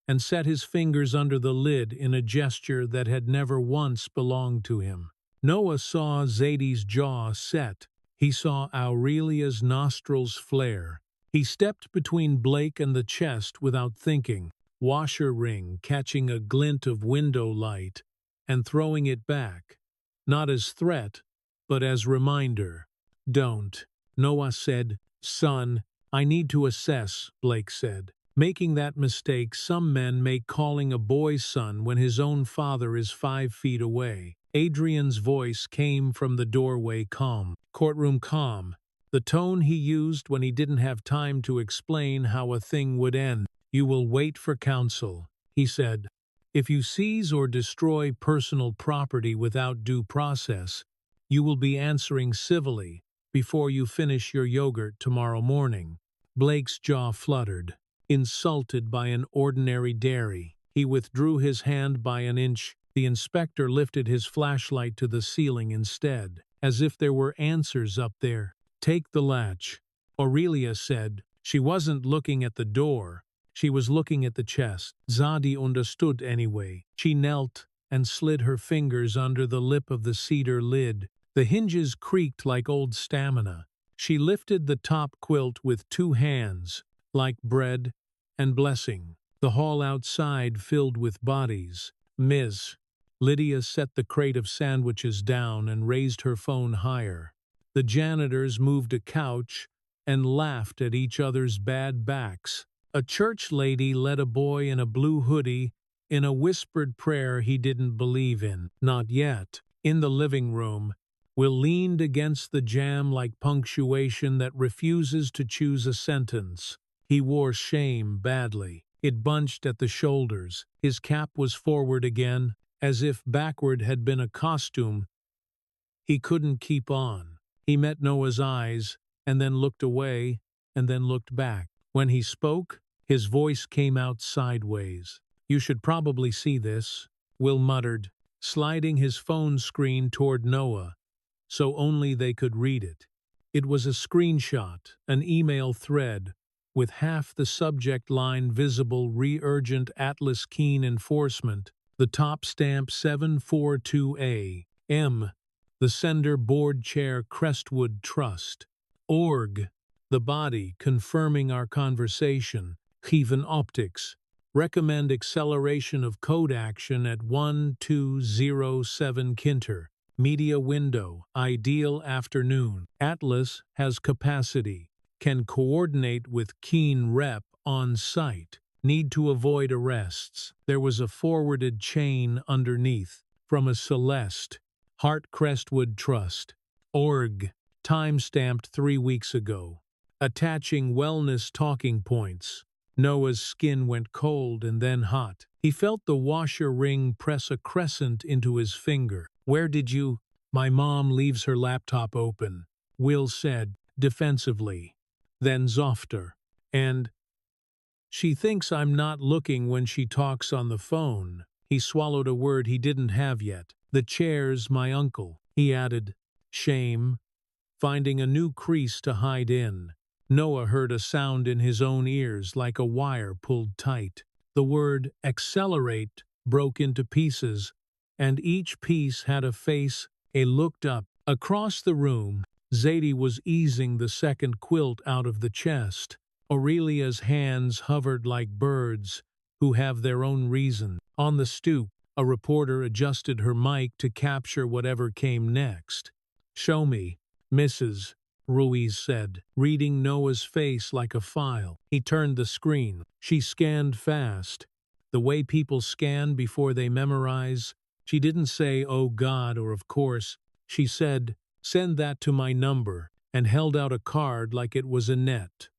and set his fingers under the lid in a gesture that had never once belonged to him. Noah saw Zadie's jaw set. He saw Aurelia's nostrils flare. He stepped between Blake and the chest without thinking, washer ring catching a glint of window light and throwing it back, not as threat, but as reminder. Don't, Noah said. Son, I need to assess, Blake said. Making that mistake some men make calling a boy son when his own father is 5 feet away. Adrian's voice came from the doorway, calm, courtroom calm, the tone he used when he didn't have time to explain how a thing would end. You will wait for counsel, he said. If you seize or destroy personal property without due process, you will be answering civilly before you finish your yogurt tomorrow morning. Blake's jaw fluttered. Insulted by an ordinary dairy, he withdrew his hand by an inch. The inspector lifted his flashlight to the ceiling instead, as if there were answers up there. Take the latch, Aurelia said. She wasn't looking at the door. She was looking at the chest. Zadie understood anyway. She knelt and slid her fingers under the lip of the cedar lid. The hinges creaked like old stamina. She lifted the top quilt with 2 hands, like bread and blessing. The hall outside filled with bodies. Ms. Lydia set the crate of sandwiches down and raised her phone higher. The janitors moved a couch and laughed at each other's bad backs. A church lady led a boy in a blue hoodie in a whispered prayer he didn't believe in. Not yet. In the living room, Will leaned against the jam like punctuation that refuses to choose a sentence. He wore shame badly. It bunched at the shoulders. His cap was forward again, as if backward had been a costume. He couldn't keep on. He met Noah's eyes, and then looked away, and then looked back. When he spoke, his voice came out sideways. You should probably see this, Will muttered, sliding his phone screen toward Noah, so only they could read it. It was a screenshot, an email thread, with half the subject line visible: Re-urgent Atlas Keen Enforcement, the top stamp 742A, M, the sender board chair Crestwood Trust, org, the body confirming our conversation, Heaven Optics, recommend acceleration of code action at 1207 Kinter, media window, ideal afternoon. Atlas has capacity, can coordinate with Keen rep on site, need to avoid arrests. There was a forwarded chain underneath, from a Celeste, Hart Crestwood Trust, org, time-stamped 3 weeks ago, attaching wellness talking points. Noah's skin went cold and then hot. He felt the washer ring press a crescent into his finger. Where did you? My mom leaves her laptop open, Will said, defensively. Then softer. And she thinks I'm not looking when she talks on the phone. He swallowed a word he didn't have yet. The chair's my uncle, he added. Shame. Finding a new crease to hide in. Noah heard a sound in his own ears like a wire pulled tight. The word accelerate broke into pieces, and each piece had a face. He looked up. Across the room, Zadie was easing the second quilt out of the chest. Aurelia's hands hovered like birds who have their own reason. On the stoop, a reporter adjusted her mic to capture whatever came next. Show me, Mrs. Ruiz said, reading Noah's face like a file. He turned the screen. She scanned fast, the way people scan before they memorize. She didn't say, oh God, or of course. She said, send that to my number, and held out a card like it was a net.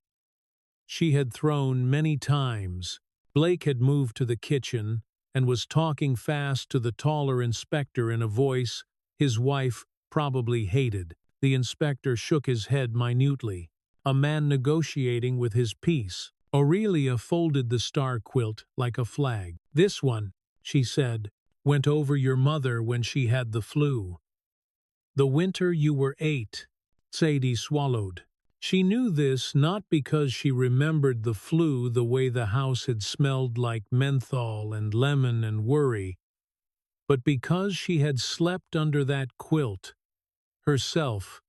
She had thrown many times. Blake had moved to the kitchen and was talking fast to the taller inspector in a voice his wife probably hated. The inspector shook his head minutely. A man negotiating with his peace. Aurelia folded the star quilt like a flag. "This one," she said, "went over your mother when she had the flu. The winter you were 8. Sadie swallowed. She knew this not because she remembered the flu the way the house had smelled like menthol and lemon and worry, but because she had slept under that quilt, herself,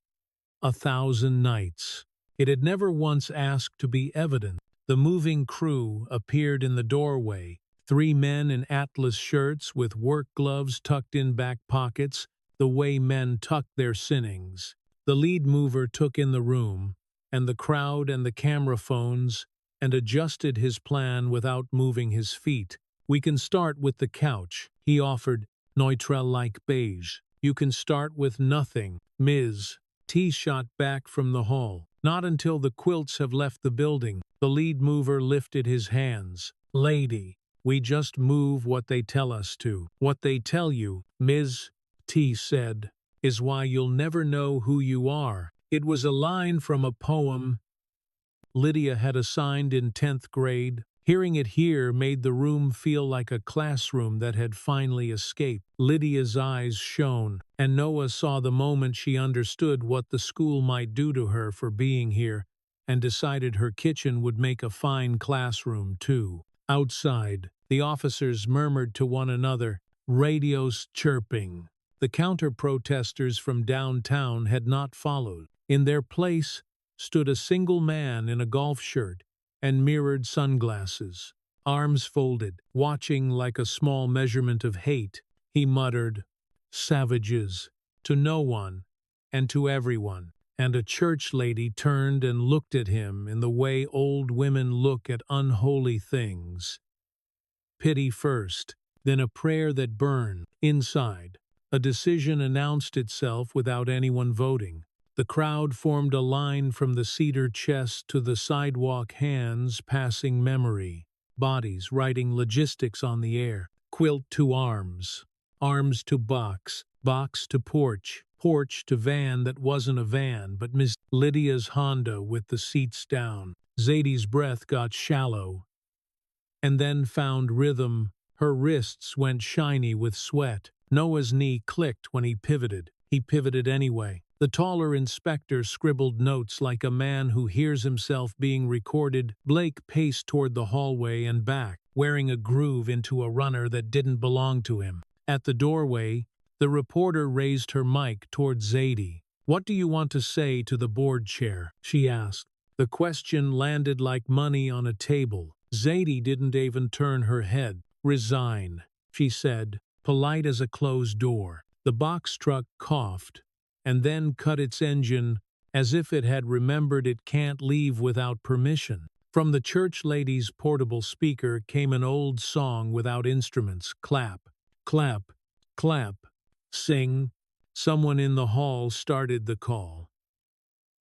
1,000 nights. It had never once asked to be evident. The moving crew appeared in the doorway, 3 men in atlas shirts with work gloves tucked in back pockets, the way men tuck their sinnings. The lead mover took in the room, and the crowd and the camera phones, and adjusted his plan without moving his feet. "We can start with the couch," he offered, neutral-like beige. "You can start with nothing, Ms. T shot back from the hall. "Not until the quilts have left the building." The lead mover lifted his hands. "Lady, we just move what they tell us to." "What they tell you," Ms. T said, "is why you'll never know who you are." It was a line from a poem Lydia had assigned in 10th grade. Hearing it here made the room feel like a classroom that had finally escaped. Lydia's eyes shone, and Noah saw the moment she understood what the school might do to her for being here, and decided her kitchen would make a fine classroom too. Outside, the officers murmured to one another, radios chirping. The counter-protesters from downtown had not followed. In their place stood a single man in a golf shirt and mirrored sunglasses, arms folded, watching like a small measurement of hate. He muttered, "Savages," to no one and to everyone. And a church lady turned and looked at him in the way old women look at unholy things. Pity first, then a prayer that burned. Inside, a decision announced itself without anyone voting. The crowd formed a line from the cedar chest to the sidewalk, hands passing memory, bodies writing logistics on the air. Quilt to arms, arms to box, box to porch, porch to van that wasn't a van but Miss Lydia's Honda with the seats down. Zadie's breath got shallow and then found rhythm. Her wrists went shiny with sweat. Noah's knee clicked when he pivoted. He pivoted anyway. The taller inspector scribbled notes like a man who hears himself being recorded. Blake paced toward the hallway and back, wearing a groove into a runner that didn't belong to him. At the doorway, the reporter raised her mic toward Zadie. "What do you want to say to the board chair?" she asked. The question landed like money on a table. Zadie didn't even turn her head. "Resign," she said, polite as a closed door. The box truck coughed, and then cut its engine as if it had remembered it can't leave without permission. From the church lady's portable speaker came an old song without instruments. Clap, clap, clap, sing. Someone in the hall started the call.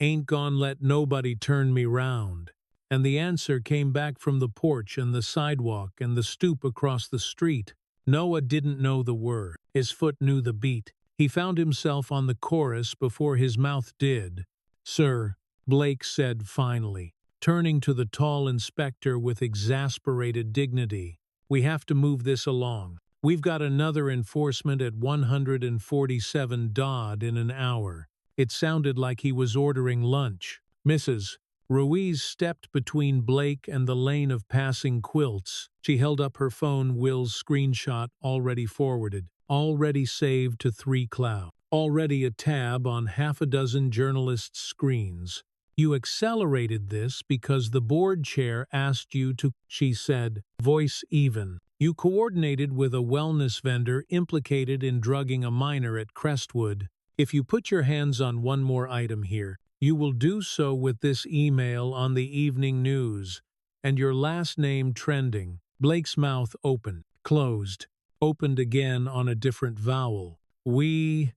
"Ain't gon' let nobody turn me round." And the answer came back from the porch and the sidewalk and the stoop across the street. Noah didn't know the word. His foot knew the beat. He found himself on the chorus before his mouth did. "Sir," Blake said finally, turning to the tall inspector with exasperated dignity, "we have to move this along. We've got another enforcement at 147 Dodd in an hour." It sounded like he was ordering lunch. Mrs. Ruiz stepped between Blake and the lane of passing quilts. She held up her phone. Will's screenshot already forwarded, already saved to 3Cloud, already a tab on half a dozen journalists' screens. "You accelerated this because the board chair asked you to," she said, voice even. "You coordinated with a wellness vendor implicated in drugging a minor at Crestwood. If you put your hands on one more item here, you will do so with this email on the evening news, and your last name trending." Blake's mouth opened, closed, opened again on a different vowel. "We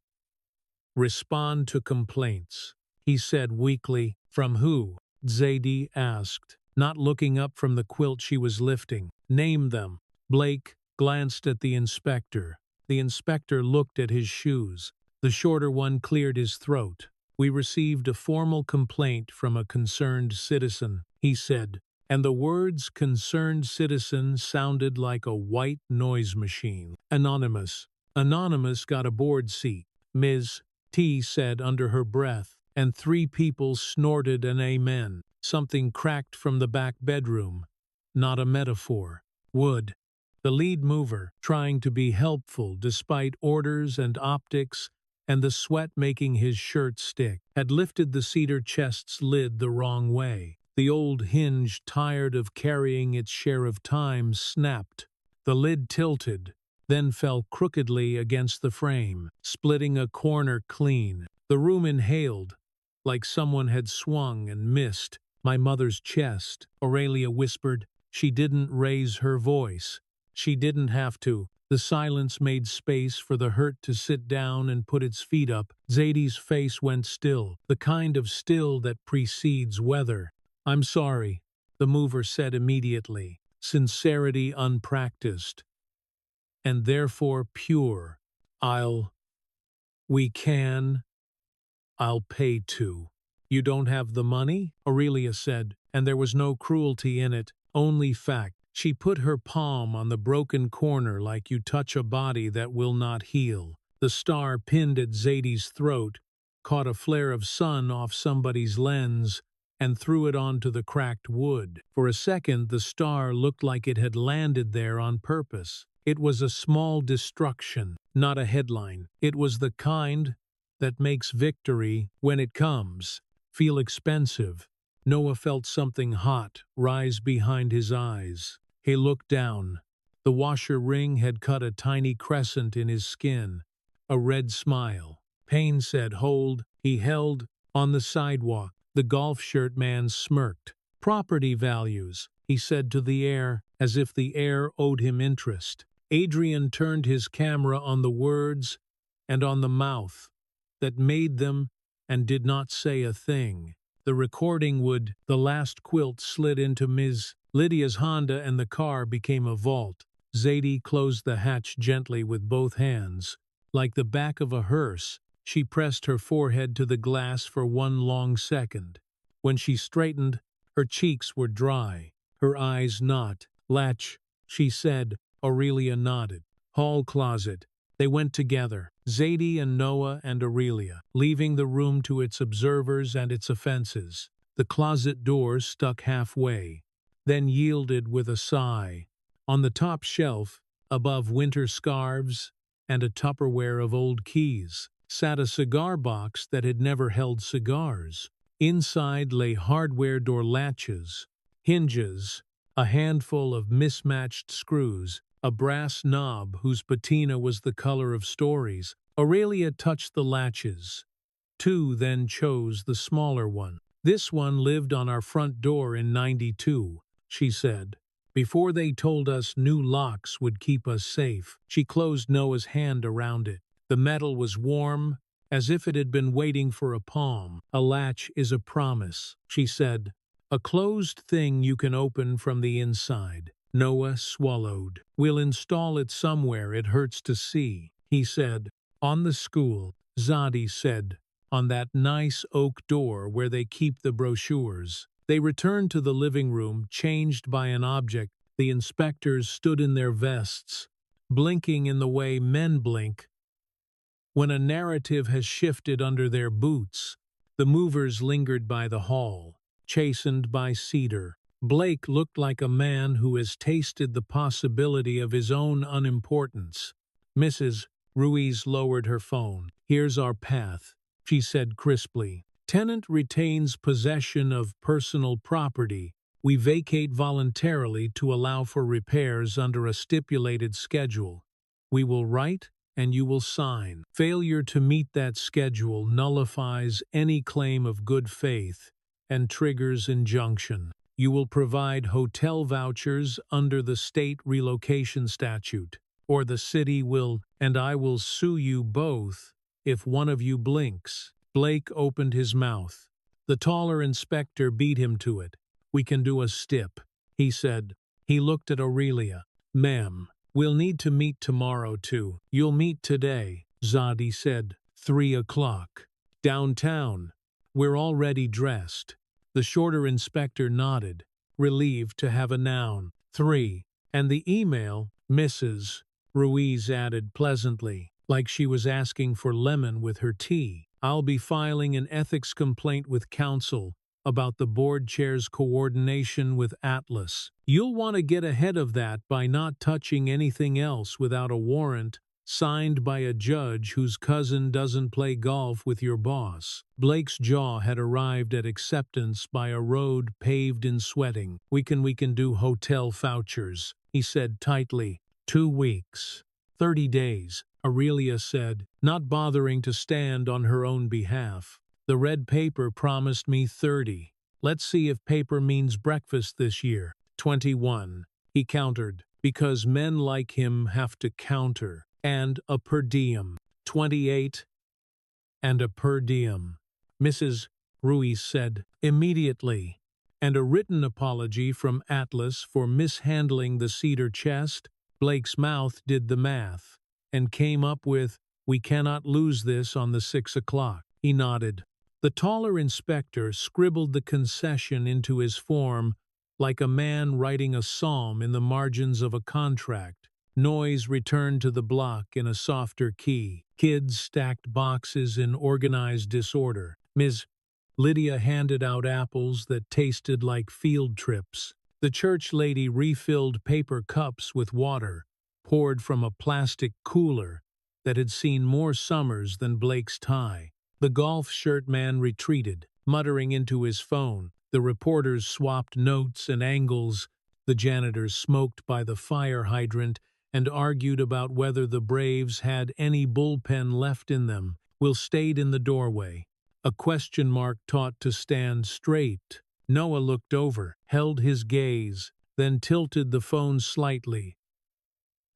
respond to complaints," he said weakly. "From who?" Zadie asked, not looking up from the quilt she was lifting. "Name them." Blake glanced at the inspector. The inspector looked at his shoes. The shorter one cleared his throat. "We received a formal complaint from a concerned citizen," he said, and the words "concerned citizen" sounded like a white noise machine. "Anonymous. Anonymous got a board seat," Ms. T said under her breath, and 3 people snorted an amen. Something cracked from the back bedroom. Not a metaphor. Wood, the lead mover, trying to be helpful despite orders and optics and the sweat making his shirt stick, had lifted the cedar chest's lid the wrong way. The old hinge, tired of carrying its share of time, snapped. The lid tilted, then fell crookedly against the frame, splitting a corner clean. The room inhaled, like someone had swung and missed. "My mother's chest," Aurelia whispered. She didn't raise her voice. She didn't have to. The silence made space for the hurt to sit down and put its feet up. Zadie's face went still, the kind of still that precedes weather. "I'm sorry," the mover said immediately, sincerity unpracticed, and therefore pure. We can, I'll pay to." "You don't have the money?" Aurelia said, and there was no cruelty in it, only fact. She put her palm on the broken corner like you touch a body that will not heal. The star pinned at Zadie's throat caught a flare of sun off somebody's lens and threw it onto the cracked wood. For a second, the star looked like it had landed there on purpose. It was a small destruction, not a headline. It was the kind that makes victory, when it comes, feel expensive. Noah felt something hot rise behind his eyes. He looked down. The washer ring had cut a tiny crescent in his skin. A red smile. Payne said, "Hold." He held. On the sidewalk, the golf shirt man smirked. "Property values," he said to the air, as if the air owed him interest. Adrian turned his camera on the words and on the mouth that made them and did not say a thing. The recording would. The last quilt slid into Ms. Lydia's Honda and the car became a vault. Zadie closed the hatch gently with both hands. Like the back of a hearse, she pressed her forehead to the glass for one long second. When she straightened, her cheeks were dry, her eyes not. "Latch," she said. Aurelia nodded. "Hall closet." They went together, Zadie and Noah and Aurelia, leaving the room to its observers and its offenses. The closet door stuck halfway, then yielded with a sigh. On the top shelf, above winter scarves and a Tupperware of old keys, sat a cigar box that had never held cigars. Inside lay hardware door latches, hinges, a handful of mismatched screws, a brass knob whose patina was the color of stories. Aurelia touched the latches. 2 then chose the smaller one. "This one lived on our front door in '92, she said. "Before they told us new locks would keep us safe." She closed Noah's hand around it. The metal was warm, as if it had been waiting for a palm. "A latch is a promise," she said. "A closed thing you can open from the inside." Noah swallowed. "We'll install it somewhere it hurts to see," he said. "On the school," Zadie said. "On that nice oak door where they keep the brochures." They returned to the living room, changed by an object. The inspectors stood in their vests, blinking in the way men blink when a narrative has shifted under their boots. The movers lingered by the hall, chastened by cedar. Blake looked like a man who has tasted the possibility of his own unimportance. Mrs. Ruiz lowered her phone. "Here's our path," she said crisply. "Tenant retains possession of personal property. We vacate voluntarily to allow for repairs under a stipulated schedule. We will write and you will sign. Failure to meet that schedule nullifies any claim of good faith and triggers injunction. You will provide hotel vouchers under the state relocation statute, or the city will, and I will sue you both if one of you blinks." Blake opened his mouth. The taller inspector beat him to it. "We can do a stip," he said. He looked at Aurelia. "Ma'am, we'll need to meet tomorrow too." "You'll meet today," Zadie said. 3 o'clock. Downtown. We're already dressed. The shorter inspector nodded, relieved to have a noun. 3. And the email, Mrs. Ruiz added pleasantly, like she was asking for lemon with her tea. I'll be filing an ethics complaint with counsel about the board chair's coordination with Atlas. You'll want to get ahead of that by not touching anything else without a warrant signed by a judge whose cousin doesn't play golf with your boss. Blake's jaw had arrived at acceptance by a road paved in sweating. We can do hotel vouchers, he said tightly. 2 weeks. 30 days, Aurelia said, not bothering to stand on her own behalf. The red paper promised me 30. Let's see if paper means breakfast this year. 21, he countered, because men like him have to counter. And a per diem. 28. And a per diem. Mrs. Ruiz said, immediately. And a written apology from Atlas for mishandling the cedar chest. Blake's mouth did the math, and came up with, we cannot lose this on the 6 o'clock. He nodded. The taller inspector scribbled the concession into his form like a man writing a psalm in the margins of a contract. Noise returned to the block in a softer key. Kids stacked boxes in organized disorder. Ms. Lydia handed out apples that tasted like field trips. The church lady refilled paper cups with water, poured from a plastic cooler that had seen more summers than Blake's tie. The golf shirt man retreated, muttering into his phone. The reporters swapped notes and angles. The janitors smoked by the fire hydrant and argued about whether the Braves had any bullpen left in them. Will stayed in the doorway, a question mark taught to stand straight. Noah looked over, held his gaze, then tilted the phone slightly.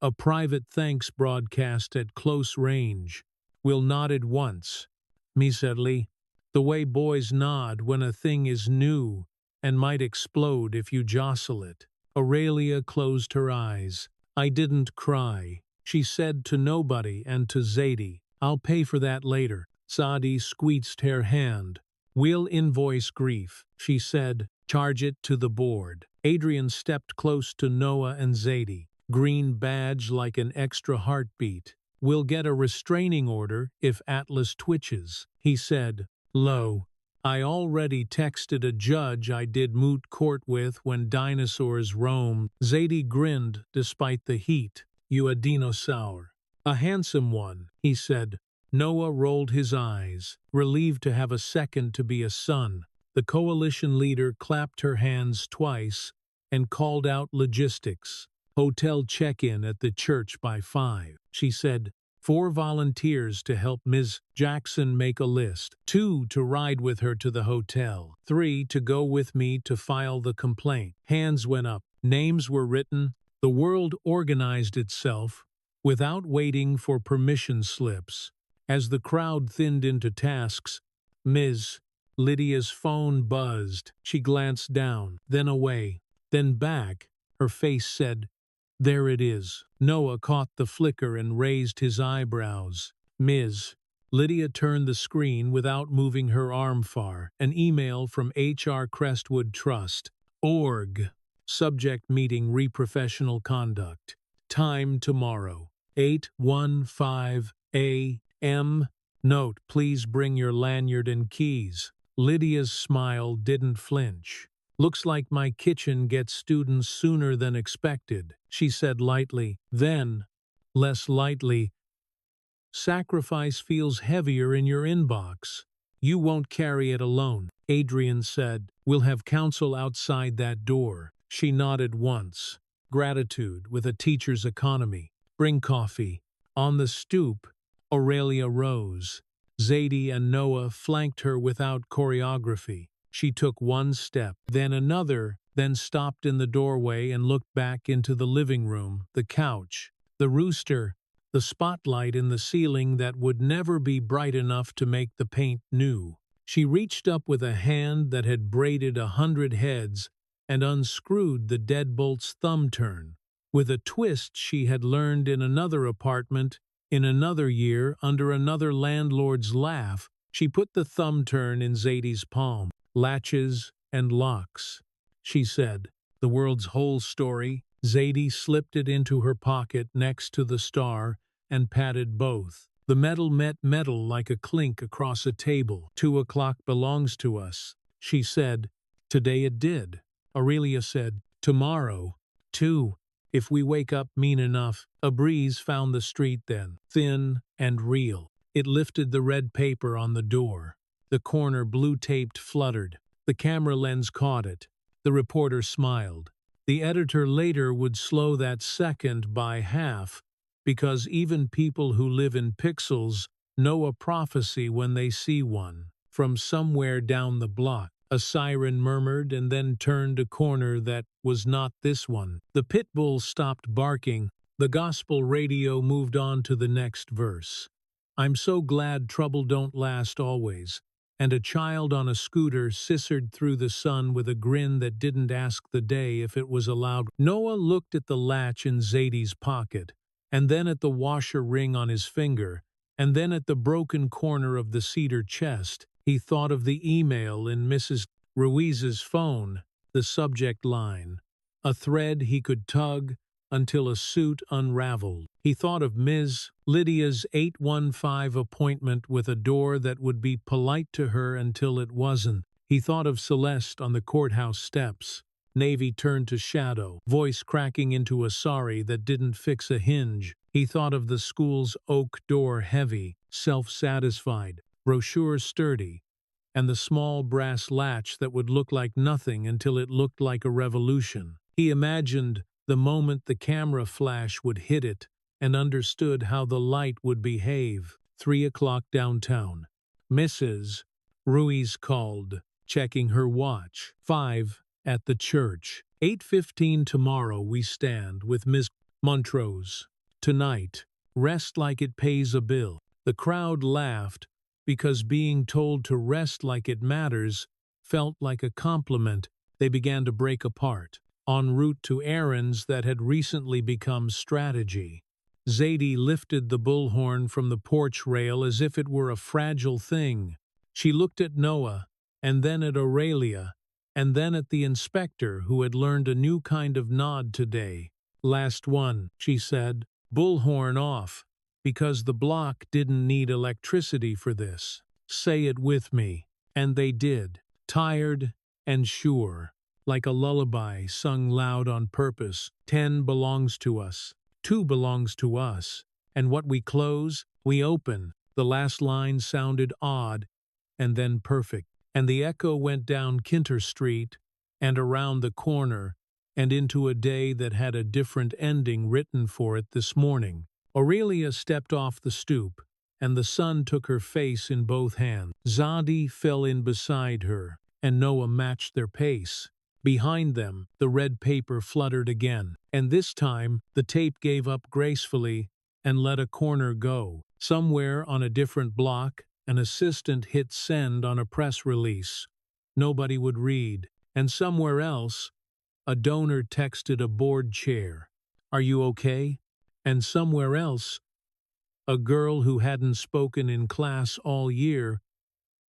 A private thanks broadcast at close range. Will nodded once, miserly, the way boys nod when a thing is new and might explode if you jostle it. Aurelia closed her eyes. I didn't cry, she said to nobody and to Zadie. I'll pay for that later. Zadie squeezed her hand. We'll invoice grief, she said. Charge it to the board. Adrian stepped close to Noah and Zadie. Green badge like an extra heartbeat. We'll get a restraining order if Atlas twitches, he said, low. I already texted a judge I did moot court with when dinosaurs roamed. Zadie grinned despite the heat. You a dinosaur. A handsome one, he said. Noah rolled his eyes, relieved to have a second to be a son. The coalition leader clapped her hands twice and called out logistics. Hotel check-in at the church by 5, she said. 4 volunteers to help Ms. Jackson make a list. 2 to ride with her to the hotel. 3 to go with me to file the complaint. Hands went up. Names were written. The world organized itself without waiting for permission slips. As the crowd thinned into tasks, Ms. Lydia's phone buzzed. She glanced down, then away, then back. Her face said, there it is. Noah caught the flicker and raised his eyebrows. Ms. Lydia turned the screen without moving her arm far. An email from HR Crestwood Trust. Org. Subject meeting re-professional conduct. Time tomorrow. 8:15 a.m. Note, please bring your lanyard and keys. Lydia's smile didn't flinch. Looks like my kitchen gets students sooner than expected, she said lightly. Then, less lightly, sacrifice feels heavier in your inbox. You won't carry it alone, Adrian said. We'll have counsel outside that door. She nodded once. Gratitude with a teacher's economy. Bring coffee. On the stoop, Aurelia rose. Zadie and Noah flanked her without choreography. She took one step, then another, then stopped in the doorway and looked back into the living room, the couch, the rooster, the spotlight in the ceiling that would never be bright enough to make the paint new. She reached up with a hand that had braided 100 heads and unscrewed the deadbolt's thumb turn. With a twist she had learned in another apartment, In another year, under another landlord's laugh, she put the thumb turn in Zadie's palm. Latches and locks, she said. The world's whole story. Zadie slipped it into her pocket next to the star and patted both. The metal met metal like a clink across a table. 2 o'clock belongs to us, she said. Today it did. Aurelia said, tomorrow, too, if we wake up mean enough. A breeze found the street then, thin and real. It lifted the red paper on the door. The corner blue-taped fluttered. The camera lens caught it. The reporter smiled. The editor later would slow that second by half, because even people who live in pixels know a prophecy when they see one. From somewhere down the block, a siren murmured and then turned a corner that was not this one. The pit bull stopped barking. The gospel radio moved on to the next verse. I'm so glad trouble don't last always. And a child on a scooter scissored through the sun with a grin that didn't ask the day if it was allowed. Noah looked at the latch in Zadie's pocket, and then at the washer ring on his finger, and then at the broken corner of the cedar chest. He thought of the email in Mrs. Ruiz's phone, the subject line, a thread he could tug until a suit unraveled. He thought of Ms. Lydia's 815 appointment with a door that would be polite to her until it wasn't. He thought of Celeste on the courthouse steps. Navy turned to shadow, voice cracking into a sorry that didn't fix a hinge. He thought of the school's oak door heavy, self-satisfied, brochure sturdy, and the small brass latch that would look like nothing until it looked like a revolution. He imagined the moment the camera flash would hit it and understood how the light would behave. 3 o'clock downtown. Mrs. Ruiz called, checking her watch. 5 at the church. 8:15 tomorrow we stand with Miss Montrose. Tonight, rest like it pays a bill. The crowd laughed because being told to rest like it matters felt like a compliment. They began to break apart, en route to errands that had recently become strategy. Zadie lifted the bullhorn from the porch rail as if it were a fragile thing. She looked at Noah, and then at Aurelia, and then at the inspector who had learned a new kind of nod today. Last one, she said, bullhorn off, because the block didn't need electricity for this. Say it with me. And they did, tired and sure, like a lullaby sung loud on purpose. 10 belongs to us. 2 belongs to us. And what we close, we open. The last line sounded odd, and then perfect. And the echo went down Kinter Street, and around the corner, and into a day that had a different ending written for it this morning. Aurelia stepped off the stoop, and the sun took her face in both hands. Zadie fell in beside her, and Noah matched their pace. Behind them, the red paper fluttered again, and this time the tape gave up gracefully and let a corner go. Somewhere on a different block, an assistant hit send on a press release nobody would read, and somewhere else, a donor texted a board chair, "Are you okay?" And somewhere else, a girl who hadn't spoken in class all year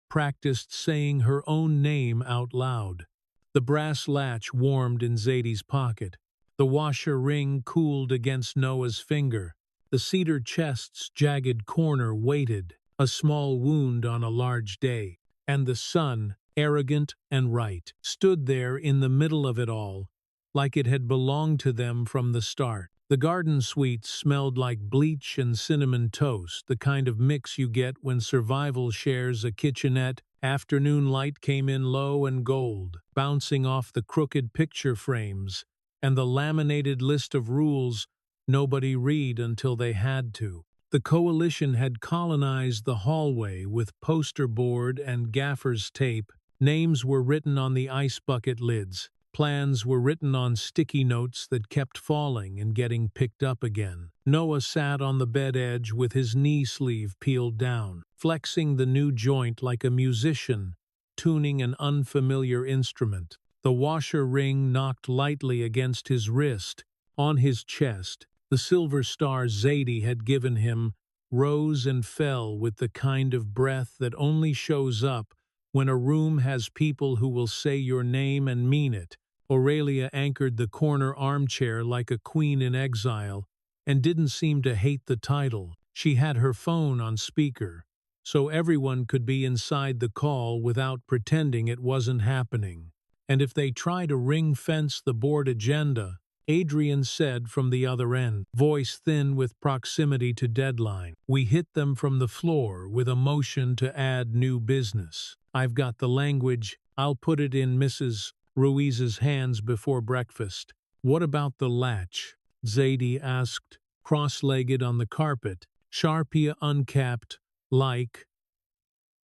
practiced saying her own name out loud. The brass latch warmed in Zadie's pocket. The washer ring cooled against Noah's finger. The cedar chest's jagged corner waited, a small wound on a large day. And the sun, arrogant and right, stood there in the middle of it all, like it had belonged to them from the start. The garden suite smelled like bleach and cinnamon toast, the kind of mix you get when survival shares a kitchenette. Afternoon light came in low and gold, bouncing off the crooked picture frames, and the laminated list of rules nobody read until they had to. The coalition had colonized the hallway with poster board and gaffer's tape. Names were written on the ice bucket lids. Plans were written on sticky notes that kept falling and getting picked up again. Noah sat on the bed edge with his knee sleeve peeled down, flexing the new joint like a musician tuning an unfamiliar instrument. The washer ring knocked lightly against his wrist. On his chest, the silver star Zadie had given him rose and fell with the kind of breath that only shows up when a room has people who will say your name and mean it. Aurelia anchored the corner armchair like a queen in exile and didn't seem to hate the title. She had her phone on speaker, so everyone could be inside the call without pretending it wasn't happening. And if they try to ring-fence the board agenda, Adrian said from the other end, voice thin with proximity to deadline, we hit them from the floor with a motion to add new business. I've got the language, I'll put it in Mrs. Ruiz's hands before breakfast. What about the latch? Zadie asked, cross-legged on the carpet, Sharpia uncapped, like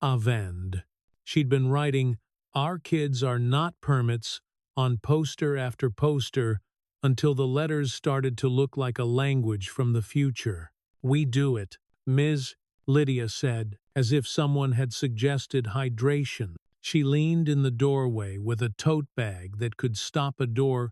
Avend. She'd been writing, our kids are not permits, on poster after poster, until the letters started to look like a language from the future. We do it, Ms. Lydia said, as if someone had suggested hydration. She leaned in the doorway with a tote bag that could stop a door.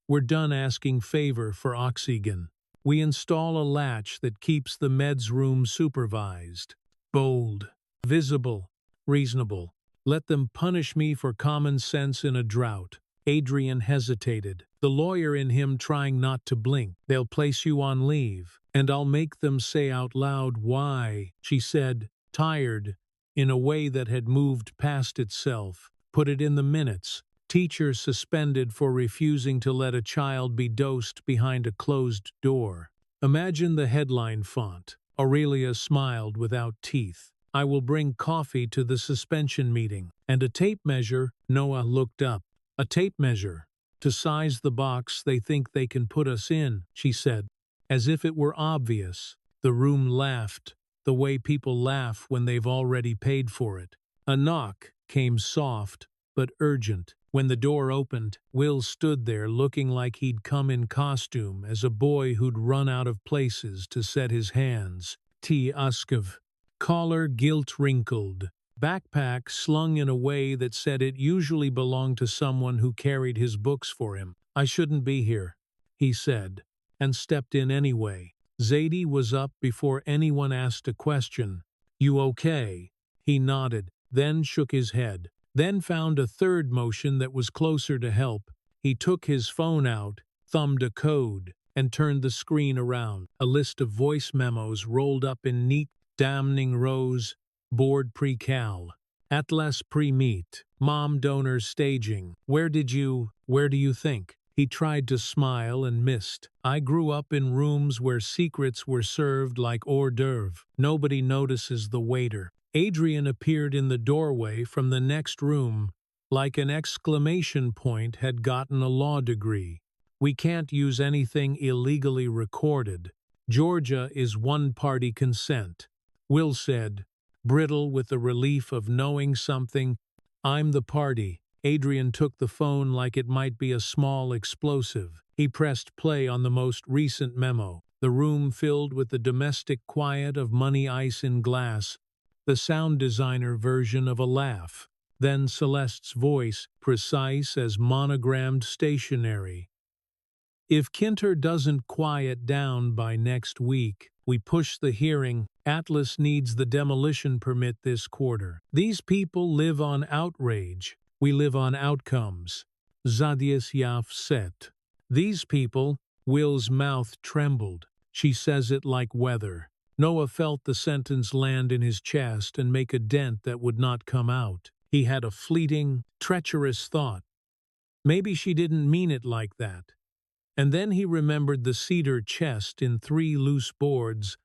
We're done asking favor for oxygen. We install a latch that keeps the meds room supervised. Bold, visible, reasonable. Let them punish me for common sense in a drought. Adrian hesitated, the lawyer in him trying not to blink. They'll place you on leave, and I'll make them say out loud why, she said, tired, in a way that had moved past itself. Put it in the minutes. Teacher suspended for refusing to let a child be dosed behind a closed door. Imagine the headline font. Aurelia smiled without teeth. I will bring coffee to the suspension meeting. And a tape measure. Noah looked up. A tape measure. To size the box they think they can put us in, she said, as if it were obvious. The room laughed, the way people laugh when they've already paid for it. A knock came soft but urgent. When the door opened, Will stood there looking like he'd come in costume as a boy who'd run out of places to set his hands. T. Uskov. Collar gilt-wrinkled. Backpack slung in a way that said it usually belonged to someone who carried his books for him. I shouldn't be here, he said, and stepped in anyway. Zadie was up before anyone asked a question. You okay? He nodded, then shook his head. Then found a third motion that was closer to help. He took his phone out, thumbed a code, and turned the screen around. A list of voice memos rolled up in neat, damning rows. Board pre-cal. Atlas pre-meet. Mom donor staging. Where do you think? He tried to smile and missed. I grew up in rooms where secrets were served like hors d'oeuvre. Nobody notices the waiter. Adrian appeared in the doorway from the next room, like an exclamation point had gotten a law degree. We can't use anything illegally recorded. Georgia is one-party consent. Will said, brittle with the relief of knowing something. I'm the party. Adrian took the phone like it might be a small explosive. He pressed play on the most recent memo. The room filled with the domestic quiet of Money Ice in Glass, the sound designer version of a laugh. Then Celeste's voice, precise as monogrammed stationery. If Kinter doesn't quiet down by next week, we push the hearing. Atlas needs the demolition permit this quarter. These people live on outrage. We live on outcomes. Zadias Yaf said. These people, Will's mouth trembled. She says it like weather. Noah felt the sentence land in his chest and make a dent that would not come out. He had a fleeting, treacherous thought. Maybe she didn't mean it like that. And then he remembered the cedar chest in 3 loose boards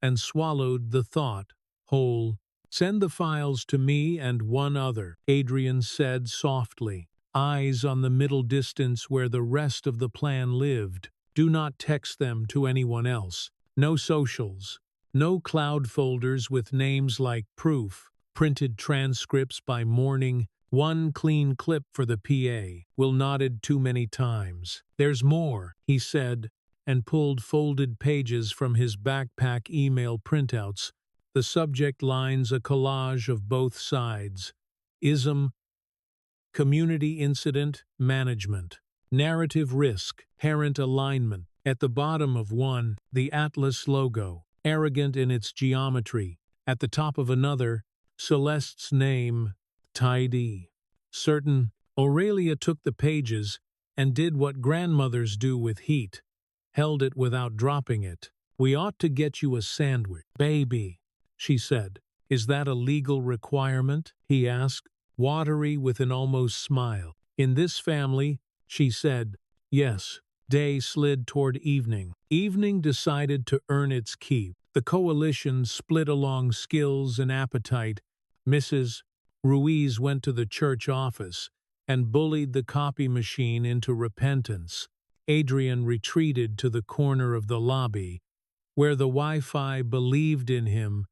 and swallowed the thought whole. Send the files to me and one other, Adrian said softly, eyes on the middle distance where the rest of the plan lived. Do not text them to anyone else. No socials. No cloud folders with names like proof, printed transcripts by morning, one clean clip for the PA. Will nodded too many times. There's more, he said, and pulled folded pages from his backpack email printouts. The subject lines a collage of both sides. ISM, community incident, management. Narrative risk, parent alignment. At the bottom of one, the Atlas logo. arrogant in its geometry. At the top of another, Celeste's name, tidy. Certain, Aurelia took the pages and did what grandmothers do with heat, held it without dropping it. "We ought to get you a sandwich." "Baby," she said. "Is that a legal requirement?" he asked, watery with an almost smile. "In this family," she said, "yes." Day slid toward evening. Evening decided to earn its keep. The coalition split along skills and appetite. Mrs. Ruiz went to the church office and bullied the copy machine into repentance. Adrian retreated to the corner of the lobby, where the Wi-Fi believed in him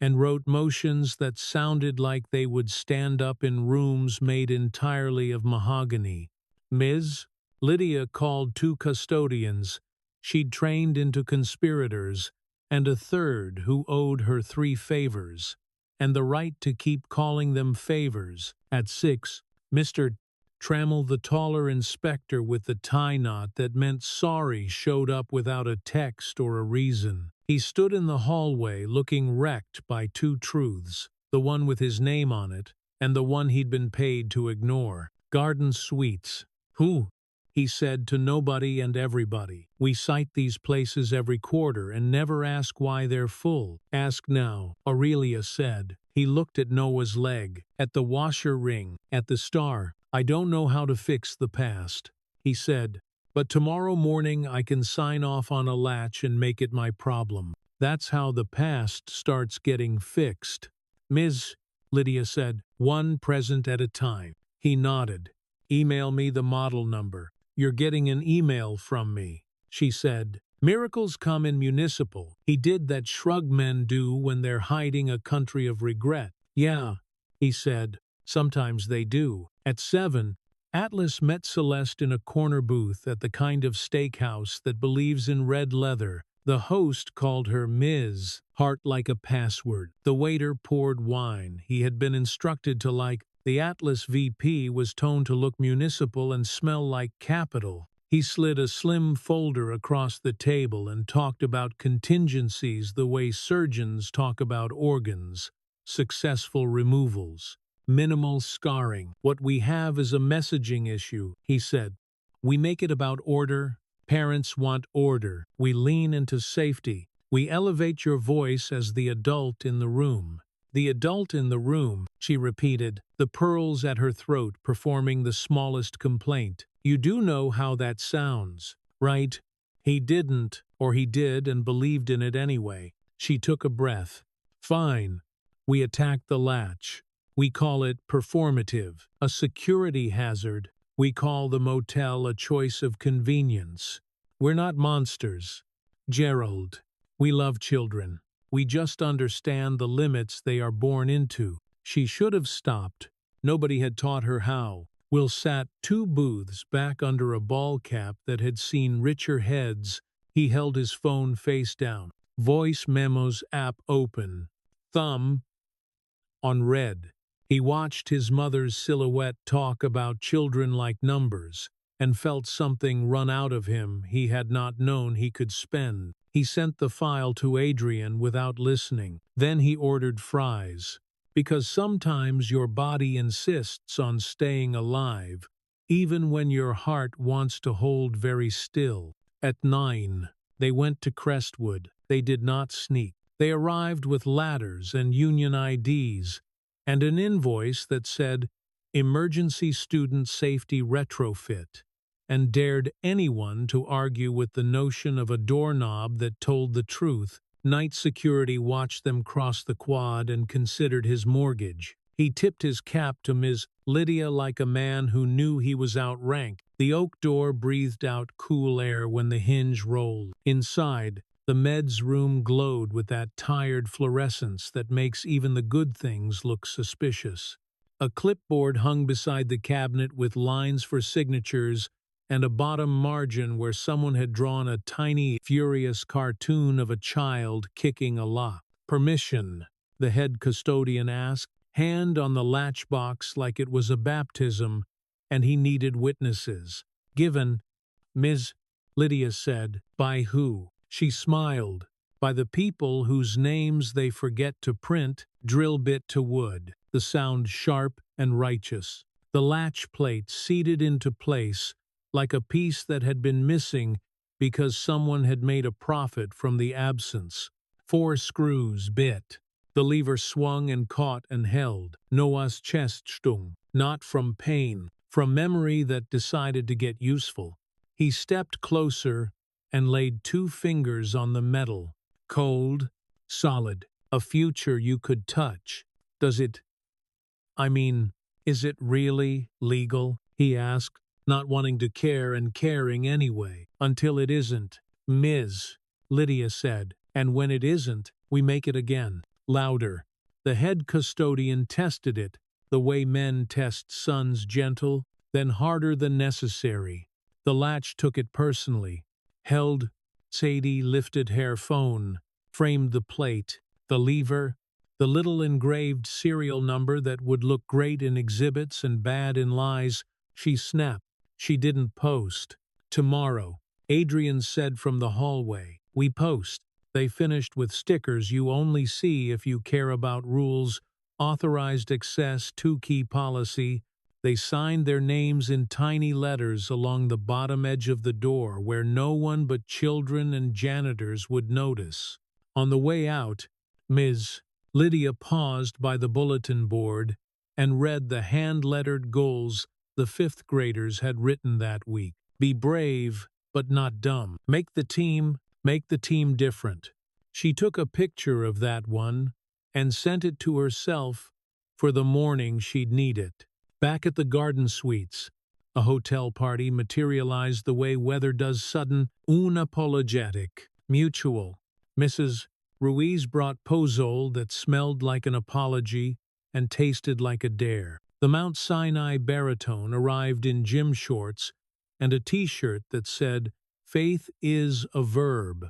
and wrote motions that sounded like they would stand up in rooms made entirely of mahogany. Ms. Lydia called 2 custodians she'd trained into conspirators, and a third who owed her 3 favors, and the right to keep calling them favors. At 6, Mr. Trammell, the taller inspector with the tie knot that meant sorry, showed up without a text or a reason. He stood in the hallway looking wrecked by 2 truths, the one with his name on it, and the one he'd been paid to ignore. "Garden Suites." "Who?" he said to nobody and everybody. "We cite these places every quarter and never ask why they're full." "Ask now," Aurelia said. He looked at Noah's leg, at the washer ring, at the star. "I don't know how to fix the past," he said, "but tomorrow morning I can sign off on a latch and make it my problem. That's how the past starts getting fixed." "Ms." Lydia said, "one present at a time." He nodded. "Email me the model number." "You're getting an email from me," she said. Miracles come in municipal. He did that shrug men do when they're hiding a country of regret. "Yeah," he said, "sometimes they do." At 7, Atlas met Celeste in a corner booth at the kind of steakhouse that believes in red leather. The host called her Ms. Heart like a password. The waiter poured wine he had been instructed to like. The Atlas VP was toned to look municipal and smell like capital. He slid a slim folder across the table and talked about contingencies the way surgeons talk about organs. Successful removals. Minimal scarring. "What we have is a messaging issue," he said. "We make it about order. Parents want order. We lean into safety. We elevate your voice as the adult in the room." "The adult in the room," she repeated, the pearls at her throat performing the smallest complaint. "You do know how that sounds, right?" He didn't, or he did and believed in it anyway. She took a breath. "Fine. We attack the latch. We call it performative, a security hazard. We call the motel a choice of convenience. We're not monsters, Gerald. We love children. We just understand the limits they are born into." She should have stopped. Nobody had taught her how. Will sat 2 booths back under a ball cap that had seen richer heads. He held his phone face down. Voice memos app open. Thumb on red. He watched his mother's silhouette talk about children like numbers, and felt something run out of him he had not known he could spend. He sent the file to Adrian without listening. Then he ordered fries. Because sometimes your body insists on staying alive, even when your heart wants to hold very still. At 9, they went to Crestwood. They did not sneak. They arrived with ladders and union IDs, and an invoice that said, "Emergency Student Safety Retrofit," and dared anyone to argue with the notion of a doorknob that told the truth. Night security watched them cross the quad and considered his mortgage. He tipped his cap to Ms. Lydia like a man who knew he was outranked. The oak door breathed out cool air when the hinge rolled. Inside, the meds room glowed with that tired fluorescence that makes even the good things look suspicious. A clipboard hung beside the cabinet with lines for signatures and a bottom margin where someone had drawn a tiny, furious cartoon of a child kicking a lock. "Permission?" the head custodian asked, hand on the latchbox like it was a baptism, and he needed witnesses. "Given," Ms. Lydia said. "By who?" She smiled. by the people whose names they forget to print, drill bit to wood, the sound sharp and righteous. The latch plate seated into place, like a piece that had been missing because someone had made a profit from the absence. 4 screws bit. The lever swung and caught and held. Noah's chest stung, not from pain, from memory that decided to get useful. He stepped closer and laid 2 fingers on the metal. Cold, solid, a future you could touch. Is it really legal? He asked, not wanting to care and caring anyway. Until it isn't, Ms. Lydia said, and when it isn't, we make it again. Louder. The head custodian tested it, the way men test sons, gentle, then harder than necessary. The latch took it personally. Held. Sadie lifted her phone, framed the plate, the lever, the little engraved serial number that would look great in exhibits and bad in lies. She snapped. She didn't post. Tomorrow, Adrian said from the hallway. We post. They finished with stickers you only see if you care about rules, authorized access, 2 key policy. They signed their names in tiny letters along the bottom edge of the door where no one but children and janitors would notice. On the way out, Ms. Lydia paused by the bulletin board and read the hand-lettered goals the 5th graders had written that week. Be brave, but not dumb. Make the team different. She took a picture of that one and sent it to herself for the morning she'd need it. Back at the Garden Suites, a hotel party materialized the way weather does sudden, unapologetic, mutual. Mrs. Ruiz brought pozole that smelled like an apology and tasted like a dare. The Mount Sinai baritone arrived in gym shorts and a t-shirt that said, "Faith is a verb,"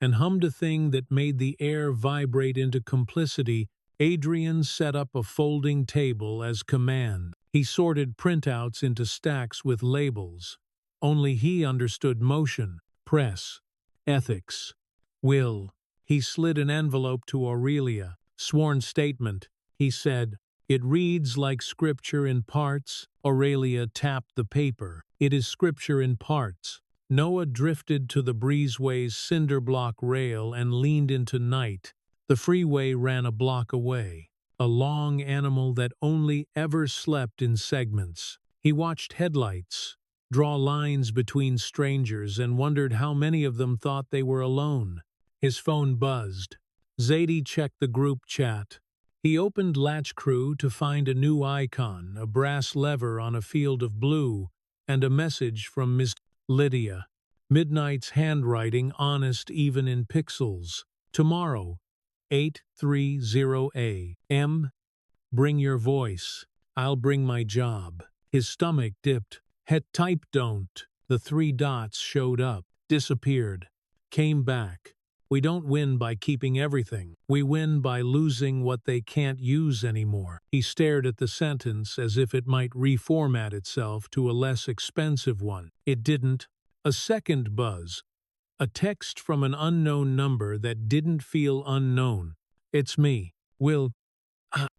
and hummed a thing that made the air vibrate into complicity. Adrian set up a folding table as command. He sorted printouts into stacks with labels. Only he understood motion, press, ethics, will. He slid an envelope to Aurelia. Sworn statement, he said. It reads like scripture in parts. Aurelia tapped the paper. It is scripture in parts. Noah drifted to the breezeway's cinder block rail and leaned into night. The freeway ran a block away, a long animal that only ever slept in segments. He watched headlights draw lines between strangers and wondered how many of them thought they were alone. His phone buzzed. Zadie checked the group chat. He opened Latch Crew to find a new icon, a brass lever on a field of blue, and a message from Ms. Lydia. Midnight's handwriting honest even in pixels. Tomorrow, 8:30 a.m. Bring your voice. I'll bring my job. His stomach dipped. Type don't. The 3 dots showed up, disappeared, came back. We don't win by keeping everything. We win by losing what they can't use anymore. He stared at the sentence as if it might reformat itself to a less expensive one. It didn't. A second buzz. A text from an unknown number that didn't feel unknown. It's me. Will.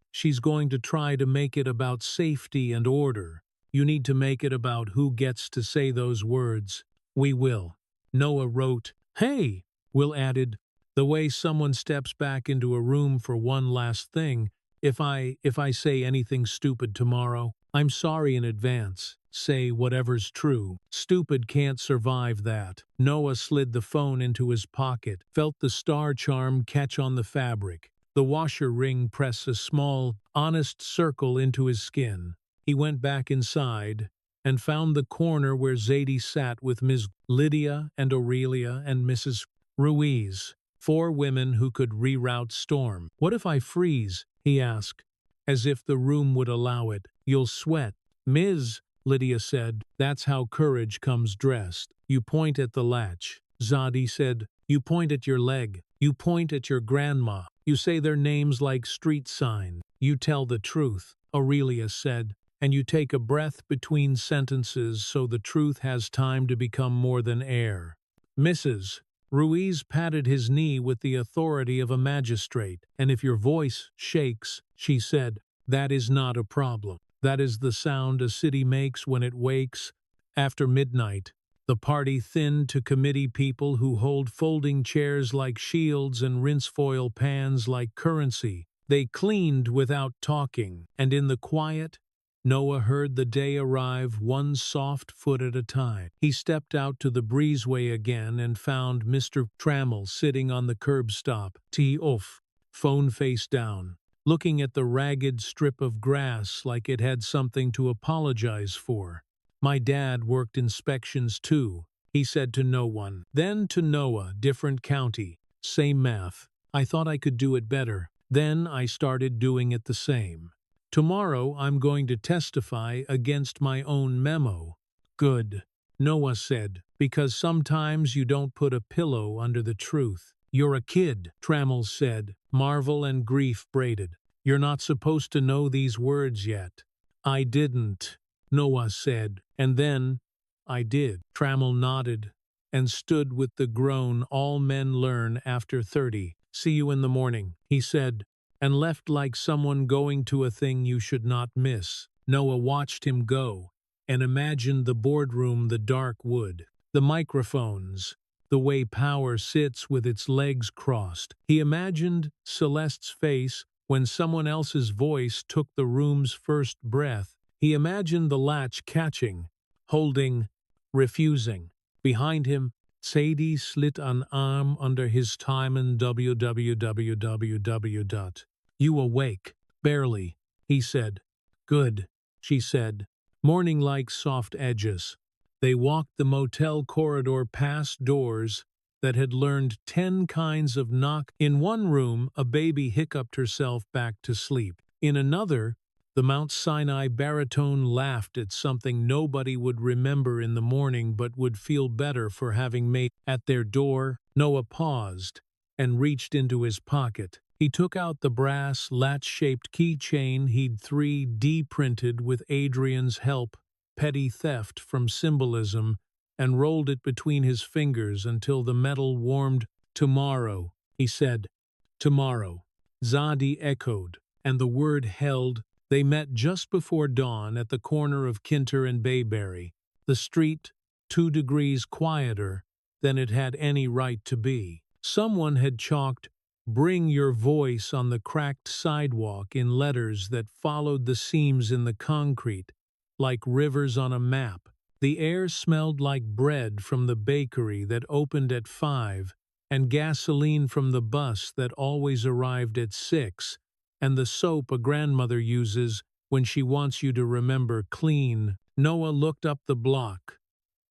She's going to try to make it about safety and order. You need to make it about who gets to say those words. We will. Noah wrote. Hey! Will added, the way someone steps back into a room for one last thing. If I say anything stupid tomorrow, I'm sorry in advance. Say whatever's true. Stupid can't survive that. Noah slid the phone into his pocket, felt the star charm catch on the fabric. The washer ring press a small, honest circle into his skin. He went back inside and found the corner where Zadie sat with Ms. Lydia and Aurelia and Mrs. Ruiz, 4 women who could reroute storm. What if I freeze? He asked, as if the room would allow it. You'll sweat. Ms. Lydia said, that's how courage comes dressed. You point at the latch. Zadie said, you point at your leg. You point at your grandma. You say their names like street sign. You tell the truth, Aurelia said, and you take a breath between sentences so the truth has time to become more than air. Mrs. Ruiz patted his knee with the authority of a magistrate. "And if your voice shakes," she said, "that is not a problem. That is the sound a city makes when it wakes. After midnight, the party thinned to committee people who hold folding chairs like shields and rinse foil pans like currency. They cleaned without talking, and in the quiet, Noah heard the day arrive one soft foot at a time. He stepped out to the breezeway again and found Mr. Trammell sitting on the curb stop, tee off, phone face down, looking at the ragged strip of grass like it had something to apologize for. "My dad worked inspections too," he said to no one. Then to Noah, different county, same math. "I thought I could do it better. Then I started doing it the same. Tomorrow I'm going to testify against my own memo." "Good," Noah said, "because sometimes you don't put a pillow under the truth." "You're a kid," Trammell said, marvel and grief braided. "You're not supposed to know these words yet." "I didn't," Noah said, "and then I did." Trammell nodded and stood with the groan all men learn after 30. "See you in the morning," he said, and left like someone going to a thing you should not miss. Noah watched him go and imagined the boardroom, the dark wood, the microphones, the way power sits with its legs crossed. He imagined Celeste's face when someone else's voice took the room's first breath. He imagined the latch catching, holding, refusing. Behind him, Sadie slid an arm under his time and www. "You awake?" "Barely," he said. "Good," she said. Morning like soft edges. They walked the motel corridor past doors that had learned 10 kinds of knock. In one room, a baby hiccuped herself back to sleep. In another, the Mount Sinai baritone laughed at something nobody would remember in the morning but would feel better for having made. At their door, Noah paused and reached into his pocket. He took out the brass, latch-shaped keychain he'd 3D printed with Adrian's help, petty theft from symbolism, and rolled it between his fingers until the metal warmed. "Tomorrow," he said. "Tomorrow," Zadie echoed, and the word held. They met just before dawn at the corner of Kinter and Bayberry, the street 2 degrees quieter than it had any right to be. Someone had chalked "Bring your voice" on the cracked sidewalk in letters that followed the seams in the concrete, like rivers on a map. The air smelled like bread from the bakery that opened at 5, and gasoline from the bus that always arrived at 6, and the soap a grandmother uses when she wants you to remember clean. Noah looked up the block,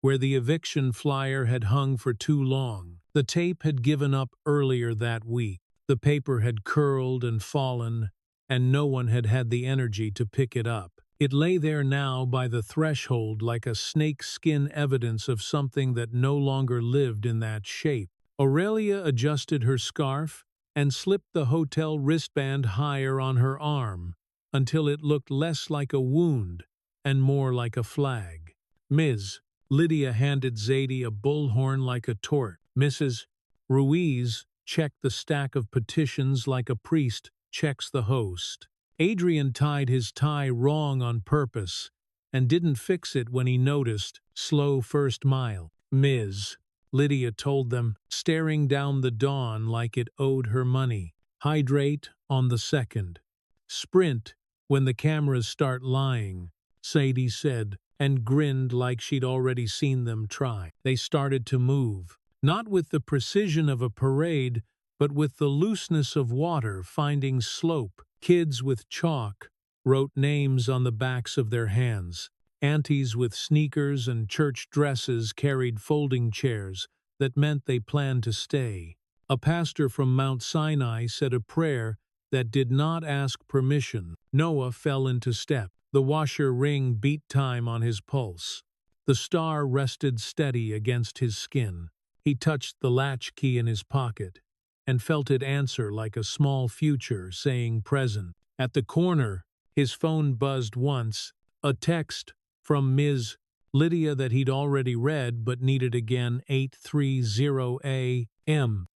where the eviction flyer had hung for too long. The tape had given up earlier that week. The paper had curled and fallen, and no one had had the energy to pick it up. It lay there now by the threshold like a snakeskin evidence of something that no longer lived in that shape. Aurelia adjusted her scarf and slipped the hotel wristband higher on her arm until it looked less like a wound and more like a flag. "Ms." Lydia handed Zadie a bullhorn like a tort. "Mrs. Ruiz checked the stack of petitions like a priest checks the host. Adrian tied his tie wrong on purpose and didn't fix it when he noticed. Slow first mile." "Ms." Lydia told them, staring down the dawn like it owed her money. "Hydrate on the 2nd. Sprint when the cameras start lying," Sadie said, and grinned like she'd already seen them try. They started to move, not with the precision of a parade, but with the looseness of water finding slope. Kids with chalk wrote names on the backs of their hands. Aunties with sneakers and church dresses carried folding chairs that meant they planned to stay. A pastor from Mount Sinai said a prayer that did not ask permission. Noah fell into step. The washer ring beat time on his pulse. The star rested steady against his skin. He touched the latch key in his pocket and felt it answer like a small future saying present. At the corner, his phone buzzed once, a text from Ms. Lydia that he'd already read but needed again. 8:30 a.m.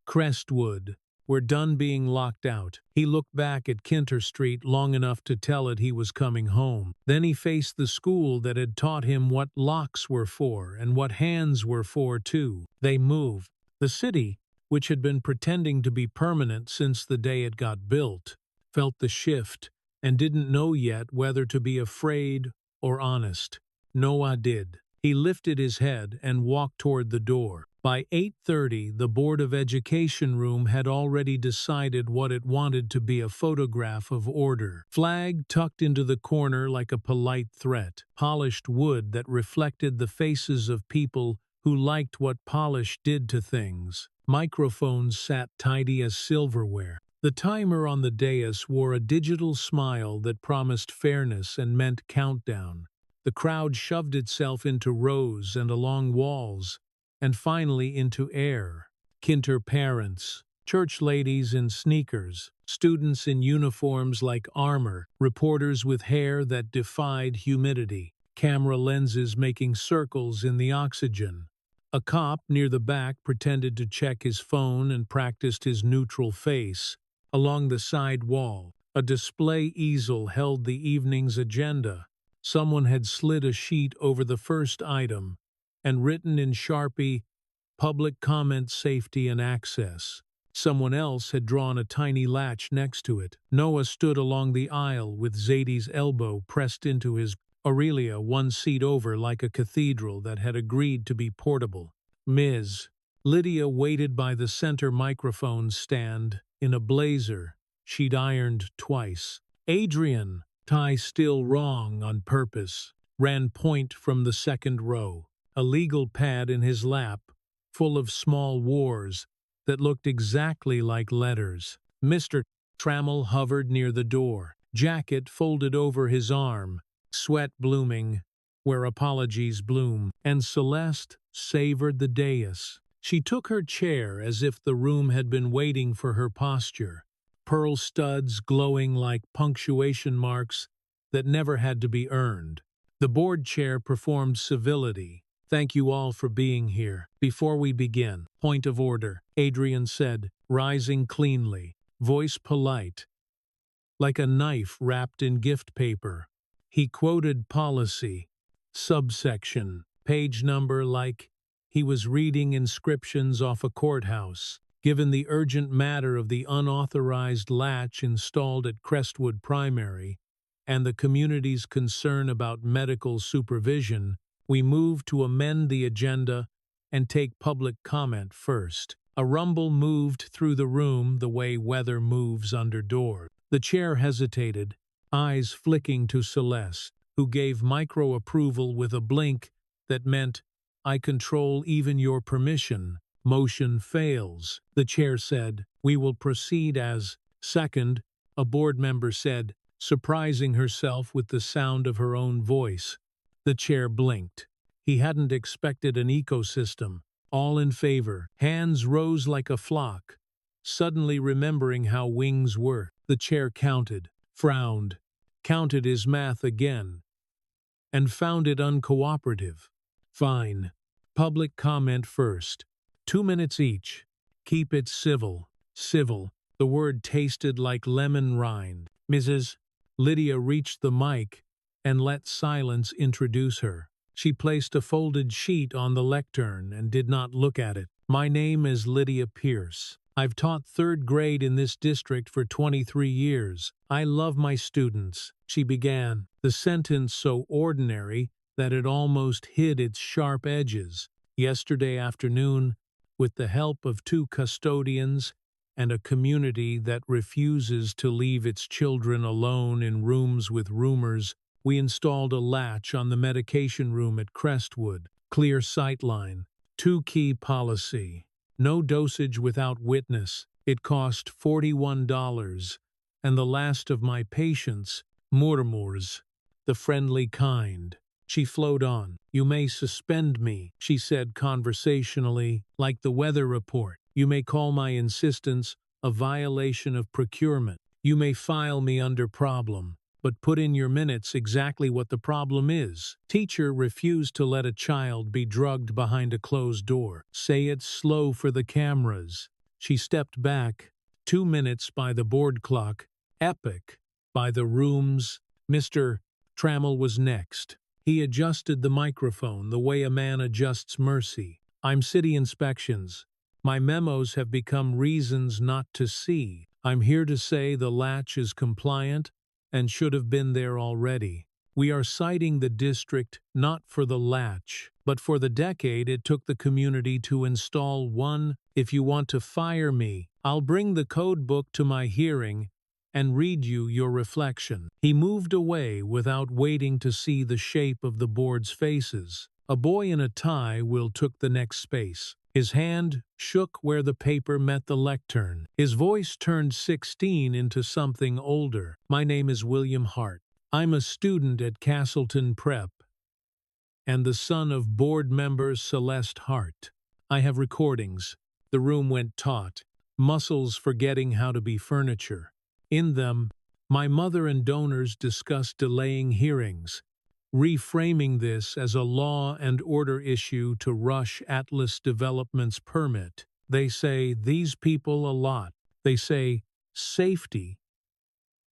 Crestwood. We're done being locked out. He looked back at Kinter Street long enough to tell it he was coming home. Then he faced the school that had taught him what locks were for and what hands were for too. They moved. The city, which had been pretending to be permanent since the day it got built, felt the shift and didn't know yet whether to be afraid or honest. Noah did. He lifted his head and walked toward the door. By 8:30, the Board of Education room had already decided what it wanted to be: a photograph of order. Flag tucked into the corner like a polite threat. Polished wood that reflected the faces of people who liked what polish did to things. Microphones sat tidy as silverware. The timer on the dais wore a digital smile that promised fairness and meant countdown. The crowd shoved itself into rows and along walls, and finally into air. Kinter parents, church ladies in sneakers, students in uniforms like armor, reporters with hair that defied humidity, camera lenses making circles in the oxygen. A cop near the back pretended to check his phone and practiced his neutral face. Along the side wall, a display easel held the evening's agenda. Someone had slid a sheet over the first item and written in Sharpie, "Public comment, safety and access." Someone else had drawn a tiny latch next to it. Noah stood along the aisle with Zadie's elbow pressed into his. Aurelia one seat over like a cathedral that had agreed to be portable. Ms. Lydia waited by the center microphone stand in a blazer she'd ironed twice. Adrian, tie still wrong on purpose, ran point from the second row, a legal pad in his lap, full of small wars that looked exactly like letters. Mr. Trammell hovered near the door, jacket folded over his arm, sweat blooming where apologies bloom, and Celeste savored the dais. She took her chair as if the room had been waiting for her posture, pearl studs glowing like punctuation marks that never had to be earned. The board chair performed civility. "Thank you all for being here. Before we begin, point of order," Adrian said, rising cleanly, voice polite, like a knife wrapped in gift paper. He quoted policy, subsection, page number like he was reading inscriptions off a courthouse. Given the urgent matter of the unauthorized latch installed at Crestwood Primary and the community's concern about medical supervision, we move to amend the agenda and take public comment first. A rumble moved through the room the way weather moves under doors. The chair hesitated, eyes flicking to Celeste, who gave micro-approval with a blink that meant, "I control even your permission." Motion fails. The chair said, "We will proceed as." Second, a board member said, surprising herself with the sound of her own voice. The chair blinked. He hadn't expected an ecosystem. All in favor. Hands rose like a flock. Suddenly remembering how wings work, the chair counted, frowned, counted his math again, and found it uncooperative. "Fine. Public comment first. 2 minutes each. Keep it civil." Civil. The word tasted like lemon rind. Mrs. Lydia reached the mic and let silence introduce her. She placed a folded sheet on the lectern and did not look at it. "My name is Lydia Pierce. I've taught 3rd grade in this district for 23 years. I love my students," she began, the sentence so ordinary that it almost hid its sharp edges. "Yesterday afternoon, with the help of 2 custodians and a community that refuses to leave its children alone in rooms with rumors, we installed a latch on the medication room at Crestwood. Clear sightline. 2 key policy. No dosage without witness. It cost $41, and the last of my patients, murmurs, the friendly kind." She flowed on. "You may suspend me," she said conversationally, like the weather report. "You may call my insistence a violation of procurement. You may file me under problem. but put in your minutes exactly what the problem is. Teacher refused to let a child be drugged behind a closed door. Say it slow for the cameras. She stepped back. 2 minutes by the board clock. Epic. By the rooms. Mr. Trammell was next. He adjusted the microphone the way a man adjusts mercy. I'm city inspections. My memos have become reasons not to see. I'm here to say the latch is compliant and should have been there already. We are citing the district not for the latch, but for the decade it took the community to install one. If you want to fire me, I'll bring the code book to my hearing and read you your reflection. He moved away without waiting to see the shape of the board's faces. A boy in a tie will took the next space. His hand shook where the paper met the lectern. His voice turned 16 into something older. My name is William Hart. I'm a student at Castleton Prep and the son of board member Celeste Hart. I have recordings. The room went taut, muscles forgetting how to be furniture. In them, my mother and donors discussed delaying hearings, reframing this as a law and order issue to rush Atlas Development's permit. They say these people a lot. They say safety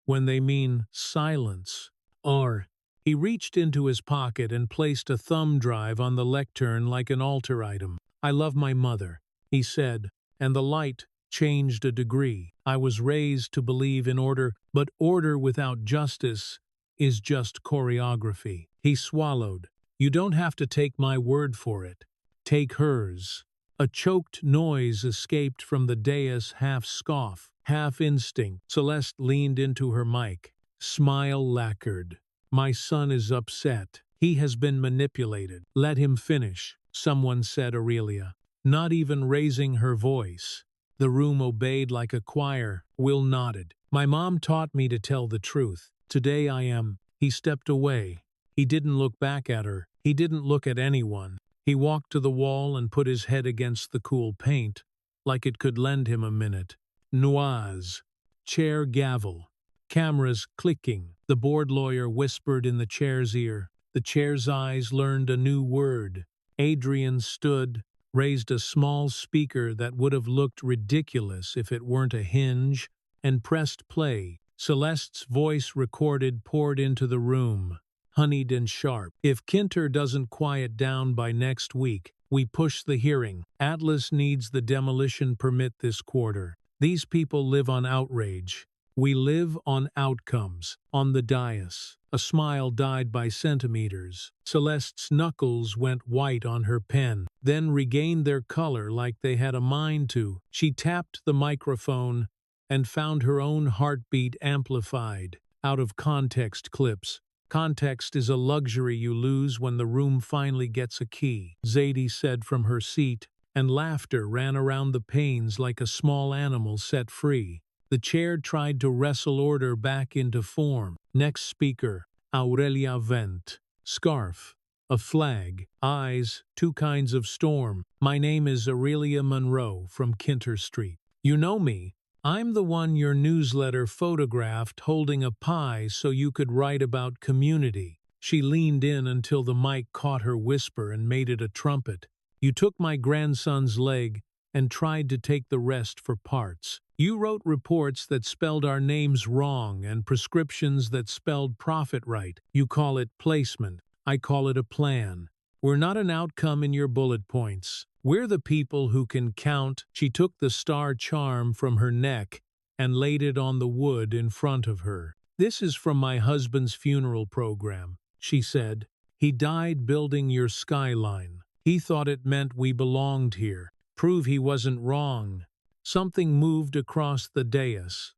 when they mean silence. Or he reached into his pocket and placed a thumb drive on the lectern like an altar item. I love my mother, he said, and the light changed a degree. I was raised to believe in order, but order without justice is just choreography. He swallowed. You don't have to take my word for it. Take hers. A choked noise escaped from the dais, half scoff, half instinct. Celeste leaned into her mic. Smile lacquered. My son is upset. He has been manipulated. Let him finish, someone said Aurelia, not even raising her voice. The room obeyed like a choir. Will nodded. My mom taught me to tell the truth. Today I am. He stepped away. He didn't look back at her. He didn't look at anyone. He walked to the wall and put his head against the cool paint, like it could lend him a minute. Noise. Chair gavel. Cameras clicking. The board lawyer whispered in the chair's ear. The chair's eyes learned a new word. Adrian stood, raised a small speaker that would have looked ridiculous if it weren't a hinge, and pressed play. Celeste's voice recorded poured into the room, honeyed and sharp. If Kinter doesn't quiet down by next week, we push the hearing. Atlas needs the demolition permit this quarter. These people live on outrage. We live on outcomes. On the dais, a smile died by centimeters. Celeste's knuckles went white on her pen, then regained their color like they had a mind to. She tapped the microphone and found her own heartbeat amplified. Out of context clips. Context is a luxury you lose when the room finally gets a key, Zadie said from her seat, and laughter ran around the panes like a small animal set free. The chair tried to wrestle order back into form. Next speaker, Aurelia Vent. Scarf. A flag. Eyes. Two kinds of storm. My name is Aurelia Monroe from Kinter Street. You know me. I'm the one your newsletter photographed holding a pie so you could write about community. She leaned in until the mic caught her whisper and made it a trumpet. You took my grandson's leg and tried to take the rest for parts. You wrote reports that spelled our names wrong and prescriptions that spelled profit right. You call it placement. I call it a plan. We're not an outcome in your bullet points. We're the people who can count. She took the star charm from her neck and laid it on the wood in front of her. This is from my husband's funeral program, she said. He died building your skyline. He thought it meant we belonged here. Prove he wasn't wrong. Something moved across the dais.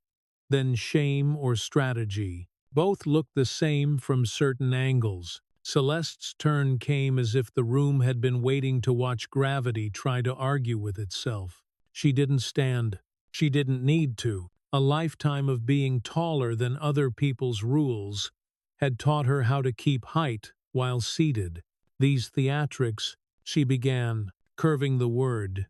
Then shame or strategy. Both looked the same from certain angles. Celeste's turn came as if the room had been waiting to watch gravity try to argue with itself. She didn't stand. She didn't need to. A lifetime of being taller than other people's rules had taught her how to keep height while seated. These theatrics, she began, curving the word.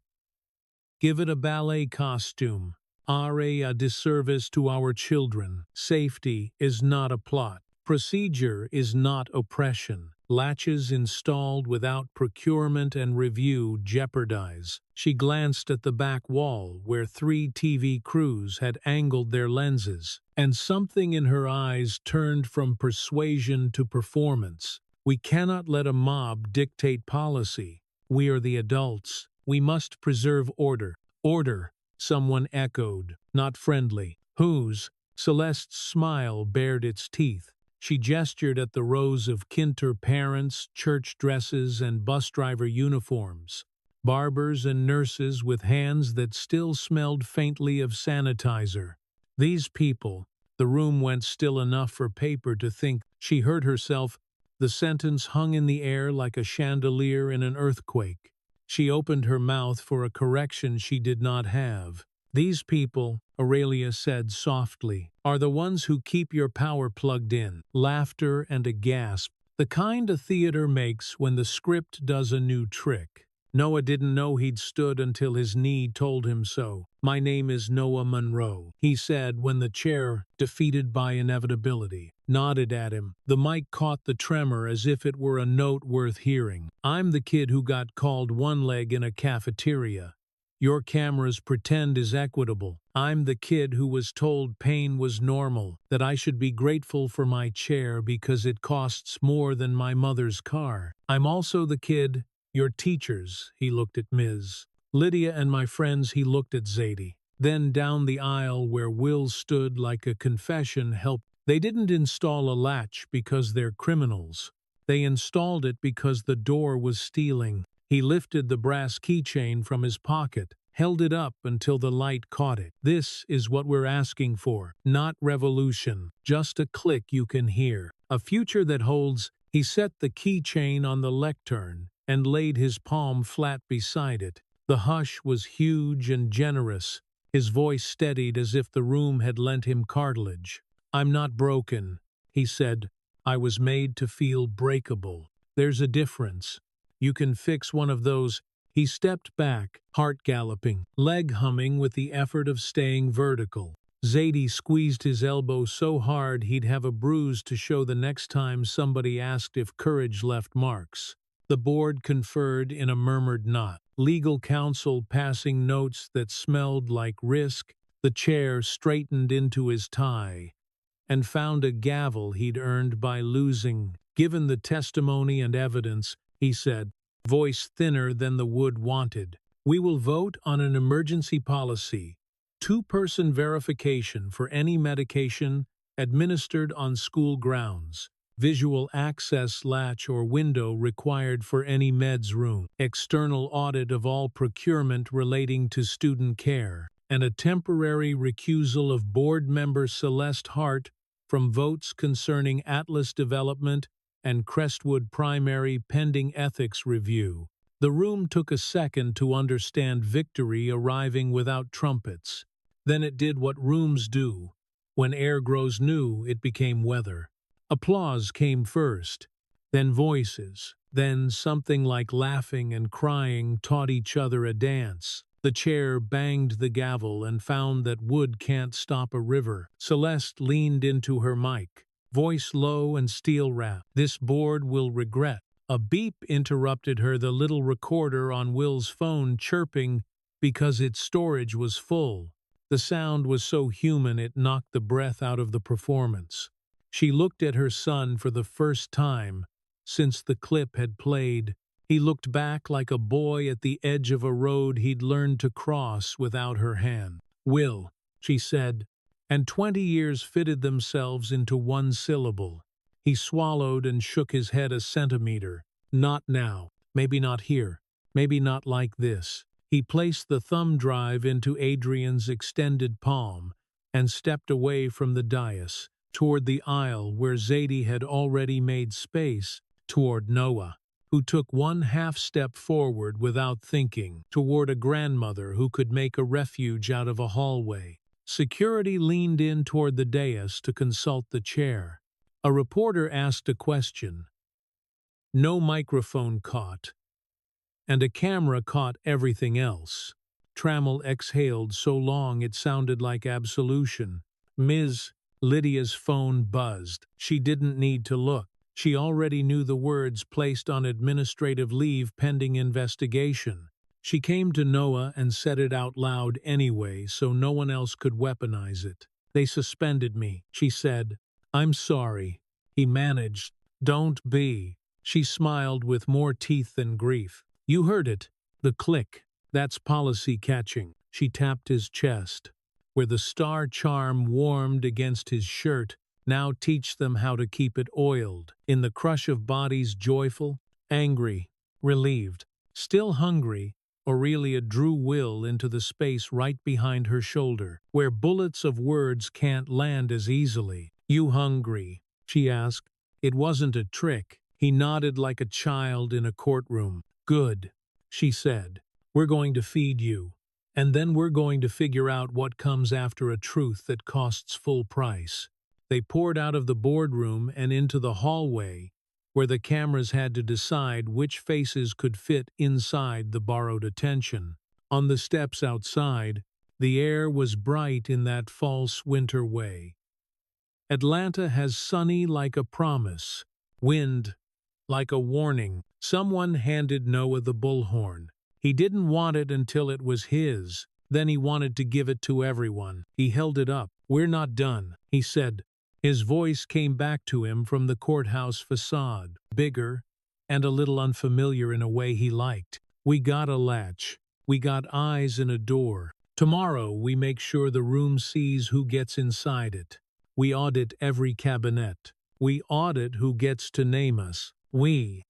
Give it a ballet costume. are a disservice to our children. Safety is not a plot. Procedure is not oppression. Latches installed without procurement and review jeopardize. She glanced at the back wall where 3 TV crews had angled their lenses, and something in her eyes turned from persuasion to performance. We cannot let a mob dictate policy. We are the adults. We must preserve order. Order, someone echoed, not friendly. Whose? Celeste's smile bared its teeth. She gestured at the rows of kinter parents, church dresses, and bus driver uniforms, barbers and nurses with hands that still smelled faintly of sanitizer. These people, the room went still enough for Paper to think. She heard herself. The sentence hung in the air like a chandelier in an earthquake. She opened her mouth for a correction she did not have. These people, Aurelia said softly, are the ones who keep your power plugged in. Laughter and a gasp, the kind a theater makes when the script does a new trick. Noah didn't know he'd stood until his knee told him so. My name is Noah Monroe, he said when the chair, defeated by inevitability, nodded at him. The mic caught the tremor as if it were a note worth hearing. I'm the kid who got called one leg in a cafeteria. Your cameras pretend is equitable. I'm the kid who was told pain was normal, that I should be grateful for my chair because it costs more than my mother's car. I'm also the kid, your teachers, he looked at Ms. Lydia and my friends, he looked at Zadie. Then down the aisle where Will stood like a confession helped. They didn't install a latch because they're criminals. They installed it because the door was stealing. He lifted the brass keychain from his pocket, held it up until the light caught it. This is what we're asking for, not revolution, just a click you can hear. A future that holds. He set the keychain on the lectern and laid his palm flat beside it. The hush was huge and generous. His voice steadied as if the room had lent him cartilage. I'm not broken, he said. I was made to feel breakable. There's a difference. You can fix one of those. He stepped back, heart galloping, leg humming with the effort of staying vertical. Zadie squeezed his elbow so hard he'd have a bruise to show the next time somebody asked if courage left marks. The board conferred in a murmured nod. Legal counsel passing notes that smelled like risk. The chair straightened into his tie and found a gavel he'd earned by losing. Given the testimony and evidence, he said, voice thinner than the wood wanted, we will vote on an emergency policy, 2-person verification for any medication administered on school grounds, visual access latch or window required for any meds room, external audit of all procurement relating to student care, and a temporary recusal of board member Celeste Hart from votes concerning Atlas development and Crestwood Primary pending ethics review. The room took a second to understand victory arriving without trumpets. Then it did what rooms do. When air grows new, it became weather. Applause came first, then voices, then something like laughing and crying taught each other a dance. The chair banged the gavel and found that wood can't stop a river. Celeste leaned into her mic, voice low and steel-wrapped. This board will regret. A beep interrupted her, the little recorder on Will's phone chirping because its storage was full. The sound was so human it knocked the breath out of the performance. She looked at her son for the first time since the clip had played. He looked back like a boy at the edge of a road he'd learned to cross without her hand. Will, she said, and 20 years fitted themselves into one syllable. He swallowed and shook his head a centimeter. Not now. Maybe not here. Maybe not like this. He placed the thumb drive into Adrian's extended palm and stepped away from the dais, toward the aisle where Zadie had already made space, toward Noah, who took one half-step forward without thinking, toward a grandmother who could make a refuge out of a hallway. Security leaned in toward the dais to consult the chair. A reporter asked a question. No microphone caught, and a camera caught everything else. Trammell exhaled so long it sounded like absolution. Ms. Lydia's phone buzzed. She didn't need to look. She already knew the words placed on administrative leave pending investigation. She came to Noah and said it out loud anyway, so no one else could weaponize it. They suspended me, she said. I'm sorry. He managed. Don't be. She smiled with more teeth than grief. You heard it. The click. That's policy catching. She tapped his chest, where the star charm warmed against his shirt. Now teach them how to keep it oiled. In the crush of bodies, joyful, angry, relieved, still hungry, Aurelia drew Will into the space right behind her shoulder, where bullets of words can't land as easily. You hungry? She asked. It wasn't a trick. He nodded like a child in a courtroom. Good, she said. We're going to feed you. And then we're going to figure out what comes after a truth that costs full price. They poured out of the boardroom and into the hallway, where the cameras had to decide which faces could fit inside the borrowed attention. On the steps outside, the air was bright in that false winter way. Atlanta has sunny like a promise, wind like a warning. Someone handed Noah the bullhorn. He didn't want it until it was his. Then he wanted to give it to everyone. He held it up. We're not done, he said. His voice came back to him from the courthouse facade, bigger and a little unfamiliar in a way he liked. We got a latch. We got eyes and a door. Tomorrow we make sure the room sees who gets inside it. We audit every cabinet. We audit who gets to name us. We.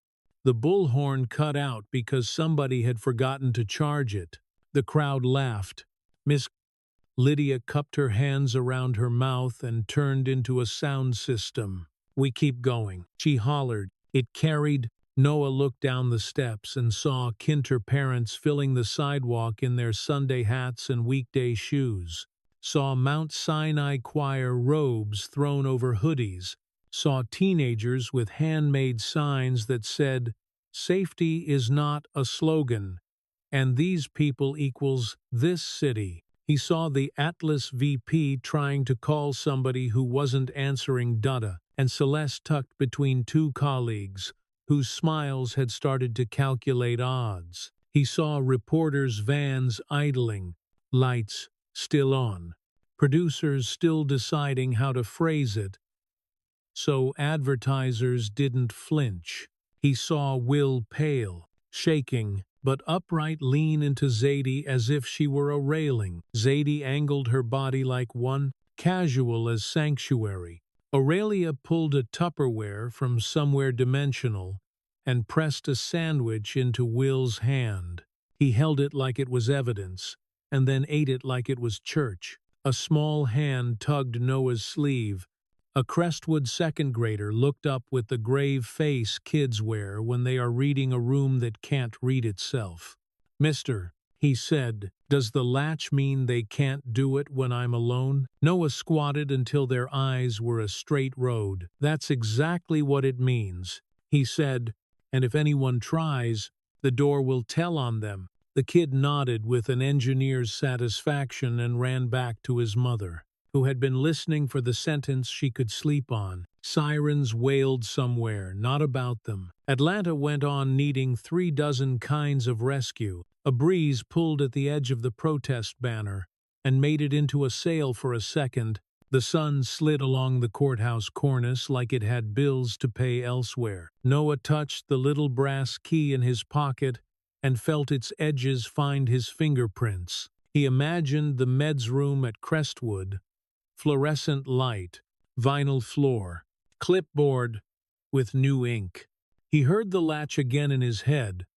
The bullhorn cut out because somebody had forgotten to charge it. The crowd laughed. Miss Lydia cupped her hands around her mouth and turned into a sound system. We keep going, she hollered. It carried. Noah looked down the steps and saw Kinter parents filling the sidewalk in their Sunday hats and weekday shoes. Saw Mount Sinai choir robes thrown over hoodies. Saw teenagers with handmade signs that said, "Safety is not a slogan, and these people equals this city." He saw the Atlas VP trying to call somebody who wasn't answering Dutta, and Celeste tucked between two colleagues, whose smiles had started to calculate odds. He saw reporters' vans idling, lights still on, producers still deciding how to phrase it, so advertisers didn't flinch. He saw Will pale, shaking, but upright lean into Zadie as if she were a railing. Zadie angled her body like one, casual as sanctuary. Aurelia pulled a Tupperware from somewhere dimensional and pressed a sandwich into Will's hand. He held it like it was evidence, and then ate it like it was church. A small hand tugged Noah's sleeve. A Crestwood second grader looked up with the grave face kids wear when they are reading a room that can't read itself. "Mister," he said, "does the latch mean they can't do it when I'm alone?" Noah squatted until their eyes were a straight road. "That's exactly what it means," he said, "and if anyone tries, the door will tell on them." The kid nodded with an engineer's satisfaction and ran back to his mother, who had been listening for the sentence she could sleep on. Sirens wailed somewhere, not about them. Atlanta went on needing 36 kinds of rescue. A breeze pulled at the edge of the protest banner and made it into a sail for a second. The sun slid along the courthouse cornice like it had bills to pay elsewhere. Noah touched the little brass key in his pocket and felt its edges find his fingerprints. He imagined the meds room at Crestwood, fluorescent light, vinyl floor, clipboard with new ink. He heard the latch again in his head,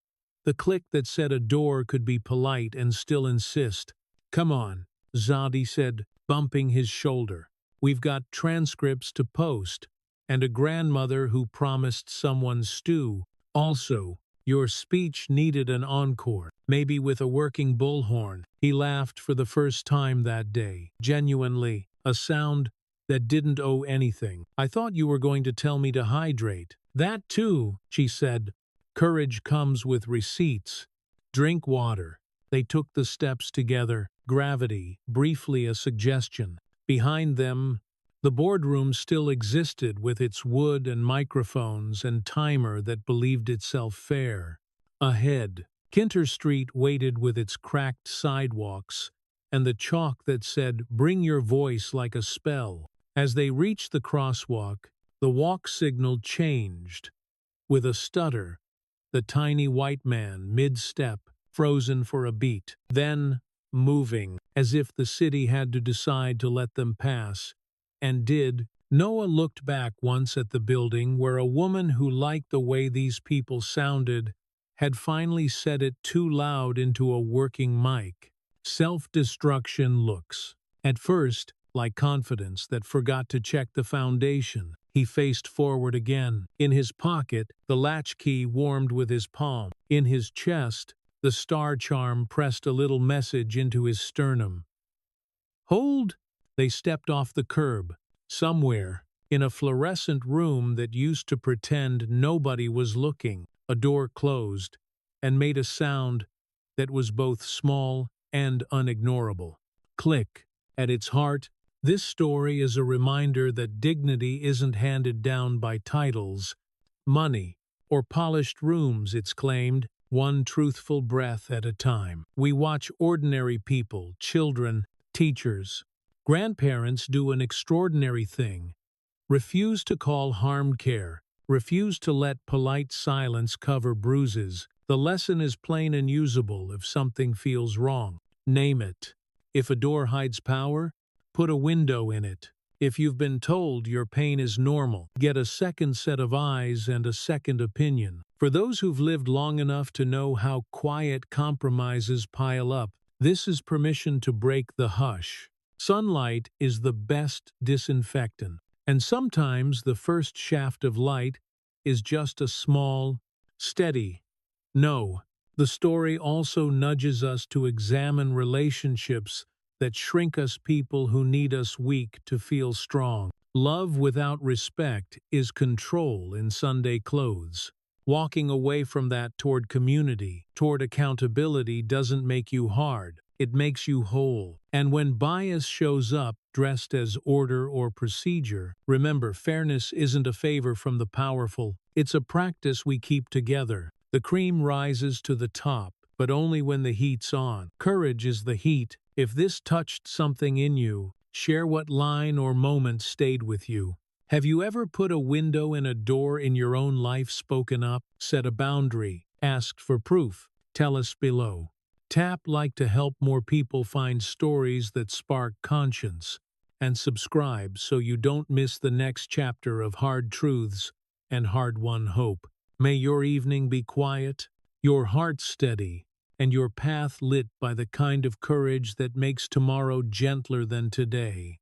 the click that said a door could be polite and still insist. "Come on," Zadie said, bumping his shoulder. "We've got transcripts to post, and a grandmother who promised someone stew. Also, your speech needed an encore, maybe with a working bullhorn." He laughed for the first time that day, genuinely, a sound that didn't owe anything. "I thought you were going to tell me to hydrate." "That too," she said. "Courage comes with receipts. Drink water." They took the steps together, gravity, briefly a suggestion. Behind them, the boardroom still existed with its wood and microphones and timer that believed itself fair. Ahead, Kinter Street waited with its cracked sidewalks and the chalk that said, "Bring your voice like a spell." As they reached the crosswalk, the walk signal changed. With a stutter, the tiny white man, mid-step, frozen for a beat, then moving, as if the city had to decide to let them pass, and did. Noah looked back once at the building where a woman who liked the way these people sounded had finally said it too loud into a working mic. Self-destruction looks. At first, like confidence that forgot to check the foundation. He faced forward again. In his pocket, the latchkey warmed with his palm. In his chest, the star charm pressed a little message into his sternum. Hold! They stepped off the curb. Somewhere, in a fluorescent room that used to pretend nobody was looking, a door closed and made a sound that was both small and unignorable. Click. At its heart, this story is a reminder that dignity isn't handed down by titles, money, or polished rooms, it's claimed, one truthful breath at a time. We watch ordinary people, children, teachers, grandparents do an extraordinary thing. Refuse to call harm care. Refuse to let polite silence cover bruises. The lesson is plain and usable if something feels wrong. Name it. If a door hides power, put a window in it. If you've been told your pain is normal, get a second set of eyes and a second opinion. For those who've lived long enough to know how quiet compromises pile up, this is permission to break the hush. Sunlight is the best disinfectant, and sometimes the first shaft of light is just a small, steady no. The story also nudges us to examine relationships that shrink us, people who need us weak to feel strong. Love without respect is control in Sunday clothes. Walking away from that toward community, toward accountability doesn't make you hard. It makes you whole. And when bias shows up, dressed as order or procedure, remember, fairness isn't a favor from the powerful. It's a practice we keep together. The cream rises to the top, but only when the heat's on. Courage is the heat. If this touched something in you, share what line or moment stayed with you. Have you ever put a window in a door in your own life, spoken up, set a boundary, asked for proof? Tell us below. Tap like to help more people find stories that spark conscience, and subscribe so you don't miss the next chapter of hard truths and hard-won hope. May your evening be quiet, your heart steady, and your path lit by the kind of courage that makes tomorrow gentler than today.